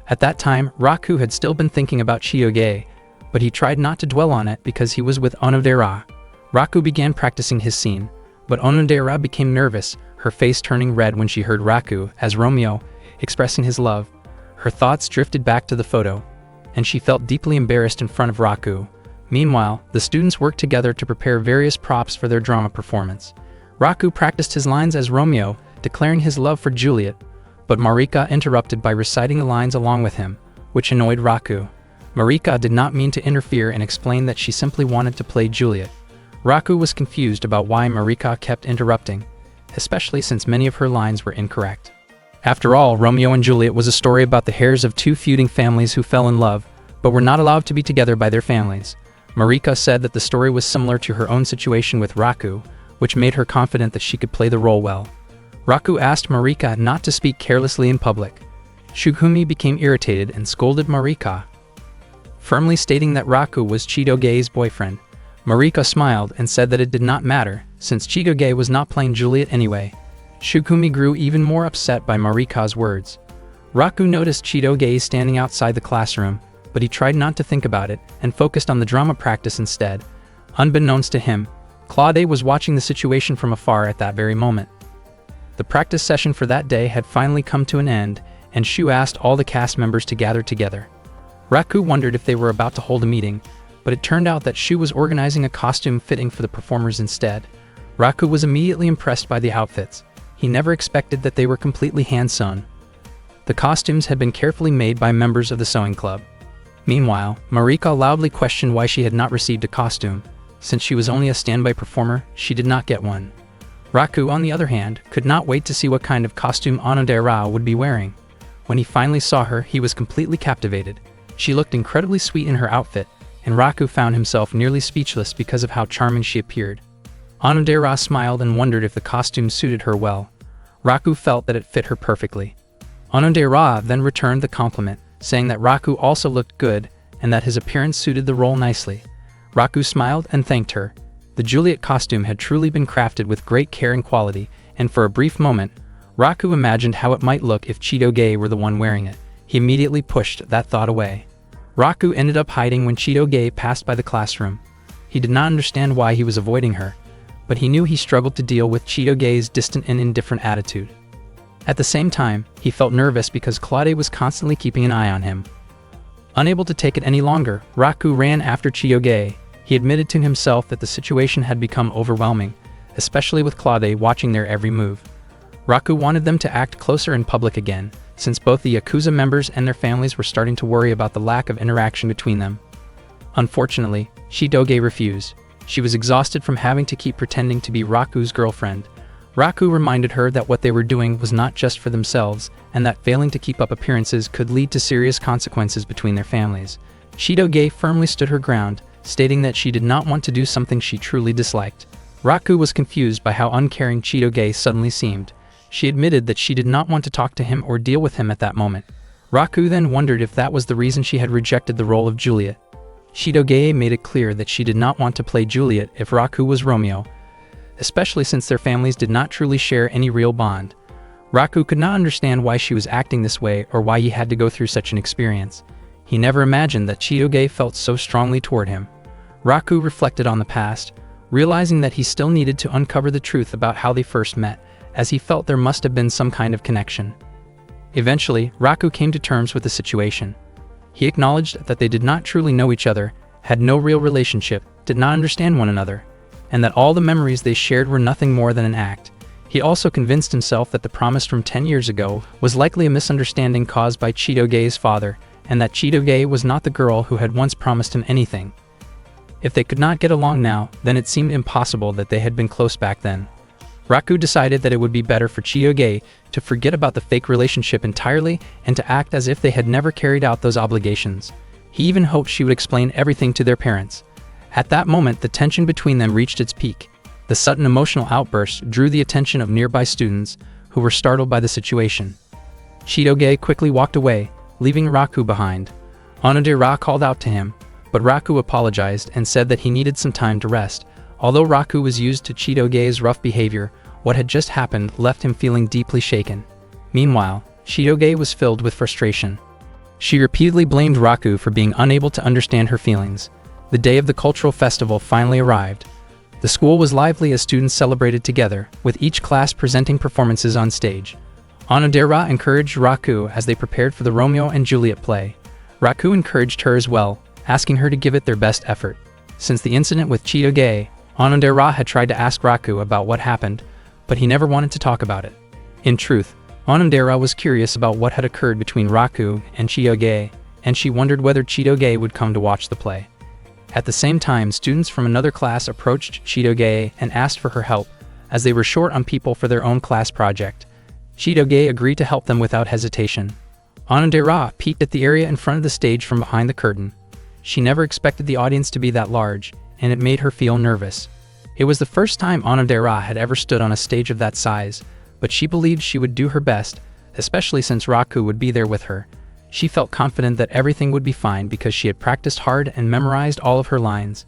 At that time, Raku had still been thinking about Chitoge, but he tried not to dwell on it because he was with Onodera. Raku began practicing his scene, but Onodera became nervous, her face turning red when she heard Raku, as Romeo, expressing his love. Her thoughts drifted back to the photo, and she felt deeply embarrassed in front of Raku. Meanwhile, the students worked together to prepare various props for their drama performance. Raku practiced his lines as Romeo, declaring his love for Juliet, but Marika interrupted by reciting the lines along with him, which annoyed Raku. Marika did not mean to interfere and explained that she simply wanted to play Juliet. Raku was confused about why Marika kept interrupting, especially since many of her lines were incorrect. After all, Romeo and Juliet was a story about the heirs of two feuding families who fell in love, but were not allowed to be together by their families. Marika said that the story was similar to her own situation with Raku, which made her confident that she could play the role well. Raku asked Marika not to speak carelessly in public. Shugumi became irritated and scolded Marika, firmly stating that Raku was Chitoge's boyfriend. Marika smiled and said that it did not matter, since Chitoge was not playing Juliet anyway. Shugumi grew even more upset by Marika's words. Raku noticed Chitoge standing outside the classroom, but he tried not to think about it and focused on the drama practice instead. Unbeknownst to him, Claude was watching the situation from afar at that very moment. The practice session for that day had finally come to an end, and Shu asked all the cast members to gather together. Raku wondered if they were about to hold a meeting, but it turned out that Shu was organizing a costume fitting for the performers instead. Raku was immediately impressed by the outfits. He never expected that they were completely hand-sewn. The costumes had been carefully made by members of the sewing club. Meanwhile, Marika loudly questioned why she had not received a costume. Since she was only a standby performer, she did not get one. Raku, on the other hand, could not wait to see what kind of costume Onodera would be wearing. When he finally saw her, he was completely captivated. She looked incredibly sweet in her outfit, and Raku found himself nearly speechless because of how charming she appeared. Onodera smiled and wondered if the costume suited her well. Raku felt that it fit her perfectly. Onodera then returned the compliment, saying that Raku also looked good and that his appearance suited the role nicely. Raku smiled and thanked her. The Juliet costume had truly been crafted with great care and quality, and for a brief moment, Raku imagined how it might look if Chitoge were the one wearing it. He immediately pushed that thought away. Raku ended up hiding when Chitoge passed by the classroom. He did not understand why he was avoiding her, but he knew he struggled to deal with Chitoge's distant and indifferent attitude. At the same time, he felt nervous because Claude was constantly keeping an eye on him. Unable to take it any longer, Raku ran after Chitoge. He admitted to himself that the situation had become overwhelming, especially with Claude watching their every move. Raku wanted them to act closer in public again, since both the Yakuza members and their families were starting to worry about the lack of interaction between them. Unfortunately, Chitoge refused. She was exhausted from having to keep pretending to be Raku's girlfriend. Raku reminded her that what they were doing was not just for themselves, and that failing to keep up appearances could lead to serious consequences between their families. Chitoge firmly stood her ground, stating that she did not want to do something she truly disliked. Raku was confused by how uncaring Chitoge suddenly seemed. She admitted that she did not want to talk to him or deal with him at that moment. Raku then wondered if that was the reason she had rejected the role of Juliet. Chitoge made it clear that she did not want to play Juliet if Raku was Romeo, especially since their families did not truly share any real bond. Raku could not understand why she was acting this way or why he had to go through such an experience. He never imagined that Chitoge felt so strongly toward him. Raku reflected on the past, realizing that he still needed to uncover the truth about how they first met, as he felt there must have been some kind of connection. Eventually, Raku came to terms with the situation. He acknowledged that they did not truly know each other, had no real relationship, did not understand one another, and that all the memories they shared were nothing more than an act. He also convinced himself that the promise from 10 years ago was likely a misunderstanding caused by Chitoge's father, and that Chitoge was not the girl who had once promised him anything. If they could not get along now, then it seemed impossible that they had been close back then. Raku decided that it would be better for Chitoge to forget about the fake relationship entirely and to act as if they had never carried out those obligations. He even hoped she would explain everything to their parents. At that moment, the tension between them reached its peak. The sudden emotional outburst drew the attention of nearby students, who were startled by the situation. Chitoge quickly walked away, leaving Raku behind. Onodera called out to him, but Raku apologized and said that he needed some time to rest. Although Raku was used to Chitoge's rough behavior, what had just happened left him feeling deeply shaken. Meanwhile, Chitoge was filled with frustration. She repeatedly blamed Raku for being unable to understand her feelings. The day of the cultural festival finally arrived. The school was lively as students celebrated together, with each class presenting performances on stage. Onodera encouraged Raku as they prepared for the Romeo and Juliet play. Raku encouraged her as well, asking her to give it their best effort. Since the incident with Chitoge, Onodera had tried to ask Raku about what happened, but he never wanted to talk about it. In truth, Onodera was curious about what had occurred between Raku and Chitoge, and she wondered whether Chitoge would come to watch the play. At the same time, students from another class approached Chitoge and asked for her help, as they were short on people for their own class project. Chitoge agreed to help them without hesitation. Onodera peeked at the area in front of the stage from behind the curtain. She never expected the audience to be that large, and it made her feel nervous. It was the first time Onodera had ever stood on a stage of that size, but she believed she would do her best, especially since Raku would be there with her. She felt confident that everything would be fine because she had practiced hard and memorized all of her lines.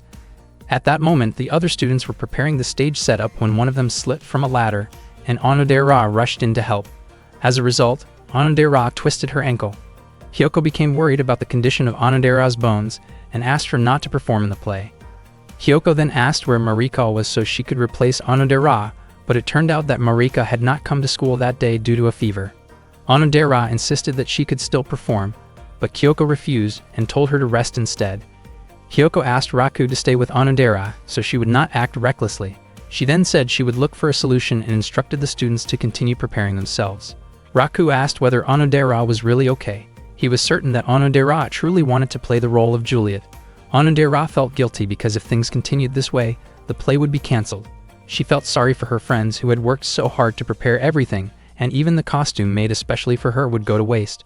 At that moment, the other students were preparing the stage setup when one of them slipped from a ladder, and Onodera rushed in to help. As a result, Onodera twisted her ankle. Hyoko became worried about the condition of Onodera's bones and asked her not to perform in the play. Hyoko then asked where Marika was so she could replace Onodera, but it turned out that Marika had not come to school that day due to a fever. Onodera insisted that she could still perform, but Kyoko refused and told her to rest instead. Hyoko asked Raku to stay with Onodera so she would not act recklessly. She then said she would look for a solution and instructed the students to continue preparing themselves. Raku asked whether Onodera was really okay. He was certain that Onodera truly wanted to play the role of Juliet. Onodera felt guilty because if things continued this way, the play would be cancelled. She felt sorry for her friends who had worked so hard to prepare everything, and even the costume made especially for her would go to waste.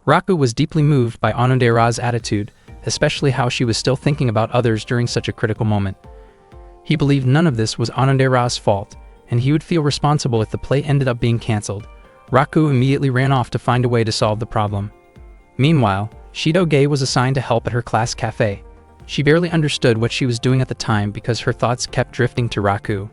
Raku was deeply moved by Onodera's attitude, especially how she was still thinking about others during such a critical moment. He believed none of this was Onodera's fault, and he would feel responsible if the play ended up being cancelled. Raku immediately ran off to find a way to solve the problem. Meanwhile, Shido-ge was assigned to help at her class cafe. She barely understood what she was doing at the time because her thoughts kept drifting to Raku.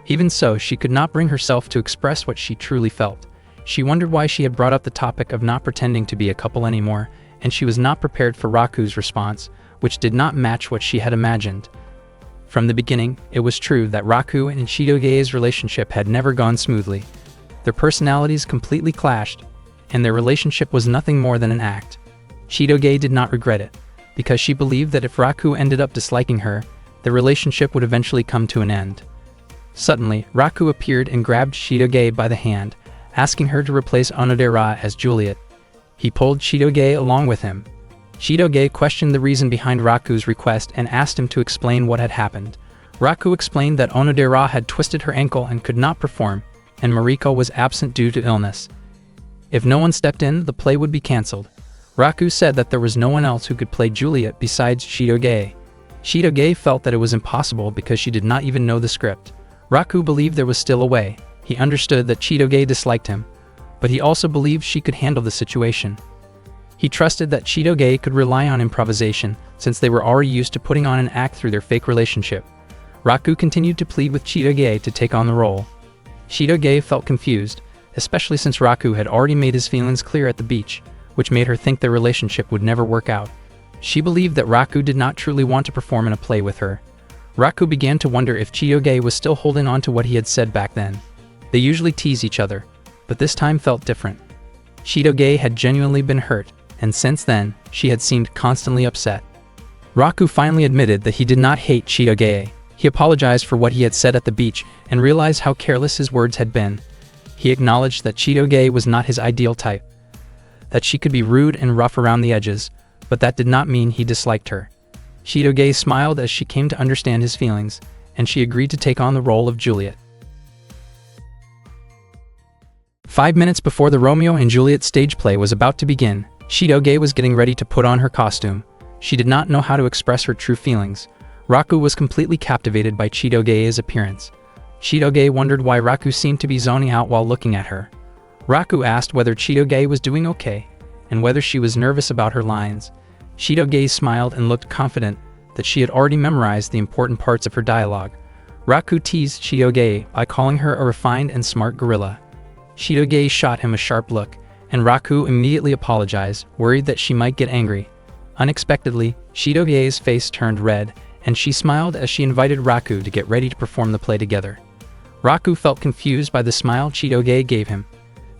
Even so, she could not bring herself to express what she truly felt. She wondered why she had brought up the topic of not pretending to be a couple anymore, and she was not prepared for Raku's response, which did not match what she had imagined. From the beginning, it was true that Raku and Shido-ge's relationship had never gone smoothly. Their personalities completely clashed, and their relationship was nothing more than an act. Shido-ge did not regret it, because she believed that if Raku ended up disliking her, the relationship would eventually come to an end. Suddenly, Raku appeared and grabbed Shido-ge by the hand, asking her to replace Onodera as Juliet. He pulled Shido-ge along with him. Shido-ge questioned the reason behind Raku's request and asked him to explain what had happened. Raku explained that Onodera had twisted her ankle and could not perform, and Mariko was absent due to illness. If no one stepped in, the play would be cancelled. Raku said that there was no one else who could play Juliet besides Shido-ge. Shido-ge felt that it was impossible because she did not even know the script. Raku believed there was still a way. He understood that Shido-ge disliked him, but he also believed she could handle the situation. He trusted that Shido-ge could rely on improvisation, since they were already used to putting on an act through their fake relationship. Raku continued to plead with Shido-ge to take on the role. Shido-ge felt confused, especially since Raku had already made his feelings clear at the beach, which made her think their relationship would never work out. She believed that Raku did not truly want to perform in a play with her. Raku began to wonder if Shido-ge was still holding on to what he had said back then. They usually tease each other, but this time felt different. Shido-ge had genuinely been hurt, and since then, she had seemed constantly upset. Raku finally admitted that he did not hate Shido-ge. He apologized for what he had said at the beach and realized how careless his words had been. He acknowledged that Shido-ge was not his ideal type, that she could be rude and rough around the edges, but that did not mean he disliked her. Shido-ge smiled as she came to understand his feelings, and she agreed to take on the role of Juliet. 5 minutes before the Romeo and Juliet stage play was about to begin, Shido-ge was getting ready to put on her costume. She did not know how to express her true feelings. Raku was completely captivated by Shido-ge's appearance. Shido-ge wondered why Raku seemed to be zoning out while looking at her. Raku asked whether Shido-ge was doing okay, and whether she was nervous about her lines. Shido-ge smiled and looked confident that she had already memorized the important parts of her dialogue. Raku teased Shido-ge by calling her a refined and smart gorilla. Shido-ge shot him a sharp look, and Raku immediately apologized, worried that she might get angry. Unexpectedly, Shido-ge's face turned red, and she smiled as she invited Raku to get ready to perform the play together. Raku felt confused by the smile Shido-ge gave him,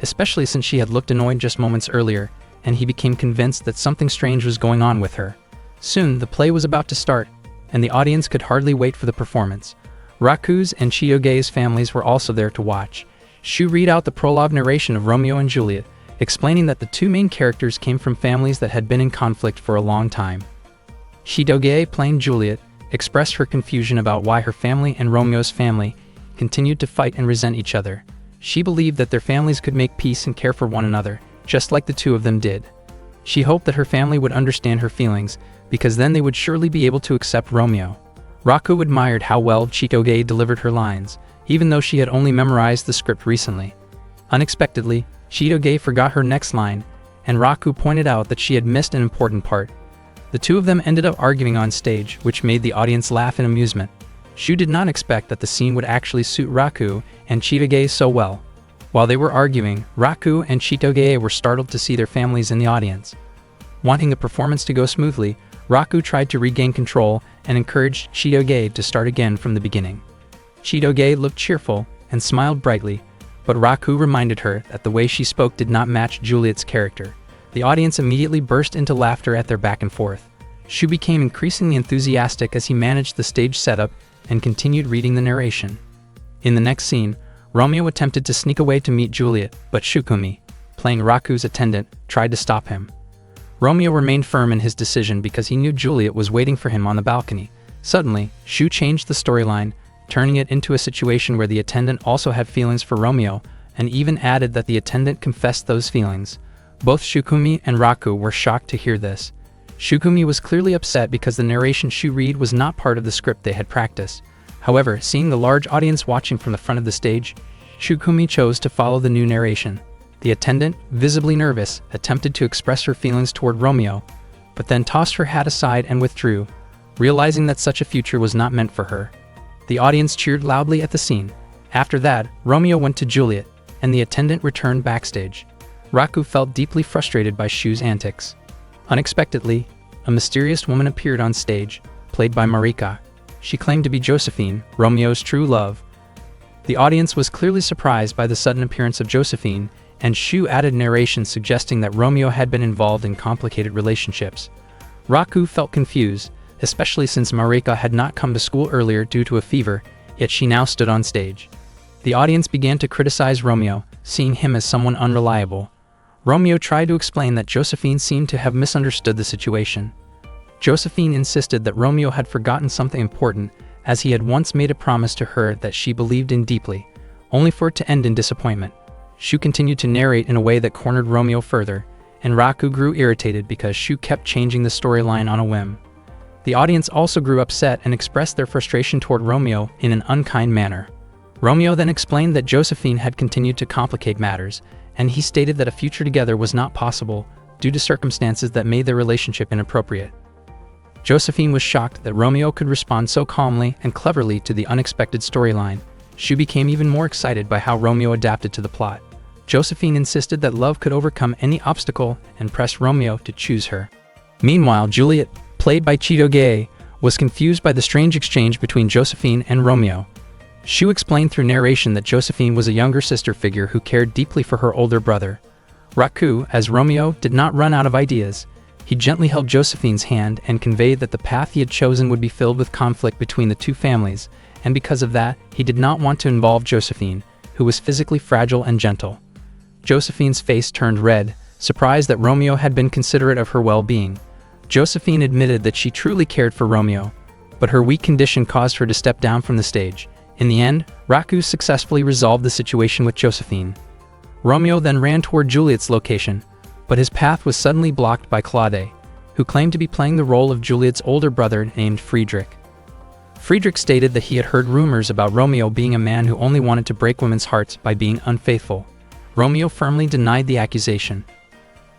especially since she had looked annoyed just moments earlier, and he became convinced that something strange was going on with her. Soon, the play was about to start, and the audience could hardly wait for the performance. Raku's and Shido-ge's families were also there to watch. Shu read out the prologue narration of Romeo and Juliet, explaining that the two main characters came from families that had been in conflict for a long time. Shido-ge, playing Juliet, expressed her confusion about why her family and Romeo's family continued to fight and resent each other. She believed that their families could make peace and care for one another, just like the two of them did. She hoped that her family would understand her feelings, because then they would surely be able to accept Romeo. Raku admired how well Chitoge delivered her lines, even though she had only memorized the script recently. Unexpectedly, Chitoge forgot her next line, and Raku pointed out that she had missed an important part. The two of them ended up arguing on stage, which made the audience laugh in amusement. Shu did not expect that the scene would actually suit Raku and Chitoge so well. While they were arguing, Raku and Chitoge were startled to see their families in the audience. Wanting the performance to go smoothly, Raku tried to regain control and encouraged Chitoge to start again from the beginning. Chitoge looked cheerful and smiled brightly, but Raku reminded her that the way she spoke did not match Juliet's character. The audience immediately burst into laughter at their back and forth. Shu became increasingly enthusiastic as he managed the stage setup and continued reading the narration. In the next scene, Romeo attempted to sneak away to meet Juliet, but Shukumi, playing Raku's attendant, tried to stop him. Romeo remained firm in his decision because he knew Juliet was waiting for him on the balcony. Suddenly, Shu changed the storyline, turning it into a situation where the attendant also had feelings for Romeo, and even added that the attendant confessed those feelings. Both Shukumi and Raku were shocked to hear this. Shukumi was clearly upset because the narration Shu read was not part of the script they had practiced. However, seeing the large audience watching from the front of the stage, Shukumi chose to follow the new narration. The attendant, visibly nervous, attempted to express her feelings toward Romeo, but then tossed her hat aside and withdrew, realizing that such a future was not meant for her. The audience cheered loudly at the scene. After that, Romeo went to Juliet, and the attendant returned backstage. Raku felt deeply frustrated by Shu's antics. Unexpectedly, a mysterious woman appeared on stage, played by Marika. She claimed to be Josephine, Romeo's true love. The audience was clearly surprised by the sudden appearance of Josephine, and Shu added narration suggesting that Romeo had been involved in complicated relationships. Raku felt confused, especially since Marika had not come to school earlier due to a fever, yet she now stood on stage. The audience began to criticize Romeo, seeing him as someone unreliable. Romeo tried to explain that Josephine seemed to have misunderstood the situation. Josephine insisted that Romeo had forgotten something important, as he had once made a promise to her that she believed in deeply, only for it to end in disappointment. Shu continued to narrate in a way that cornered Romeo further, and Raku grew irritated because Shu kept changing the storyline on a whim. The audience also grew upset and expressed their frustration toward Romeo in an unkind manner. Romeo then explained that Josephine had continued to complicate matters, and he stated that a future together was not possible due to circumstances that made their relationship inappropriate. Josephine was shocked that Romeo could respond so calmly and cleverly to the unexpected storyline. Shu became even more excited by how Romeo adapted to the plot. Josephine insisted that love could overcome any obstacle and pressed Romeo to choose her. Meanwhile, Juliet, played by Chitoge, was confused by the strange exchange between Josephine and Romeo. Shu explained through narration that Josephine was a younger sister figure who cared deeply for her older brother. Raku, as Romeo, did not run out of ideas. He gently held Josephine's hand and conveyed that the path he had chosen would be filled with conflict between the two families, and because of that, he did not want to involve Josephine, who was physically fragile and gentle. Josephine's face turned red, surprised that Romeo had been considerate of her well-being. Josephine admitted that she truly cared for Romeo, but her weak condition caused her to step down from the stage. In the end, Raku successfully resolved the situation with Josephine. Romeo then ran toward Juliet's location, but his path was suddenly blocked by Claude, who claimed to be playing the role of Juliet's older brother named Friedrich. Friedrich stated that he had heard rumors about Romeo being a man who only wanted to break women's hearts by being unfaithful. Romeo firmly denied the accusation.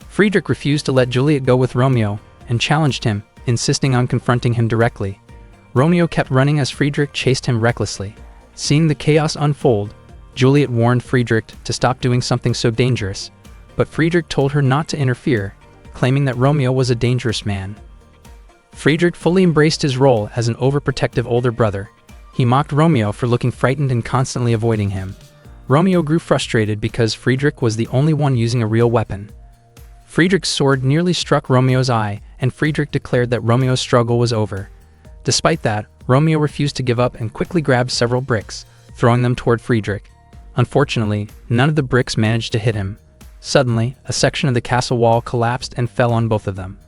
Friedrich refused to let Juliet go with Romeo and challenged him, insisting on confronting him directly. Romeo kept running as Friedrich chased him recklessly. Seeing the chaos unfold, Juliet warned Friedrich to stop doing something so dangerous, but Friedrich told her not to interfere, claiming that Romeo was a dangerous man. Friedrich fully embraced his role as an overprotective older brother. He mocked Romeo for looking frightened and constantly avoiding him. Romeo grew frustrated because Friedrich was the only one using a real weapon. Friedrich's sword nearly struck Romeo's eye, and Friedrich declared that Romeo's struggle was over. Despite that, Romeo refused to give up and quickly grabbed several bricks, throwing them toward Friedrich. Unfortunately, none of the bricks managed to hit him. Suddenly, a section of the castle wall collapsed and fell on both of them.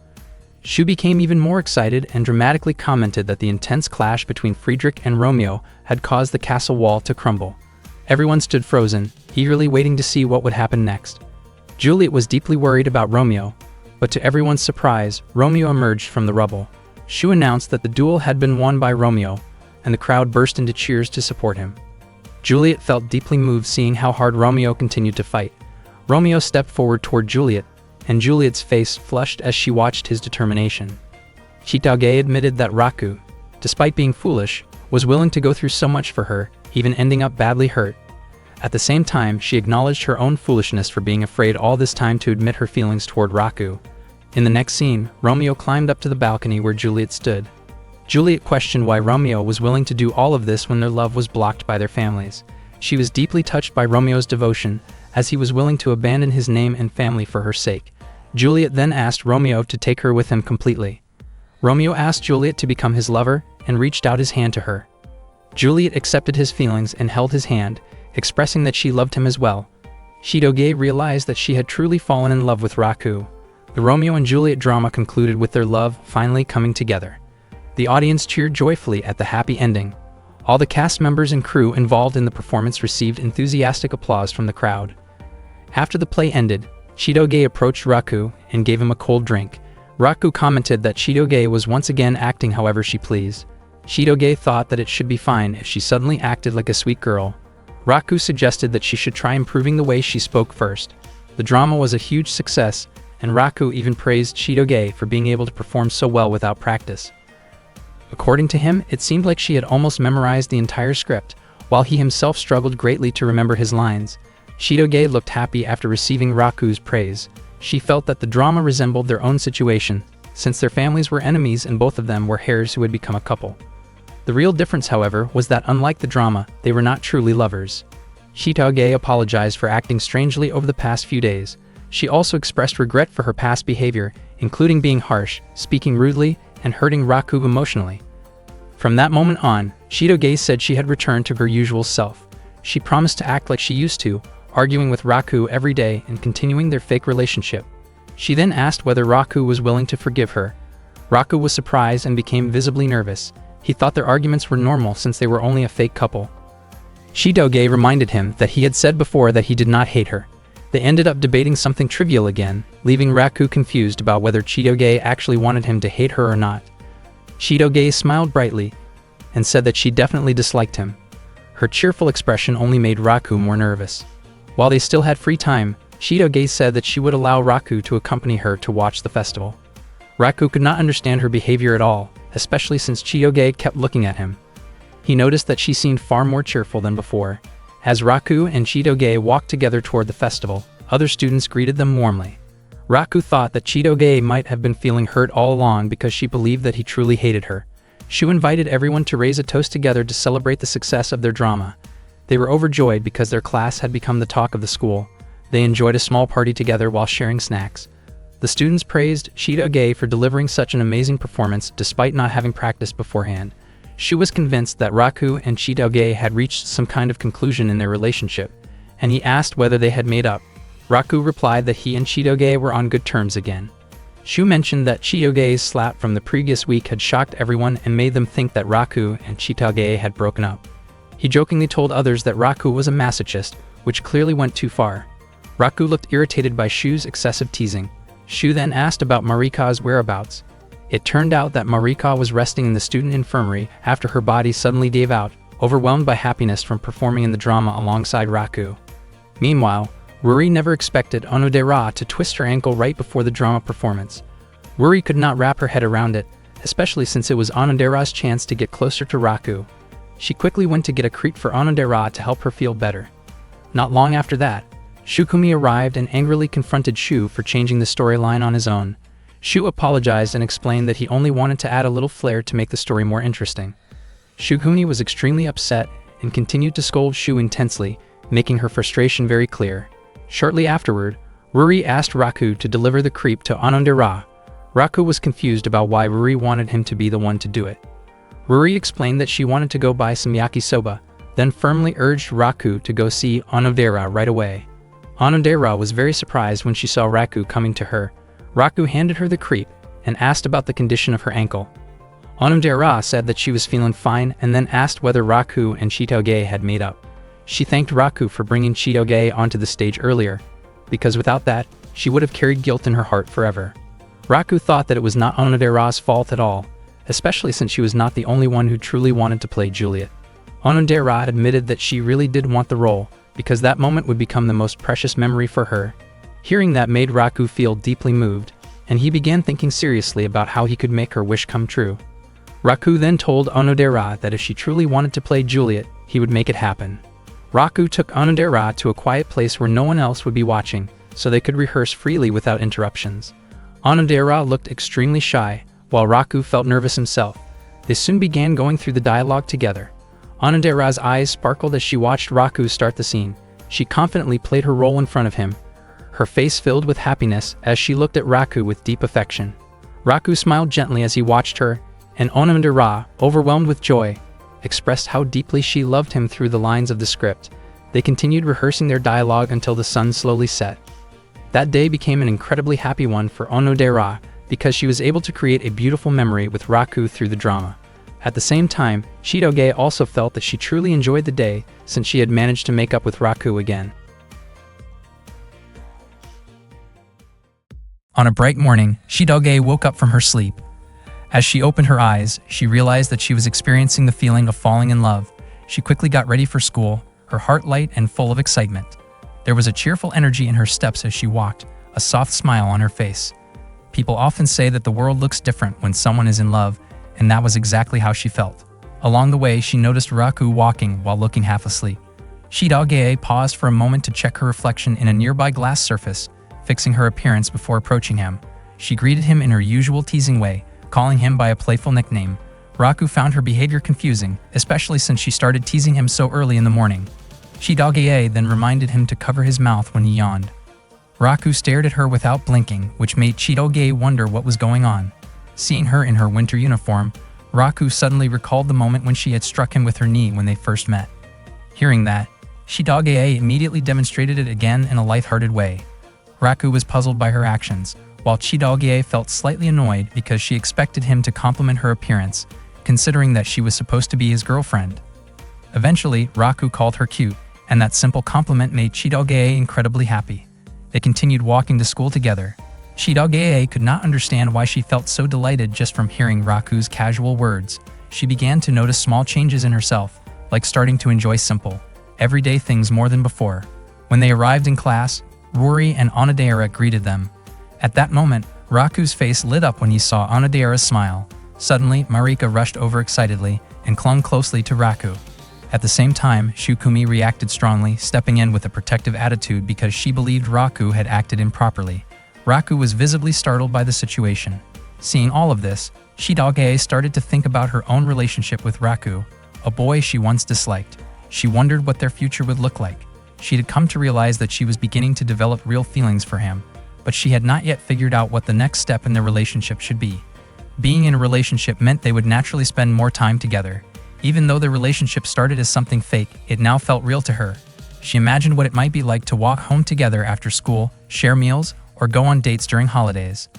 Shu became even more excited and dramatically commented that the intense clash between Friedrich and Romeo had caused the castle wall to crumble. Everyone stood frozen, eagerly waiting to see what would happen next. Juliet was deeply worried about Romeo, but to everyone's surprise, Romeo emerged from the rubble. Shu announced that the duel had been won by Romeo, and the crowd burst into cheers to support him. Juliet felt deeply moved seeing how hard Romeo continued to fight. Romeo stepped forward toward Juliet, and Juliet's face flushed as she watched his determination. Chitoge admitted that Raku, despite being foolish, was willing to go through so much for her, even ending up badly hurt. At the same time, she acknowledged her own foolishness for being afraid all this time to admit her feelings toward Raku. In the next scene, Romeo climbed up to the balcony where Juliet stood. Juliet questioned why Romeo was willing to do all of this when their love was blocked by their families. She was deeply touched by Romeo's devotion, as he was willing to abandon his name and family for her sake. Juliet then asked Romeo to take her with him completely. Romeo asked Juliet to become his lover and reached out his hand to her. Juliet accepted his feelings and held his hand, expressing that she loved him as well. Chitoge realized that she had truly fallen in love with Raku. The Romeo and Juliet drama concluded with their love finally coming together. The audience cheered joyfully at the happy ending. All the cast members and crew involved in the performance received enthusiastic applause from the crowd. After the play ended, Chitoge approached Raku and gave him a cold drink. Raku commented that Chitoge was once again acting however she pleased. Chitoge thought that it should be fine if she suddenly acted like a sweet girl. Raku suggested that she should try improving the way she spoke first. The drama was a huge success, and Raku even praised Chitoge for being able to perform so well without practice. According to him, it seemed like she had almost memorized the entire script, while he himself struggled greatly to remember his lines. Chitoge looked happy after receiving Raku's praise. She felt that the drama resembled their own situation, since their families were enemies and both of them were heirs who had become a couple. The real difference, however, was that unlike the drama, they were not truly lovers. Chitoge apologized for acting strangely over the past few days. She also expressed regret for her past behavior, including being harsh, speaking rudely, and hurting Raku emotionally. From that moment on, Chitoge said she had returned to her usual self. She promised to act like she used to, arguing with Raku every day and continuing their fake relationship. She then asked whether Raku was willing to forgive her. Raku was surprised and became visibly nervous. He thought their arguments were normal since they were only a fake couple. Chitoge reminded him that he had said before that he did not hate her. They ended up debating something trivial again, leaving Raku confused about whether Chitoge actually wanted him to hate her or not. Chitoge smiled brightly and said that she definitely disliked him. Her cheerful expression only made Raku more nervous. While they still had free time, Chitoge said that she would allow Raku to accompany her to watch the festival. Raku could not understand her behavior at all, especially since Chitoge kept looking at him. He noticed that she seemed far more cheerful than before. As Raku and Chitoge walked together toward the festival, other students greeted them warmly. Raku thought that Chitoge might have been feeling hurt all along because she believed that he truly hated her. Shu invited everyone to raise a toast together to celebrate the success of their drama. They were overjoyed because their class had become the talk of the school. They enjoyed a small party together while sharing snacks. The students praised Chitoge for delivering such an amazing performance despite not having practiced beforehand. Shu was convinced that Raku and Chitoge had reached some kind of conclusion in their relationship, and he asked whether they had made up. Raku replied that he and Chitoge were on good terms again. Shu mentioned that Chitoge's slap from the previous week had shocked everyone and made them think that Raku and Chitoge had broken up. He jokingly told others that Raku was a masochist, which clearly went too far. Raku looked irritated by Shu's excessive teasing. Shu then asked about Marika's whereabouts. It turned out that Marika was resting in the student infirmary after her body suddenly gave out, overwhelmed by happiness from performing in the drama alongside Raku. Meanwhile, Ruri never expected Onodera to twist her ankle right before the drama performance. Ruri could not wrap her head around it, especially since it was Onodera's chance to get closer to Raku. She quickly went to get a crepe for Onodera to help her feel better. Not long after that, Shukumi arrived and angrily confronted Shu for changing the storyline on his own. Shu apologized and explained that he only wanted to add a little flair to make the story more interesting. Shukumi was extremely upset and continued to scold Shu intensely, making her frustration very clear. Shortly afterward, Ruri asked Raku to deliver the crepe to Onodera. Raku was confused about why Ruri wanted him to be the one to do it. Ruri explained that she wanted to go buy some yakisoba, then firmly urged Raku to go see Onodera right away. Onodera was very surprised when she saw Raku coming to her. Raku handed her the crepe and asked about the condition of her ankle. Onodera said that she was feeling fine and then asked whether Raku and Chitoge had made up. She thanked Raku for bringing Chitoge onto the stage earlier, because without that, she would have carried guilt in her heart forever. Raku thought that it was not Onodera's fault at all, especially since she was not the only one who truly wanted to play Juliet. Onodera admitted that she really did want the role, because that moment would become the most precious memory for her. Hearing that made Raku feel deeply moved, and he began thinking seriously about how he could make her wish come true. Raku then told Onodera that if she truly wanted to play Juliet, he would make it happen. Raku took Onodera to a quiet place where no one else would be watching, so they could rehearse freely without interruptions. Onodera looked extremely shy, while Raku felt nervous himself. They soon began going through the dialogue together. Onodera's eyes sparkled as she watched Raku start the scene. She confidently played her role in front of him, her face filled with happiness as she looked at Raku with deep affection. Raku smiled gently as he watched her, and Onodera, overwhelmed with joy, expressed how deeply she loved him through the lines of the script. They continued rehearsing their dialogue until the sun slowly set. That day became an incredibly happy one for Onodera because she was able to create a beautiful memory with Raku through the drama. At the same time, Chitoge also felt that she truly enjoyed the day since she had managed to make up with Raku again. On a bright morning, Chitoge woke up from her sleep. As she opened her eyes, she realized that she was experiencing the feeling of falling in love. She quickly got ready for school, her heart light and full of excitement. There was a cheerful energy in her steps as she walked, a soft smile on her face. People often say that the world looks different when someone is in love, and that was exactly how she felt. Along the way, she noticed Raku walking while looking half asleep. Chitoge paused for a moment to check her reflection in a nearby glass surface, fixing her appearance before approaching him. She greeted him in her usual teasing way, calling him by a playful nickname. Raku found her behavior confusing, especially since she started teasing him so early in the morning. Chitoge then reminded him to cover his mouth when he yawned. Raku stared at her without blinking, which made Chitoge wonder what was going on. Seeing her in her winter uniform, Raku suddenly recalled the moment when she had struck him with her knee when they first met. Hearing that, Chitoge immediately demonstrated it again in a lighthearted way. Raku was puzzled by her actions, while Chitoge felt slightly annoyed because she expected him to compliment her appearance, considering that she was supposed to be his girlfriend. Eventually, Raku called her cute, and that simple compliment made Chitoge incredibly happy. They continued walking to school together. Chitoge could not understand why she felt so delighted just from hearing Raku's casual words. She began to notice small changes in herself, like starting to enjoy simple, everyday things more than before. When they arrived in class, Rory and Onodera greeted them. At that moment, Raku's face lit up when he saw Onodera's smile. Suddenly, Marika rushed over excitedly and clung closely to Raku. At the same time, Shukumi reacted strongly, stepping in with a protective attitude because she believed Raku had acted improperly. Raku was visibly startled by the situation. Seeing all of this, Chitoge started to think about her own relationship with Raku, a boy she once disliked. She wondered what their future would look like. She had come to realize that she was beginning to develop real feelings for him, but she had not yet figured out what the next step in their relationship should be. Being in a relationship meant they would naturally spend more time together. Even though their relationship started as something fake, it now felt real to her. She imagined what it might be like to walk home together after school, share meals, or go on dates during holidays.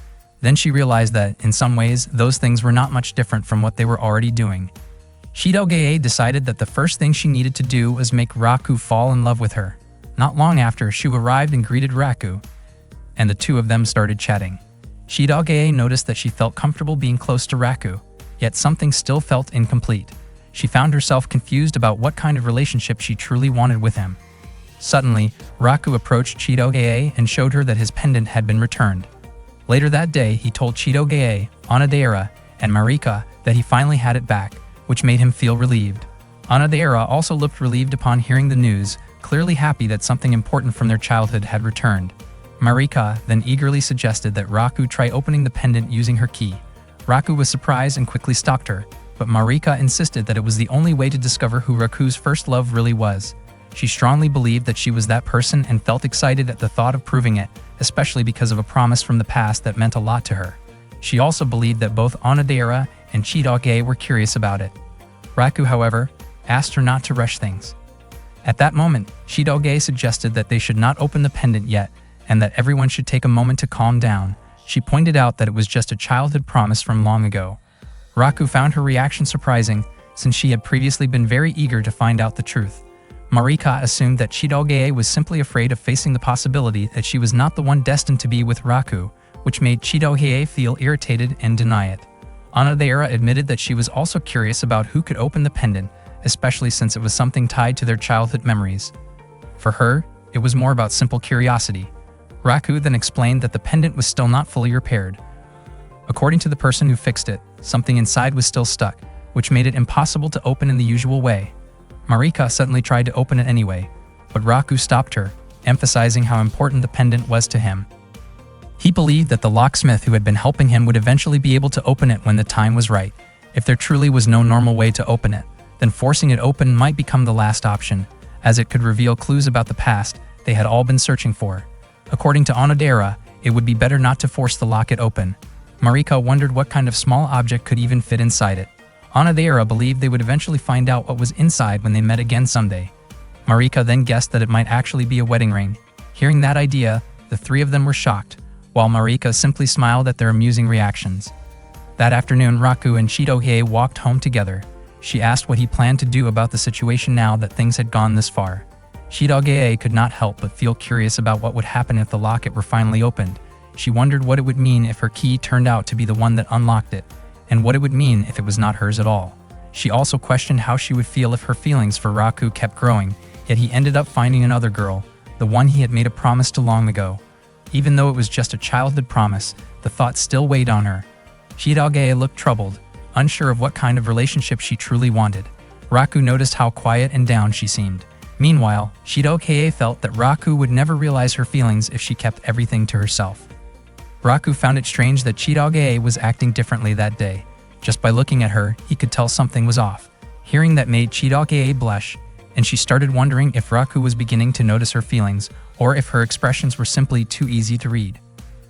Then she realized that, in some ways, those things were not much different from what they were already doing. Chitoge decided that the first thing she needed to do was make Raku fall in love with her. Not long after, Shu arrived and greeted Raku, and the two of them started chatting. Chitoge noticed that she felt comfortable being close to Raku, yet something still felt incomplete. She found herself confused about what kind of relationship she truly wanted with him. Suddenly, Raku approached Chitoge and showed her that his pendant had been returned. Later that day, he told Chitoge, Onodera, and Marika that he finally had it back, which made him feel relieved. Onodera also looked relieved upon hearing the news, clearly happy that something important from their childhood had returned. Marika then eagerly suggested that Raku try opening the pendant using her key. Raku was surprised and quickly stopped her, but Marika insisted that it was the only way to discover who Raku's first love really was. She strongly believed that she was that person and felt excited at the thought of proving it, especially because of a promise from the past that meant a lot to her. She also believed that both Onodera and Chitoge were curious about it. Raku, however, asked her not to rush things. At that moment, Chitoge suggested that they should not open the pendant yet, and that everyone should take a moment to calm down. She pointed out that it was just a childhood promise from long ago. Raku found her reaction surprising, since she had previously been very eager to find out the truth. Marika assumed that Chitoge was simply afraid of facing the possibility that she was not the one destined to be with Raku, which made Chitoge feel irritated and deny it. Onodera admitted that she was also curious about who could open the pendant, especially since it was something tied to their childhood memories. For her, it was more about simple curiosity. Raku then explained that the pendant was still not fully repaired. According to the person who fixed it, something inside was still stuck, which made it impossible to open in the usual way. Marika suddenly tried to open it anyway, but Raku stopped her, emphasizing how important the pendant was to him. He believed that the locksmith who had been helping him would eventually be able to open it when the time was right. If there truly was no normal way to open it, then forcing it open might become the last option, as it could reveal clues about the past they had all been searching for. According to Onodera, it would be better not to force the locket open. Marika wondered what kind of small object could even fit inside it. Onodera believed they would eventually find out what was inside when they met again someday. Marika then guessed that it might actually be a wedding ring. Hearing that idea, the three of them were shocked, while Marika simply smiled at their amusing reactions. That afternoon, Raku and Chitoge walked home together. She asked what he planned to do about the situation now that things had gone this far. Chitoge could not help but feel curious about what would happen if the locket were finally opened. She wondered what it would mean if her key turned out to be the one that unlocked it, and what it would mean if it was not hers at all. She also questioned how she would feel if her feelings for Raku kept growing, yet he ended up finding another girl, the one he had made a promise to long ago. Even though it was just a childhood promise, the thought still weighed on her. Chitoge looked troubled, unsure of what kind of relationship she truly wanted. Raku noticed how quiet and down she seemed. Meanwhile, Chitoge felt that Raku would never realize her feelings if she kept everything to herself. Raku found it strange that Chitoge was acting differently that day. Just by looking at her, he could tell something was off. Hearing that made Chitoge blush, and she started wondering if Raku was beginning to notice her feelings, or if her expressions were simply too easy to read.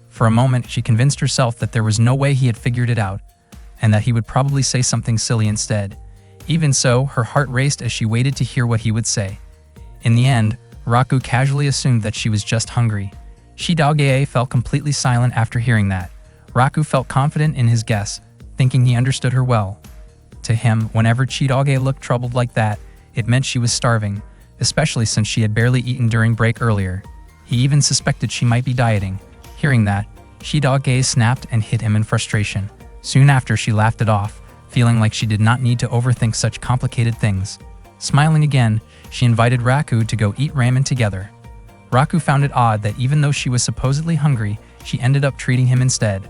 For a moment, she convinced herself that there was no way he had figured it out, and that he would probably say something silly instead. Even so, her heart raced as she waited to hear what he would say. In the end, Raku casually assumed that she was just hungry. Chitoge felt completely silent after hearing that. Raku felt confident in his guess, thinking he understood her well. To him, whenever Chitoge looked troubled like that, it meant she was starving, especially since she had barely eaten during break earlier. He even suspected she might be dieting. Hearing that, Chitoge snapped and hit him in frustration. Soon after, she laughed it off, feeling like she did not need to overthink such complicated things. Smiling again, she invited Raku to go eat ramen together. Raku found it odd that even though she was supposedly hungry, she ended up treating him instead.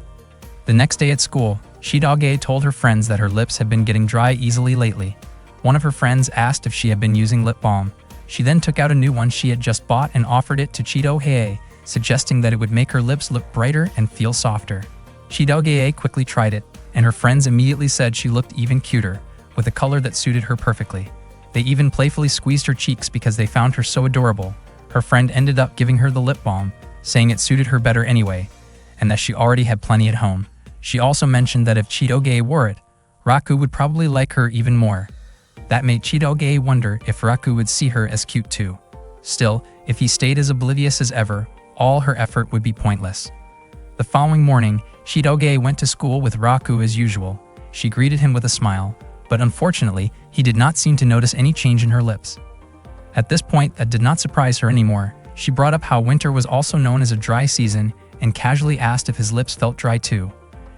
The next day at school, Chitoge told her friends that her lips had been getting dry easily lately. One of her friends asked if she had been using lip balm. She then took out a new one she had just bought and offered it to Chitoge, suggesting that it would make her lips look brighter and feel softer. Chitoge quickly tried it, and her friends immediately said she looked even cuter, with a color that suited her perfectly. They even playfully squeezed her cheeks because they found her so adorable. Her friend ended up giving her the lip balm, saying it suited her better anyway, and that she already had plenty at home. She also mentioned that if Chitoge wore it, Raku would probably like her even more. That made Chitoge wonder if Raku would see her as cute too. Still, if he stayed as oblivious as ever, all her effort would be pointless. The following morning, Chitoge went to school with Raku as usual. She greeted him with a smile, but unfortunately, he did not seem to notice any change in her lips. At this point, that did not surprise her anymore. She brought up how winter was also known as a dry season and casually asked if his lips felt dry too.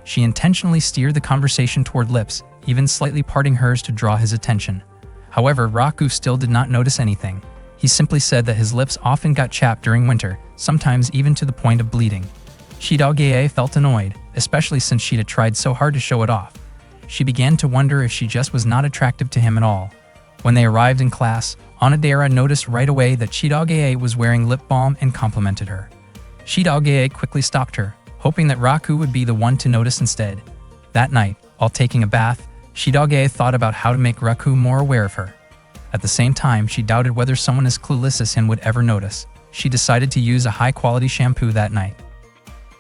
She intentionally steered the conversation toward lips, even slightly parting hers to draw his attention. However, Raku still did not notice anything. He simply said that his lips often got chapped during winter, sometimes even to the point of bleeding. Chitoge felt annoyed, especially since she had tried so hard to show it off. She began to wonder if she just was not attractive to him at all. When they arrived in class, Onodera noticed right away that Chitoge was wearing lip balm and complimented her. Chitoge quickly stopped her, hoping that Raku would be the one to notice instead. That night, while taking a bath, Chitoge thought about how to make Raku more aware of her. At the same time, she doubted whether someone as clueless as him would ever notice. She decided to use a high-quality shampoo that night.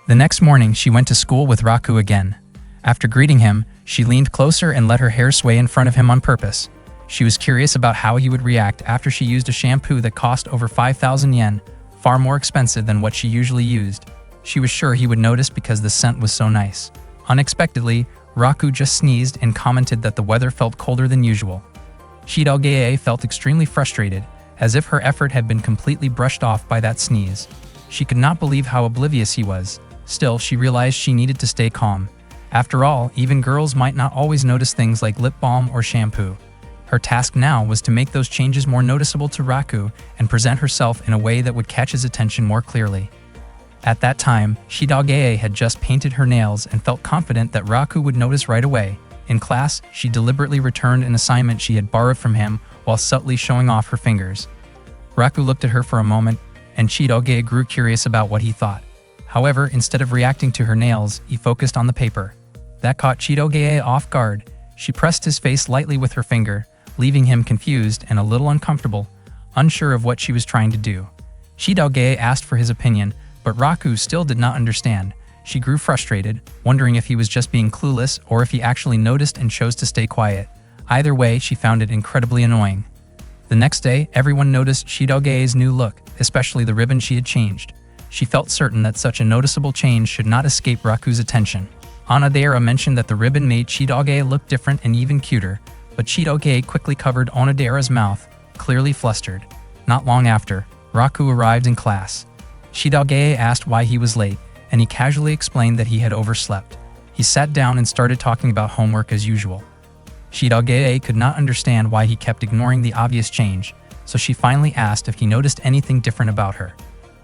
The next morning, she went to school with Raku again. After greeting him, she leaned closer and let her hair sway in front of him on purpose. She was curious about how he would react after she used a shampoo that cost over 5,000 yen, far more expensive than what she usually used. She was sure he would notice because the scent was so nice. Unexpectedly, Raku just sneezed and commented that the weather felt colder than usual. Chitoge felt extremely frustrated, as if her effort had been completely brushed off by that sneeze. She could not believe how oblivious he was. Still, she realized she needed to stay calm. After all, even girls might not always notice things like lip balm or shampoo. Her task now was to make those changes more noticeable to Raku and present herself in a way that would catch his attention more clearly. At that time, Shidageye had just painted her nails and felt confident that Raku would notice right away. In class, she deliberately returned an assignment she had borrowed from him while subtly showing off her fingers. Raku looked at her for a moment, and Shidageye grew curious about what he thought. However, instead of reacting to her nails, he focused on the paper. That caught Shidageye off guard. She pressed his face lightly with her finger, leaving him confused and a little uncomfortable, unsure of what she was trying to do. Shidageye asked for his opinion, but Raku still did not understand. She grew frustrated, wondering if he was just being clueless or if he actually noticed and chose to stay quiet. Either way, she found it incredibly annoying. The next day, everyone noticed Shidageye's new look, especially the ribbon she had changed. She felt certain that such a noticeable change should not escape Raku's attention. Onodera mentioned that the ribbon made Shidageye look different and even cuter, but Shidageye quickly covered Onodera's mouth, clearly flustered. Not long after, Raku arrived in class. Shidageye asked why he was late, and he casually explained that he had overslept. He sat down and started talking about homework as usual. Shidageye could not understand why he kept ignoring the obvious change, so she finally asked if he noticed anything different about her.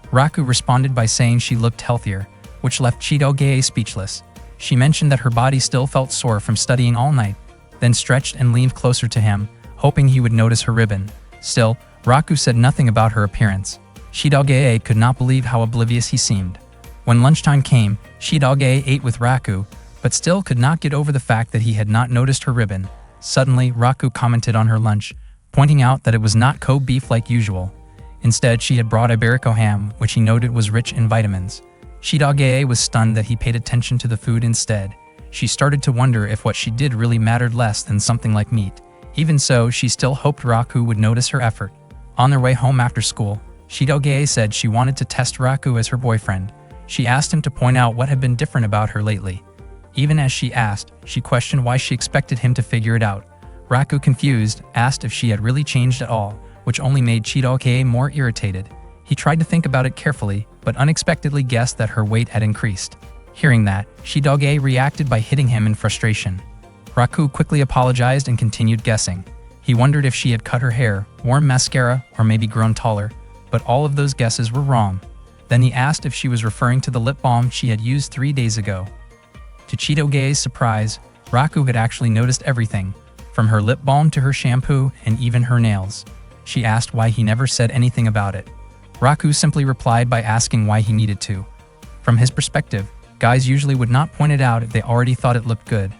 Raku responded by saying she looked healthier, which left Shidageye speechless. She mentioned that her body still felt sore from studying all night, then stretched and leaned closer to him, hoping he would notice her ribbon. Still, Raku said nothing about her appearance. Shidageye could not believe how oblivious he seemed. When lunchtime came, Shidageye ate with Raku, but still could not get over the fact that he had not noticed her ribbon. Suddenly, Raku commented on her lunch, pointing out that it was not Kobe beef like usual. Instead, she had brought Iberico ham, which he noted was rich in vitamins. Shidageye was stunned that he paid attention to the food instead. She started to wonder if what she did really mattered less than something like meat. Even so, she still hoped Raku would notice her effort. On their way home after school, Shidageye said she wanted to test Raku as her boyfriend. She asked him to point out what had been different about her lately. Even as she asked, she questioned why she expected him to figure it out. Raku, confused, asked if she had really changed at all, which only made Shidageye more irritated. He tried to think about it carefully, but unexpectedly guessed that her weight had increased. Hearing that, Shidageye reacted by hitting him in frustration. Raku quickly apologized and continued guessing. He wondered if she had cut her hair, worn mascara, or maybe grown taller, but all of those guesses were wrong. Then he asked if she was referring to the lip balm she had used 3 days ago. To Shidageye's surprise, Raku had actually noticed everything, from her lip balm to her shampoo and even her nails. She asked why he never said anything about it. Raku simply replied by asking why he needed to. From his perspective, guys usually would not point it out if they already thought it looked good.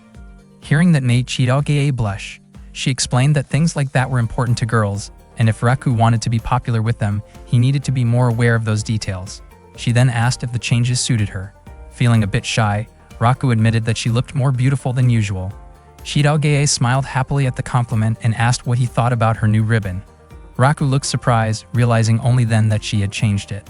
Hearing that made Shidageye blush. She explained that things like that were important to girls, and if Raku wanted to be popular with them, he needed to be more aware of those details. She then asked if the changes suited her. Feeling a bit shy, Raku admitted that she looked more beautiful than usual. Shidageye smiled happily at the compliment and asked what he thought about her new ribbon. Raku looked surprised, realizing only then that she had changed it.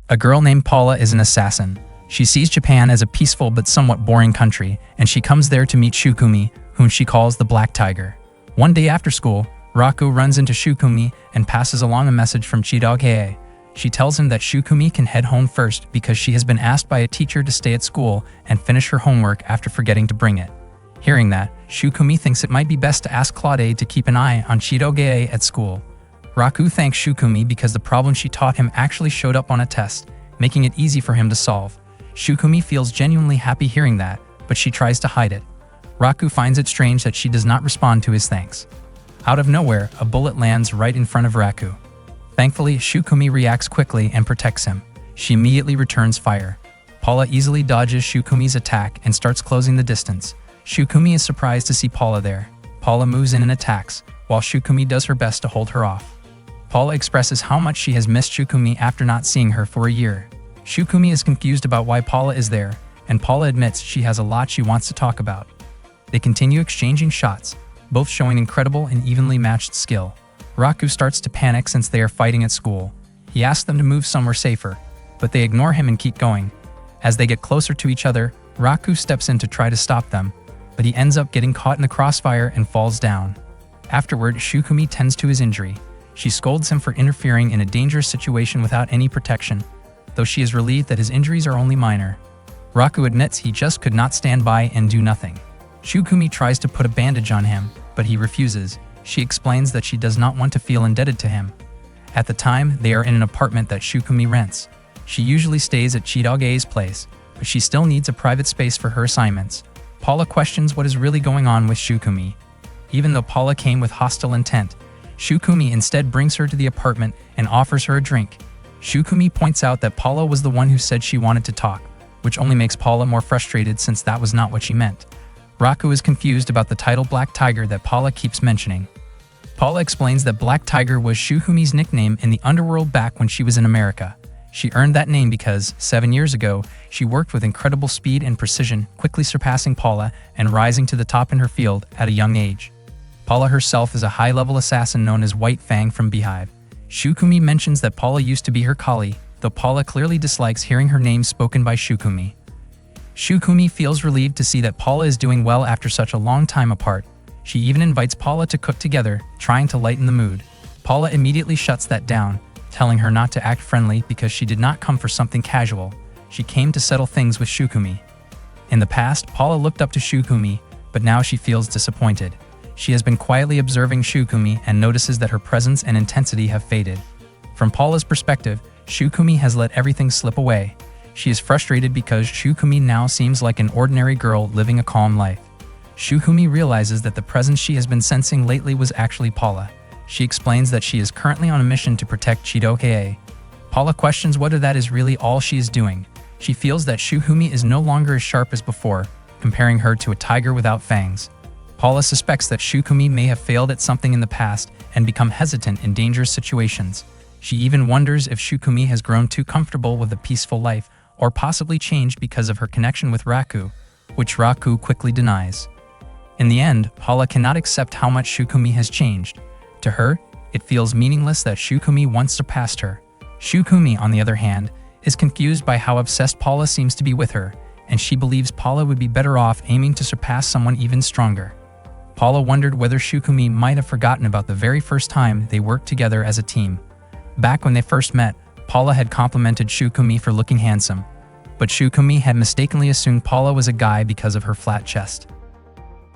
A girl named Paula is an assassin. She sees Japan as a peaceful but somewhat boring country, and she comes there to meet Shukumi, whom she calls the Black Tiger. One day after school, Raku runs into Shukumi and passes along a message from Shidageye. She tells him that Shukumi can head home first because she has been asked by a teacher to stay at school and finish her homework after forgetting to bring it. Hearing that, Shukumi thinks it might be best to ask Claude to keep an eye on Shidageye at school. Raku thanks Shukumi because the problem she taught him actually showed up on a test, making it easy for him to solve. Shukumi feels genuinely happy hearing that, but she tries to hide it. Raku finds it strange that she does not respond to his thanks. Out of nowhere, a bullet lands right in front of Raku. Thankfully, Shukumi reacts quickly and protects him. She immediately returns fire. Paula easily dodges Shukumi's attack and starts closing the distance. Shukumi is surprised to see Paula there. Paula moves in and attacks, while Shukumi does her best to hold her off. Paula expresses how much she has missed Shukumi after not seeing her for a year. Shukumi is confused about why Paula is there, and Paula admits she has a lot she wants to talk about. They continue exchanging shots, both showing incredible and evenly matched skill. Raku starts to panic since they are fighting at school. He asks them to move somewhere safer, but they ignore him and keep going. As they get closer to each other, Raku steps in to try to stop them, but he ends up getting caught in the crossfire and falls down. Afterward, Shukumi tends to his injury. She scolds him for interfering in a dangerous situation without any protection, though she is relieved that his injuries are only minor. Raku admits he just could not stand by and do nothing. Shukumi tries to put a bandage on him, but he refuses. She explains that she does not want to feel indebted to him. At the time, they are in an apartment that Shukumi rents. She usually stays at Chidoge's place, but she still needs a private space for her assignments. Paula questions what is really going on with Shukumi. Even though Paula came with hostile intent, Shukumi instead brings her to the apartment and offers her a drink. Shukumi points out that Paula was the one who said she wanted to talk, which only makes Paula more frustrated since that was not what she meant. Raku is confused about the title Black Tiger that Paula keeps mentioning. Paula explains that Black Tiger was Shukumi's nickname in the underworld back when she was in America. She earned that name because, 7 years ago, she worked with incredible speed and precision, quickly surpassing Paula and rising to the top in her field at a young age. Paula herself is a high-level assassin known as White Fang from Beehive. Shukumi mentions that Paula used to be her colleague, though Paula clearly dislikes hearing her name spoken by Shukumi. Shukumi feels relieved to see that Paula is doing well after such a long time apart. She even invites Paula to cook together, trying to lighten the mood. Paula immediately shuts that down, telling her not to act friendly because she did not come for something casual. She came to settle things with Shukumi. In the past, Paula looked up to Shukumi, but now she feels disappointed. She has been quietly observing Shukumi and notices that her presence and intensity have faded. From Paula's perspective, Shukumi has let everything slip away. She is frustrated because Shukumi now seems like an ordinary girl living a calm life. Shukumi realizes that the presence she has been sensing lately was actually Paula. She explains that she is currently on a mission to protect Chidoge. Paula questions whether that is really all she is doing. She feels that Shukumi is no longer as sharp as before, comparing her to a tiger without fangs. Paula suspects that Shukumi may have failed at something in the past and become hesitant in dangerous situations. She even wonders if Shukumi has grown too comfortable with a peaceful life or possibly changed because of her connection with Raku, which Raku quickly denies. In the end, Paula cannot accept how much Shukumi has changed. To her, it feels meaningless that Shukumi once surpassed her. Shukumi, on the other hand, is confused by how obsessed Paula seems to be with her, and she believes Paula would be better off aiming to surpass someone even stronger. Paula wondered whether Shukumi might have forgotten about the very first time they worked together as a team. Back when they first met, Paula had complimented Shukumi for looking handsome, but Shukumi had mistakenly assumed Paula was a guy because of her flat chest.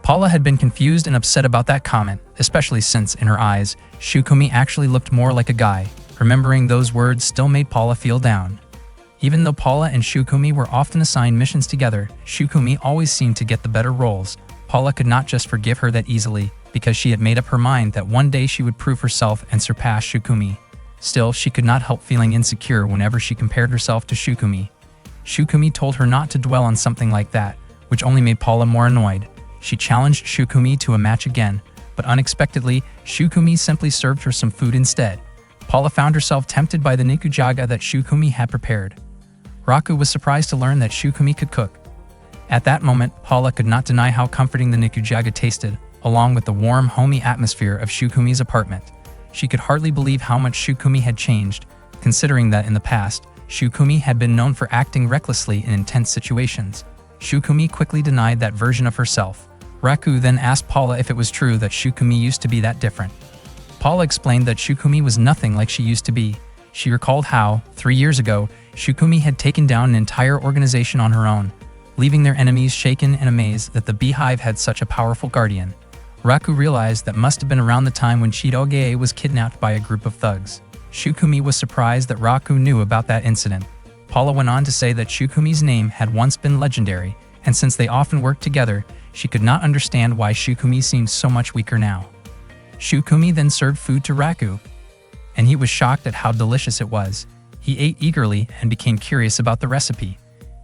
Paula had been confused and upset about that comment, especially since, in her eyes, Shukumi actually looked more like a guy. Remembering those words still made Paula feel down. Even though Paula and Shukumi were often assigned missions together, Shukumi always seemed to get the better roles. Paula could not just forgive her that easily, because she had made up her mind that one day she would prove herself and surpass Shukumi. Still, she could not help feeling insecure whenever she compared herself to Shukumi. Shukumi told her not to dwell on something like that, which only made Paula more annoyed. She challenged Shukumi to a match again, but unexpectedly, Shukumi simply served her some food instead. Paula found herself tempted by the nikujaga that Shukumi had prepared. Raku was surprised to learn that Shukumi could cook. At that moment, Paula could not deny how comforting the nikujaga tasted, along with the warm, homey atmosphere of Shukumi's apartment. She could hardly believe how much Shukumi had changed, considering that in the past, Shukumi had been known for acting recklessly in intense situations. Shukumi quickly denied that version of herself. Raku then asked Paula if it was true that Shukumi used to be that different. Paula explained that Shukumi was nothing like she used to be. She recalled how, 3 years ago, Shukumi had taken down an entire organization on her own, leaving their enemies shaken and amazed that the Beehive had such a powerful guardian. Raku realized that must have been around the time when Chidoge was kidnapped by a group of thugs. Shukumi was surprised that Raku knew about that incident. Paula went on to say that Shukumi's name had once been legendary, and since they often worked together, she could not understand why Shukumi seemed so much weaker now. Shukumi then served food to Raku, and he was shocked at how delicious it was. He ate eagerly and became curious about the recipe.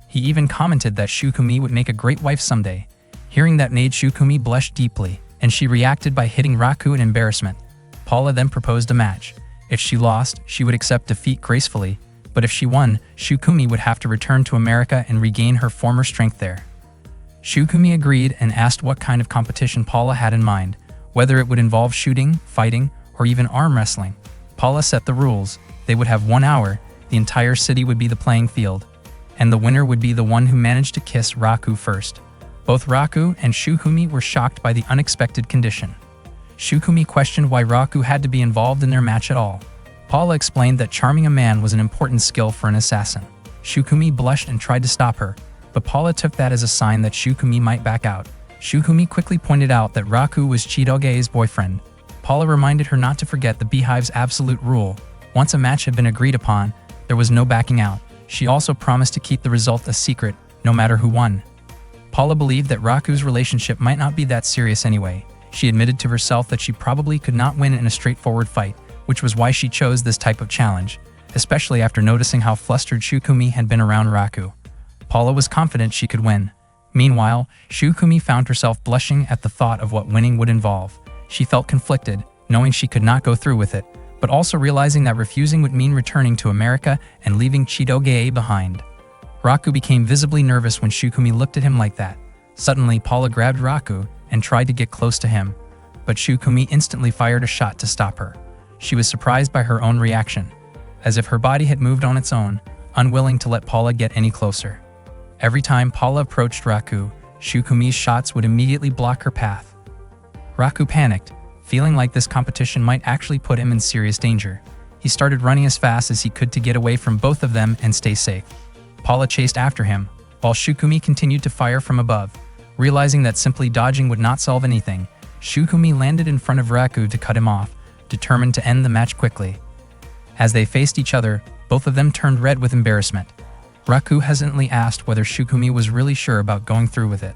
He even commented that Shukumi would make a great wife someday. Hearing that made Shukumi blush deeply, and she reacted by hitting Raku in embarrassment. Paula then proposed a match. If she lost, she would accept defeat gracefully, but if she won, Shukumi would have to return to America and regain her former strength there. Shukumi agreed and asked what kind of competition Paula had in mind, whether it would involve shooting, fighting, or even arm wrestling. Paula set the rules. They would have 1 hour, the entire city would be the playing field, and the winner would be the one who managed to kiss Raku first. Both Raku and Shukumi were shocked by the unexpected condition. Shukumi questioned why Raku had to be involved in their match at all. Paula explained that charming a man was an important skill for an assassin. Shukumi blushed and tried to stop her, but Paula took that as a sign that Shukumi might back out. Shukumi quickly pointed out that Raku was Chitoge's boyfriend. Paula reminded her not to forget the Beehive's absolute rule. Once a match had been agreed upon, there was no backing out. She also promised to keep the result a secret, no matter who won. Paula believed that Raku's relationship might not be that serious anyway. She admitted to herself that she probably could not win in a straightforward fight, which was why she chose this type of challenge, especially after noticing how flustered Shukumi had been around Raku. Paula was confident she could win. Meanwhile, Shukumi found herself blushing at the thought of what winning would involve. She felt conflicted, knowing she could not go through with it, but also realizing that refusing would mean returning to America and leaving Chitoge behind. Raku became visibly nervous when Shukumi looked at him like that. Suddenly, Paula grabbed Raku and tried to get close to him, but Shukumi instantly fired a shot to stop her. She was surprised by her own reaction, as if her body had moved on its own, unwilling to let Paula get any closer. Every time Paula approached Raku, Shukumi's shots would immediately block her path. Raku panicked, feeling like this competition might actually put him in serious danger. He started running as fast as he could to get away from both of them and stay safe. Paula chased after him, while Shukumi continued to fire from above. Realizing that simply dodging would not solve anything, Shukumi landed in front of Raku to cut him off, determined to end the match quickly. As they faced each other, both of them turned red with embarrassment. Raku hesitantly asked whether Shukumi was really sure about going through with it.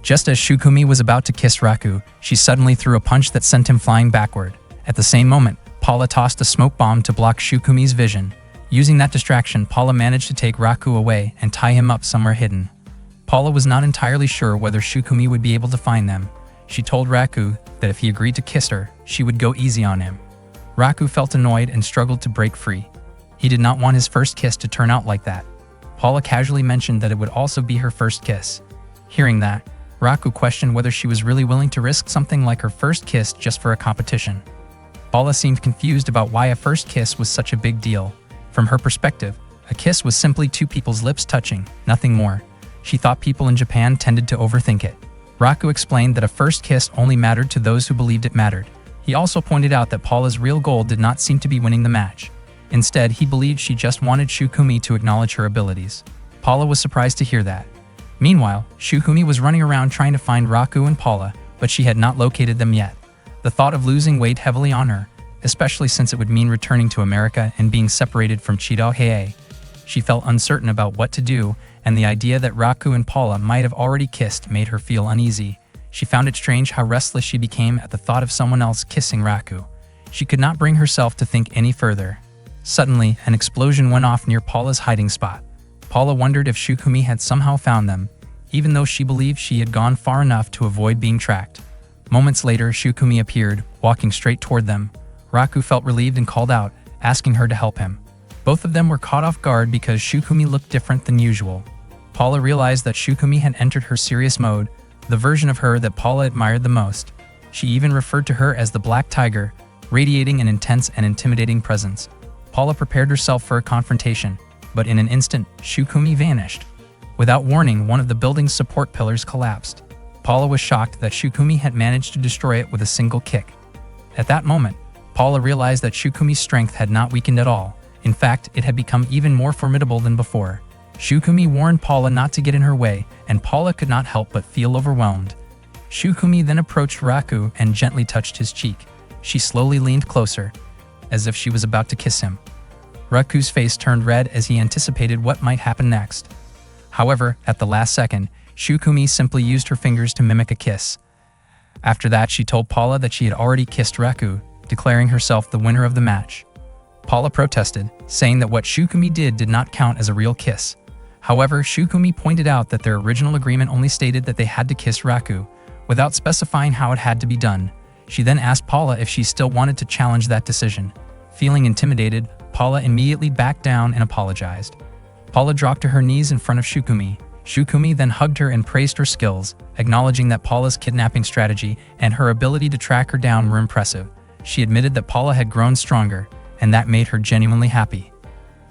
Just as Shukumi was about to kiss Raku, she suddenly threw a punch that sent him flying backward. At the same moment, Paula tossed a smoke bomb to block Shukumi's vision. Using that distraction, Paula managed to take Raku away and tie him up somewhere hidden. Paula was not entirely sure whether Shukumi would be able to find them. She told Raku that if he agreed to kiss her, she would go easy on him. Raku felt annoyed and struggled to break free. He did not want his first kiss to turn out like that. Paula casually mentioned that it would also be her first kiss. Hearing that, Raku questioned whether she was really willing to risk something like her first kiss just for a competition. Paula seemed confused about why a first kiss was such a big deal. From her perspective, a kiss was simply two people's lips touching, nothing more. She thought people in Japan tended to overthink it. Raku explained that a first kiss only mattered to those who believed it mattered. He also pointed out that Paula's real goal did not seem to be winning the match. Instead, he believed she just wanted Shukumi to acknowledge her abilities. Paula was surprised to hear that. Meanwhile, Shukumi was running around trying to find Raku and Paula, but she had not located them yet. The thought of losing weighed heavily on her, especially since it would mean returning to America and being separated from Chitoge. She felt uncertain about what to do, and the idea that Raku and Paula might have already kissed made her feel uneasy. She found it strange how restless she became at the thought of someone else kissing Raku. She could not bring herself to think any further. Suddenly, an explosion went off near Paula's hiding spot. Paula wondered if Shukumi had somehow found them, even though she believed she had gone far enough to avoid being tracked. Moments later, Shukumi appeared, walking straight toward them. Raku felt relieved and called out, asking her to help him. Both of them were caught off guard because Shukumi looked different than usual. Paula realized that Shukumi had entered her serious mode, the version of her that Paula admired the most. She even referred to her as the Black Tiger, radiating an intense and intimidating presence. Paula prepared herself for a confrontation, but in an instant, Shukumi vanished. Without warning, one of the building's support pillars collapsed. Paula was shocked that Shukumi had managed to destroy it with a single kick. At that moment, Paula realized that Shukumi's strength had not weakened at all. In fact, it had become even more formidable than before. Shukumi warned Paula not to get in her way, and Paula could not help but feel overwhelmed. Shukumi then approached Raku and gently touched his cheek. She slowly leaned closer, as if she was about to kiss him. Raku's face turned red as he anticipated what might happen next. However, at the last second, Shukumi simply used her fingers to mimic a kiss. After that, she told Paula that she had already kissed Raku, declaring herself the winner of the match. Paula protested, saying that what Shukumi did not count as a real kiss. However, Shukumi pointed out that their original agreement only stated that they had to kiss Raku, without specifying how it had to be done. She then asked Paula if she still wanted to challenge that decision. Feeling intimidated, Paula immediately backed down and apologized. Paula dropped to her knees in front of Shukumi. Shukumi then hugged her and praised her skills, acknowledging that Paula's kidnapping strategy and her ability to track her down were impressive. She admitted that Paula had grown stronger, and that made her genuinely happy.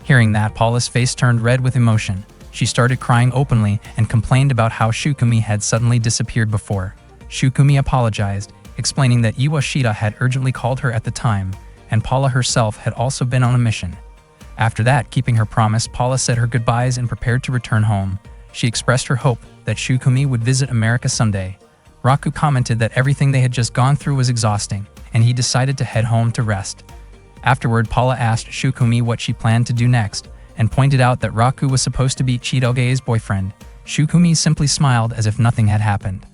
Hearing that, Paula's face turned red with emotion. She started crying openly and complained about how Shukumi had suddenly disappeared before. Shukumi apologized, explaining that Iwashita had urgently called her at the time, and Paula herself had also been on a mission. After that, keeping her promise, Paula said her goodbyes and prepared to return home. She expressed her hope that Shukumi would visit America someday. Raku commented that everything they had just gone through was exhausting, and he decided to head home to rest. Afterward, Paula asked Shukumi what she planned to do next, and pointed out that Raku was supposed to be Chitoge's boyfriend. Shukumi simply smiled as if nothing had happened.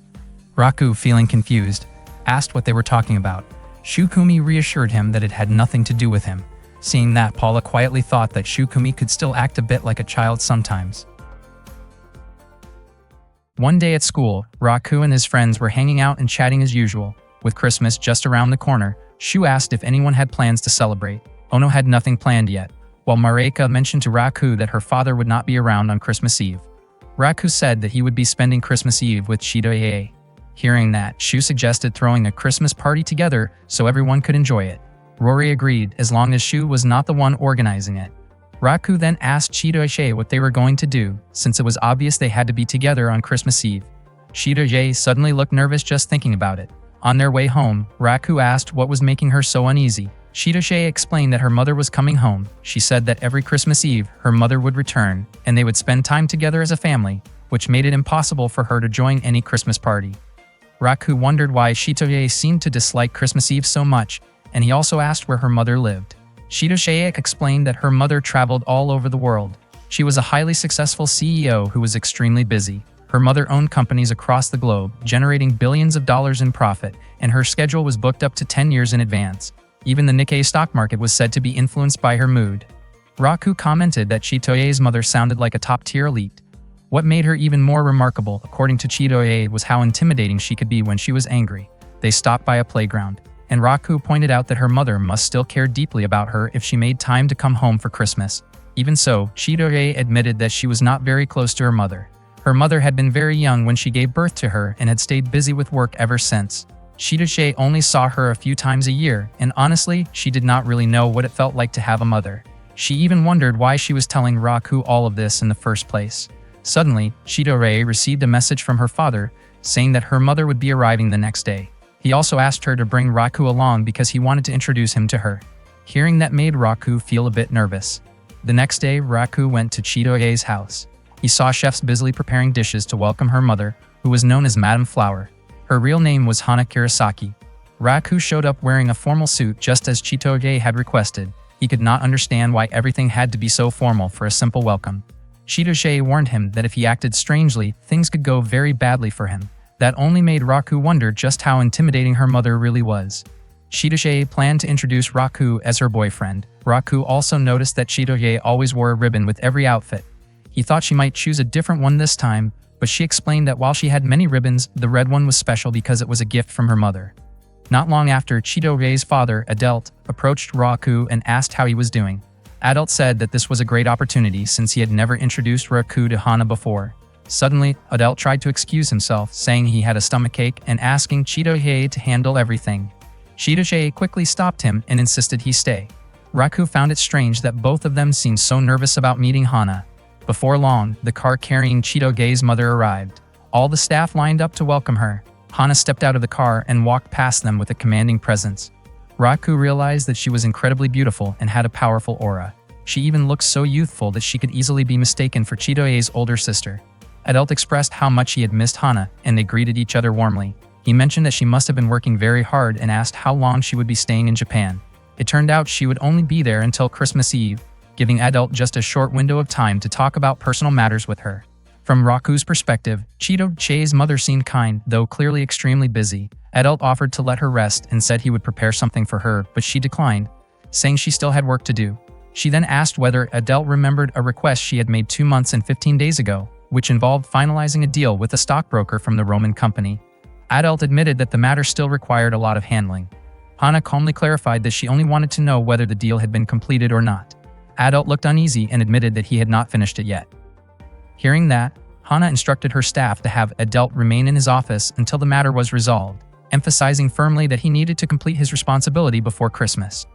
Raku, feeling confused, asked what they were talking about. Shukumi reassured him that it had nothing to do with him. Seeing that, Paula quietly thought that Shukumi could still act a bit like a child sometimes. One day at school, Raku and his friends were hanging out and chatting as usual. With Christmas just around the corner, Shu asked if anyone had plans to celebrate. Ono had nothing planned yet, while Mareka mentioned to Raku that her father would not be around on Christmas Eve. Raku said that he would be spending Christmas Eve with Chitoge. Hearing that, Shu suggested throwing a Christmas party together so everyone could enjoy it. Rory agreed as long as Shu was not the one organizing it. Raku then asked Chitoge what they were going to do, since it was obvious they had to be together on Christmas Eve. Chitoge suddenly looked nervous just thinking about it. On their way home, Raku asked what was making her so uneasy. Chitoge explained that her mother was coming home. She said that every Christmas Eve, her mother would return, and they would spend time together as a family, which made it impossible for her to join any Christmas party. Raku wondered why Chitoge seemed to dislike Christmas Eve so much, and he also asked where her mother lived. Chitoge explained that her mother traveled all over the world. She was a highly successful CEO who was extremely busy. Her mother owned companies across the globe, generating billions of dollars in profit, and her schedule was booked up to 10 years in advance. Even the Nikkei stock market was said to be influenced by her mood. Raku commented that Chitoge's mother sounded like a top-tier elite. What made her even more remarkable, according to Chitoge, was how intimidating she could be when she was angry. They stopped by a playground, and Raku pointed out that her mother must still care deeply about her if she made time to come home for Christmas. Even so, Chitoge admitted that she was not very close to her mother. Her mother had been very young when she gave birth to her and had stayed busy with work ever since. Chitoge only saw her a few times a year, and honestly, she did not really know what it felt like to have a mother. She even wondered why she was telling Raku all of this in the first place. Suddenly, Chitoge received a message from her father, saying that her mother would be arriving the next day. He also asked her to bring Raku along because he wanted to introduce him to her. Hearing that made Raku feel a bit nervous. The next day, Raku went to Chitoge's house. He saw chefs busily preparing dishes to welcome her mother, who was known as Madame Flower. Her real name was Hana Kurosaki. Raku showed up wearing a formal suit just as Chitoge had requested. He could not understand why everything had to be so formal for a simple welcome. Chitoge warned him that if he acted strangely, things could go very badly for him. That only made Raku wonder just how intimidating her mother really was. Chitoge planned to introduce Raku as her boyfriend. Raku also noticed that Chitoge always wore a ribbon with every outfit. He thought she might choose a different one this time, but she explained that while she had many ribbons, the red one was special because it was a gift from her mother. Not long after, Chitoge's father, Adelt, approached Raku and asked how he was doing. Adelt said that this was a great opportunity since he had never introduced Raku to Hana before. Suddenly, Adelt tried to excuse himself, saying he had a stomachache and asking Chitoge to handle everything. Chitoge quickly stopped him and insisted he stay. Raku found it strange that both of them seemed so nervous about meeting Hana. Before long, the car carrying Chitoge's mother arrived. All the staff lined up to welcome her. Hana stepped out of the car and walked past them with a commanding presence. Raku realized that she was incredibly beautiful and had a powerful aura. She even looked so youthful that she could easily be mistaken for Chitoge's older sister. Adelt expressed how much he had missed Hana, and they greeted each other warmly. He mentioned that she must have been working very hard and asked how long she would be staying in Japan. It turned out she would only be there until Christmas Eve, giving Adelt just a short window of time to talk about personal matters with her. From Raku's perspective, Chitoge's mother seemed kind, though clearly extremely busy. Adelt offered to let her rest and said he would prepare something for her, but she declined, saying she still had work to do. She then asked whether Adelt remembered a request she had made 2 months and 15 days ago, which involved finalizing a deal with a stockbroker from the Roman company. Adelt admitted that the matter still required a lot of handling. Hana calmly clarified that she only wanted to know whether the deal had been completed or not. Adelt looked uneasy and admitted that he had not finished it yet. Hearing that, Hana instructed her staff to have Adelt remain in his office until the matter was resolved, emphasizing firmly that he needed to complete his responsibility before Christmas.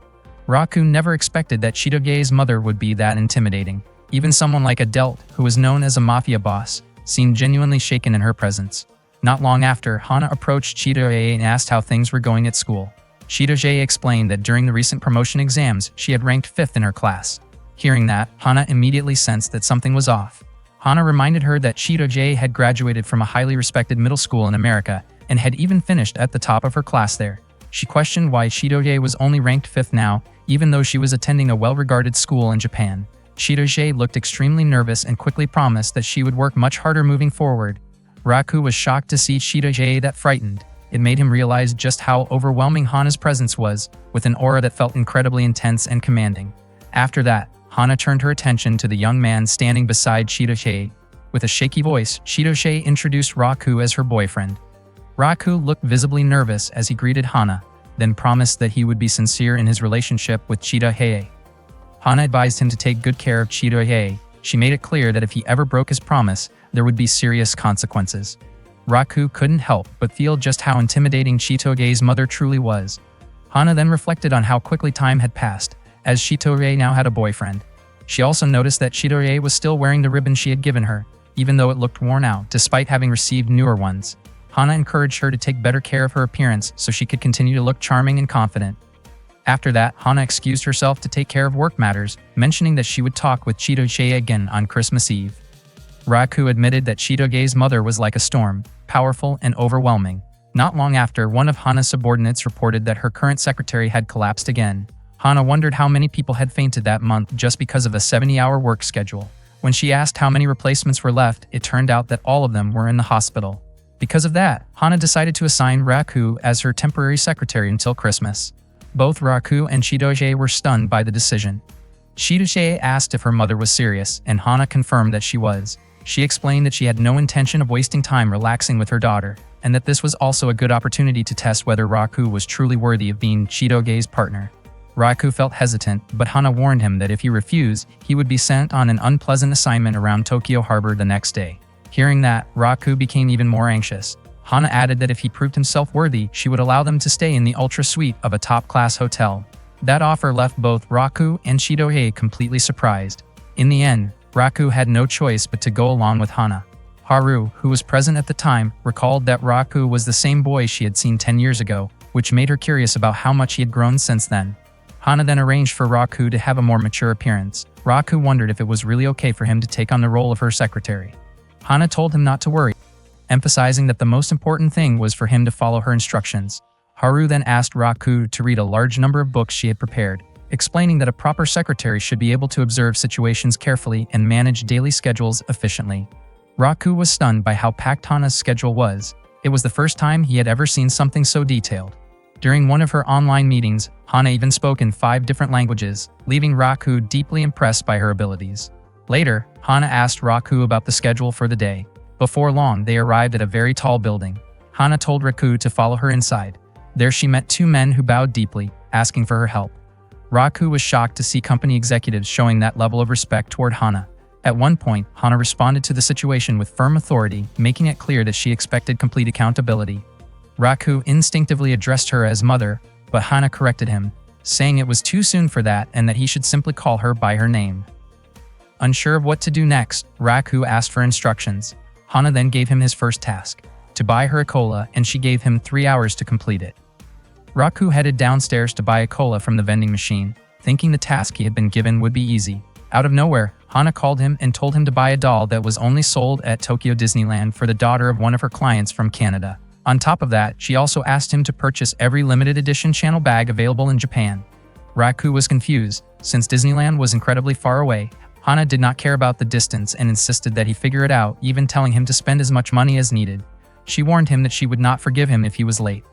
Raku never expected that Chitoge's mother would be that intimidating. Even someone like Adelt, who was known as a mafia boss, seemed genuinely shaken in her presence. Not long after, Hana approached Chitoge and asked how things were going at school. Chitoge explained that during the recent promotion exams, she had ranked 5th in her class. Hearing that, Hana immediately sensed that something was off. Hana reminded her that Chito-jae had graduated from a highly respected middle school in America and had even finished at the top of her class there. She questioned why Chito-jae was only ranked 5th now, even though she was attending a well-regarded school in Japan. Chito-jae looked extremely nervous and quickly promised that she would work much harder moving forward. Raku was shocked to see Chito-jae that frightened. It made him realize just how overwhelming Hana's presence was, with an aura that felt incredibly intense and commanding. After that, Hana turned her attention to the young man standing beside Chito-jae. With a shaky voice, Chito-jae introduced Raku as her boyfriend. Raku looked visibly nervous as he greeted Hana, then promised that he would be sincere in his relationship with Chito-jae. Hana advised him to take good care of Chito-jae. She made it clear that if he ever broke his promise, there would be serious consequences. Raku couldn't help but feel just how intimidating Chito-jae's mother truly was. Hana then reflected on how quickly time had passed, as Chito-jae now had a boyfriend. She also noticed that Chito-jae was still wearing the ribbon she had given her, even though it looked worn out despite having received newer ones. Hana encouraged her to take better care of her appearance so she could continue to look charming and confident. After that, Hana excused herself to take care of work matters, mentioning that she would talk with Chito-jae again on Christmas Eve. Raku admitted that Chito-jae's mother was like a storm, powerful and overwhelming. Not long after, one of Hana's subordinates reported that her current secretary had collapsed again. Hana wondered how many people had fainted that month just because of a 70-hour work schedule. When she asked how many replacements were left, it turned out that all of them were in the hospital. Because of that, Hana decided to assign Raku as her temporary secretary until Christmas. Both Raku and Chito-jae were stunned by the decision. Chito-jae asked if her mother was serious, and Hana confirmed that she was. She explained that she had no intention of wasting time relaxing with her daughter, and that this was also a good opportunity to test whether Raku was truly worthy of being Chito-jae's partner. Raku felt hesitant, but Hana warned him that if he refused, he would be sent on an unpleasant assignment around Tokyo Harbor the next day. Hearing that, Raku became even more anxious. Hana added that if he proved himself worthy, she would allow them to stay in the ultra suite of a top-class hotel. That offer left both Raku and Chito-jae completely surprised. In the end, Raku had no choice but to go along with Hana. Haru, who was present at the time, recalled that Raku was the same boy she had seen 10 years ago, which made her curious about how much he had grown since then. Hana then arranged for Raku to have a more mature appearance. Raku wondered if it was really okay for him to take on the role of her secretary. Hana told him not to worry, emphasizing that the most important thing was for him to follow her instructions. Haru then asked Raku to read a large number of books she had prepared, explaining that a proper secretary should be able to observe situations carefully and manage daily schedules efficiently. Raku was stunned by how packed Hana's schedule was. It was the first time he had ever seen something so detailed. During one of her online meetings, Hana even spoke in 5 different languages, leaving Raku deeply impressed by her abilities. Later, Hana asked Raku about the schedule for the day. Before long, they arrived at a very tall building. Hana told Raku to follow her inside. There she met 2 men who bowed deeply, asking for her help. Raku was shocked to see company executives showing that level of respect toward Hana. At one point, Hana responded to the situation with firm authority, making it clear that she expected complete accountability. Raku instinctively addressed her as mother, but Hana corrected him, saying it was too soon for that and that he should simply call her by her name. Unsure of what to do next, Raku asked for instructions. Hana then gave him his first task, to buy her a cola, and she gave him 3 hours to complete it. Raku headed downstairs to buy a cola from the vending machine, thinking the task he had been given would be easy. Out of nowhere, Hana called him and told him to buy a doll that was only sold at Tokyo Disneyland for the daughter of one of her clients from Canada. On top of that, she also asked him to purchase every limited edition Chanel bag available in Japan. Raku was confused. Since Disneyland was incredibly far away, Hana did not care about the distance and insisted that he figure it out, even telling him to spend as much money as needed. She warned him that she would not forgive him if he was late.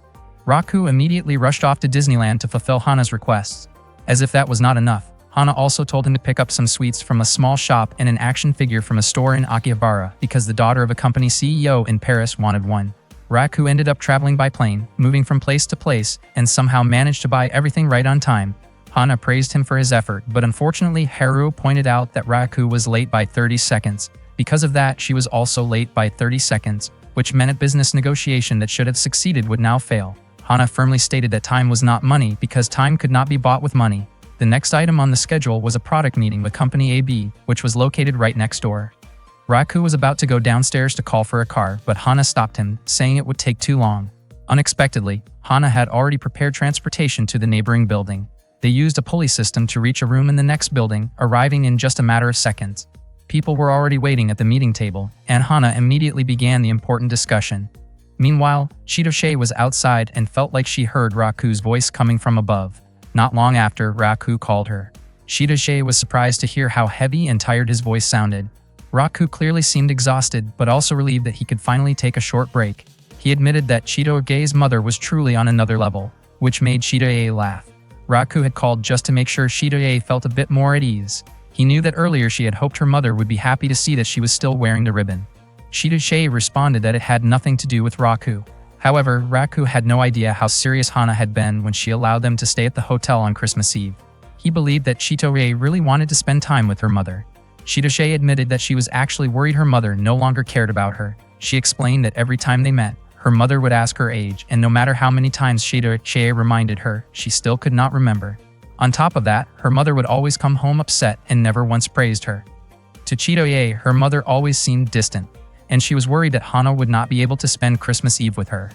Raku immediately rushed off to Disneyland to fulfill Hana's requests. As if that was not enough, Hana also told him to pick up some sweets from a small shop and an action figure from a store in Akihabara because the daughter of a company CEO in Paris wanted one. Raku ended up traveling by plane, moving from place to place, and somehow managed to buy everything right on time. Hana praised him for his effort, but unfortunately Haru pointed out that Raku was late by 30 seconds. Because of that, she was also late by 30 seconds, which meant a business negotiation that should have succeeded would now fail. Hana firmly stated that time was not money because time could not be bought with money. The next item on the schedule was a product meeting with Company AB, which was located right next door. Raku was about to go downstairs to call for a car, but Hana stopped him, saying it would take too long. Unexpectedly, Hana had already prepared transportation to the neighboring building. They used a pulley system to reach a room in the next building, arriving in just a matter of seconds. People were already waiting at the meeting table, and Hana immediately began the important discussion. Meanwhile, Chidoshe was outside and felt like she heard Raku's voice coming from above. Not long after, Raku called her. Chidoshe was surprised to hear how heavy and tired his voice sounded. Raku clearly seemed exhausted, but also relieved that he could finally take a short break. He admitted that Chidoshe's mother was truly on another level, which made Chidoshe laugh. Raku had called just to make sure Chidoshe felt a bit more at ease. He knew that earlier she had hoped her mother would be happy to see that she was still wearing the ribbon. Chidoshe responded that it had nothing to do with Raku. However, Raku had no idea how serious Hana had been when she allowed them to stay at the hotel on Christmas Eve. He believed that Chidoshe really wanted to spend time with her mother. Chidoshe admitted that she was actually worried her mother no longer cared about her. She explained that every time they met, her mother would ask her age, and no matter how many times Chidoshe reminded her, she still could not remember. On top of that, her mother would always come home upset and never once praised her. To Chidoshe, her mother always seemed distant, and she was worried that Hana would not be able to spend Christmas Eve with her.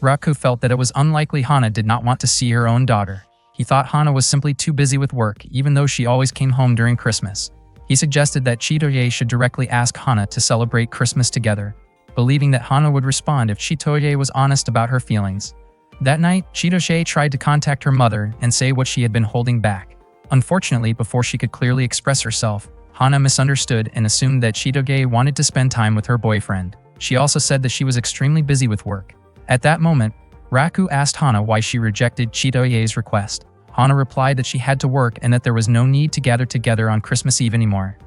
Raku felt that it was unlikely Hana did not want to see her own daughter. He thought Hana was simply too busy with work, even though she always came home during Christmas. He suggested that Chidoshe should directly ask Hana to celebrate Christmas together, believing that Hana would respond if Chidoshe was honest about her feelings. That night, Chidoshe tried to contact her mother and say what she had been holding back. Unfortunately, before she could clearly express herself, Hana misunderstood and assumed that Chidoshe wanted to spend time with her boyfriend. She also said that she was extremely busy with work. At that moment, Raku asked Hana why she rejected Chidoshe's request. Hana replied that she had to work and that there was no need to gather together on Christmas Eve anymore.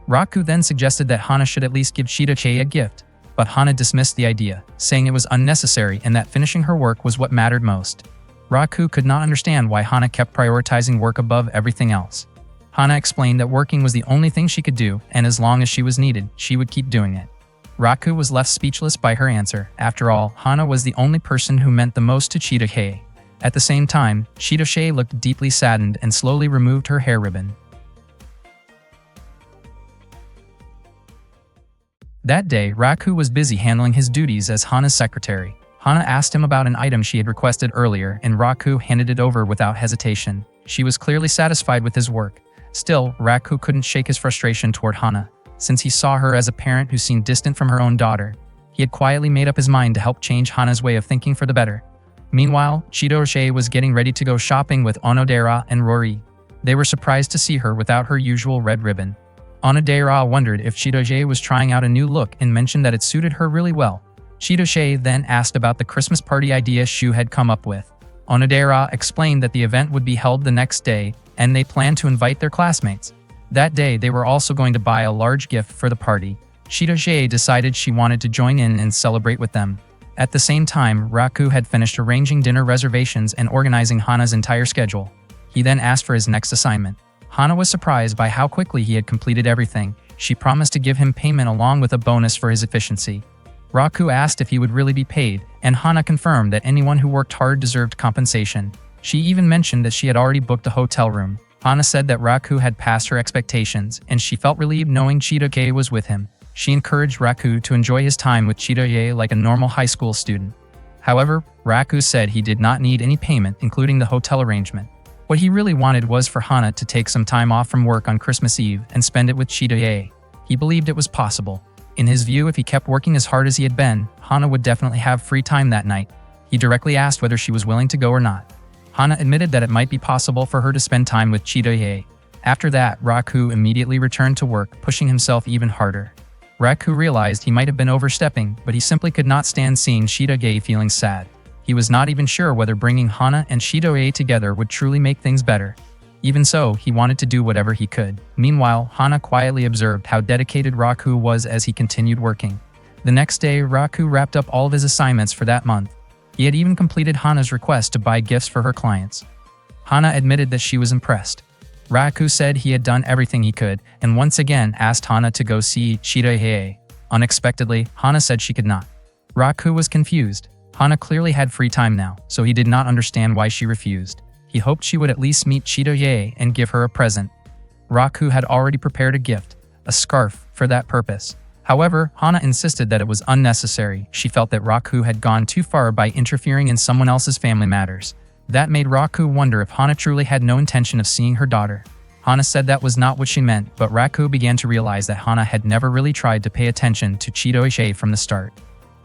Raku then suggested that Hana should at least give Chidoshe a gift, but Hana dismissed the idea, saying it was unnecessary and that finishing her work was what mattered most. Raku could not understand why Hana kept prioritizing work above everything else. Hana explained that working was the only thing she could do, and as long as she was needed, she would keep doing it. Raku was left speechless by her answer. After all, Hana was the only person who meant the most to Chidoshe. At the same time, Chidoshe looked deeply saddened and slowly removed her hair ribbon. That day, Raku was busy handling his duties as Hana's secretary. Hana asked him about an item she had requested earlier, and Raku handed it over without hesitation. She was clearly satisfied with his work. Still, Raku couldn't shake his frustration toward Hana, since he saw her as a parent who seemed distant from her own daughter. He had quietly made up his mind to help change Hana's way of thinking for the better. Meanwhile, Chidoshe was getting ready to go shopping with Onodera and Rory. They were surprised to see her without her usual red ribbon. Onodera wondered if Chidoshe was trying out a new look and mentioned that it suited her really well. Chidoshe then asked about the Christmas party idea Shu had come up with. Onodera explained that the event would be held the next day, and they planned to invite their classmates. That day, they were also going to buy a large gift for the party. Chidoshe decided she wanted to join in and celebrate with them. At the same time, Raku had finished arranging dinner reservations and organizing Hana's entire schedule. He then asked for his next assignment. Hana was surprised by how quickly he had completed everything. She promised to give him payment along with a bonus for his efficiency. Raku asked if he would really be paid, and Hana confirmed that anyone who worked hard deserved compensation. She even mentioned that she had already booked a hotel room. Hana said that Raku had passed her expectations, and she felt relieved knowing Chidoshe was with him. She encouraged Raku to enjoy his time with Chidoshe like a normal high school student. However, Raku said he did not need any payment, including the hotel arrangement. What he really wanted was for Hana to take some time off from work on Christmas Eve and spend it with Chidoshe. He believed it was possible. In his view, if he kept working as hard as he had been, Hana would definitely have free time that night. He directly asked whether she was willing to go or not. Hana admitted that it might be possible for her to spend time with Chidoshe. After that, Raku immediately returned to work, pushing himself even harder. Raku realized he might have been overstepping, but he simply could not stand seeing Chidoshe feeling sad. He was not even sure whether bringing Hana and Chidoshe together would truly make things better. Even so, he wanted to do whatever he could. Meanwhile, Hana quietly observed how dedicated Raku was as he continued working. The next day, Raku wrapped up all of his assignments for that month. He had even completed Hana's request to buy gifts for her clients. Hana admitted that she was impressed. Raku said he had done everything he could, and once again asked Hana to go see Chidoshe. Unexpectedly, Hana said she could not. Raku was confused. Hana clearly had free time now, so he did not understand why she refused. He hoped she would at least meet Chidoshe and give her a present. Raku had already prepared a gift, a scarf, for that purpose. However, Hana insisted that it was unnecessary. She felt that Raku had gone too far by interfering in someone else's family matters. That made Raku wonder if Hana truly had no intention of seeing her daughter. Hana said that was not what she meant, but Raku began to realize that Hana had never really tried to pay attention to Chitoge from the start.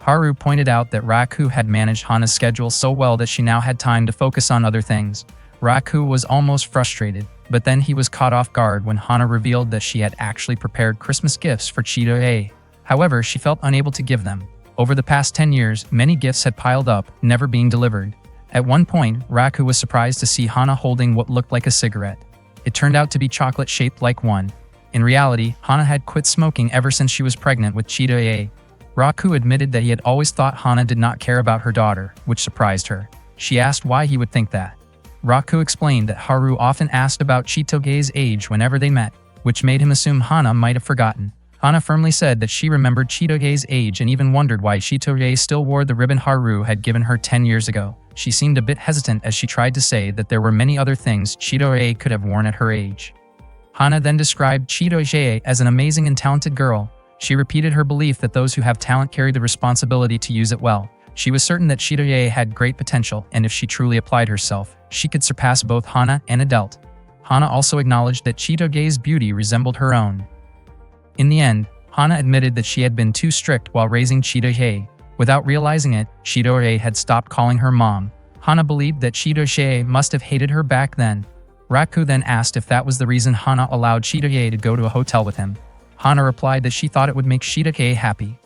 Haru pointed out that Raku had managed Hana's schedule so well that she now had time to focus on other things. Raku was almost frustrated, but then he was caught off guard when Hana revealed that she had actually prepared Christmas gifts for Chitoge. However, she felt unable to give them. Over the past 10 years, many gifts had piled up, never being delivered. At one point, Raku was surprised to see Hana holding what looked like a cigarette. It turned out to be chocolate-shaped like one. In reality, Hana had quit smoking ever since she was pregnant with Chitoge. Raku admitted that he had always thought Hana did not care about her daughter, which surprised her. She asked why he would think that. Raku explained that Haru often asked about Chitoge's age whenever they met, which made him assume Hana might have forgotten. Hana firmly said that she remembered Chitoge's age and even wondered why Chitoge still wore the ribbon Haru had given her 10 years ago. She seemed a bit hesitant as she tried to say that there were many other things Chitoge could have worn at her age. Hana then described Chitoge as an amazing and talented girl. She repeated her belief that those who have talent carry the responsibility to use it well. She was certain that Chitoge had great potential, and if she truly applied herself, she could surpass both Hana and Adelt. Hana also acknowledged that Chitoge's beauty resembled her own. In the end, Hana admitted that she had been too strict while raising Chitoge. Without realizing it, Chitoge had stopped calling her mom. Hana believed that Chitoge must have hated her back then. Raku then asked if that was the reason Hana allowed Chitoge to go to a hotel with him. Hana replied that she thought it would make Chitoge happy.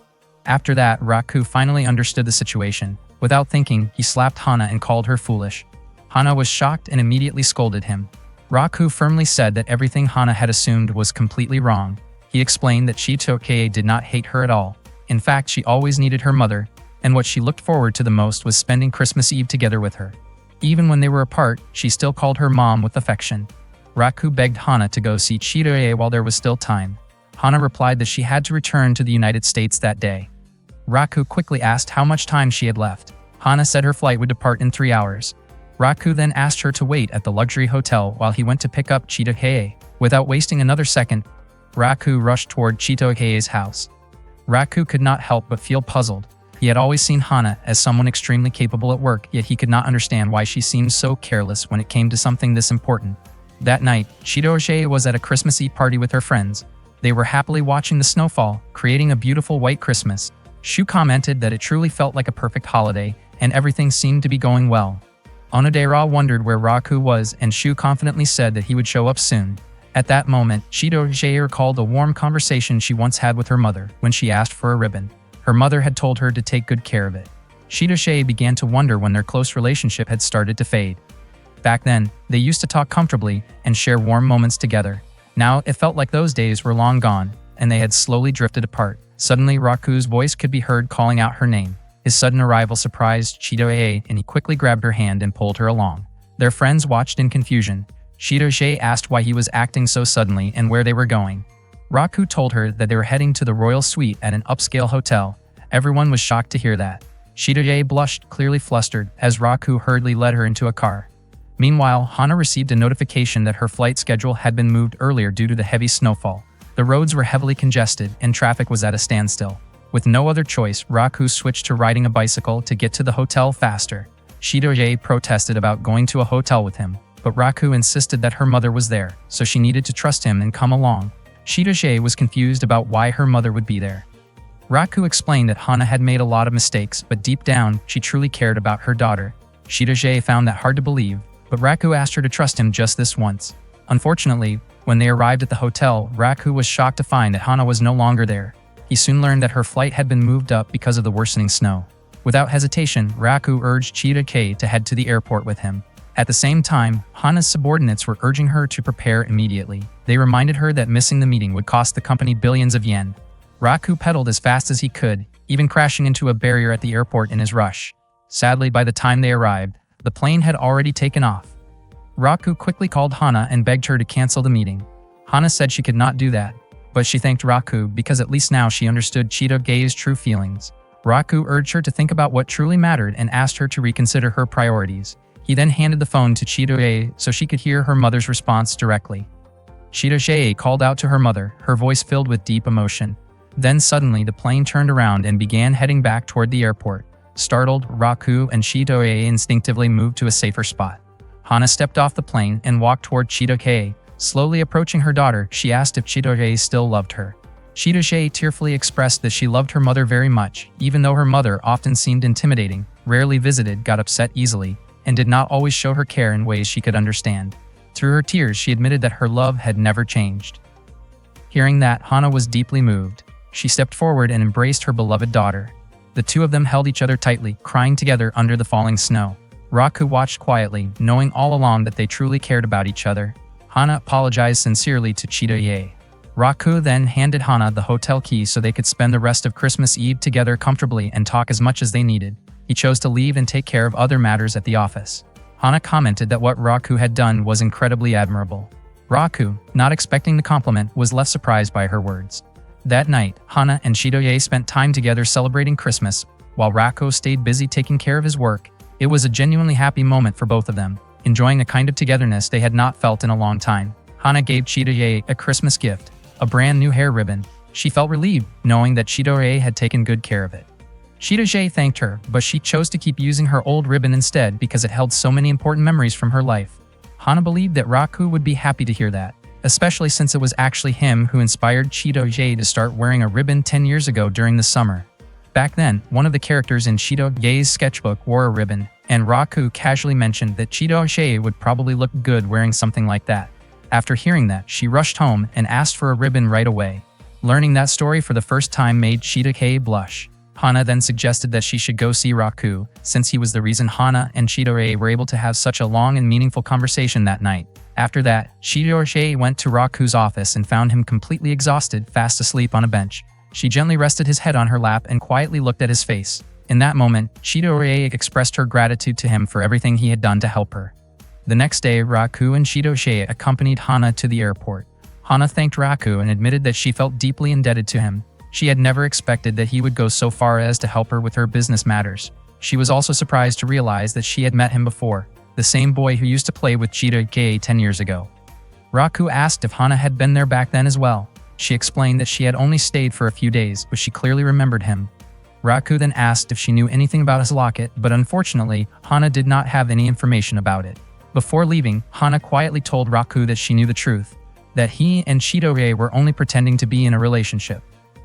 After that, Raku finally understood the situation. Without thinking, he slapped Hana and called her foolish. Hana was shocked and immediately scolded him. Raku firmly said that everything Hana had assumed was completely wrong. He explained that Chitoge did not hate her at all. In fact, she always needed her mother, and what she looked forward to the most was spending Christmas Eve together with her. Even when they were apart, she still called her mom with affection. Raku begged Hana to go see Chitoge while there was still time. Hana replied that she had to return to the United States that day. Raku quickly asked how much time she had left. Hana said her flight would depart in 3 hours. Raku then asked her to wait at the luxury hotel while he went to pick up Chitoge. Without wasting another second, Raku rushed toward Chitoge's house. Raku could not help but feel puzzled. He had always seen Hana as someone extremely capable at work, yet he could not understand why she seemed so careless when it came to something this important. That night, Chitoge was at a Christmas Eve party with her friends. They were happily watching the snowfall, creating a beautiful white Christmas. Shu commented that it truly felt like a perfect holiday, and everything seemed to be going well. Onodera wondered where Raku was, and Shu confidently said that he would show up soon. At that moment, Chitoge recalled a warm conversation she once had with her mother when she asked for a ribbon. Her mother had told her to take good care of it. Chitoge began to wonder when their close relationship had started to fade. Back then, they used to talk comfortably and share warm moments together. Now, it felt like those days were long gone, and they had slowly drifted apart. Suddenly, Raku's voice could be heard calling out her name. His sudden arrival surprised Chitoge, and he quickly grabbed her hand and pulled her along. Their friends watched in confusion. Chitoge asked why he was acting so suddenly and where they were going. Raku told her that they were heading to the royal suite at an upscale hotel. Everyone was shocked to hear that. Chitoge blushed, clearly flustered, as Raku hurriedly led her into a car. Meanwhile, Hana received a notification that her flight schedule had been moved earlier due to the heavy snowfall. The roads were heavily congested and traffic was at a standstill. With no other choice, Raku switched to riding a bicycle to get to the hotel faster. Chitoge protested about going to a hotel with him, but Raku insisted that her mother was there, so she needed to trust him and come along. Chitoge was confused about why her mother would be there. Raku explained that Hana had made a lot of mistakes, but deep down, she truly cared about her daughter. Chitoge found that hard to believe, but Raku asked her to trust him just this once. Unfortunately, when they arrived at the hotel, Raku was shocked to find that Hana was no longer there. He soon learned that her flight had been moved up because of the worsening snow. Without hesitation, Raku urged Chitoge to head to the airport with him. At the same time, Hana's subordinates were urging her to prepare immediately. They reminded her that missing the meeting would cost the company billions of yen. Raku pedaled as fast as he could, even crashing into a barrier at the airport in his rush. Sadly, by the time they arrived, the plane had already taken off. Raku quickly called Hana and begged her to cancel the meeting. Hana said she could not do that, but she thanked Raku because at least now she understood Chitoge's true feelings. Raku urged her to think about what truly mattered and asked her to reconsider her priorities. He then handed the phone to Chitoge so she could hear her mother's response directly. Chitoge called out to her mother, her voice filled with deep emotion. Then suddenly the plane turned around and began heading back toward the airport. Startled, Raku and Chitoge instinctively moved to a safer spot. Hana stepped off the plane and walked toward Chitoge. Slowly approaching her daughter, she asked if Chidori still loved her. Chidori tearfully expressed that she loved her mother very much, even though her mother often seemed intimidating, rarely visited, got upset easily, and did not always show her care in ways she could understand. Through her tears, she admitted that her love had never changed. Hearing that, Hana was deeply moved. She stepped forward and embraced her beloved daughter. The two of them held each other tightly, crying together under the falling snow. Raku watched quietly, knowing all along that they truly cared about each other. Hana apologized sincerely to Chidori. Raku then handed Hana the hotel key so they could spend the rest of Christmas Eve together comfortably and talk as much as they needed. He chose to leave and take care of other matters at the office. Hana commented that what Raku had done was incredibly admirable. Raku, not expecting the compliment, was left surprised by her words. That night, Hana and Chidori spent time together celebrating Christmas, while Raku stayed busy taking care of his work. It was a genuinely happy moment for both of them, enjoying a kind of togetherness they had not felt in a long time. Hana gave Chidori a Christmas gift, a brand new hair ribbon. She felt relieved, knowing that Chidori had taken good care of it. Chidori thanked her, but she chose to keep using her old ribbon instead because it held so many important memories from her life. Hana believed that Raku would be happy to hear that, especially since it was actually him who inspired Chidori to start wearing a ribbon 10 years ago during the summer. Back then, one of the characters in Chidori's sketchbook wore a ribbon, and Raku casually mentioned that Chidori would probably look good wearing something like that. After hearing that, she rushed home and asked for a ribbon right away. Learning that story for the first time made Chidori blush. Hana then suggested that she should go see Raku, since he was the reason Hana and Chidori were able to have such a long and meaningful conversation that night. After that, Chidori went to Raku's office and found him completely exhausted, fast asleep on a bench. She gently rested his head on her lap and quietly looked at his face. In that moment, Chidori expressed her gratitude to him for everything he had done to help her. The next day, Raku and Chidori accompanied Hana to the airport. Hana thanked Raku and admitted that she felt deeply indebted to him. She had never expected that he would go so far as to help her with her business matters. She was also surprised to realize that she had met him before, the same boy who used to play with Chidori 10 years ago. Raku asked if Hana had been there back then as well. She explained that she had only stayed for a few days, but she clearly remembered him. Raku then asked if she knew anything about his locket, but unfortunately, Hana did not have any information about it. Before leaving, Hana quietly told Raku that she knew the truth, that he and Chidori were only pretending to be in a relationship.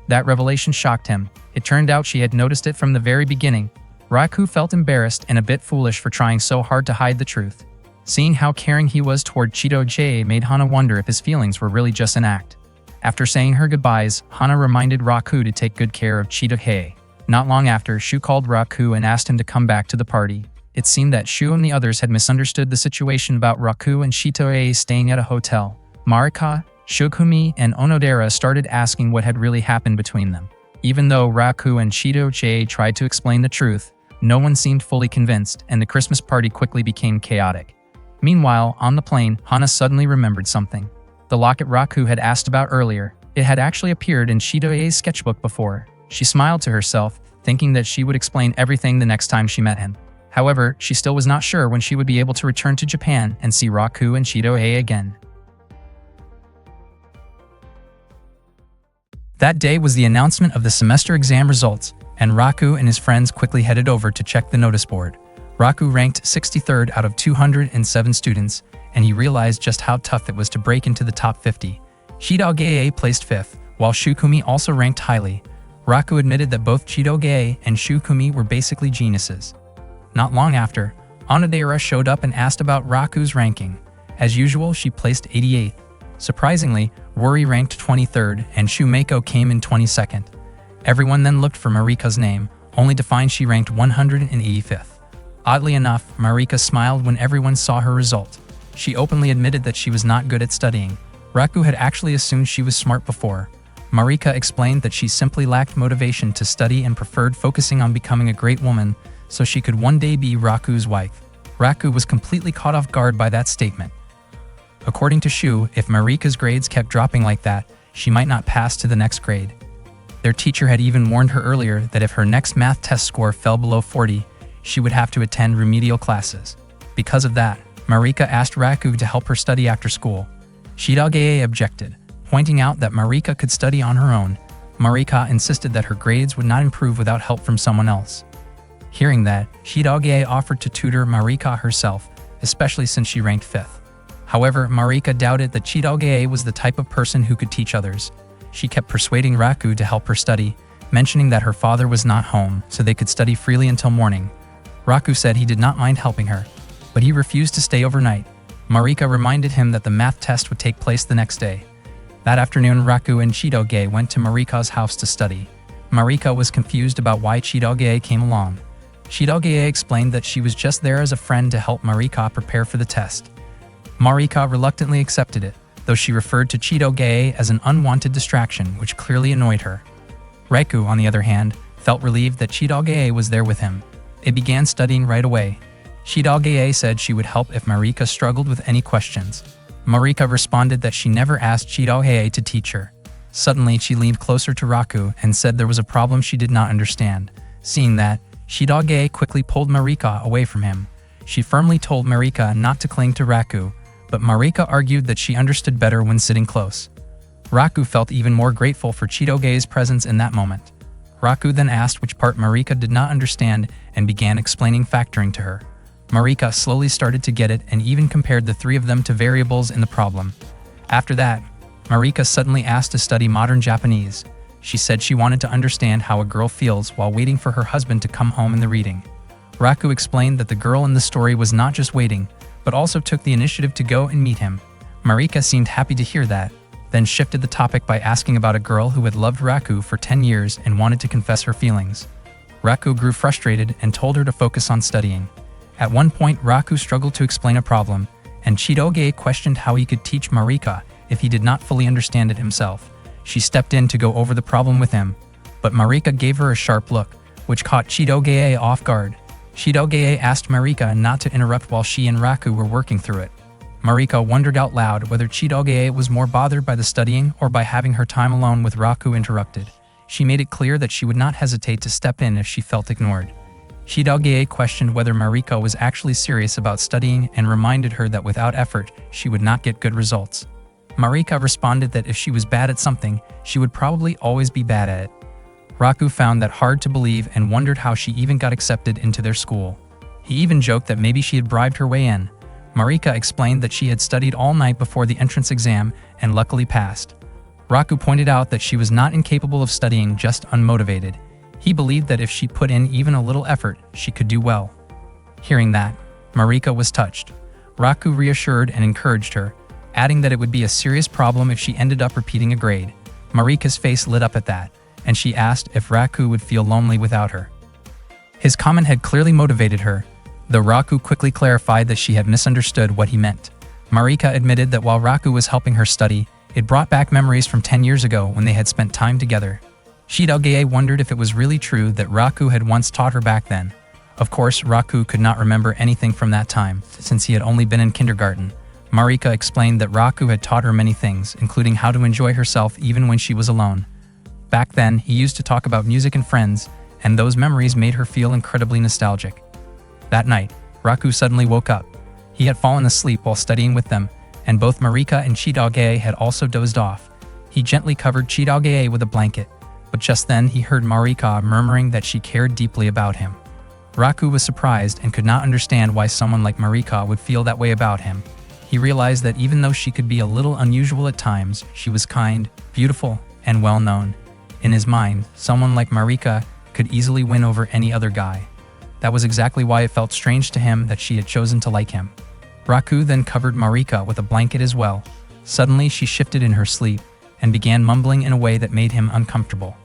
That revelation shocked him. It turned out she had noticed it from the very beginning. Raku felt embarrassed and a bit foolish for trying so hard to hide the truth. Seeing how caring he was toward Chidori made Hana wonder if his feelings were really just an act. After saying her goodbyes, Hana reminded Raku to take good care of Chidori. Not long after, Shu called Raku and asked him to come back to the party. It seemed that Shu and the others had misunderstood the situation about Raku and Chidori staying at a hotel. Marika, Shokumi, and Onodera started asking what had really happened between them. Even though Raku and Chidori tried to explain the truth, no one seemed fully convinced, and the Christmas party quickly became chaotic. Meanwhile, on the plane, Hana suddenly remembered something. The locket Raku had asked about earlier. It had actually appeared in Chidori's sketchbook before. She smiled to herself, thinking that she would explain everything the next time she met him. However, she still was not sure when she would be able to return to Japan and see Raku and Chidori again. That day was the announcement of the semester exam results, and Raku and his friends quickly headed over to check the notice board. Raku ranked 63rd out of 207 students, and he realized just how tough it was to break into the top 50. Chidori placed 5th, while Shukumi also ranked highly. Raku admitted that both Chidori and Shukumi were basically geniuses. Not long after, Onodera showed up and asked about Raku's ranking. As usual, she placed 88th. Surprisingly, Wori ranked 23rd and Shumeko came in 22nd. Everyone then looked for Marika's name, only to find she ranked 185th. Oddly enough, Marika smiled when everyone saw her result. She openly admitted that she was not good at studying. Raku had actually assumed she was smart before. Marika explained that she simply lacked motivation to study and preferred focusing on becoming a great woman so she could one day be Raku's wife. Raku was completely caught off guard by that statement. According to Shu, if Marika's grades kept dropping like that, she might not pass to the next grade. Their teacher had even warned her earlier that if her next math test score fell below 40, she would have to attend remedial classes. Because of that, Marika asked Raku to help her study after school. Chidori objected, pointing out that Marika could study on her own. Marika insisted that her grades would not improve without help from someone else. Hearing that, Chidori offered to tutor Marika herself, especially since she ranked 5th. However, Marika doubted that Chidogye was the type of person who could teach others. She kept persuading Raku to help her study, mentioning that her father was not home so they could study freely until morning. Raku said he did not mind helping her, but he refused to stay overnight. Marika reminded him that the math test would take place the next day. That afternoon, Raku and Chidogye went to Marika's house to study. Marika was confused about why Chidogye came along. Chidogye explained that she was just there as a friend to help Marika prepare for the test. Marika reluctantly accepted it, though she referred to Chidogye as an unwanted distraction, which clearly annoyed her. Raku, on the other hand, felt relieved that Chidogye was there with him. They began studying right away. Chidogye said she would help if Marika struggled with any questions. Marika responded that she never asked Chidogye to teach her. Suddenly, she leaned closer to Raku and said there was a problem she did not understand. Seeing that, Chidogye quickly pulled Marika away from him. She firmly told Marika not to cling to Raku, but Marika argued that she understood better when sitting close. Raku felt even more grateful for Chidogye's presence in that moment. Raku then asked which part Marika did not understand and began explaining factoring to her. Marika slowly started to get it and even compared the three of them to variables in the problem. After that, Marika suddenly asked to study modern Japanese. She said she wanted to understand how a girl feels while waiting for her husband to come home in the reading. Raku explained that the girl in the story was not just waiting, but also took the initiative to go and meet him. Marika seemed happy to hear that, then shifted the topic by asking about a girl who had loved Raku for 10 years and wanted to confess her feelings. Raku grew frustrated and told her to focus on studying. At one point, Raku struggled to explain a problem, and Chidogye questioned how he could teach Marika if he did not fully understand it himself. She stepped in to go over the problem with him, but Marika gave her a sharp look, which caught Chidogye off guard. Chidogye asked Marika not to interrupt while she and Raku were working through it. Marika wondered out loud whether Chidogye was more bothered by the studying or by having her time alone with Raku interrupted. She made it clear that she would not hesitate to step in if she felt ignored. Chidogye questioned whether Marika was actually serious about studying and reminded her that without effort, she would not get good results. Marika responded that if she was bad at something, she would probably always be bad at it. Raku found that hard to believe and wondered how she even got accepted into their school. He even joked that maybe she had bribed her way in. Marika explained that she had studied all night before the entrance exam and luckily passed. Raku pointed out that she was not incapable of studying, just unmotivated. He believed that if she put in even a little effort, she could do well. Hearing that, Marika was touched. Raku reassured and encouraged her, adding that it would be a serious problem if she ended up repeating a grade. Marika's face lit up at that, and she asked if Raku would feel lonely without her. His comment had clearly motivated her, though Raku quickly clarified that she had misunderstood what he meant. Marika admitted that while Raku was helping her study, it brought back memories from 10 years ago when they had spent time together. Chidogye wondered if it was really true that Raku had once taught her back then. Of course, Raku could not remember anything from that time, since he had only been in kindergarten. Marika explained that Raku had taught her many things, including how to enjoy herself even when she was alone. Back then, he used to talk about music and friends, and those memories made her feel incredibly nostalgic. That night, Raku suddenly woke up. He had fallen asleep while studying with them, and both Marika and Chidogye had also dozed off. He gently covered Chidogye with a blanket, but just then he heard Marika murmuring that she cared deeply about him. Raku was surprised and could not understand why someone like Marika would feel that way about him. He realized that even though she could be a little unusual at times, she was kind, beautiful, and well-known. In his mind, someone like Marika could easily win over any other guy. That was exactly why it felt strange to him that she had chosen to like him. Raku then covered Marika with a blanket as well. Suddenly, she shifted in her sleep and began mumbling in a way that made him uncomfortable.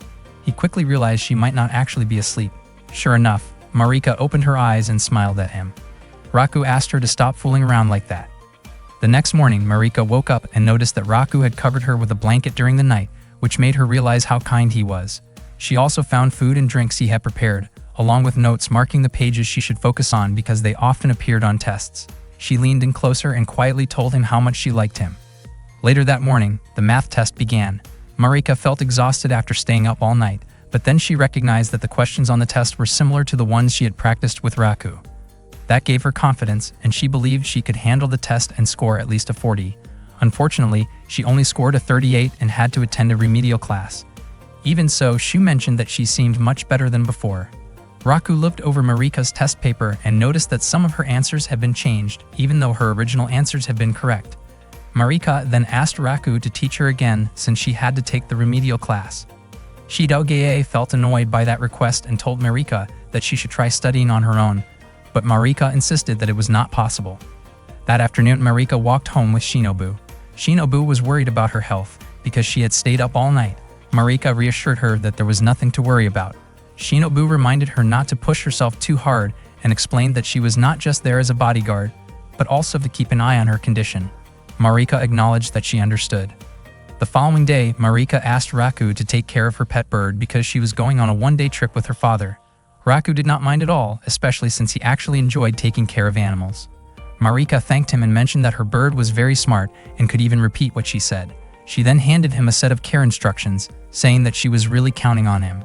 He quickly realized she might not actually be asleep. Sure enough, Marika opened her eyes and smiled at him. Raku asked her to stop fooling around like that. The next morning, Marika woke up and noticed that Raku had covered her with a blanket during the night, which made her realize how kind he was. She also found food and drinks he had prepared, along with notes marking the pages she should focus on because they often appeared on tests. She leaned in closer and quietly told him how much she liked him. Later that morning, the math test began. Marika felt exhausted after staying up all night, but then she recognized that the questions on the test were similar to the ones she had practiced with Raku. That gave her confidence, and she believed she could handle the test and score at least a 40. Unfortunately, she only scored a 38 and had to attend a remedial class. Even so, she mentioned that she seemed much better than before. Raku looked over Marika's test paper and noticed that some of her answers had been changed, even though her original answers had been correct. Marika then asked Raku to teach her again since she had to take the remedial class. Shidogae felt annoyed by that request and told Marika that she should try studying on her own, but Marika insisted that it was not possible. That afternoon, Marika walked home with Shinobu. Shinobu was worried about her health because she had stayed up all night. Marika reassured her that there was nothing to worry about. Shinobu reminded her not to push herself too hard and explained that she was not just there as a bodyguard, but also to keep an eye on her condition. Marika acknowledged that she understood. The following day, Marika asked Raku to take care of her pet bird because she was going on a one-day trip with her father. Raku did not mind at all, especially since he actually enjoyed taking care of animals. Marika thanked him and mentioned that her bird was very smart and could even repeat what she said. She then handed him a set of care instructions, saying that she was really counting on him.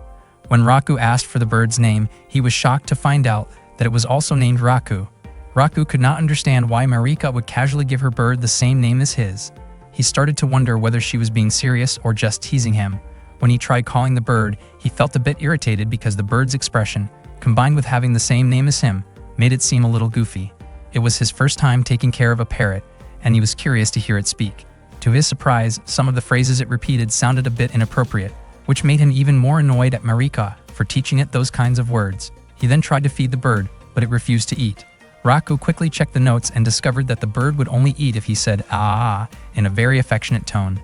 When Raku asked for the bird's name, he was shocked to find out that it was also named Raku. Raku could not understand why Marika would casually give her bird the same name as his. He started to wonder whether she was being serious or just teasing him. When he tried calling the bird, he felt a bit irritated because the bird's expression, combined with having the same name as him, made it seem a little goofy. It was his first time taking care of a parrot, and he was curious to hear it speak. To his surprise, some of the phrases it repeated sounded a bit inappropriate, which made him even more annoyed at Marika for teaching it those kinds of words. He then tried to feed the bird, but it refused to eat. Raku quickly checked the notes and discovered that the bird would only eat if he said "ah" in a very affectionate tone.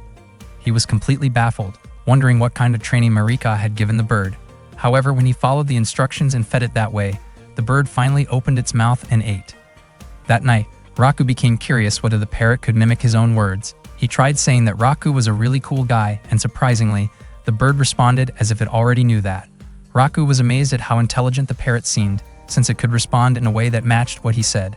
He was completely baffled, wondering what kind of training Marika had given the bird. However, when he followed the instructions and fed it that way, the bird finally opened its mouth and ate. That night, Raku became curious whether the parrot could mimic his own words. He tried saying that Raku was a really cool guy, and surprisingly, the bird responded as if it already knew that. Raku was amazed at how intelligent the parrot seemed, since it could respond in a way that matched what he said.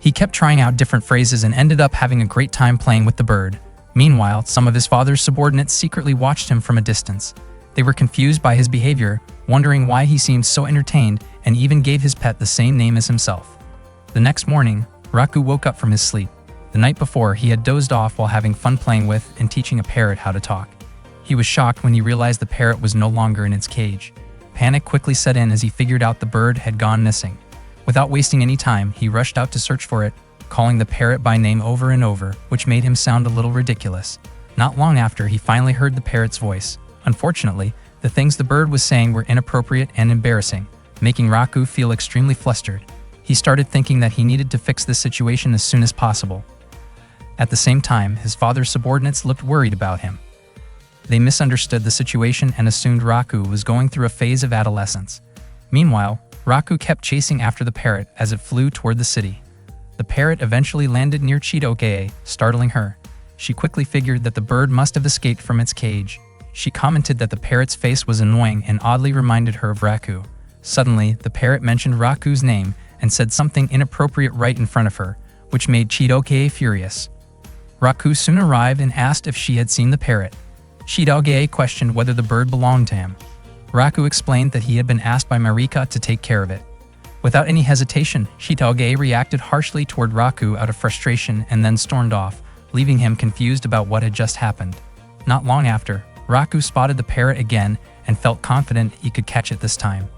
He kept trying out different phrases and ended up having a great time playing with the bird. Meanwhile, some of his father's subordinates secretly watched him from a distance. They were confused by his behavior, wondering why he seemed so entertained, and even gave his pet the same name as himself. The next morning, Raku woke up from his sleep. The night before, he had dozed off while having fun playing with and teaching a parrot how to talk. He was shocked when he realized the parrot was no longer in its cage. Panic quickly set in as he figured out the bird had gone missing. Without wasting any time, he rushed out to search for it, calling the parrot by name over and over, which made him sound a little ridiculous. Not long after, he finally heard the parrot's voice. Unfortunately, the things the bird was saying were inappropriate and embarrassing, making Raku feel extremely flustered. He started thinking that he needed to fix this situation as soon as possible. At the same time, his father's subordinates looked worried about him. They misunderstood the situation and assumed Raku was going through a phase of adolescence. Meanwhile, Raku kept chasing after the parrot as it flew toward the city. The parrot eventually landed near Chidogae, startling her. She quickly figured that the bird must have escaped from its cage. She commented that the parrot's face was annoying and oddly reminded her of Raku. Suddenly, the parrot mentioned Raku's name and said something inappropriate right in front of her, which made Chidogae furious. Raku soon arrived and asked if she had seen the parrot. Chidogae questioned whether the bird belonged to him. Raku explained that he had been asked by Marika to take care of it. Without any hesitation, Chidogae reacted harshly toward Raku out of frustration and then stormed off, leaving him confused about what had just happened. Not long after, Raku spotted the parrot again and felt confident he could catch it this time.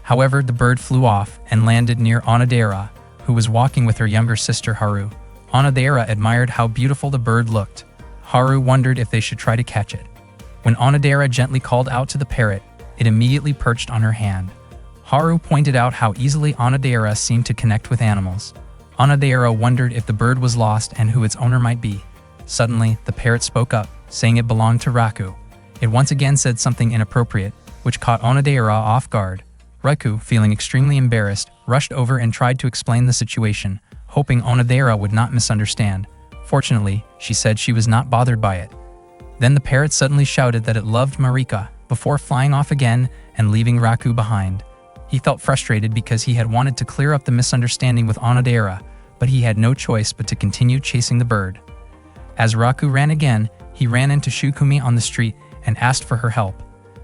However, the bird flew off and landed near Onodera, who was walking with her younger sister Haru. Onodera admired how beautiful the bird looked. Haru wondered if they should try to catch it. When Onodera gently called out to the parrot, it immediately perched on her hand. Haru pointed out how easily Onodera seemed to connect with animals. Onodera wondered if the bird was lost and who its owner might be. Suddenly, the parrot spoke up, saying it belonged to Raku. It once again said something inappropriate, which caught Onodera off guard. Raku, feeling extremely embarrassed, rushed over and tried to explain the situation, hoping Onodera would not misunderstand. Fortunately, she said she was not bothered by it. Then the parrot suddenly shouted that it loved Marika, before flying off again and leaving Raku behind. He felt frustrated because he had wanted to clear up the misunderstanding with Onodera, but he had no choice but to continue chasing the bird. As Raku ran again, he ran into Shukumi on the street and asked for her help.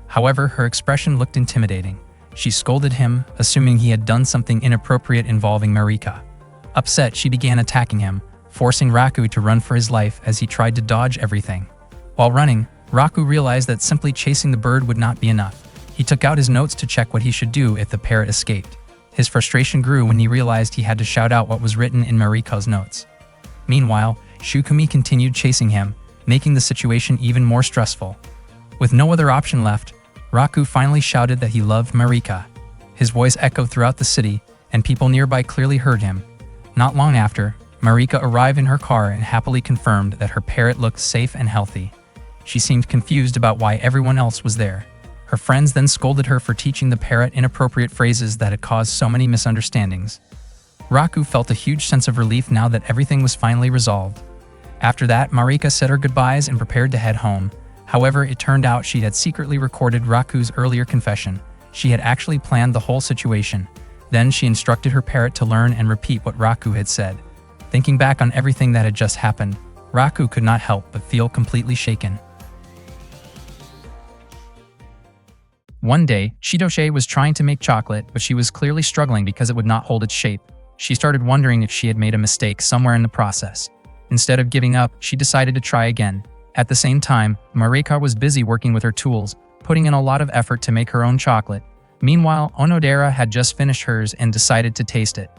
However, her expression looked intimidating. She scolded him, assuming he had done something inappropriate involving Marika. Upset, she began attacking him, forcing Raku to run for his life as he tried to dodge everything. While running, Raku realized that simply chasing the bird would not be enough. He took out his notes to check what he should do if the parrot escaped. His frustration grew when he realized he had to shout out what was written in Mariko's notes. Meanwhile, Shukumi continued chasing him, making the situation even more stressful. With no other option left, Raku finally shouted that he loved Marika. His voice echoed throughout the city, and people nearby clearly heard him. Not long after, Marika arrived in her car and happily confirmed that her parrot looked safe and healthy. She seemed confused about why everyone else was there. Her friends then scolded her for teaching the parrot inappropriate phrases that had caused so many misunderstandings. Raku felt a huge sense of relief now that everything was finally resolved. After that, Marika said her goodbyes and prepared to head home. However, it turned out she had secretly recorded Raku's earlier confession. She had actually planned the whole situation. Then she instructed her parrot to learn and repeat what Raku had said. Thinking back on everything that had just happened, Raku could not help but feel completely shaken. One day, Chidoshe was trying to make chocolate, but she was clearly struggling because it would not hold its shape. She started wondering if she had made a mistake somewhere in the process. Instead of giving up, she decided to try again. At the same time, Marika was busy working with her tools, putting in a lot of effort to make her own chocolate. Meanwhile, Onodera had just finished hers and decided to taste it.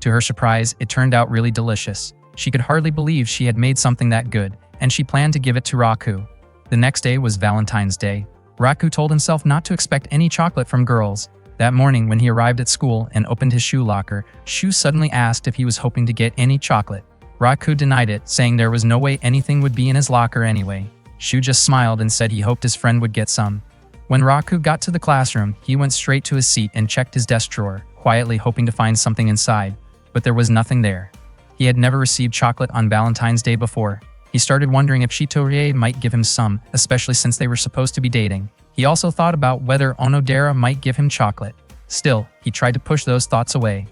To her surprise, it turned out really delicious. She could hardly believe she had made something that good, and she planned to give it to Raku. The next day was Valentine's Day. Raku told himself not to expect any chocolate from girls. That morning, when he arrived at school and opened his shoe locker, Shu suddenly asked if he was hoping to get any chocolate. Raku denied it, saying there was no way anything would be in his locker anyway. Shu just smiled and said he hoped his friend would get some. When Raku got to the classroom, he went straight to his seat and checked his desk drawer, quietly hoping to find something inside. But there was nothing there. He had never received chocolate on Valentine's Day before. He started wondering if Chitorie might give him some, especially since they were supposed to be dating. He also thought about whether Onodera might give him chocolate. Still, he tried to push those thoughts away.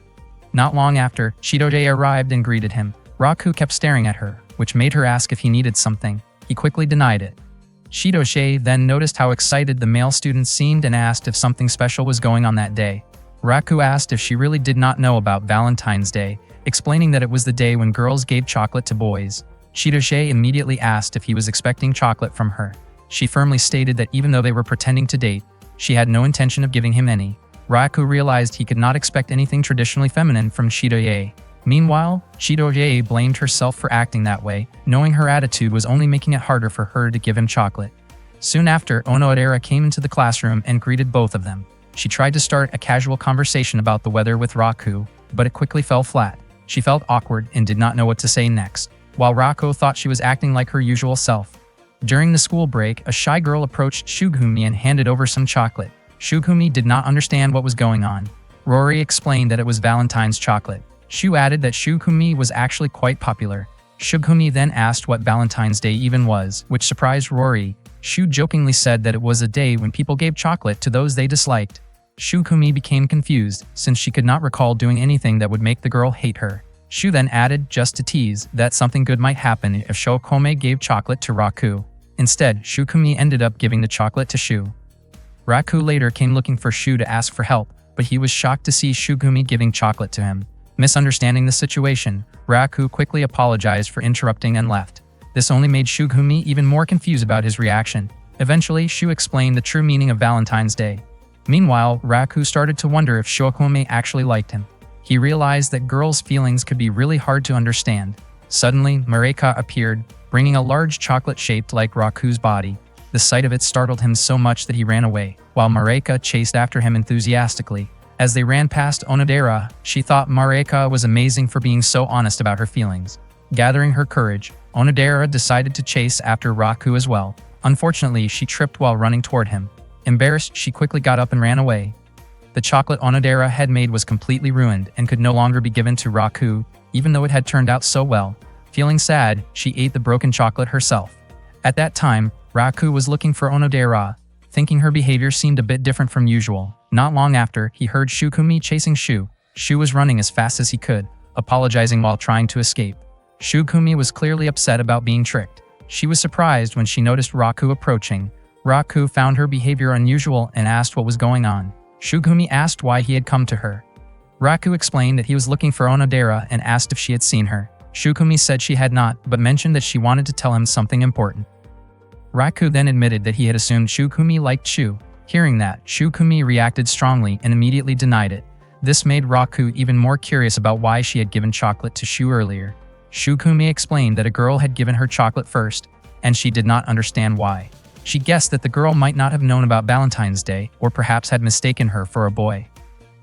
Not long after, Chitorie arrived and greeted him. Raku kept staring at her, which made her ask if he needed something. He quickly denied it. Chidoshe then noticed how excited the male student seemed and asked if something special was going on that day. Raku asked if she really did not know about Valentine's Day, explaining that it was the day when girls gave chocolate to boys. Chidoshe immediately asked if he was expecting chocolate from her. She firmly stated that even though they were pretending to date, she had no intention of giving him any. Raku realized he could not expect anything traditionally feminine from Chidoshe. Meanwhile, Chidoshe blamed herself for acting that way, knowing her attitude was only making it harder for her to give him chocolate. Soon after, Onodera came into the classroom and greeted both of them. She tried to start a casual conversation about the weather with Raku, but it quickly fell flat. She felt awkward and did not know what to say next, while Raku thought she was acting like her usual self. During the school break, a shy girl approached Shugumi and handed over some chocolate. Shugumi did not understand what was going on. Rory explained that it was Valentine's chocolate. Shu added that Shugumi was actually quite popular. Shugumi then asked what Valentine's Day even was, which surprised Rory. Shu jokingly said that it was a day when people gave chocolate to those they disliked. Shugumi became confused, since she could not recall doing anything that would make the girl hate her. Shu then added, just to tease, that something good might happen if Shokome gave chocolate to Raku. Instead, Shugumi ended up giving the chocolate to Shu. Raku later came looking for Shu to ask for help, but he was shocked to see Shugumi giving chocolate to him. Misunderstanding the situation, Raku quickly apologized for interrupting and left. This only made Shugumi even more confused about his reaction. Eventually, Shu explained the true meaning of Valentine's Day. Meanwhile, Raku started to wonder if Shokome actually liked him. He realized that girls' feelings could be really hard to understand. Suddenly, Marika appeared, bringing a large chocolate shaped like Raku's body. The sight of it startled him so much that he ran away, while Marika chased after him enthusiastically. As they ran past Onodera, she thought Marika was amazing for being so honest about her feelings. Gathering her courage, Onodera decided to chase after Raku as well. Unfortunately, she tripped while running toward him. Embarrassed, she quickly got up and ran away. The chocolate Onodera had made was completely ruined and could no longer be given to Raku, even though it had turned out so well. Feeling sad, she ate the broken chocolate herself. At that time, Raku was looking for Onodera, thinking her behavior seemed a bit different from usual. Not long after, he heard Shugumi chasing Shu. Shu was running as fast as he could, apologizing while trying to escape. Shugumi was clearly upset about being tricked. She was surprised when she noticed Raku approaching. Raku found her behavior unusual and asked what was going on. Shugumi asked why he had come to her. Raku explained that he was looking for Onodera and asked if she had seen her. Shugumi said she had not, but mentioned that she wanted to tell him something important. Raku then admitted that he had assumed Shugumi liked Shu. Hearing that, Shukumi reacted strongly and immediately denied it. This made Raku even more curious about why she had given chocolate to Shu earlier. Shukumi explained that a girl had given her chocolate first, and she did not understand why. She guessed that the girl might not have known about Valentine's Day or perhaps had mistaken her for a boy.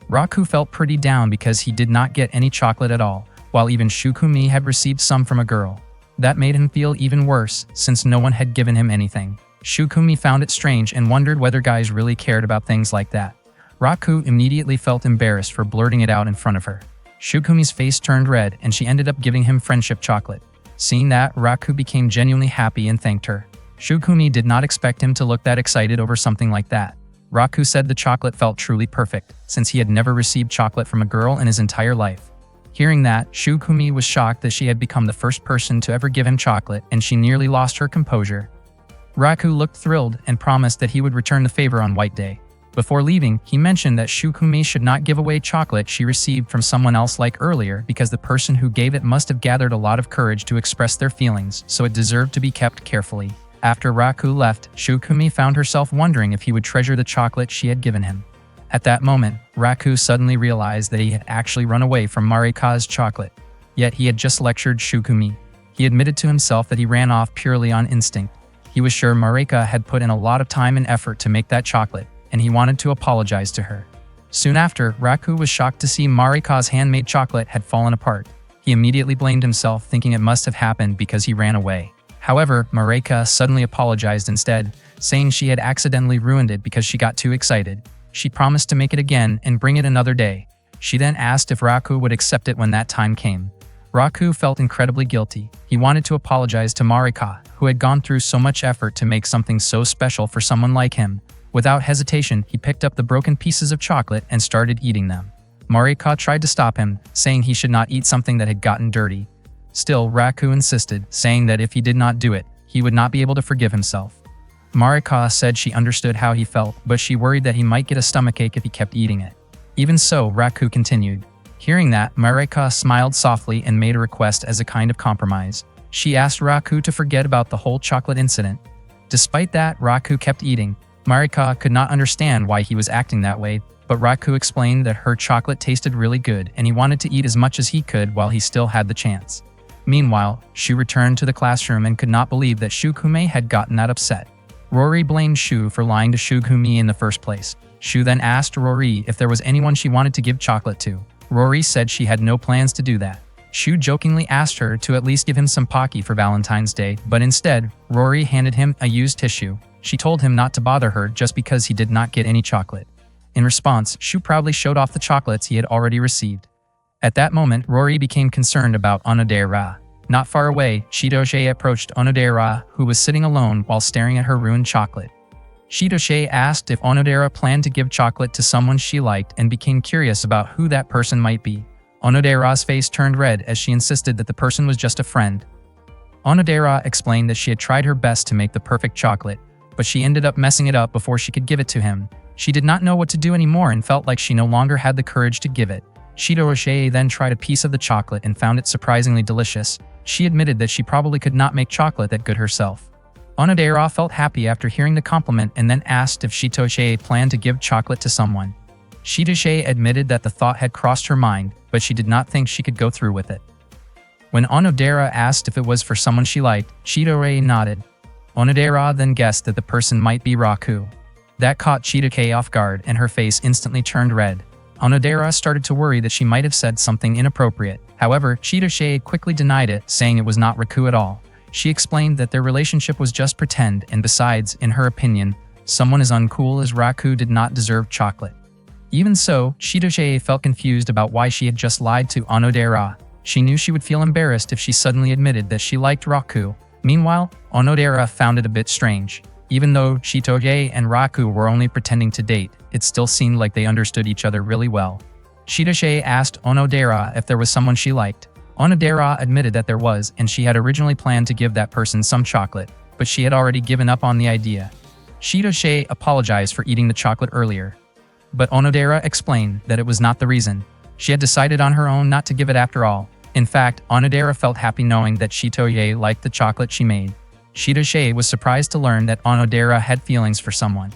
Raku felt pretty down because he did not get any chocolate at all, while even Shukumi had received some from a girl. That made him feel even worse, since no one had given him anything. Shukumi found it strange and wondered whether guys really cared about things like that. Raku immediately felt embarrassed for blurting it out in front of her. Shukumi's face turned red and she ended up giving him friendship chocolate. Seeing that, Raku became genuinely happy and thanked her. Shukumi did not expect him to look that excited over something like that. Raku said the chocolate felt truly perfect, since he had never received chocolate from a girl in his entire life. Hearing that, Shukumi was shocked that she had become the first person to ever give him chocolate, and she nearly lost her composure. Raku looked thrilled and promised that he would return the favor on White Day. Before leaving, he mentioned that Shukumi should not give away chocolate she received from someone else like earlier because the person who gave it must have gathered a lot of courage to express their feelings, so it deserved to be kept carefully. After Raku left, Shukumi found herself wondering if he would treasure the chocolate she had given him. At that moment, Raku suddenly realized that he had actually run away from Marika's chocolate. Yet he had just lectured Shukumi. He admitted to himself that he ran off purely on instinct. He was sure Marika had put in a lot of time and effort to make that chocolate, and he wanted to apologize to her. Soon after, Raku was shocked to see Marika's handmade chocolate had fallen apart. He immediately blamed himself, thinking it must have happened because he ran away. However, Marika suddenly apologized instead, saying she had accidentally ruined it because she got too excited. She promised to make it again and bring it another day. She then asked if Raku would accept it when that time came. Raku felt incredibly guilty. He wanted to apologize to Marika, who had gone through so much effort to make something so special for someone like him. Without hesitation, he picked up the broken pieces of chocolate and started eating them. Marika tried to stop him, saying he should not eat something that had gotten dirty. Still, Raku insisted, saying that if he did not do it, he would not be able to forgive himself. Marika said she understood how he felt, but she worried that he might get a stomachache if he kept eating it. Even so, Raku continued. Hearing that, Marika smiled softly and made a request as a kind of compromise. She asked Raku to forget about the whole chocolate incident. Despite that, Raku kept eating. Marika could not understand why he was acting that way, but Raku explained that her chocolate tasted really good and he wanted to eat as much as he could while he still had the chance. Meanwhile, Shu returned to the classroom and could not believe that Shukumi had gotten that upset. Rory blamed Shu for lying to Shukumi in the first place. Shu then asked Rory if there was anyone she wanted to give chocolate to. Rory said she had no plans to do that. Shu jokingly asked her to at least give him some Pocky for Valentine's Day, but instead, Rory handed him a used tissue. She told him not to bother her just because he did not get any chocolate. In response, Shu proudly showed off the chocolates he had already received. At that moment, Rory became concerned about Onodera. Not far away, Shitoshe approached Onodera, who was sitting alone while staring at her ruined chocolate. Shitoshe asked if Onodera planned to give chocolate to someone she liked and became curious about who that person might be. Onodera's face turned red as she insisted that the person was just a friend. Onodera explained that she had tried her best to make the perfect chocolate, but she ended up messing it up before she could give it to him. She did not know what to do anymore and felt like she no longer had the courage to give it. Shitoshe then tried a piece of the chocolate and found it surprisingly delicious. She admitted that she probably could not make chocolate that good herself. Onodera felt happy after hearing the compliment and then asked if Shitoshe planned to give chocolate to someone. Shitoshe admitted that the thought had crossed her mind, but she did not think she could go through with it. When Onodera asked if it was for someone she liked, Shitoshe nodded. Onodera then guessed that the person might be Raku. That caught Shitoshe off guard and her face instantly turned red. Onodera started to worry that she might have said something inappropriate. However, Shitoshe quickly denied it, saying it was not Raku at all. She explained that their relationship was just pretend, and besides, in her opinion, someone as uncool as Raku did not deserve chocolate. Even so, Shitoshe felt confused about why she had just lied to Onodera. She knew she would feel embarrassed if she suddenly admitted that she liked Raku. Meanwhile, Onodera found it a bit strange. Even though Shitoshe and Raku were only pretending to date, it still seemed like they understood each other really well. Shitoshe asked Onodera if there was someone she liked. Onodera admitted that there was, and she had originally planned to give that person some chocolate, but she had already given up on the idea. Shitoshe apologized for eating the chocolate earlier, but Onodera explained that it was not the reason. She had decided on her own not to give it after all. In fact, Onodera felt happy knowing that Shitoshe liked the chocolate she made. Shitoshe was surprised to learn that Onodera had feelings for someone.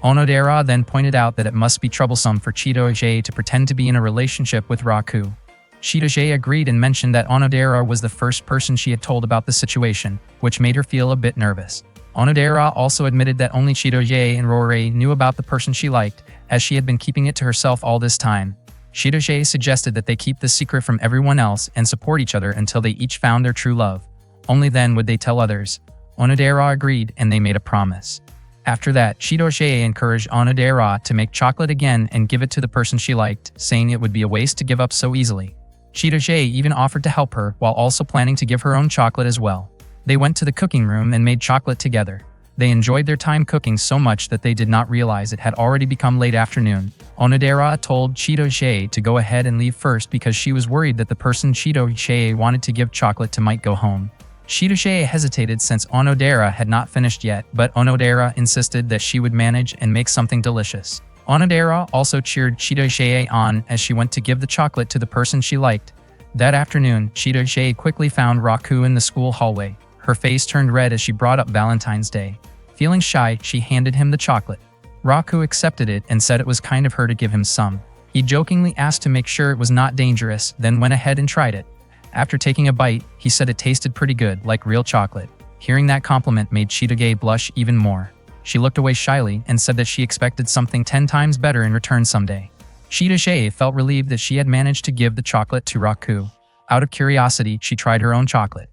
Onodera then pointed out that it must be troublesome for Chitoge to pretend to be in a relationship with Raku. Chitoge agreed and mentioned that Onodera was the first person she had told about the situation, which made her feel a bit nervous. Onodera also admitted that only Chitoge and Rorei knew about the person she liked, as she had been keeping it to herself all this time. Chitoge suggested that they keep the secret from everyone else and support each other until they each found their true love. Only then would they tell others. Onodera agreed, and they made a promise. After that, Chitoge encouraged Onodera to make chocolate again and give it to the person she liked, saying it would be a waste to give up so easily. Chitoge even offered to help her while also planning to give her own chocolate as well. They went to the cooking room and made chocolate together. They enjoyed their time cooking so much that they did not realize it had already become late afternoon. Onodera told Chitoge to go ahead and leave first because she was worried that the person Chitoge wanted to give chocolate to might go home. Chitoge hesitated since Onodera had not finished yet, but Onodera insisted that she would manage and make something delicious. Onodera also cheered Chitoge on as she went to give the chocolate to the person she liked. That afternoon, Chitoge quickly found Raku in the school hallway. Her face turned red as she brought up Valentine's Day. Feeling shy, she handed him the chocolate. Raku accepted it and said it was kind of her to give him some. He jokingly asked to make sure it was not dangerous, then went ahead and tried it. After taking a bite, he said it tasted pretty good, like real chocolate. Hearing that compliment made Chitoge blush even more. She looked away shyly and said that she expected something 10 times better in return someday. Chitoge felt relieved that she had managed to give the chocolate to Raku. Out of curiosity, she tried her own chocolate.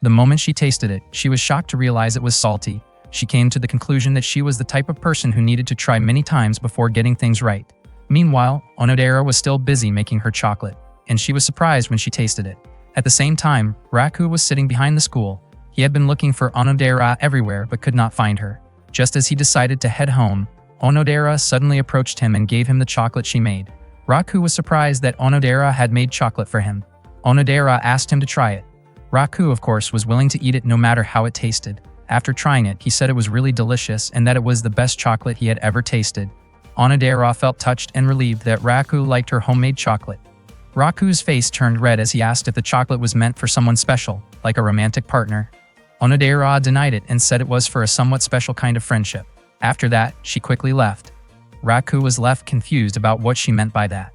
The moment she tasted it, she was shocked to realize it was salty. She came to the conclusion that she was the type of person who needed to try many times before getting things right. Meanwhile, Onodera was still busy making her chocolate, and she was surprised when she tasted it. At the same time, Raku was sitting behind the school. He had been looking for Onodera everywhere but could not find her. Just as he decided to head home, Onodera suddenly approached him and gave him the chocolate she made. Raku was surprised that Onodera had made chocolate for him. Onodera asked him to try it. Raku, of course, was willing to eat it no matter how it tasted. After trying it, he said it was really delicious and that it was the best chocolate he had ever tasted. Onodera felt touched and relieved that Raku liked her homemade chocolate. Raku's face turned red as he asked if the chocolate was meant for someone special, like a romantic partner. Onodera denied it and said it was for a somewhat special kind of friendship. After that, she quickly left. Raku was left confused about what she meant by that.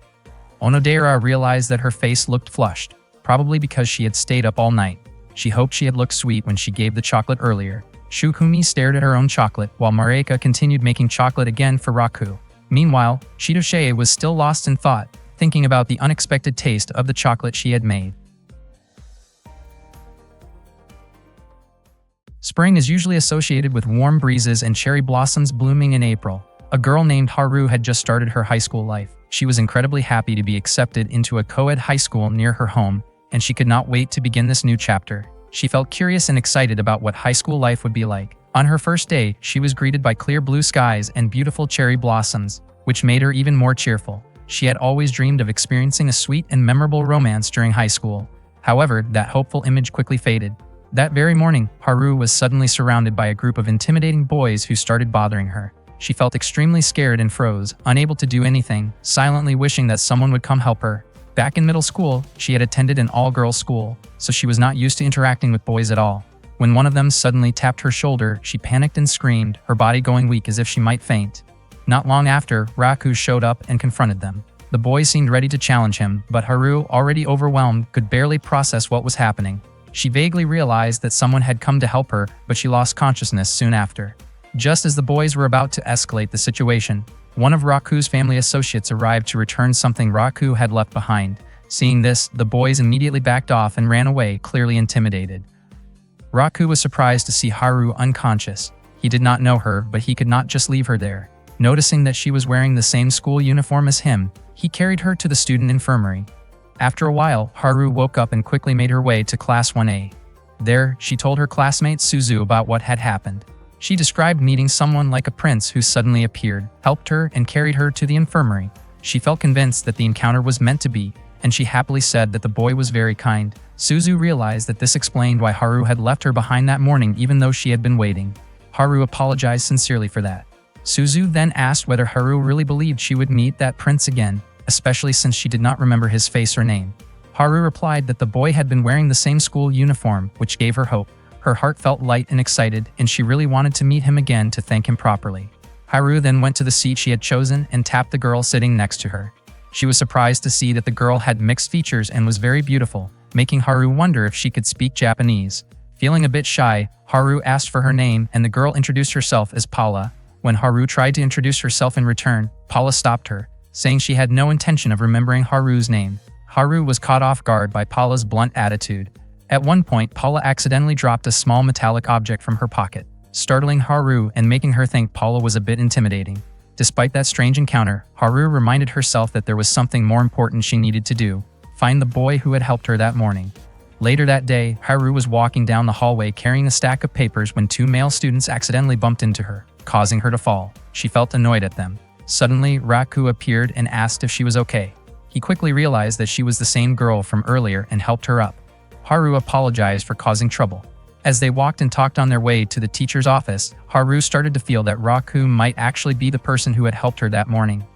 Onodera realized that her face looked flushed, probably because she had stayed up all night. She hoped she had looked sweet when she gave the chocolate earlier. Shukumi stared at her own chocolate while Mareka continued making chocolate again for Raku. Meanwhile, Chitoge was still lost in thought, thinking about the unexpected taste of the chocolate she had made. Spring is usually associated with warm breezes and cherry blossoms blooming in April. A girl named Haru had just started her high school life. She was incredibly happy to be accepted into a co-ed high school near her home, and she could not wait to begin this new chapter. She felt curious and excited about what high school life would be like. On her first day, she was greeted by clear blue skies and beautiful cherry blossoms, which made her even more cheerful. She had always dreamed of experiencing a sweet and memorable romance during high school. However, that hopeful image quickly faded. That very morning, Haru was suddenly surrounded by a group of intimidating boys who started bothering her. She felt extremely scared and froze, unable to do anything, silently wishing that someone would come help her. Back in middle school, she had attended an all-girls school, so she was not used to interacting with boys at all. When one of them suddenly tapped her shoulder, she panicked and screamed, her body going weak as if she might faint. Not long after, Raku showed up and confronted them. The boys seemed ready to challenge him, but Haru, already overwhelmed, could barely process what was happening. She vaguely realized that someone had come to help her, but she lost consciousness soon after. Just as the boys were about to escalate the situation, one of Raku's family associates arrived to return something Raku had left behind. Seeing this, the boys immediately backed off and ran away, clearly intimidated. Raku was surprised to see Haru unconscious. He did not know her, but he could not just leave her there. Noticing that she was wearing the same school uniform as him, he carried her to the student infirmary. After a while, Haru woke up and quickly made her way to Class 1A. There, she told her classmate Suzu about what had happened. She described meeting someone like a prince who suddenly appeared, helped her, and carried her to the infirmary. She felt convinced that the encounter was meant to be, and she happily said that the boy was very kind. Suzu realized that this explained why Haru had left her behind that morning even though she had been waiting. Haru apologized sincerely for that. Suzu then asked whether Haru really believed she would meet that prince again, especially since she did not remember his face or name. Haru replied that the boy had been wearing the same school uniform, which gave her hope. Her heart felt light and excited, and she really wanted to meet him again to thank him properly. Haru then went to the seat she had chosen and tapped the girl sitting next to her. She was surprised to see that the girl had mixed features and was very beautiful, making Haru wonder if she could speak Japanese. Feeling a bit shy, Haru asked for her name and the girl introduced herself as Paula. When Haru tried to introduce herself in return, Paula stopped her, saying she had no intention of remembering Haru's name. Haru was caught off guard by Paula's blunt attitude. At one point, Paula accidentally dropped a small metallic object from her pocket, startling Haru and making her think Paula was a bit intimidating. Despite that strange encounter, Haru reminded herself that there was something more important she needed to do: find the boy who had helped her that morning. Later that day, Haru was walking down the hallway carrying a stack of papers when two male students accidentally bumped into her, causing her to fall. She felt annoyed at them. Suddenly, Raku appeared and asked if she was okay. He quickly realized that she was the same girl from earlier and helped her up. Haru apologized for causing trouble. As they walked and talked on their way to the teacher's office, Haru started to feel that Raku might actually be the person who had helped her that morning.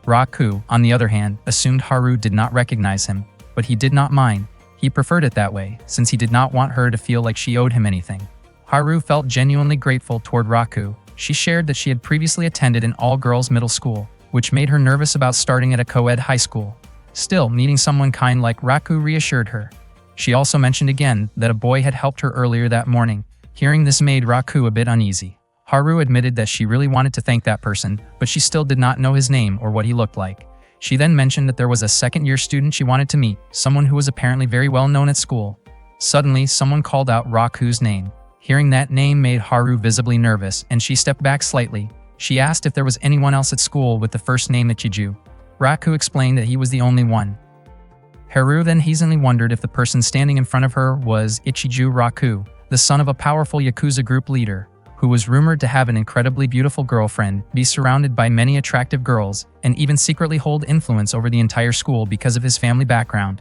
Raku, on the other hand, assumed Haru did not recognize him, but he did not mind. He preferred it that way, since he did not want her to feel like she owed him anything. Haru felt genuinely grateful toward Raku. She shared that she had previously attended an all-girls middle school, which made her nervous about starting at a co-ed high school. Still, meeting someone kind like Raku reassured her. She also mentioned again that a boy had helped her earlier that morning. Hearing this made Raku a bit uneasy. Haru admitted that she really wanted to thank that person, but she still did not know his name or what he looked like. She then mentioned that there was a second-year student she wanted to meet, someone who was apparently very well known at school. Suddenly, someone called out Raku's name. Hearing that name made Haru visibly nervous, and she stepped back slightly. She asked if there was anyone else at school with the first name Ichiju. Raku explained that he was the only one. Haru then hastily wondered if the person standing in front of her was Ichiju Raku, the son of a powerful Yakuza group leader, who was rumored to have an incredibly beautiful girlfriend, be surrounded by many attractive girls, and even secretly hold influence over the entire school because of his family background.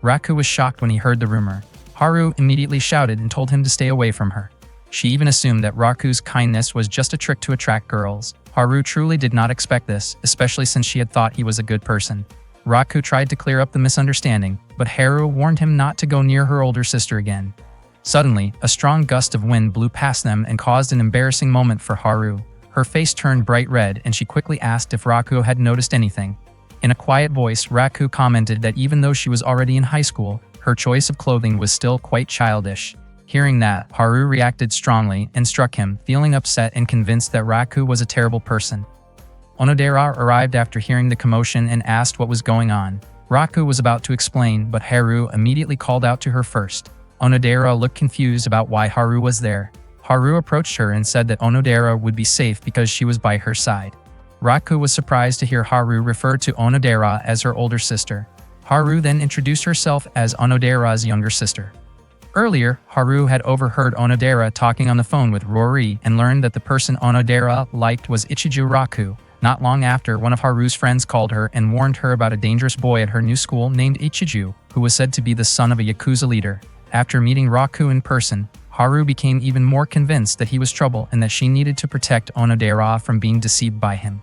Raku was shocked when he heard the rumor. Haru immediately shouted and told him to stay away from her. She even assumed that Raku's kindness was just a trick to attract girls. Haru truly did not expect this, especially since she had thought he was a good person. Raku tried to clear up the misunderstanding, but Haru warned him not to go near her older sister again. Suddenly, a strong gust of wind blew past them and caused an embarrassing moment for Haru. Her face turned bright red and she quickly asked if Raku had noticed anything. In a quiet voice, Raku commented that even though she was already in high school, her choice of clothing was still quite childish. Hearing that, Haru reacted strongly and struck him, feeling upset and convinced that Raku was a terrible person. Onodera arrived after hearing the commotion and asked what was going on. Raku was about to explain, but Haru immediately called out to her first. Onodera looked confused about why Haru was there. Haru approached her and said that Onodera would be safe because she was by her side. Raku was surprised to hear Haru refer to Onodera as her older sister. Haru then introduced herself as Onodera's younger sister. Earlier, Haru had overheard Onodera talking on the phone with Rory and learned that the person Onodera liked was Ichiju Raku. Not long after, one of Haru's friends called her and warned her about a dangerous boy at her new school named Ichiju, who was said to be the son of a Yakuza leader. After meeting Raku in person, Haru became even more convinced that he was trouble and that she needed to protect Onodera from being deceived by him.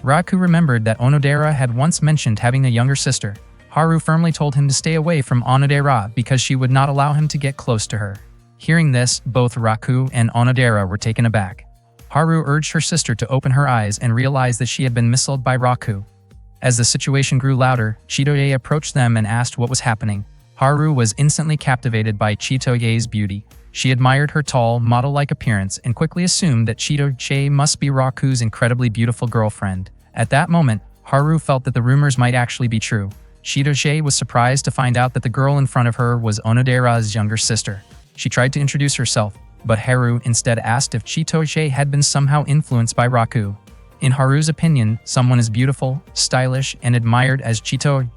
Raku remembered that Onodera had once mentioned having a younger sister. Haru firmly told him to stay away from Onodera because she would not allow him to get close to her. Hearing this, both Raku and Onodera were taken aback. Haru urged her sister to open her eyes and realized that she had been misled by Raku. As the situation grew louder, Chitoye approached them and asked what was happening. Haru was instantly captivated by Chitoye's beauty. She admired her tall, model-like appearance and quickly assumed that Chitoye must be Raku's incredibly beautiful girlfriend. At that moment, Haru felt that the rumors might actually be true. Chitoye was surprised to find out that the girl in front of her was Onodera's younger sister. She tried to introduce herself, but Haru instead asked if Chitoye had been somehow influenced by Raku. In Haru's opinion, someone as beautiful, stylish, and admired as Chitoye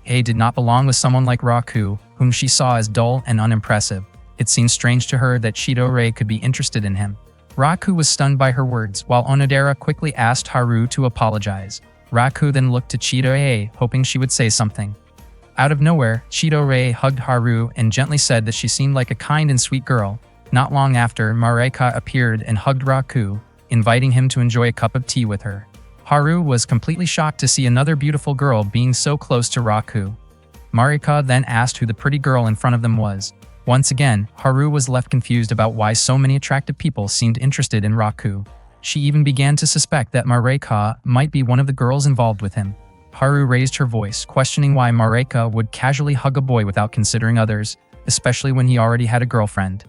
did not belong with someone like Raku, whom she saw as dull and unimpressive. It seemed strange to her that Chitoye could be interested in him. Raku was stunned by her words, while Onodera quickly asked Haru to apologize. Raku then looked to Chitoye, hoping she would say something. Out of nowhere, Chitoye hugged Haru and gently said that she seemed like a kind and sweet girl. Not long after, Marika appeared and hugged Raku, inviting him to enjoy a cup of tea with her. Haru was completely shocked to see another beautiful girl being so close to Raku. Marika then asked who the pretty girl in front of them was. Once again, Haru was left confused about why so many attractive people seemed interested in Raku. She even began to suspect that Mareka might be one of the girls involved with him. Haru raised her voice, questioning why Mareka would casually hug a boy without considering others, especially when he already had a girlfriend.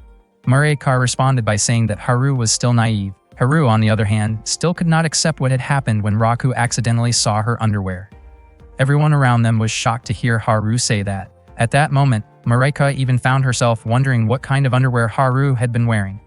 Mareka responded by saying that Haru was still naive. Haru, on the other hand, still could not accept what had happened when Raku accidentally saw her underwear. Everyone around them was shocked to hear Haru say that. At that moment, Mareka even found herself wondering what kind of underwear Haru had been wearing.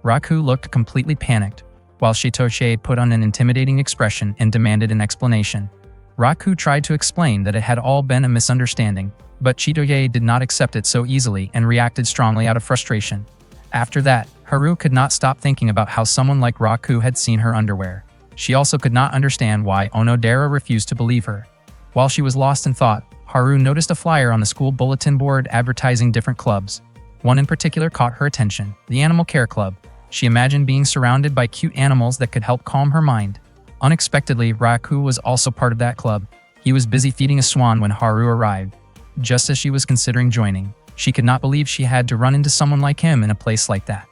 Raku looked completely panicked, while Shitoshi put on an intimidating expression and demanded an explanation. Raku tried to explain that it had all been a misunderstanding, but Chitoge did not accept it so easily and reacted strongly out of frustration. After that, Haru could not stop thinking about how someone like Raku had seen her underwear. She also could not understand why Onodera refused to believe her. While she was lost in thought, Haru noticed a flyer on the school bulletin board advertising different clubs. One in particular caught her attention, the Animal Care Club. She imagined being surrounded by cute animals that could help calm her mind. Unexpectedly, Raku was also part of that club. He was busy feeding a swan when Haru arrived. Just as she was considering joining, she could not believe she had to run into someone like him in a place like that.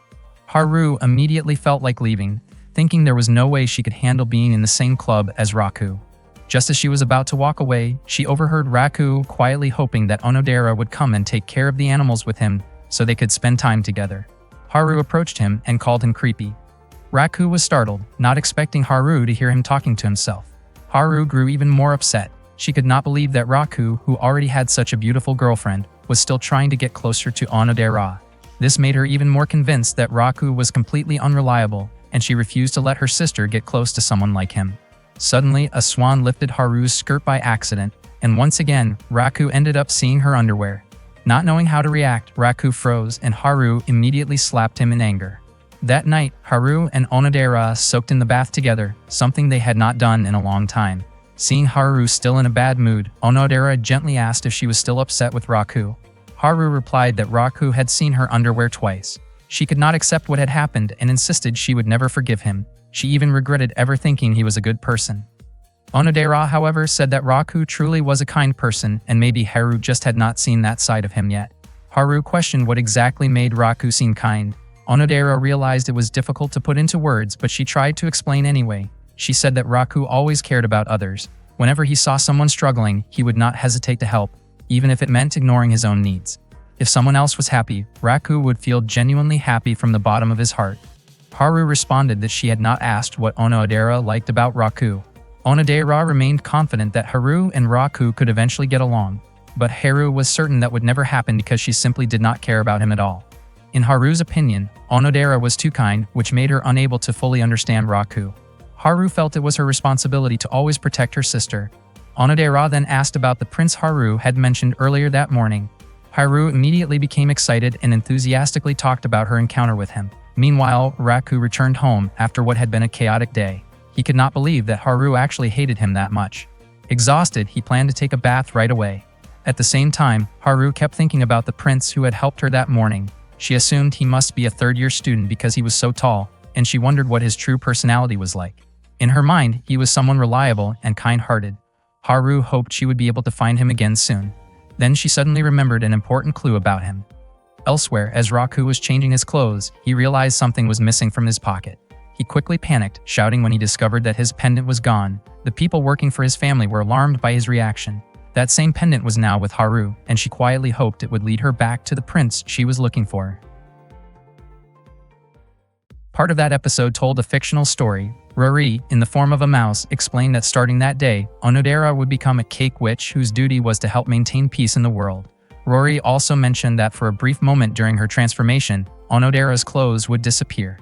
Haru immediately felt like leaving, thinking there was no way she could handle being in the same club as Raku. Just as she was about to walk away, she overheard Raku quietly hoping that Onodera would come and take care of the animals with him so they could spend time together. Haru approached him and called him creepy. Raku was startled, not expecting Haru to hear him talking to himself. Haru grew even more upset. She could not believe that Raku, who already had such a beautiful girlfriend, was still trying to get closer to Onodera. This made her even more convinced that Raku was completely unreliable, and she refused to let her sister get close to someone like him. Suddenly, a swan lifted Haru's skirt by accident, and once again, Raku ended up seeing her underwear. Not knowing how to react, Raku froze, and Haru immediately slapped him in anger. That night, Haru and Onodera soaked in the bath together, something they had not done in a long time. Seeing Haru still in a bad mood, Onodera gently asked if she was still upset with Raku. Haru replied that Raku had seen her underwear twice. She could not accept what had happened and insisted she would never forgive him. She even regretted ever thinking he was a good person. Onodera, however, said that Raku truly was a kind person and maybe Haru just had not seen that side of him yet. Haru questioned what exactly made Raku seem kind. Onodera realized it was difficult to put into words, but she tried to explain anyway. She said that Raku always cared about others. Whenever he saw someone struggling, he would not hesitate to help, even if it meant ignoring his own needs. If someone else was happy, Raku would feel genuinely happy from the bottom of his heart. Haru responded that she had not asked what Onodera liked about Raku. Onodera remained confident that Haru and Raku could eventually get along, but Haru was certain that would never happen because she simply did not care about him at all. In Haru's opinion, Onodera was too kind, which made her unable to fully understand Raku. Haru felt it was her responsibility to always protect her sister. Onodera then asked about the prince Haru had mentioned earlier that morning. Haru immediately became excited and enthusiastically talked about her encounter with him. Meanwhile, Raku returned home after what had been a chaotic day. He could not believe that Haru actually hated him that much. Exhausted, he planned to take a bath right away. At the same time, Haru kept thinking about the prince who had helped her that morning. She assumed he must be a third-year student because he was so tall, and she wondered what his true personality was like. In her mind, he was someone reliable and kind-hearted. Haru hoped she would be able to find him again soon. Then she suddenly remembered an important clue about him. Elsewhere, as Raku was changing his clothes, he realized something was missing from his pocket. He quickly panicked, shouting when he discovered that his pendant was gone. The people working for his family were alarmed by his reaction. That same pendant was now with Haru, and she quietly hoped it would lead her back to the prince she was looking for. Part of that episode told a fictional story. Rory, in the form of a mouse, explained that starting that day, Onodera would become a cake witch whose duty was to help maintain peace in the world. Rory also mentioned that for a brief moment during her transformation, Onodera's clothes would disappear.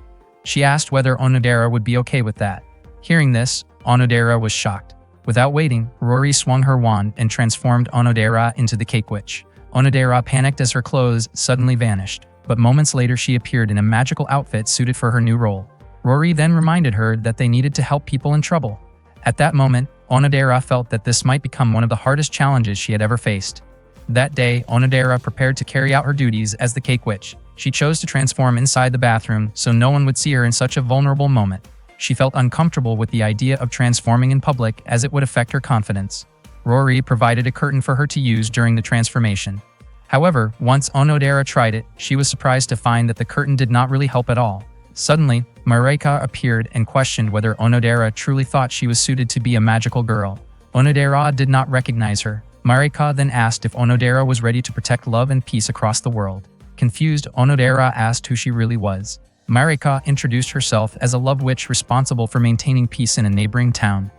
She asked whether Onodera would be okay with that. Hearing this, Onodera was shocked. Without waiting, Rory swung her wand and transformed Onodera into the cake witch. Onodera panicked as her clothes suddenly vanished, but moments later she appeared in a magical outfit suited for her new role. Rory then reminded her that they needed to help people in trouble. At that moment, Onodera felt that this might become one of the hardest challenges she had ever faced. That day, Onodera prepared to carry out her duties as the cake witch. She chose to transform inside the bathroom so no one would see her in such a vulnerable moment. She felt uncomfortable with the idea of transforming in public as it would affect her confidence. Rory provided a curtain for her to use during the transformation. However, once Onodera tried it, she was surprised to find that the curtain did not really help at all. Suddenly, Marika appeared and questioned whether Onodera truly thought she was suited to be a magical girl. Onodera did not recognize her. Marika then asked if Onodera was ready to protect love and peace across the world. Confused, Onodera asked who she really was. Marika introduced herself as a love witch responsible for maintaining peace in a neighboring town.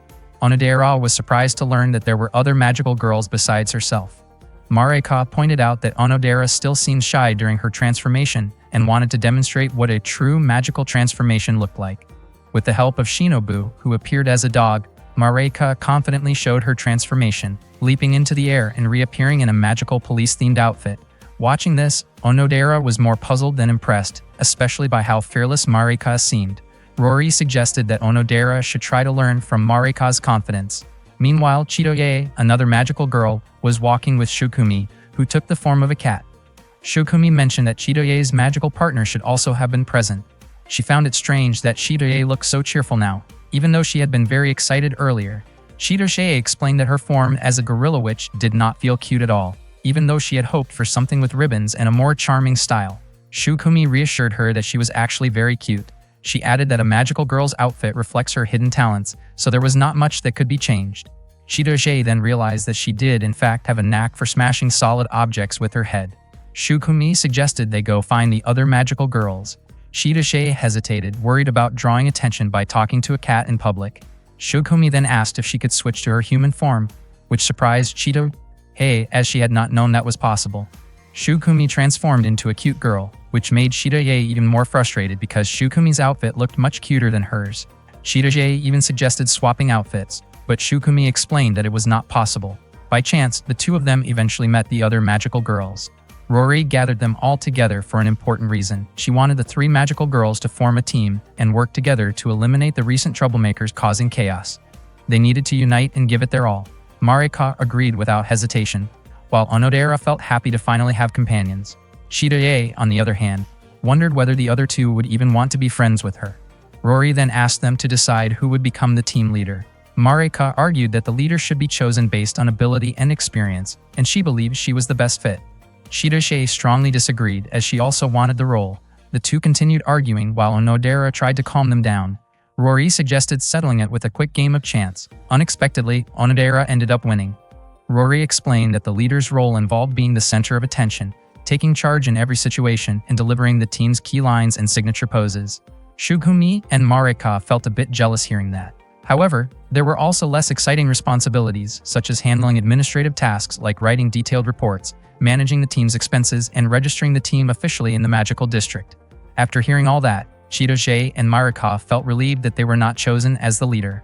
Onodera was surprised to learn that there were other magical girls besides herself. Marika pointed out that Onodera still seemed shy during her transformation and wanted to demonstrate what a true magical transformation looked like. With the help of Shinobu, who appeared as a dog, Marika confidently showed her transformation, leaping into the air and reappearing in a magical police-themed outfit. Watching this, Onodera was more puzzled than impressed, especially by how fearless Marika seemed. Rory suggested that Onodera should try to learn from Marika's confidence. Meanwhile, Chitoye, another magical girl, was walking with Shukumi, who took the form of a cat. Shukumi mentioned that Chitoye's magical partner should also have been present. She found it strange that Chitoye looked so cheerful now, even though she had been very excited earlier. Chitoye explained that her form as a gorilla witch did not feel cute at all, even though she had hoped for something with ribbons and a more charming style. Shukumi reassured her that she was actually very cute. She added that a magical girl's outfit reflects her hidden talents, so there was not much that could be changed. Chitoye then realized that she did in fact have a knack for smashing solid objects with her head. Shukumi suggested they go find the other magical girls. Chitoye hesitated, worried about drawing attention by talking to a cat in public. Shukumi then asked if she could switch to her human form, which surprised Chitoye as she had not known that was possible. Shukumi transformed into a cute girl, which made Chitoye even more frustrated because Shukumi's outfit looked much cuter than hers. Chitoye even suggested swapping outfits, but Shukumi explained that it was not possible. By chance, the two of them eventually met the other magical girls. Rory gathered them all together for an important reason. She wanted the three magical girls to form a team and work together to eliminate the recent troublemakers causing chaos. They needed to unite and give it their all. Marika agreed without hesitation, while Onodera felt happy to finally have companions. Chitoye, on the other hand, wondered whether the other two would even want to be friends with her. Rory then asked them to decide who would become the team leader. Marika argued that the leader should be chosen based on ability and experience, and she believed she was the best fit. Chitoye strongly disagreed, as she also wanted the role. The two continued arguing while Onodera tried to calm them down. Rory suggested settling it with a quick game of chance. Unexpectedly, Onodera ended up winning. Rory explained that the leader's role involved being the center of attention, taking charge in every situation and delivering the team's key lines and signature poses. Shukumi and Marika felt a bit jealous hearing that. However, there were also less exciting responsibilities, such as handling administrative tasks like writing detailed reports, managing the team's expenses, and registering the team officially in the magical district. After hearing all that, Chitoye and Marika felt relieved that they were not chosen as the leader.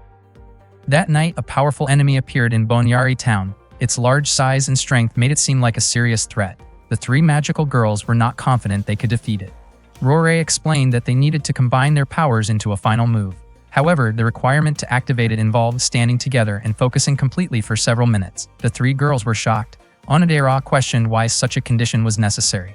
That night, a powerful enemy appeared in Bonyari town. Its large size and strength made it seem like a serious threat. The three magical girls were not confident they could defeat it. Rory explained that they needed to combine their powers into a final move. However, the requirement to activate it involved standing together and focusing completely for several minutes. The three girls were shocked. Onodera questioned why such a condition was necessary.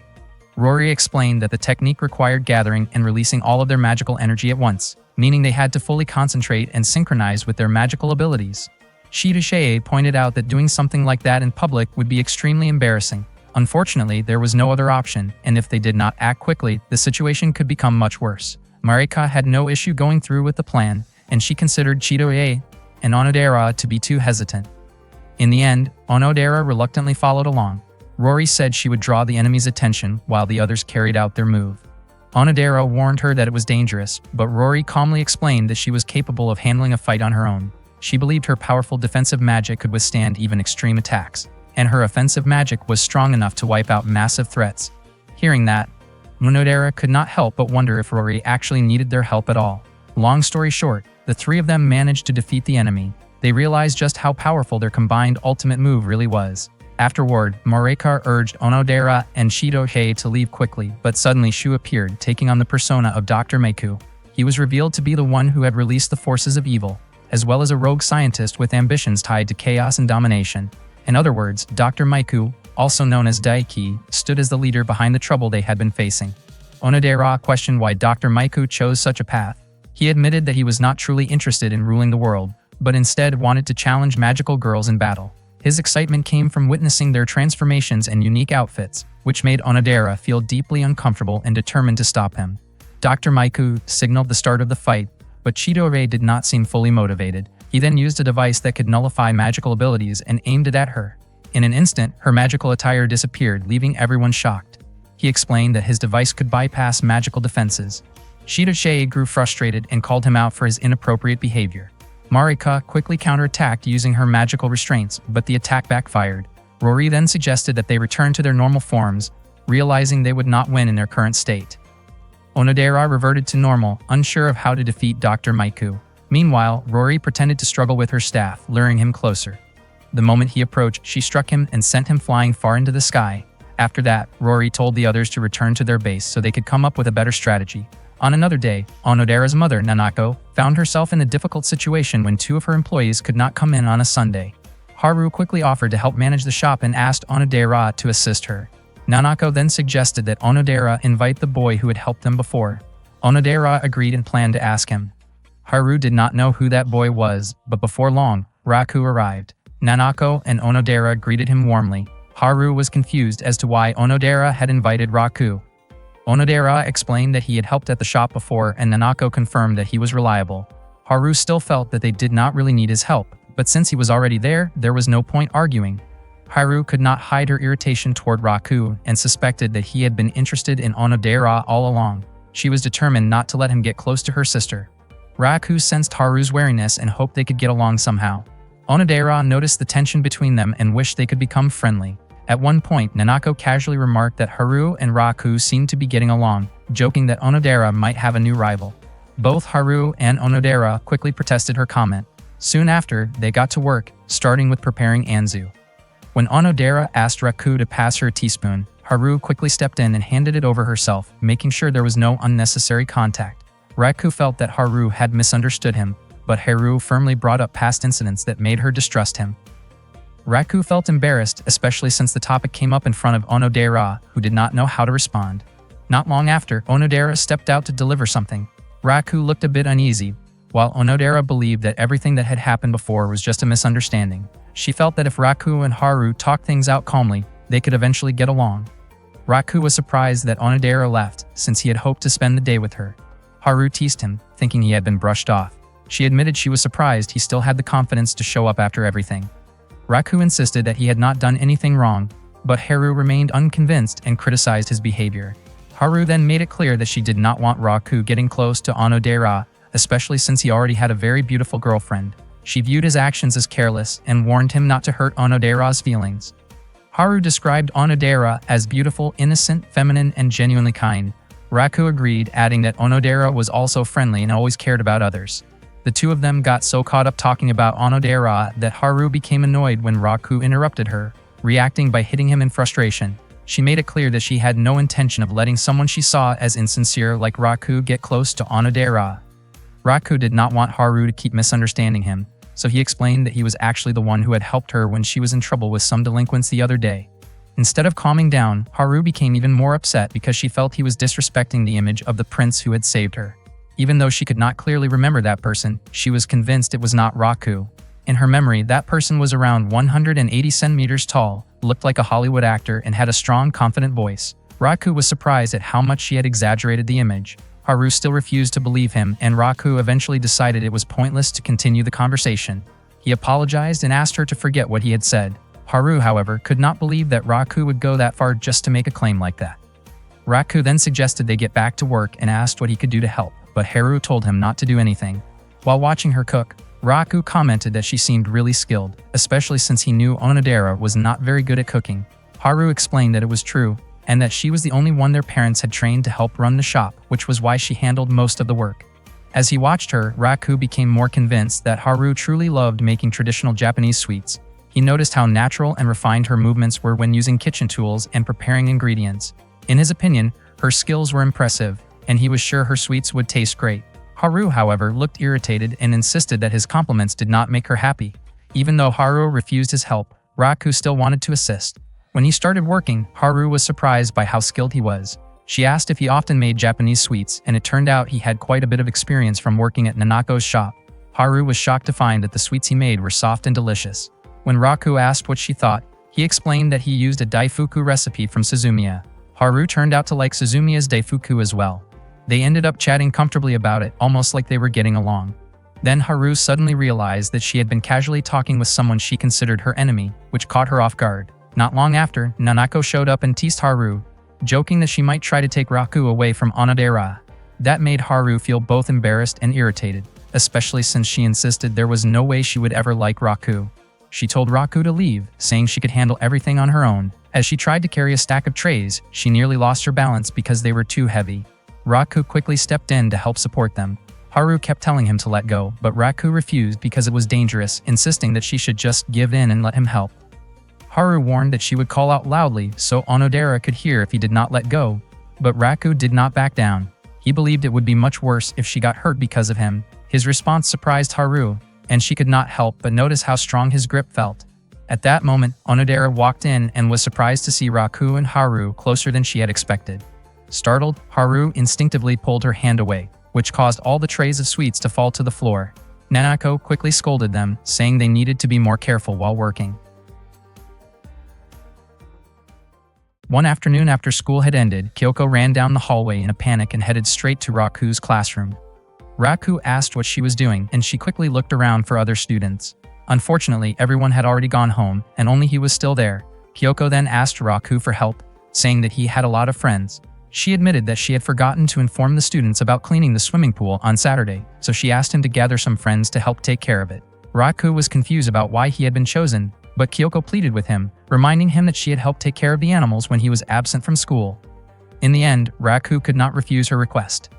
Rory explained that the technique required gathering and releasing all of their magical energy at once, meaning they had to fully concentrate and synchronize with their magical abilities. Chitoye pointed out that doing something like that in public would be extremely embarrassing. Unfortunately, there was no other option, and if they did not act quickly, the situation could become much worse. Marika had no issue going through with the plan, and she considered Chitoye and Onodera to be too hesitant. In the end, Onodera reluctantly followed along. Rory said she would draw the enemy's attention while the others carried out their move. Onodera warned her that it was dangerous, but Rory calmly explained that she was capable of handling a fight on her own. She believed her powerful defensive magic could withstand even extreme attacks, and her offensive magic was strong enough to wipe out massive threats. Hearing that, Onodera could not help but wonder if Rory actually needed their help at all. Long story short, the three of them managed to defeat the enemy. They realized just how powerful their combined ultimate move really was. Afterward, Marika urged Onodera and Chitoye to leave quickly, but suddenly Shu appeared, taking on the persona of Dr. Meiku. He was revealed to be the one who had released the forces of evil, as well as a rogue scientist with ambitions tied to chaos and domination. In other words, Dr. Meiku, also known as Daiki, stood as the leader behind the trouble they had been facing. Onodera questioned why Dr. Meiku chose such a path. He admitted that he was not truly interested in ruling the world, but instead wanted to challenge magical girls in battle. His excitement came from witnessing their transformations and unique outfits, which made Onodera feel deeply uncomfortable and determined to stop him. Dr. Maiku signaled the start of the fight, but Chidori did not seem fully motivated. He then used a device that could nullify magical abilities and aimed it at her. In an instant, her magical attire disappeared, leaving everyone shocked. He explained that his device could bypass magical defenses. Chidori grew frustrated and called him out for his inappropriate behavior. Marika quickly counterattacked using her magical restraints, but the attack backfired. Rory then suggested that they return to their normal forms, realizing they would not win in their current state. Onodera reverted to normal, unsure of how to defeat Dr. Maiku. Meanwhile, Rory pretended to struggle with her staff, luring him closer. The moment he approached, she struck him and sent him flying far into the sky. After that, Rory told the others to return to their base so they could come up with a better strategy. On another day, Onodera's mother, Nanako, found herself in a difficult situation when two of her employees could not come in on a Sunday. Haru quickly offered to help manage the shop and asked Onodera to assist her. Nanako then suggested that Onodera invite the boy who had helped them before. Onodera agreed and planned to ask him. Haru did not know who that boy was, but before long, Raku arrived. Nanako and Onodera greeted him warmly. Haru was confused as to why Onodera had invited Raku. Onodera explained that he had helped at the shop before, and Nanako confirmed that he was reliable. Haru still felt that they did not really need his help, but since he was already there was no point arguing. Haru could not hide her irritation toward Raku and suspected that he had been interested in Onodera all along. She was determined not to let him get close to her sister. Raku sensed Haru's wariness and hoped they could get along somehow. Onodera noticed the tension between them and wished they could become friendly. At one point, Nanako casually remarked that Haru and Raku seemed to be getting along, joking that Onodera might have a new rival. Both Haru and Onodera quickly protested her comment. Soon after, they got to work, starting with preparing anzu. When Onodera asked Raku to pass her a teaspoon, Haru quickly stepped in and handed it over herself, making sure there was no unnecessary contact. Raku felt that Haru had misunderstood him, but Haru firmly brought up past incidents that made her distrust him. Raku felt embarrassed, especially since the topic came up in front of Onodera, who did not know how to respond. Not long after, Onodera stepped out to deliver something. Raku looked a bit uneasy, while Onodera believed that everything that had happened before was just a misunderstanding. She felt that if Raku and Haru talked things out calmly, they could eventually get along. Raku was surprised that Onodera left, since he had hoped to spend the day with her. Haru teased him, thinking he had been brushed off. She admitted she was surprised he still had the confidence to show up after everything. Raku insisted that he had not done anything wrong, but Haru remained unconvinced and criticized his behavior. Haru then made it clear that she did not want Raku getting close to Onodera, especially since he already had a very beautiful girlfriend. She viewed his actions as careless and warned him not to hurt Onodera's feelings. Haru described Onodera as beautiful, innocent, feminine, and genuinely kind. Raku agreed, adding that Onodera was also friendly and always cared about others. The two of them got so caught up talking about Onodera that Haru became annoyed when Raku interrupted her, reacting by hitting him in frustration. She made it clear that she had no intention of letting someone she saw as insincere like Raku get close to Onodera. Raku did not want Haru to keep misunderstanding him, so he explained that he was actually the one who had helped her when she was in trouble with some delinquents the other day. Instead of calming down, Haru became even more upset because she felt he was disrespecting the image of the prince who had saved her. Even though she could not clearly remember that person, she was convinced it was not Raku. In her memory, that person was around 180 centimeters tall, looked like a Hollywood actor, and had a strong, confident voice. Raku was surprised at how much she had exaggerated the image. Haru still refused to believe him, and Raku eventually decided it was pointless to continue the conversation. He apologized and asked her to forget what he had said. Haru, however, could not believe that Raku would go that far just to make a claim like that. Raku then suggested they get back to work and asked what he could do to help, but Haru told him not to do anything. While watching her cook, Raku commented that she seemed really skilled, especially since he knew Onodera was not very good at cooking. Haru explained that it was true, and that she was the only one their parents had trained to help run the shop, which was why she handled most of the work. As he watched her, Raku became more convinced that Haru truly loved making traditional Japanese sweets. He noticed how natural and refined her movements were when using kitchen tools and preparing ingredients. In his opinion, her skills were impressive, and he was sure her sweets would taste great. Haru, however, looked irritated and insisted that his compliments did not make her happy. Even though Haru refused his help, Raku still wanted to assist. When he started working, Haru was surprised by how skilled he was. She asked if he often made Japanese sweets, and it turned out he had quite a bit of experience from working at Nanako's shop. Haru was shocked to find that the sweets he made were soft and delicious. When Raku asked what she thought, he explained that he used a daifuku recipe from Suzumiya. Haru turned out to like Suzumiya's daifuku as well. They ended up chatting comfortably about it, almost like they were getting along. Then Haru suddenly realized that she had been casually talking with someone she considered her enemy, which caught her off guard. Not long after, Nanako showed up and teased Haru, joking that she might try to take Raku away from Onodera. That made Haru feel both embarrassed and irritated, especially since she insisted there was no way she would ever like Raku. She told Raku to leave, saying she could handle everything on her own. As she tried to carry a stack of trays, she nearly lost her balance because they were too heavy. Raku quickly stepped in to help support them. Haru kept telling him to let go, but Raku refused because it was dangerous, insisting that she should just give in and let him help. Haru warned that she would call out loudly so Onodera could hear if he did not let go, but Raku did not back down. He believed it would be much worse if she got hurt because of him. His response surprised Haru, and she could not help but notice how strong his grip felt. At that moment, Onodera walked in and was surprised to see Raku and Haru closer than she had expected. Startled, Haru instinctively pulled her hand away, which caused all the trays of sweets to fall to the floor. Nanako quickly scolded them, saying they needed to be more careful while working. One afternoon after school had ended, Kyoko ran down the hallway in a panic and headed straight to Raku's classroom. Raku asked what she was doing, and she quickly looked around for other students. Unfortunately, everyone had already gone home, and only he was still there. Kyoko then asked Raku for help, saying that he had a lot of friends. She admitted that she had forgotten to inform the students about cleaning the swimming pool on Saturday, so she asked him to gather some friends to help take care of it. Raku was confused about why he had been chosen, but Kyoko pleaded with him, reminding him that she had helped take care of the animals when he was absent from school. In the end, Raku could not refuse her request.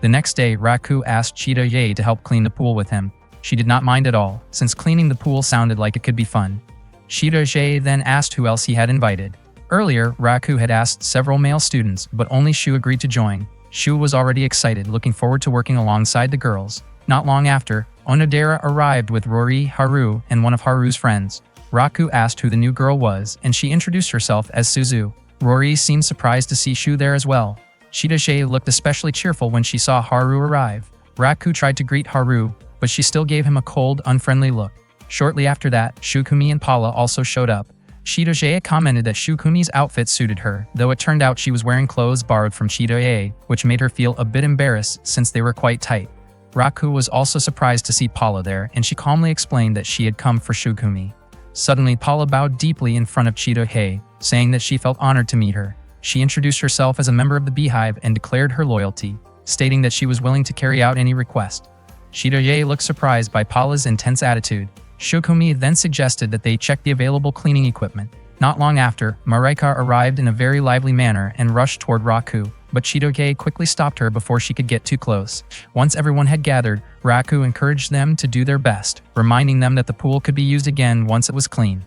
The next day, Raku asked Chitoye to help clean the pool with him. She did not mind at all, since cleaning the pool sounded like it could be fun. Chitoye then asked who else he had invited. Earlier, Raku had asked several male students, but only Shu agreed to join. Shu was already excited, looking forward to working alongside the girls. Not long after, Onodera arrived with Rory, Haru, and one of Haru's friends. Raku asked who the new girl was, and she introduced herself as Suzu. Rory seemed surprised to see Shu there as well. Chitoye looked especially cheerful when she saw Haru arrive. Raku tried to greet Haru, but she still gave him a cold, unfriendly look. Shortly after that, Shukumi and Paula also showed up. Chitoye commented that Shukumi's outfit suited her, though it turned out she was wearing clothes borrowed from Chitoye, which made her feel a bit embarrassed since they were quite tight. Raku was also surprised to see Paula there, and she calmly explained that she had come for Shukumi. Suddenly, Paula bowed deeply in front of Chitoye, saying that she felt honored to meet her. She introduced herself as a member of the Beehive and declared her loyalty, stating that she was willing to carry out any request. Chitoye looked surprised by Paula's intense attitude. Shukumi then suggested that they check the available cleaning equipment. Not long after, Marika arrived in a very lively manner and rushed toward Raku, but Chitoye quickly stopped her before she could get too close. Once everyone had gathered, Raku encouraged them to do their best, reminding them that the pool could be used again once it was clean.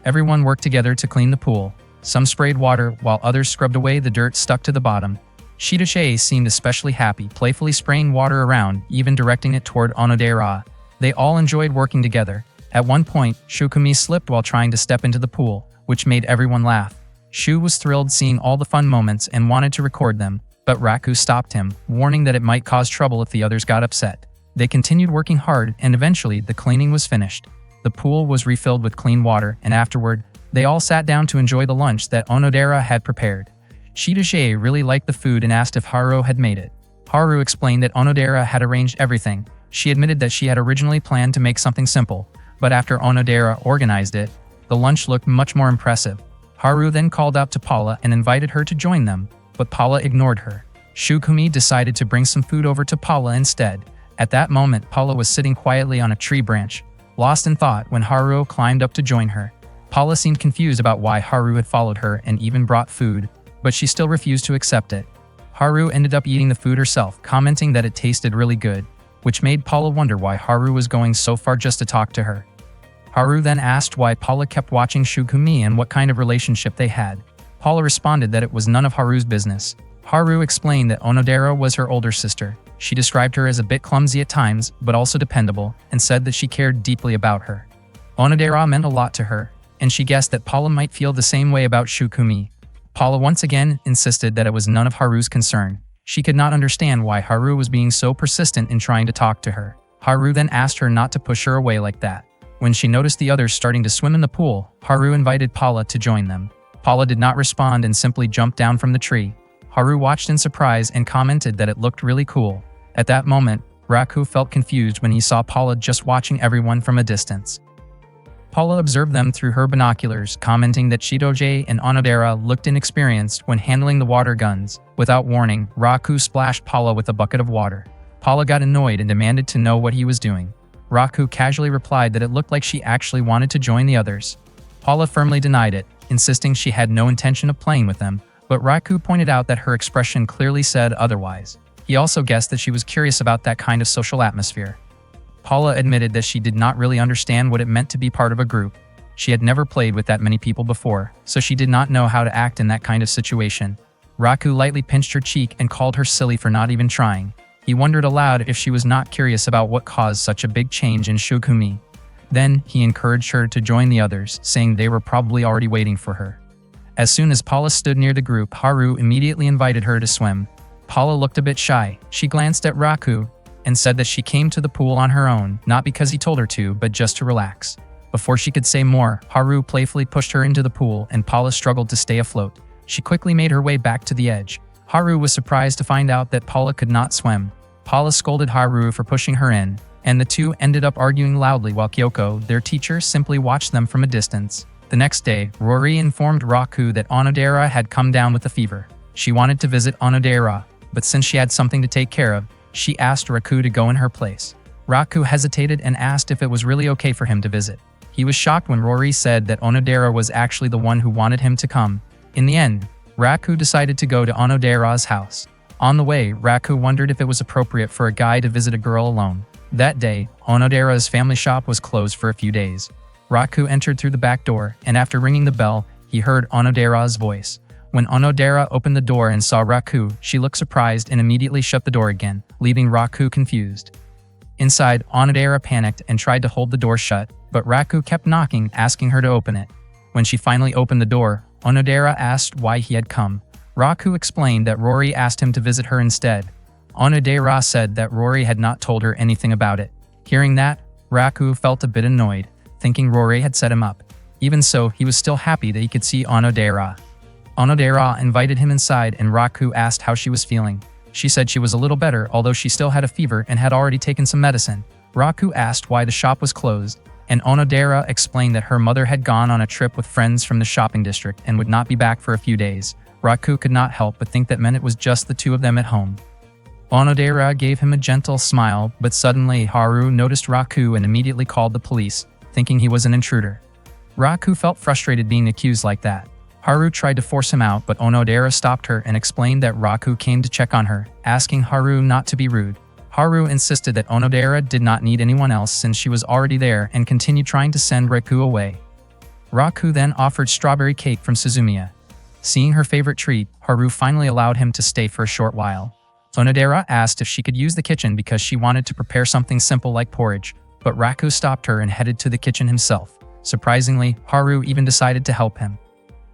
Everyone worked together to clean the pool. Some sprayed water, while others scrubbed away the dirt stuck to the bottom. Chitoye seemed especially happy, playfully spraying water around, even directing it toward Onodera. They all enjoyed working together. At one point, Shukumi slipped while trying to step into the pool, which made everyone laugh. Shu was thrilled seeing all the fun moments and wanted to record them, but Raku stopped him, warning that it might cause trouble if the others got upset. They continued working hard, and eventually the cleaning was finished. The pool was refilled with clean water, and afterward, they all sat down to enjoy the lunch that Onodera had prepared. Chitoye really liked the food and asked if Haru had made it. Haru explained that Onodera had arranged everything. She admitted that she had originally planned to make something simple, but after Onodera organized it, the lunch looked much more impressive. Haru then called out to Paula and invited her to join them, but Paula ignored her. Shukumi decided to bring some food over to Paula instead. At that moment, Paula was sitting quietly on a tree branch, lost in thought when Haru climbed up to join her. Paula seemed confused about why Haru had followed her and even brought food, but she still refused to accept it. Haru ended up eating the food herself, commenting that it tasted really good, which made Paula wonder why Haru was going so far just to talk to her. Haru then asked why Paula kept watching Shukumi and what kind of relationship they had. Paula responded that it was none of Haru's business. Haru explained that Onodera was her older sister. She described her as a bit clumsy at times, but also dependable, and said that she cared deeply about her. Onodera meant a lot to her, and she guessed that Paula might feel the same way about Shukumi. Paula once again insisted that it was none of Haru's concern. She could not understand why Haru was being so persistent in trying to talk to her. Haru then asked her not to push her away like that. When she noticed the others starting to swim in the pool, Haru invited Paula to join them. Paula did not respond and simply jumped down from the tree. Haru watched in surprise and commented that it looked really cool. At that moment, Raku felt confused when he saw Paula just watching everyone from a distance. Paula observed them through her binoculars, commenting that Chidori and Onodera looked inexperienced when handling the water guns. Without warning, Raku splashed Paula with a bucket of water. Paula got annoyed and demanded to know what he was doing. Raku casually replied that it looked like she actually wanted to join the others. Paula firmly denied it, insisting she had no intention of playing with them, but Raku pointed out that her expression clearly said otherwise. He also guessed that she was curious about that kind of social atmosphere. Paula admitted that she did not really understand what it meant to be part of a group. She had never played with that many people before, so she did not know how to act in that kind of situation. Raku lightly pinched her cheek and called her silly for not even trying. He wondered aloud if she was not curious about what caused such a big change in Shogumi. Then, he encouraged her to join the others, saying they were probably already waiting for her. As soon as Paula stood near the group, Haru immediately invited her to swim. Paula looked a bit shy. She glanced at Raku and said that she came to the pool on her own, not because he told her to, but just to relax. Before she could say more, Haru playfully pushed her into the pool and Paula struggled to stay afloat. She quickly made her way back to the edge. Haru was surprised to find out that Paula could not swim. Paula scolded Haru for pushing her in, and the two ended up arguing loudly while Kyoko, their teacher, simply watched them from a distance. The next day, Rory informed Raku that Onodera had come down with a fever. She wanted to visit Onodera, but since she had something to take care of, she asked Raku to go in her place. Raku hesitated and asked if it was really okay for him to visit. He was shocked when Rory said that Onodera was actually the one who wanted him to come. In the end, Raku decided to go to Onodera's house. On the way, Raku wondered if it was appropriate for a guy to visit a girl alone. That day, Onodera's family shop was closed for a few days. Raku entered through the back door, and after ringing the bell, he heard Onodera's voice. When Onodera opened the door and saw Raku, she looked surprised and immediately shut the door again, leaving Raku confused. Inside, Onodera panicked and tried to hold the door shut, but Raku kept knocking, asking her to open it. When she finally opened the door, Onodera asked why he had come. Raku explained that Rory asked him to visit her instead. Onodera said that Rory had not told her anything about it. Hearing that, Raku felt a bit annoyed, thinking Rory had set him up. Even so, he was still happy that he could see Onodera. Onodera invited him inside and Raku asked how she was feeling. She said she was a little better, although she still had a fever and had already taken some medicine. Raku asked why the shop was closed, and Onodera explained that her mother had gone on a trip with friends from the shopping district and would not be back for a few days. Raku could not help but think that meant it was just the two of them at home. Onodera gave him a gentle smile, but suddenly Haru noticed Raku and immediately called the police, thinking he was an intruder. Raku felt frustrated being accused like that. Haru tried to force him out, but Onodera stopped her and explained that Raku came to check on her, asking Haru not to be rude. Haru insisted that Onodera did not need anyone else since she was already there and continued trying to send Raku away. Raku then offered strawberry cake from Suzumiya. Seeing her favorite treat, Haru finally allowed him to stay for a short while. Onodera asked if she could use the kitchen because she wanted to prepare something simple like porridge, but Raku stopped her and headed to the kitchen himself. Surprisingly, Haru even decided to help him.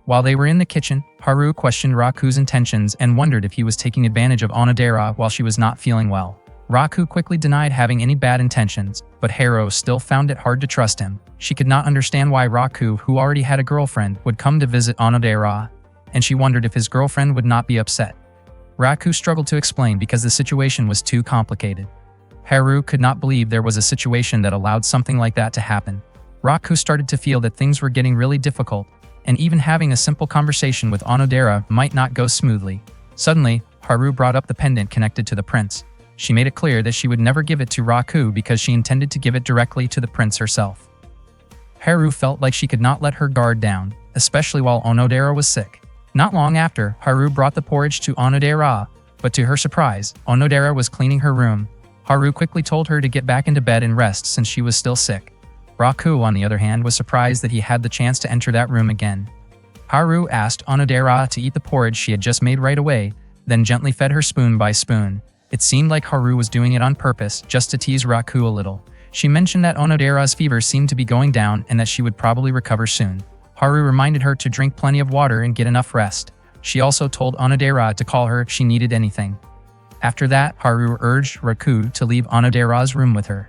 While they were in the kitchen, Haru questioned Raku's intentions and wondered if he was taking advantage of Onodera while she was not feeling well. Raku quickly denied having any bad intentions, but Haru still found it hard to trust him. She could not understand why Raku, who already had a girlfriend, would come to visit Onodera, and she wondered if his girlfriend would not be upset. Raku struggled to explain because the situation was too complicated. Haru could not believe there was a situation that allowed something like that to happen. Raku started to feel that things were getting really difficult, and even having a simple conversation with Onodera might not go smoothly. Suddenly, Haru brought up the pendant connected to the prince. She made it clear that she would never give it to Raku because she intended to give it directly to the prince herself. Haru felt like she could not let her guard down, especially while Onodera was sick. Not long after, Haru brought the porridge to Onodera, but to her surprise, Onodera was cleaning her room. Haru quickly told her to get back into bed and rest since she was still sick. Raku, on the other hand, was surprised that he had the chance to enter that room again. Haru asked Onodera to eat the porridge she had just made right away, then gently fed her spoon by spoon. It seemed like Haru was doing it on purpose, just to tease Raku a little. She mentioned that Onodera's fever seemed to be going down and that she would probably recover soon. Haru reminded her to drink plenty of water and get enough rest. She also told Onodera to call her if she needed anything. After that, Haru urged Raku to leave Onodera's room with her.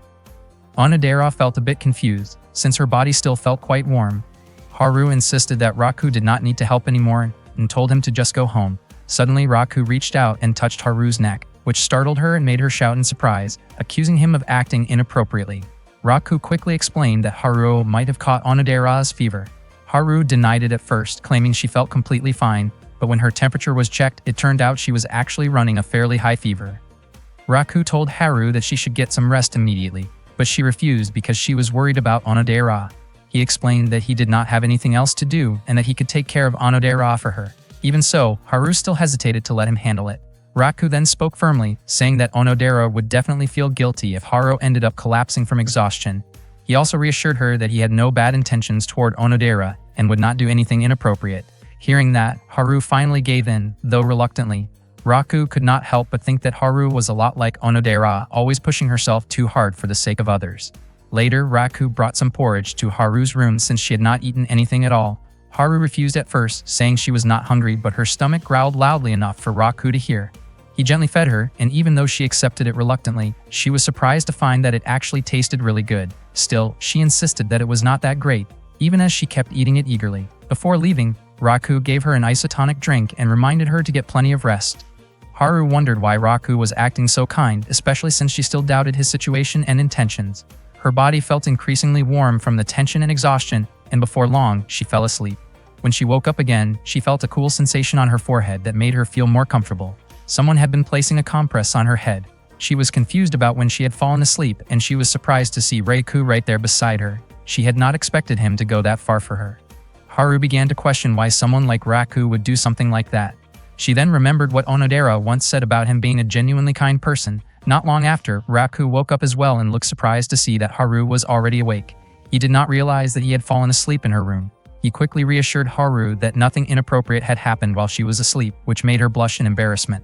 Onodera felt a bit confused, since her body still felt quite warm. Haru insisted that Raku did not need to help anymore and told him to just go home. Suddenly, Raku reached out and touched Haru's neck, which startled her and made her shout in surprise, accusing him of acting inappropriately. Raku quickly explained that Haru might have caught Onodera's fever. Haru denied it at first, claiming she felt completely fine, but when her temperature was checked, it turned out she was actually running a fairly high fever. Raku told Haru that she should get some rest immediately, but she refused because she was worried about Onodera. He explained that he did not have anything else to do and that he could take care of Onodera for her. Even so, Haru still hesitated to let him handle it. Raku then spoke firmly, saying that Onodera would definitely feel guilty if Haru ended up collapsing from exhaustion. He also reassured her that he had no bad intentions toward Onodera and would not do anything inappropriate. Hearing that, Haru finally gave in, though reluctantly. Raku could not help but think that Haru was a lot like Onodera, always pushing herself too hard for the sake of others. Later, Raku brought some porridge to Haru's room since she had not eaten anything at all. Haru refused at first, saying she was not hungry, but her stomach growled loudly enough for Raku to hear. He gently fed her, and even though she accepted it reluctantly, she was surprised to find that it actually tasted really good. Still, she insisted that it was not that great, even as she kept eating it eagerly. Before leaving, Raku gave her an isotonic drink and reminded her to get plenty of rest. Haru wondered why Raku was acting so kind, especially since she still doubted his situation and intentions. Her body felt increasingly warm from the tension and exhaustion, and before long, she fell asleep. When she woke up again, she felt a cool sensation on her forehead that made her feel more comfortable. Someone had been placing a compress on her head. She was confused about when she had fallen asleep, and she was surprised to see Raku right there beside her. She had not expected him to go that far for her. Haru began to question why someone like Raku would do something like that. She then remembered what Onodera once said about him being a genuinely kind person. Not long after, Raku woke up as well and looked surprised to see that Haru was already awake. He did not realize that he had fallen asleep in her room. He quickly reassured Haru that nothing inappropriate had happened while she was asleep, which made her blush in embarrassment.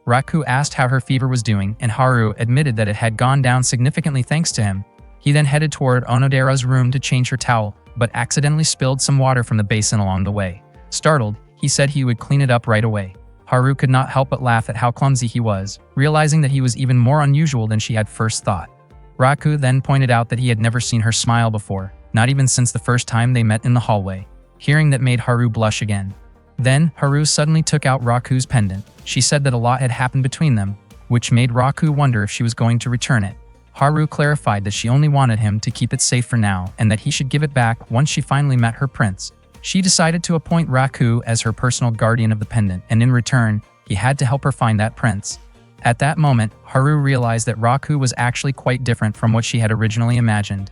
Raku asked how her fever was doing, and Haru admitted that it had gone down significantly thanks to him. He then headed toward Onodera's room to change her towel, but accidentally spilled some water from the basin along the way. Startled, he said he would clean it up right away. Haru could not help but laugh at how clumsy he was, realizing that he was even more unusual than she had first thought. Raku then pointed out that he had never seen her smile before, not even since the first time they met in the hallway. Hearing that made Haru blush again. Then, Haru suddenly took out Raku's pendant. She said that a lot had happened between them, which made Raku wonder if she was going to return it. Haru clarified that she only wanted him to keep it safe for now and that he should give it back once she finally met her prince. She decided to appoint Raku as her personal guardian of the pendant, and in return, he had to help her find that prince. At that moment, Haru realized that Raku was actually quite different from what she had originally imagined.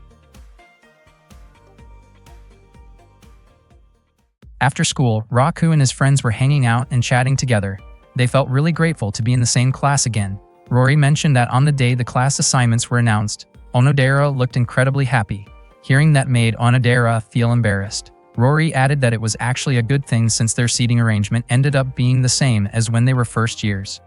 After school, Raku and his friends were hanging out and chatting together. They felt really grateful to be in the same class again. Rory mentioned that on the day the class assignments were announced, Onodera looked incredibly happy. Hearing that made Onodera feel embarrassed. Rory added that it was actually a good thing since their seating arrangement ended up being the same as when they were first years.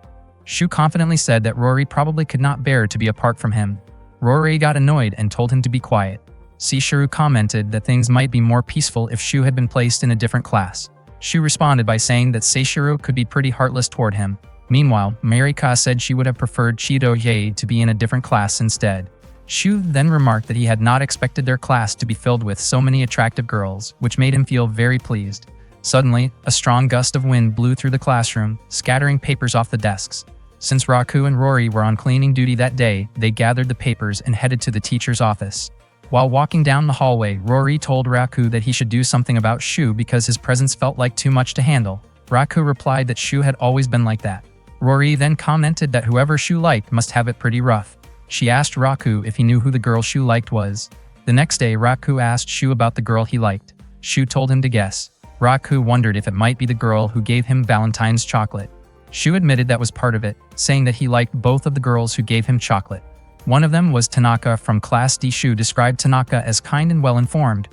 Shu confidently said that Rory probably could not bear to be apart from him. Rory got annoyed and told him to be quiet. Seishiro commented that things might be more peaceful if Shu had been placed in a different class. Shu responded by saying that Seishiro could be pretty heartless toward him. Meanwhile, Marika said she would have preferred Chido-ye to be in a different class instead. Shu then remarked that he had not expected their class to be filled with so many attractive girls, which made him feel very pleased. Suddenly, a strong gust of wind blew through the classroom, scattering papers off the desks. Since Raku and Rory were on cleaning duty that day, they gathered the papers and headed to the teacher's office. While walking down the hallway, Rory told Raku that he should do something about Shu because his presence felt like too much to handle. Raku replied that Shu had always been like that. Rory then commented that whoever Shu liked must have it pretty rough. She asked Raku if he knew who the girl Shu liked was. The next day, Raku asked Shu about the girl he liked. Shu told him to guess. Raku wondered if it might be the girl who gave him Valentine's chocolate. Shu admitted that was part of it, saying that he liked both of the girls who gave him chocolate. One of them was Tanaka from Class D. Shu described Tanaka as kind and well-informed.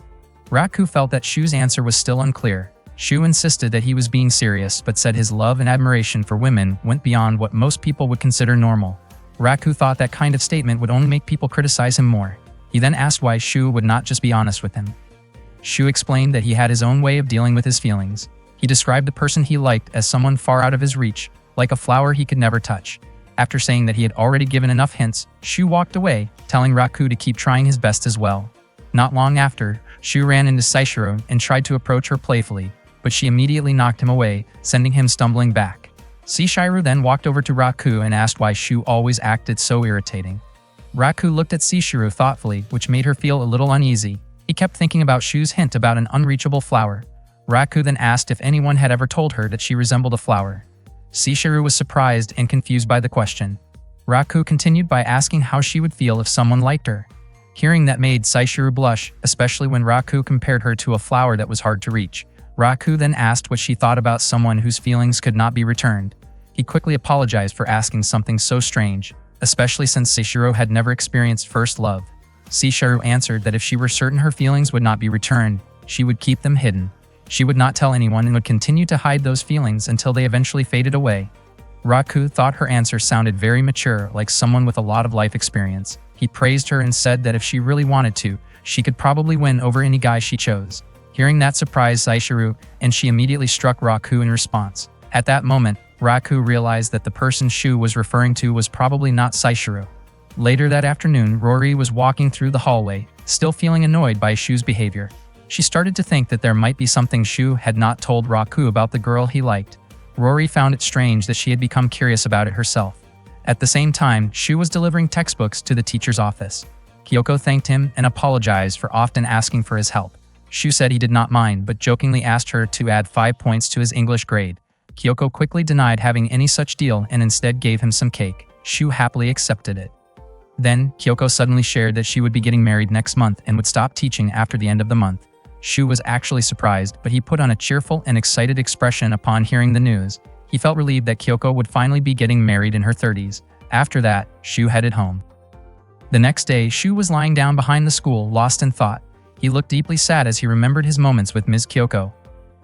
Raku felt that Shu's answer was still unclear. Shu insisted that he was being serious, but said his love and admiration for women went beyond what most people would consider normal. Raku thought that kind of statement would only make people criticize him more. He then asked why Shu would not just be honest with him. Shu explained that he had his own way of dealing with his feelings. He described the person he liked as someone far out of his reach, like a flower he could never touch. After saying that he had already given enough hints, Shu walked away, telling Raku to keep trying his best as well. Not long after, Shu ran into Seishiro and tried to approach her playfully. but she immediately knocked him away, sending him stumbling back. Seishiru then walked over to Raku and asked why Shu always acted so irritating. Raku looked at Seishiru thoughtfully, which made her feel a little uneasy. He kept thinking about Shu's hint about an unreachable flower. Raku then asked if anyone had ever told her that she resembled a flower. Seishiru was surprised and confused by the question. Raku continued by asking how she would feel if someone liked her. Hearing that made Seishiru blush, especially when Raku compared her to a flower that was hard to reach. Raku then asked what she thought about someone whose feelings could not be returned. He quickly apologized for asking something so strange, especially since Seishiru had never experienced first love. Seishiru answered that if she were certain her feelings would not be returned, she would keep them hidden. She would not tell anyone and would continue to hide those feelings until they eventually faded away. Raku thought her answer sounded very mature, like someone with a lot of life experience. He praised her and said that if she really wanted to, she could probably win over any guy she chose. Hearing that surprised Seishiru, and she immediately struck Raku in response. At that moment, Raku realized that the person Shu was referring to was probably not Seishiru. Later that afternoon, Rory was walking through the hallway, still feeling annoyed by Shu's behavior. She started to think that there might be something Shu had not told Raku about the girl he liked. Rory found it strange that she had become curious about it herself. At the same time, Shu was delivering textbooks to the teacher's office. Kyoko thanked him and apologized for often asking for his help. Shu said he did not mind, but jokingly asked her to add 5 points to his English grade. Kyoko quickly denied having any such deal and instead gave him some cake. Shu happily accepted it. Then, Kyoko suddenly shared that she would be getting married next month and would stop teaching after the end of the month. Shu was actually surprised, but he put on a cheerful and excited expression upon hearing the news. He felt relieved that Kyoko would finally be getting married in her 30s. After that, Shu headed home. The next day, Shu was lying down behind the school, lost in thought. He looked deeply sad as he remembered his moments with Ms. Kyoko.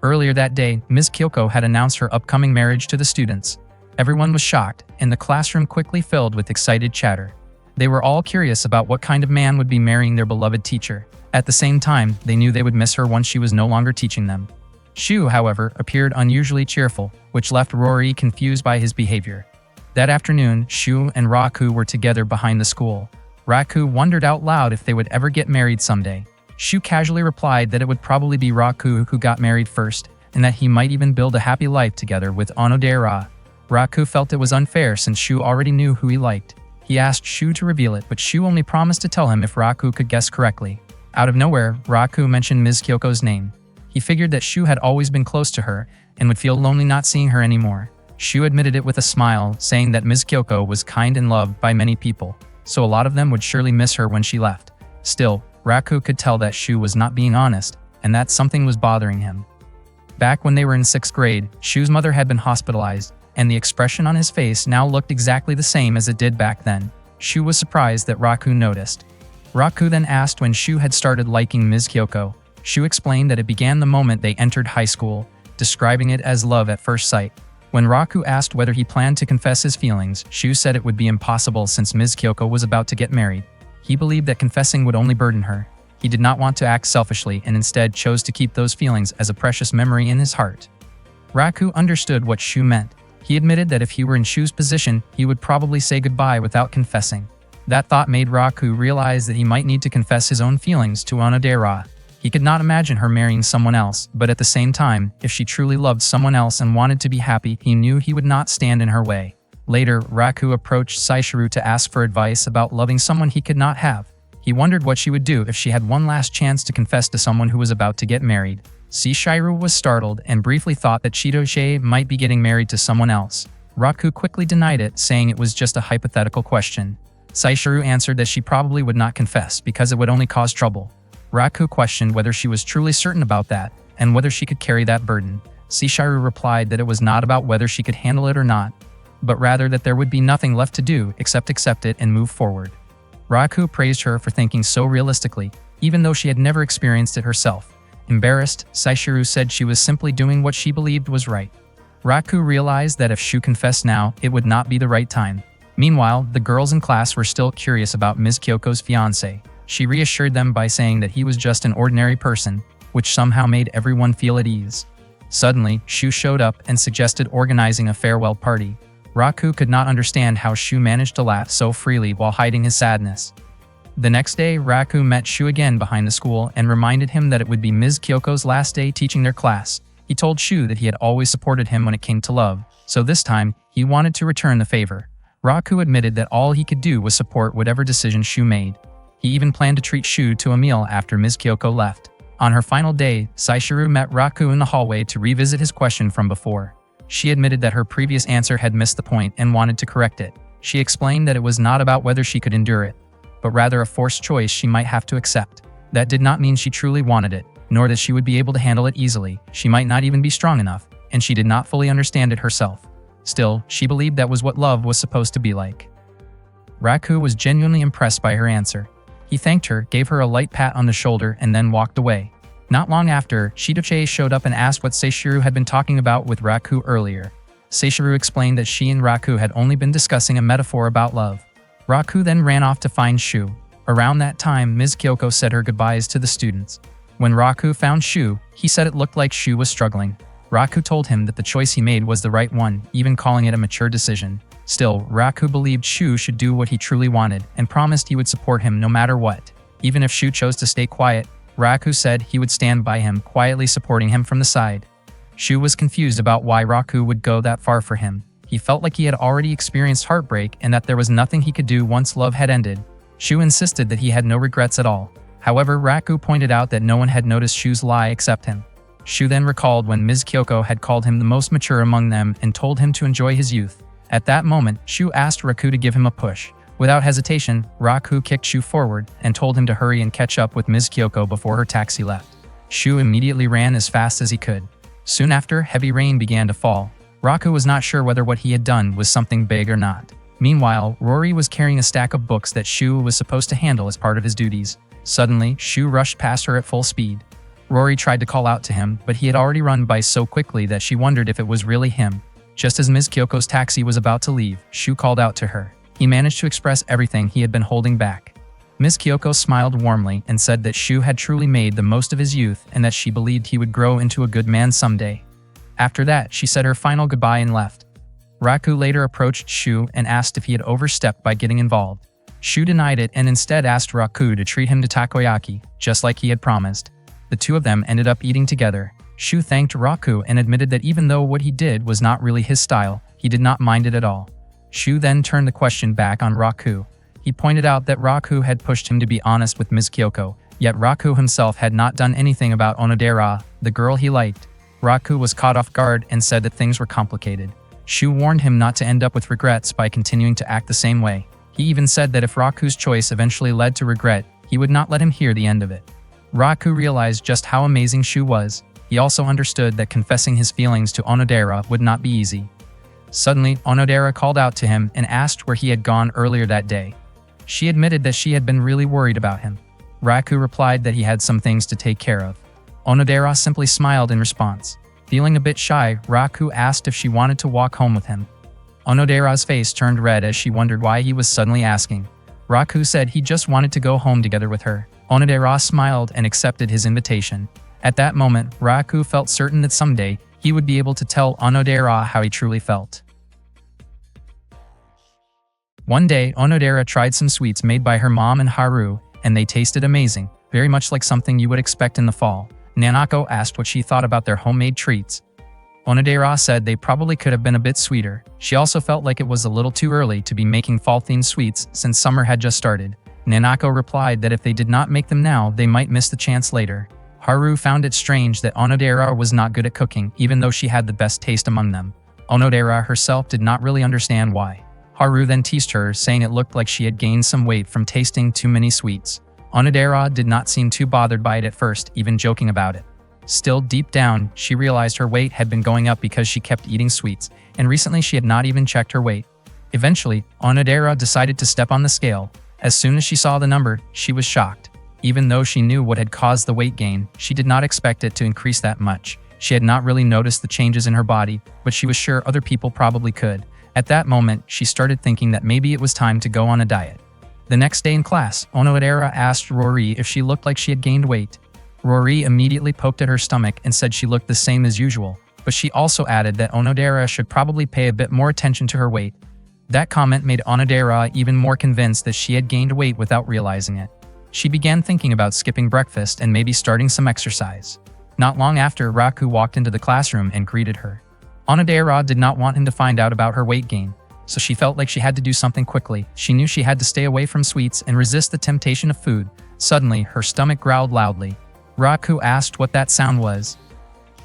Earlier that day, Ms. Kyoko had announced her upcoming marriage to the students. Everyone was shocked, and the classroom quickly filled with excited chatter. They were all curious about what kind of man would be marrying their beloved teacher. At the same time, they knew they would miss her once she was no longer teaching them. Shu, however, appeared unusually cheerful, which left Rory confused by his behavior. That afternoon, Shu and Raku were together behind the school. Raku wondered out loud if they would ever get married someday. Shu casually replied that it would probably be Raku who got married first, and that he might even build a happy life together with Onodera. Raku felt it was unfair since Shu already knew who he liked. He asked Shu to reveal it, but Shu only promised to tell him if Raku could guess correctly. Out of nowhere, Raku mentioned Ms. Kyoko's name. He figured that Shu had always been close to her, and would feel lonely not seeing her anymore. Shu admitted it with a smile, saying that Ms. Kyoko was kind and loved by many people, so a lot of them would surely miss her when she left. Still, Raku could tell that Shu was not being honest, and that something was bothering him. Back when they were in 6th grade, Shu's mother had been hospitalized, and the expression on his face now looked exactly the same as it did back then. Shu was surprised that Raku noticed. Raku then asked when Shu had started liking Ms. Kyoko. Shu explained that it began the moment they entered high school, describing it as love at first sight. When Raku asked whether he planned to confess his feelings, Shu said it would be impossible since Ms. Kyoko was about to get married. He believed that confessing would only burden her. He did not want to act selfishly and instead chose to keep those feelings as a precious memory in his heart. Raku understood what Shu meant. He admitted that if he were in Shu's position, he would probably say goodbye without confessing. That thought made Raku realize that he might need to confess his own feelings to Onodera. He could not imagine her marrying someone else, but at the same time, if she truly loved someone else and wanted to be happy, he knew he would not stand in her way. Later, Raku approached Seishiru to ask for advice about loving someone he could not have. He wondered what she would do if she had one last chance to confess to someone who was about to get married. Seishiru was startled and briefly thought that Chidoshe might be getting married to someone else. Raku quickly denied it, saying it was just a hypothetical question. Seishiru answered that she probably would not confess because it would only cause trouble. Raku questioned whether she was truly certain about that, and whether she could carry that burden. Seishiru replied that it was not about whether she could handle it or not, but rather that there would be nothing left to do except accept it and move forward. Raku praised her for thinking so realistically, even though she had never experienced it herself. Embarrassed, Seishiru said she was simply doing what she believed was right. Raku realized that if Shu confessed now, it would not be the right time. Meanwhile, the girls in class were still curious about Ms. Kyoko's fiancé. She reassured them by saying that he was just an ordinary person, which somehow made everyone feel at ease. Suddenly, Shu showed up and suggested organizing a farewell party. Raku could not understand how Shu managed to laugh so freely while hiding his sadness. The next day, Raku met Shu again behind the school and reminded him that it would be Ms. Kyoko's last day teaching their class. He told Shu that he had always supported him when it came to love, so this time, he wanted to return the favor. Raku admitted that all he could do was support whatever decision Shu made. He even planned to treat Shu to a meal after Ms. Kyoko left. On her final day, Saishiru met Raku in the hallway to revisit his question from before. She admitted that her previous answer had missed the point and wanted to correct it. She explained that it was not about whether she could endure it, but rather a forced choice she might have to accept. That did not mean she truly wanted it, nor that she would be able to handle it easily. She might not even be strong enough, and she did not fully understand it herself. Still, she believed that was what love was supposed to be like. Raku was genuinely impressed by her answer. He thanked her, gave her a light pat on the shoulder, and then walked away. Not long after, Shidoche showed up and asked what Seishiru had been talking about with Raku earlier. Seishiru explained that she and Raku had only been discussing a metaphor about love. Raku then ran off to find Shu. Around that time, Ms. Kyoko said her goodbyes to the students. When Raku found Shu, he said it looked like Shu was struggling. Raku told him that the choice he made was the right one, even calling it a mature decision. Still, Raku believed Shu should do what he truly wanted and promised he would support him no matter what. Even if Shu chose to stay quiet, Raku said he would stand by him, quietly supporting him from the side. Shu was confused about why Raku would go that far for him. He felt like he had already experienced heartbreak and that there was nothing he could do once love had ended. Shu insisted that he had no regrets at all. However, Raku pointed out that no one had noticed Shu's lie except him. Shu then recalled when Ms. Kyoko had called him the most mature among them and told him to enjoy his youth. At that moment, Shu asked Raku to give him a push. Without hesitation, Raku kicked Shu forward and told him to hurry and catch up with Ms. Kyoko before her taxi left. Shu immediately ran as fast as he could. Soon after, heavy rain began to fall. Raku was not sure whether what he had done was something big or not. Meanwhile, Rory was carrying a stack of books that Shu was supposed to handle as part of his duties. Suddenly, Shu rushed past her at full speed. Rory tried to call out to him, but he had already run by so quickly that she wondered if it was really him. Just as Ms. Kyoko's taxi was about to leave, Shu called out to her. He managed to express everything he had been holding back. Ms. Kyoko smiled warmly and said that Shu had truly made the most of his youth and that she believed he would grow into a good man someday. After that, she said her final goodbye and left. Raku later approached Shu and asked if he had overstepped by getting involved. Shu denied it and instead asked Raku to treat him to takoyaki, just like he had promised. The two of them ended up eating together. Shu thanked Raku and admitted that even though what he did was not really his style, he did not mind it at all. Shu then turned the question back on Raku. He pointed out that Raku had pushed him to be honest with Ms. Kyoko, yet Raku himself had not done anything about Onodera, the girl he liked. Raku was caught off guard and said that things were complicated. Shu warned him not to end up with regrets by continuing to act the same way. He even said that if Raku's choice eventually led to regret, he would not let him hear the end of it. Raku realized just how amazing Shu was. He also understood that confessing his feelings to Onodera would not be easy. Suddenly, Onodera called out to him and asked where he had gone earlier that day. She admitted that she had been really worried about him. Raku replied that he had some things to take care of. Onodera simply smiled in response. Feeling a bit shy, Raku asked if she wanted to walk home with him. Onodera's face turned red as she wondered why he was suddenly asking. Raku said he just wanted to go home together with her. Onodera smiled and accepted his invitation. At that moment, Raku felt certain that someday, he would be able to tell Onodera how he truly felt. One day, Onodera tried some sweets made by her mom and Haru, and they tasted amazing, very much like something you would expect in the fall. Nanako asked what she thought about their homemade treats. Onodera said they probably could have been a bit sweeter. She also felt like it was a little too early to be making fall-themed sweets since summer had just started. Nanako replied that if they did not make them now, they might miss the chance later. Haru found it strange that Onodera was not good at cooking, even though she had the best taste among them. Onodera herself did not really understand why. Haru then teased her, saying it looked like she had gained some weight from tasting too many sweets. Onodera did not seem too bothered by it at first, even joking about it. Still, deep down, she realized her weight had been going up because she kept eating sweets, and recently she had not even checked her weight. Eventually, Onodera decided to step on the scale. As soon as she saw the number, she was shocked. Even though she knew what had caused the weight gain, she did not expect it to increase that much. She had not really noticed the changes in her body, but she was sure other people probably could. At that moment, she started thinking that maybe it was time to go on a diet. The next day in class, Onodera asked Rory if she looked like she had gained weight. Rory immediately poked at her stomach and said she looked the same as usual, but she also added that Onodera should probably pay a bit more attention to her weight. That comment made Onodera even more convinced that she had gained weight without realizing it. She began thinking about skipping breakfast and maybe starting some exercise. Not long after, Raku walked into the classroom and greeted her. Onodera did not want him to find out about her weight gain, so she felt like she had to do something quickly. She knew she had to stay away from sweets and resist the temptation of food. Suddenly, her stomach growled loudly. Raku asked what that sound was.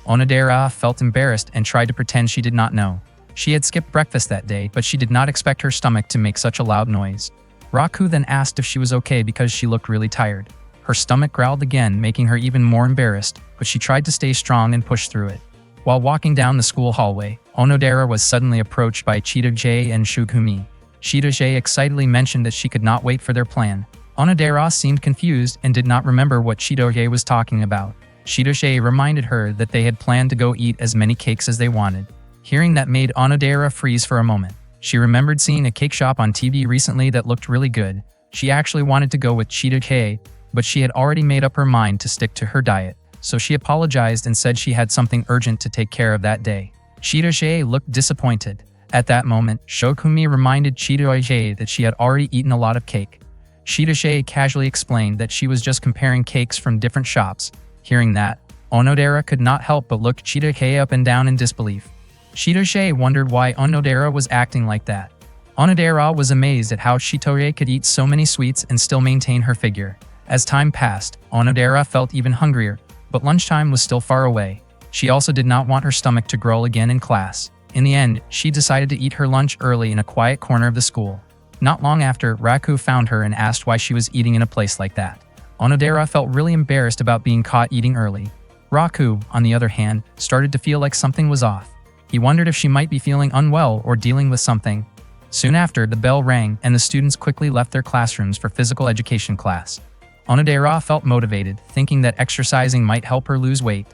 Onodera felt embarrassed and tried to pretend she did not know. She had skipped breakfast that day, but she did not expect her stomach to make such a loud noise. Raku then asked if she was okay because she looked really tired. Her stomach growled again, making her even more embarrassed, but she tried to stay strong and push through it. While walking down the school hallway, Onodera was suddenly approached by Chitoge and Shugumi. Chitoge excitedly mentioned that she could not wait for their plan. Onodera seemed confused and did not remember what Chitoge was talking about. Chitoge reminded her that they had planned to go eat as many cakes as they wanted. Hearing that made Onodera freeze for a moment. She remembered seeing a cake shop on TV recently that looked really good. She actually wanted to go with Chitoge, but she had already made up her mind to stick to her diet, so she apologized and said she had something urgent to take care of that day. Chitoge looked disappointed. At that moment, Shokumi reminded Chitoge that she had already eaten a lot of cake. Chitoge casually explained that she was just comparing cakes from different shops. Hearing that, Onodera could not help but look Chitoge up and down in disbelief. Chitoge wondered why Onodera was acting like that. Onodera was amazed at how Chitoge could eat so many sweets and still maintain her figure. As time passed, Onodera felt even hungrier, but lunchtime was still far away. She also did not want her stomach to growl again in class. In the end, she decided to eat her lunch early in a quiet corner of the school. Not long after, Raku found her and asked why she was eating in a place like that. Onodera felt really embarrassed about being caught eating early. Raku, on the other hand, started to feel like something was off. He wondered if she might be feeling unwell or dealing with something. Soon after, the bell rang and the students quickly left their classrooms for physical education class. Onodera felt motivated, thinking that exercising might help her lose weight.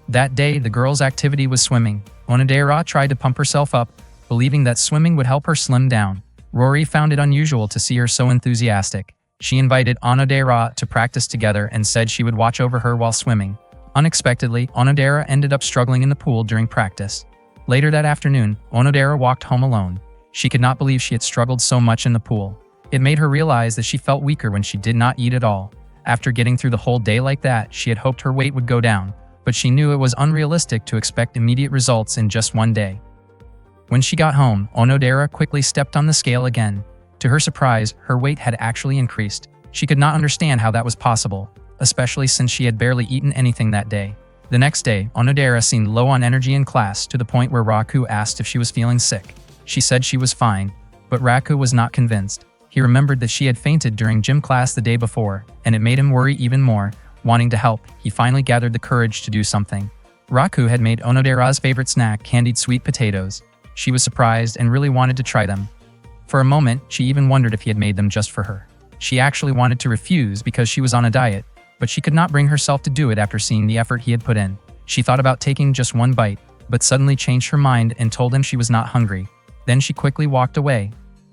That day, the girls' activity was swimming. Onodera tried to pump herself up, believing that swimming would help her slim down. Rory found it unusual to see her so enthusiastic. She invited Onodera to practice together and said she would watch over her while swimming. Unexpectedly, Onodera ended up struggling in the pool during practice. Later that afternoon, Onodera walked home alone. She could not believe she had struggled so much in the pool. It made her realize that she felt weaker when she did not eat at all. After getting through the whole day like that, she had hoped her weight would go down, but she knew it was unrealistic to expect immediate results in just one day. When she got home, Onodera quickly stepped on the scale again. To her surprise, her weight had actually increased. She could not understand how that was possible, especially since she had barely eaten anything that day. The next day, Onodera seemed low on energy in class to the point where Raku asked if she was feeling sick. She said she was fine, but Raku was not convinced. He remembered that she had fainted during gym class the day before, and it made him worry even more. Wanting to help, he finally gathered the courage to do something. Raku had made Onodera's favorite snack, candied sweet potatoes. She was surprised and really wanted to try them. For a moment, she even wondered if he had made them just for her. She actually wanted to refuse because she was on a diet, but she could not bring herself to do it after seeing the effort he had put in. She thought about taking just one bite, but suddenly changed her mind and told him she was not hungry. Then she quickly walked away.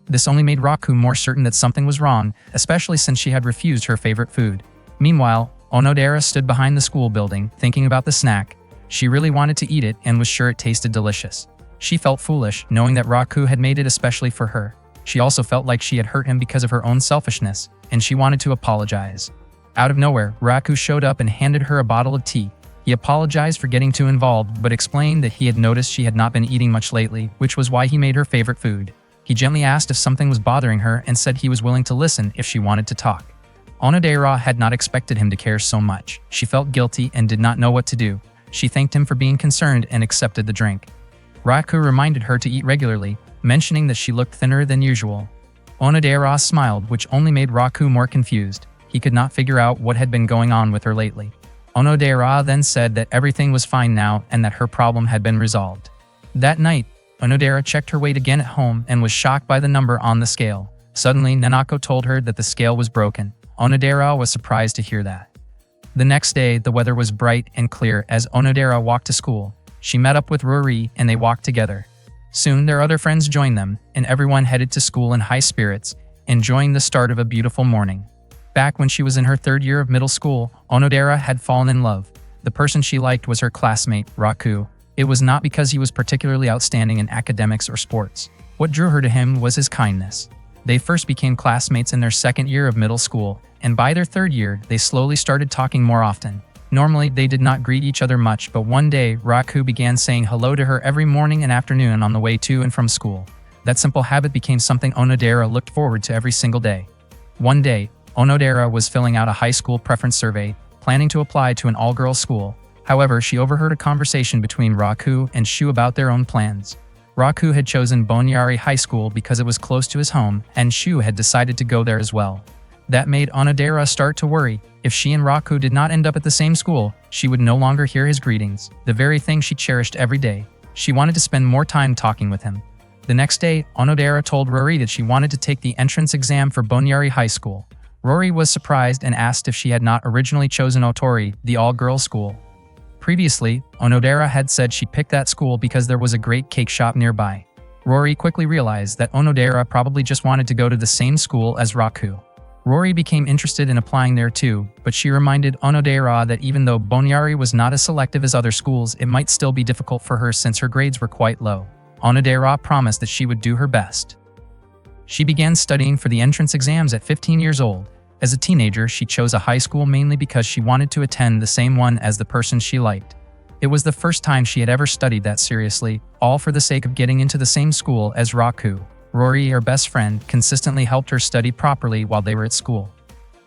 This only made Raku more certain that something was wrong, especially since she had refused her favorite food. Meanwhile, Onodera stood behind the school building, thinking about the snack. She really wanted to eat it and was sure it tasted delicious. She felt foolish, knowing that Raku had made it especially for her. She also felt like she had hurt him because of her own selfishness, and she wanted to apologize. Out of nowhere, Raku showed up and handed her a bottle of tea. He apologized for getting too involved, but explained that he had noticed she had not been eating much lately, which was why he made her favorite food. He gently asked if something was bothering her and said he was willing to listen if she wanted to talk. Onodera had not expected him to care so much. She felt guilty and did not know what to do. She thanked him for being concerned and accepted the drink. Raku reminded her to eat regularly, mentioning that she looked thinner than usual. Onodera smiled, which only made Raku more confused. He could not figure out what had been going on with her lately. Onodera then said that everything was fine now and that her problem had been resolved. That night, Onodera checked her weight again at home and was shocked by the number on the scale. Suddenly, Nanako told her that the scale was broken. Onodera was surprised to hear that. The next day, the weather was bright and clear as Onodera walked to school. She met up with Rory and they walked together. Soon, their other friends joined them, and everyone headed to school in high spirits, enjoying the start of a beautiful morning. Back when she was in her third year of middle school, Onodera had fallen in love. The person she liked was her classmate, Raku. It was not because he was particularly outstanding in academics or sports. What drew her to him was his kindness. They first became classmates in their second year of middle school, and by their third year, they slowly started talking more often. Normally, they did not greet each other much, but one day, Raku began saying hello to her every morning and afternoon on the way to and from school. That simple habit became something Onodera looked forward to every single day. One day, Onodera was filling out a high school preference survey, planning to apply to an all-girls school. However, she overheard a conversation between Raku and Shu about their own plans. Raku had chosen Bonyari High School because it was close to his home, and Shu had decided to go there as well. That made Onodera start to worry. If she and Raku did not end up at the same school, she would no longer hear his greetings, the very thing she cherished every day. She wanted to spend more time talking with him. The next day, Onodera told Rory that she wanted to take the entrance exam for Bonyari High School. Rory was surprised and asked if she had not originally chosen Otori, the all-girls school. Previously, Onodera had said she picked that school because there was a great cake shop nearby. Rory quickly realized that Onodera probably just wanted to go to the same school as Raku. Rory became interested in applying there too, but she reminded Onodera that even though Bonyari was not as selective as other schools, it might still be difficult for her since her grades were quite low. Onodera promised that she would do her best. She began studying for the entrance exams at 15 years old. As a teenager, she chose a high school mainly because she wanted to attend the same one as the person she liked. It was the first time she had ever studied that seriously, all for the sake of getting into the same school as Raku. Rory, her best friend, consistently helped her study properly while they were at school.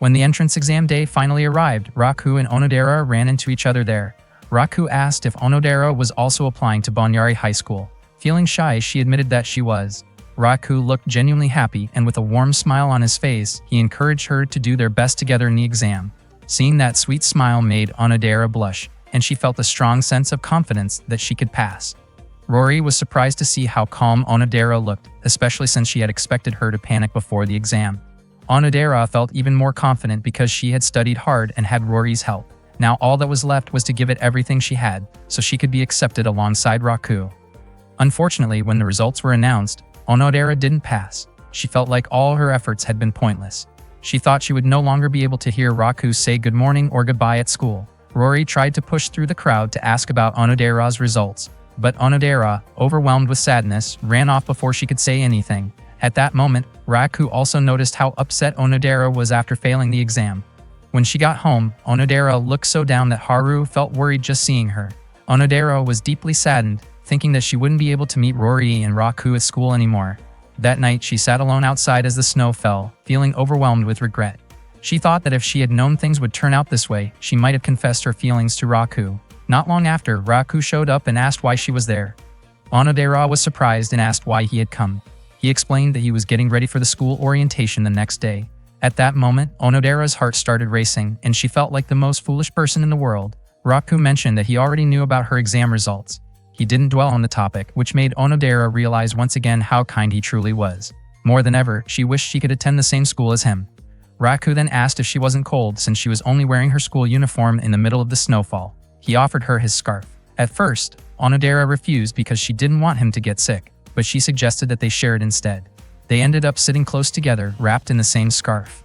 When the entrance exam day finally arrived, Raku and Onodera ran into each other there. Raku asked if Onodera was also applying to Bonyari High School. Feeling shy, she admitted that she was. Raku looked genuinely happy, and with a warm smile on his face, he encouraged her to do their best together in the exam. Seeing that sweet smile made Onodera blush, and she felt a strong sense of confidence that she could pass. Rory was surprised to see how calm Onodera looked, especially since she had expected her to panic before the exam. Onodera felt even more confident because she had studied hard and had Rory's help. Now all that was left was to give it everything she had, so she could be accepted alongside Raku. Unfortunately, when the results were announced, Onodera didn't pass. She felt like all her efforts had been pointless. She thought she would no longer be able to hear Raku say good morning or goodbye at school. Rory tried to push through the crowd to ask about Onodera's results, but Onodera, overwhelmed with sadness, ran off before she could say anything. At that moment, Raku also noticed how upset Onodera was after failing the exam. When she got home, Onodera looked so down that Haru felt worried just seeing her. Onodera was deeply saddened, thinking that she wouldn't be able to meet Rory and Raku at school anymore. That night, she sat alone outside as the snow fell, feeling overwhelmed with regret. She thought that if she had known things would turn out this way, she might have confessed her feelings to Raku. Not long after, Raku showed up and asked why she was there. Onodera was surprised and asked why he had come. He explained that he was getting ready for the school orientation the next day. At that moment, Onodera's heart started racing, and she felt like the most foolish person in the world. Raku mentioned that he already knew about her exam results. He didn't dwell on the topic, which made Onodera realize once again how kind he truly was. More than ever, she wished she could attend the same school as him. Raku then asked if she wasn't cold since she was only wearing her school uniform in the middle of the snowfall. He offered her his scarf. At first, Onodera refused because she didn't want him to get sick, but she suggested that they share it instead. They ended up sitting close together, wrapped in the same scarf.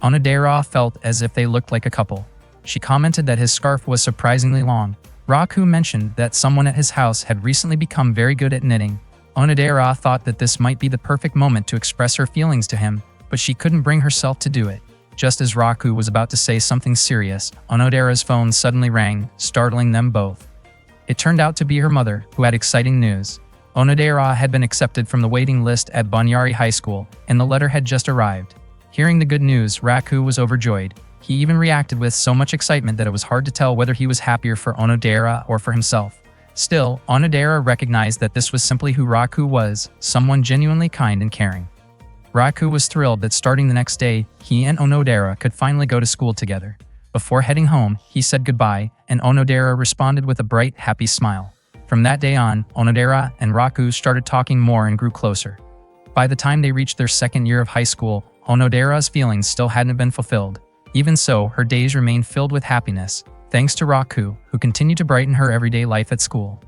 Onodera felt as if they looked like a couple. She commented that his scarf was surprisingly long. Raku mentioned that someone at his house had recently become very good at knitting. Onodera thought that this might be the perfect moment to express her feelings to him, but she couldn't bring herself to do it. Just as Raku was about to say something serious, Onodera's phone suddenly rang, startling them both. It turned out to be her mother, who had exciting news. Onodera had been accepted from the waiting list at Bonyari High School, and the letter had just arrived. Hearing the good news, Raku was overjoyed. He even reacted with so much excitement that it was hard to tell whether he was happier for Onodera or for himself. Still, Onodera recognized that this was simply who Raku was, someone genuinely kind and caring. Raku was thrilled that starting the next day, he and Onodera could finally go to school together. Before heading home, he said goodbye, and Onodera responded with a bright, happy smile. From that day on, Onodera and Raku started talking more and grew closer. By the time they reached their second year of high school, Onodera's feelings still hadn't been fulfilled. Even so, her days remained filled with happiness, thanks to Raku, who continued to brighten her everyday life at school.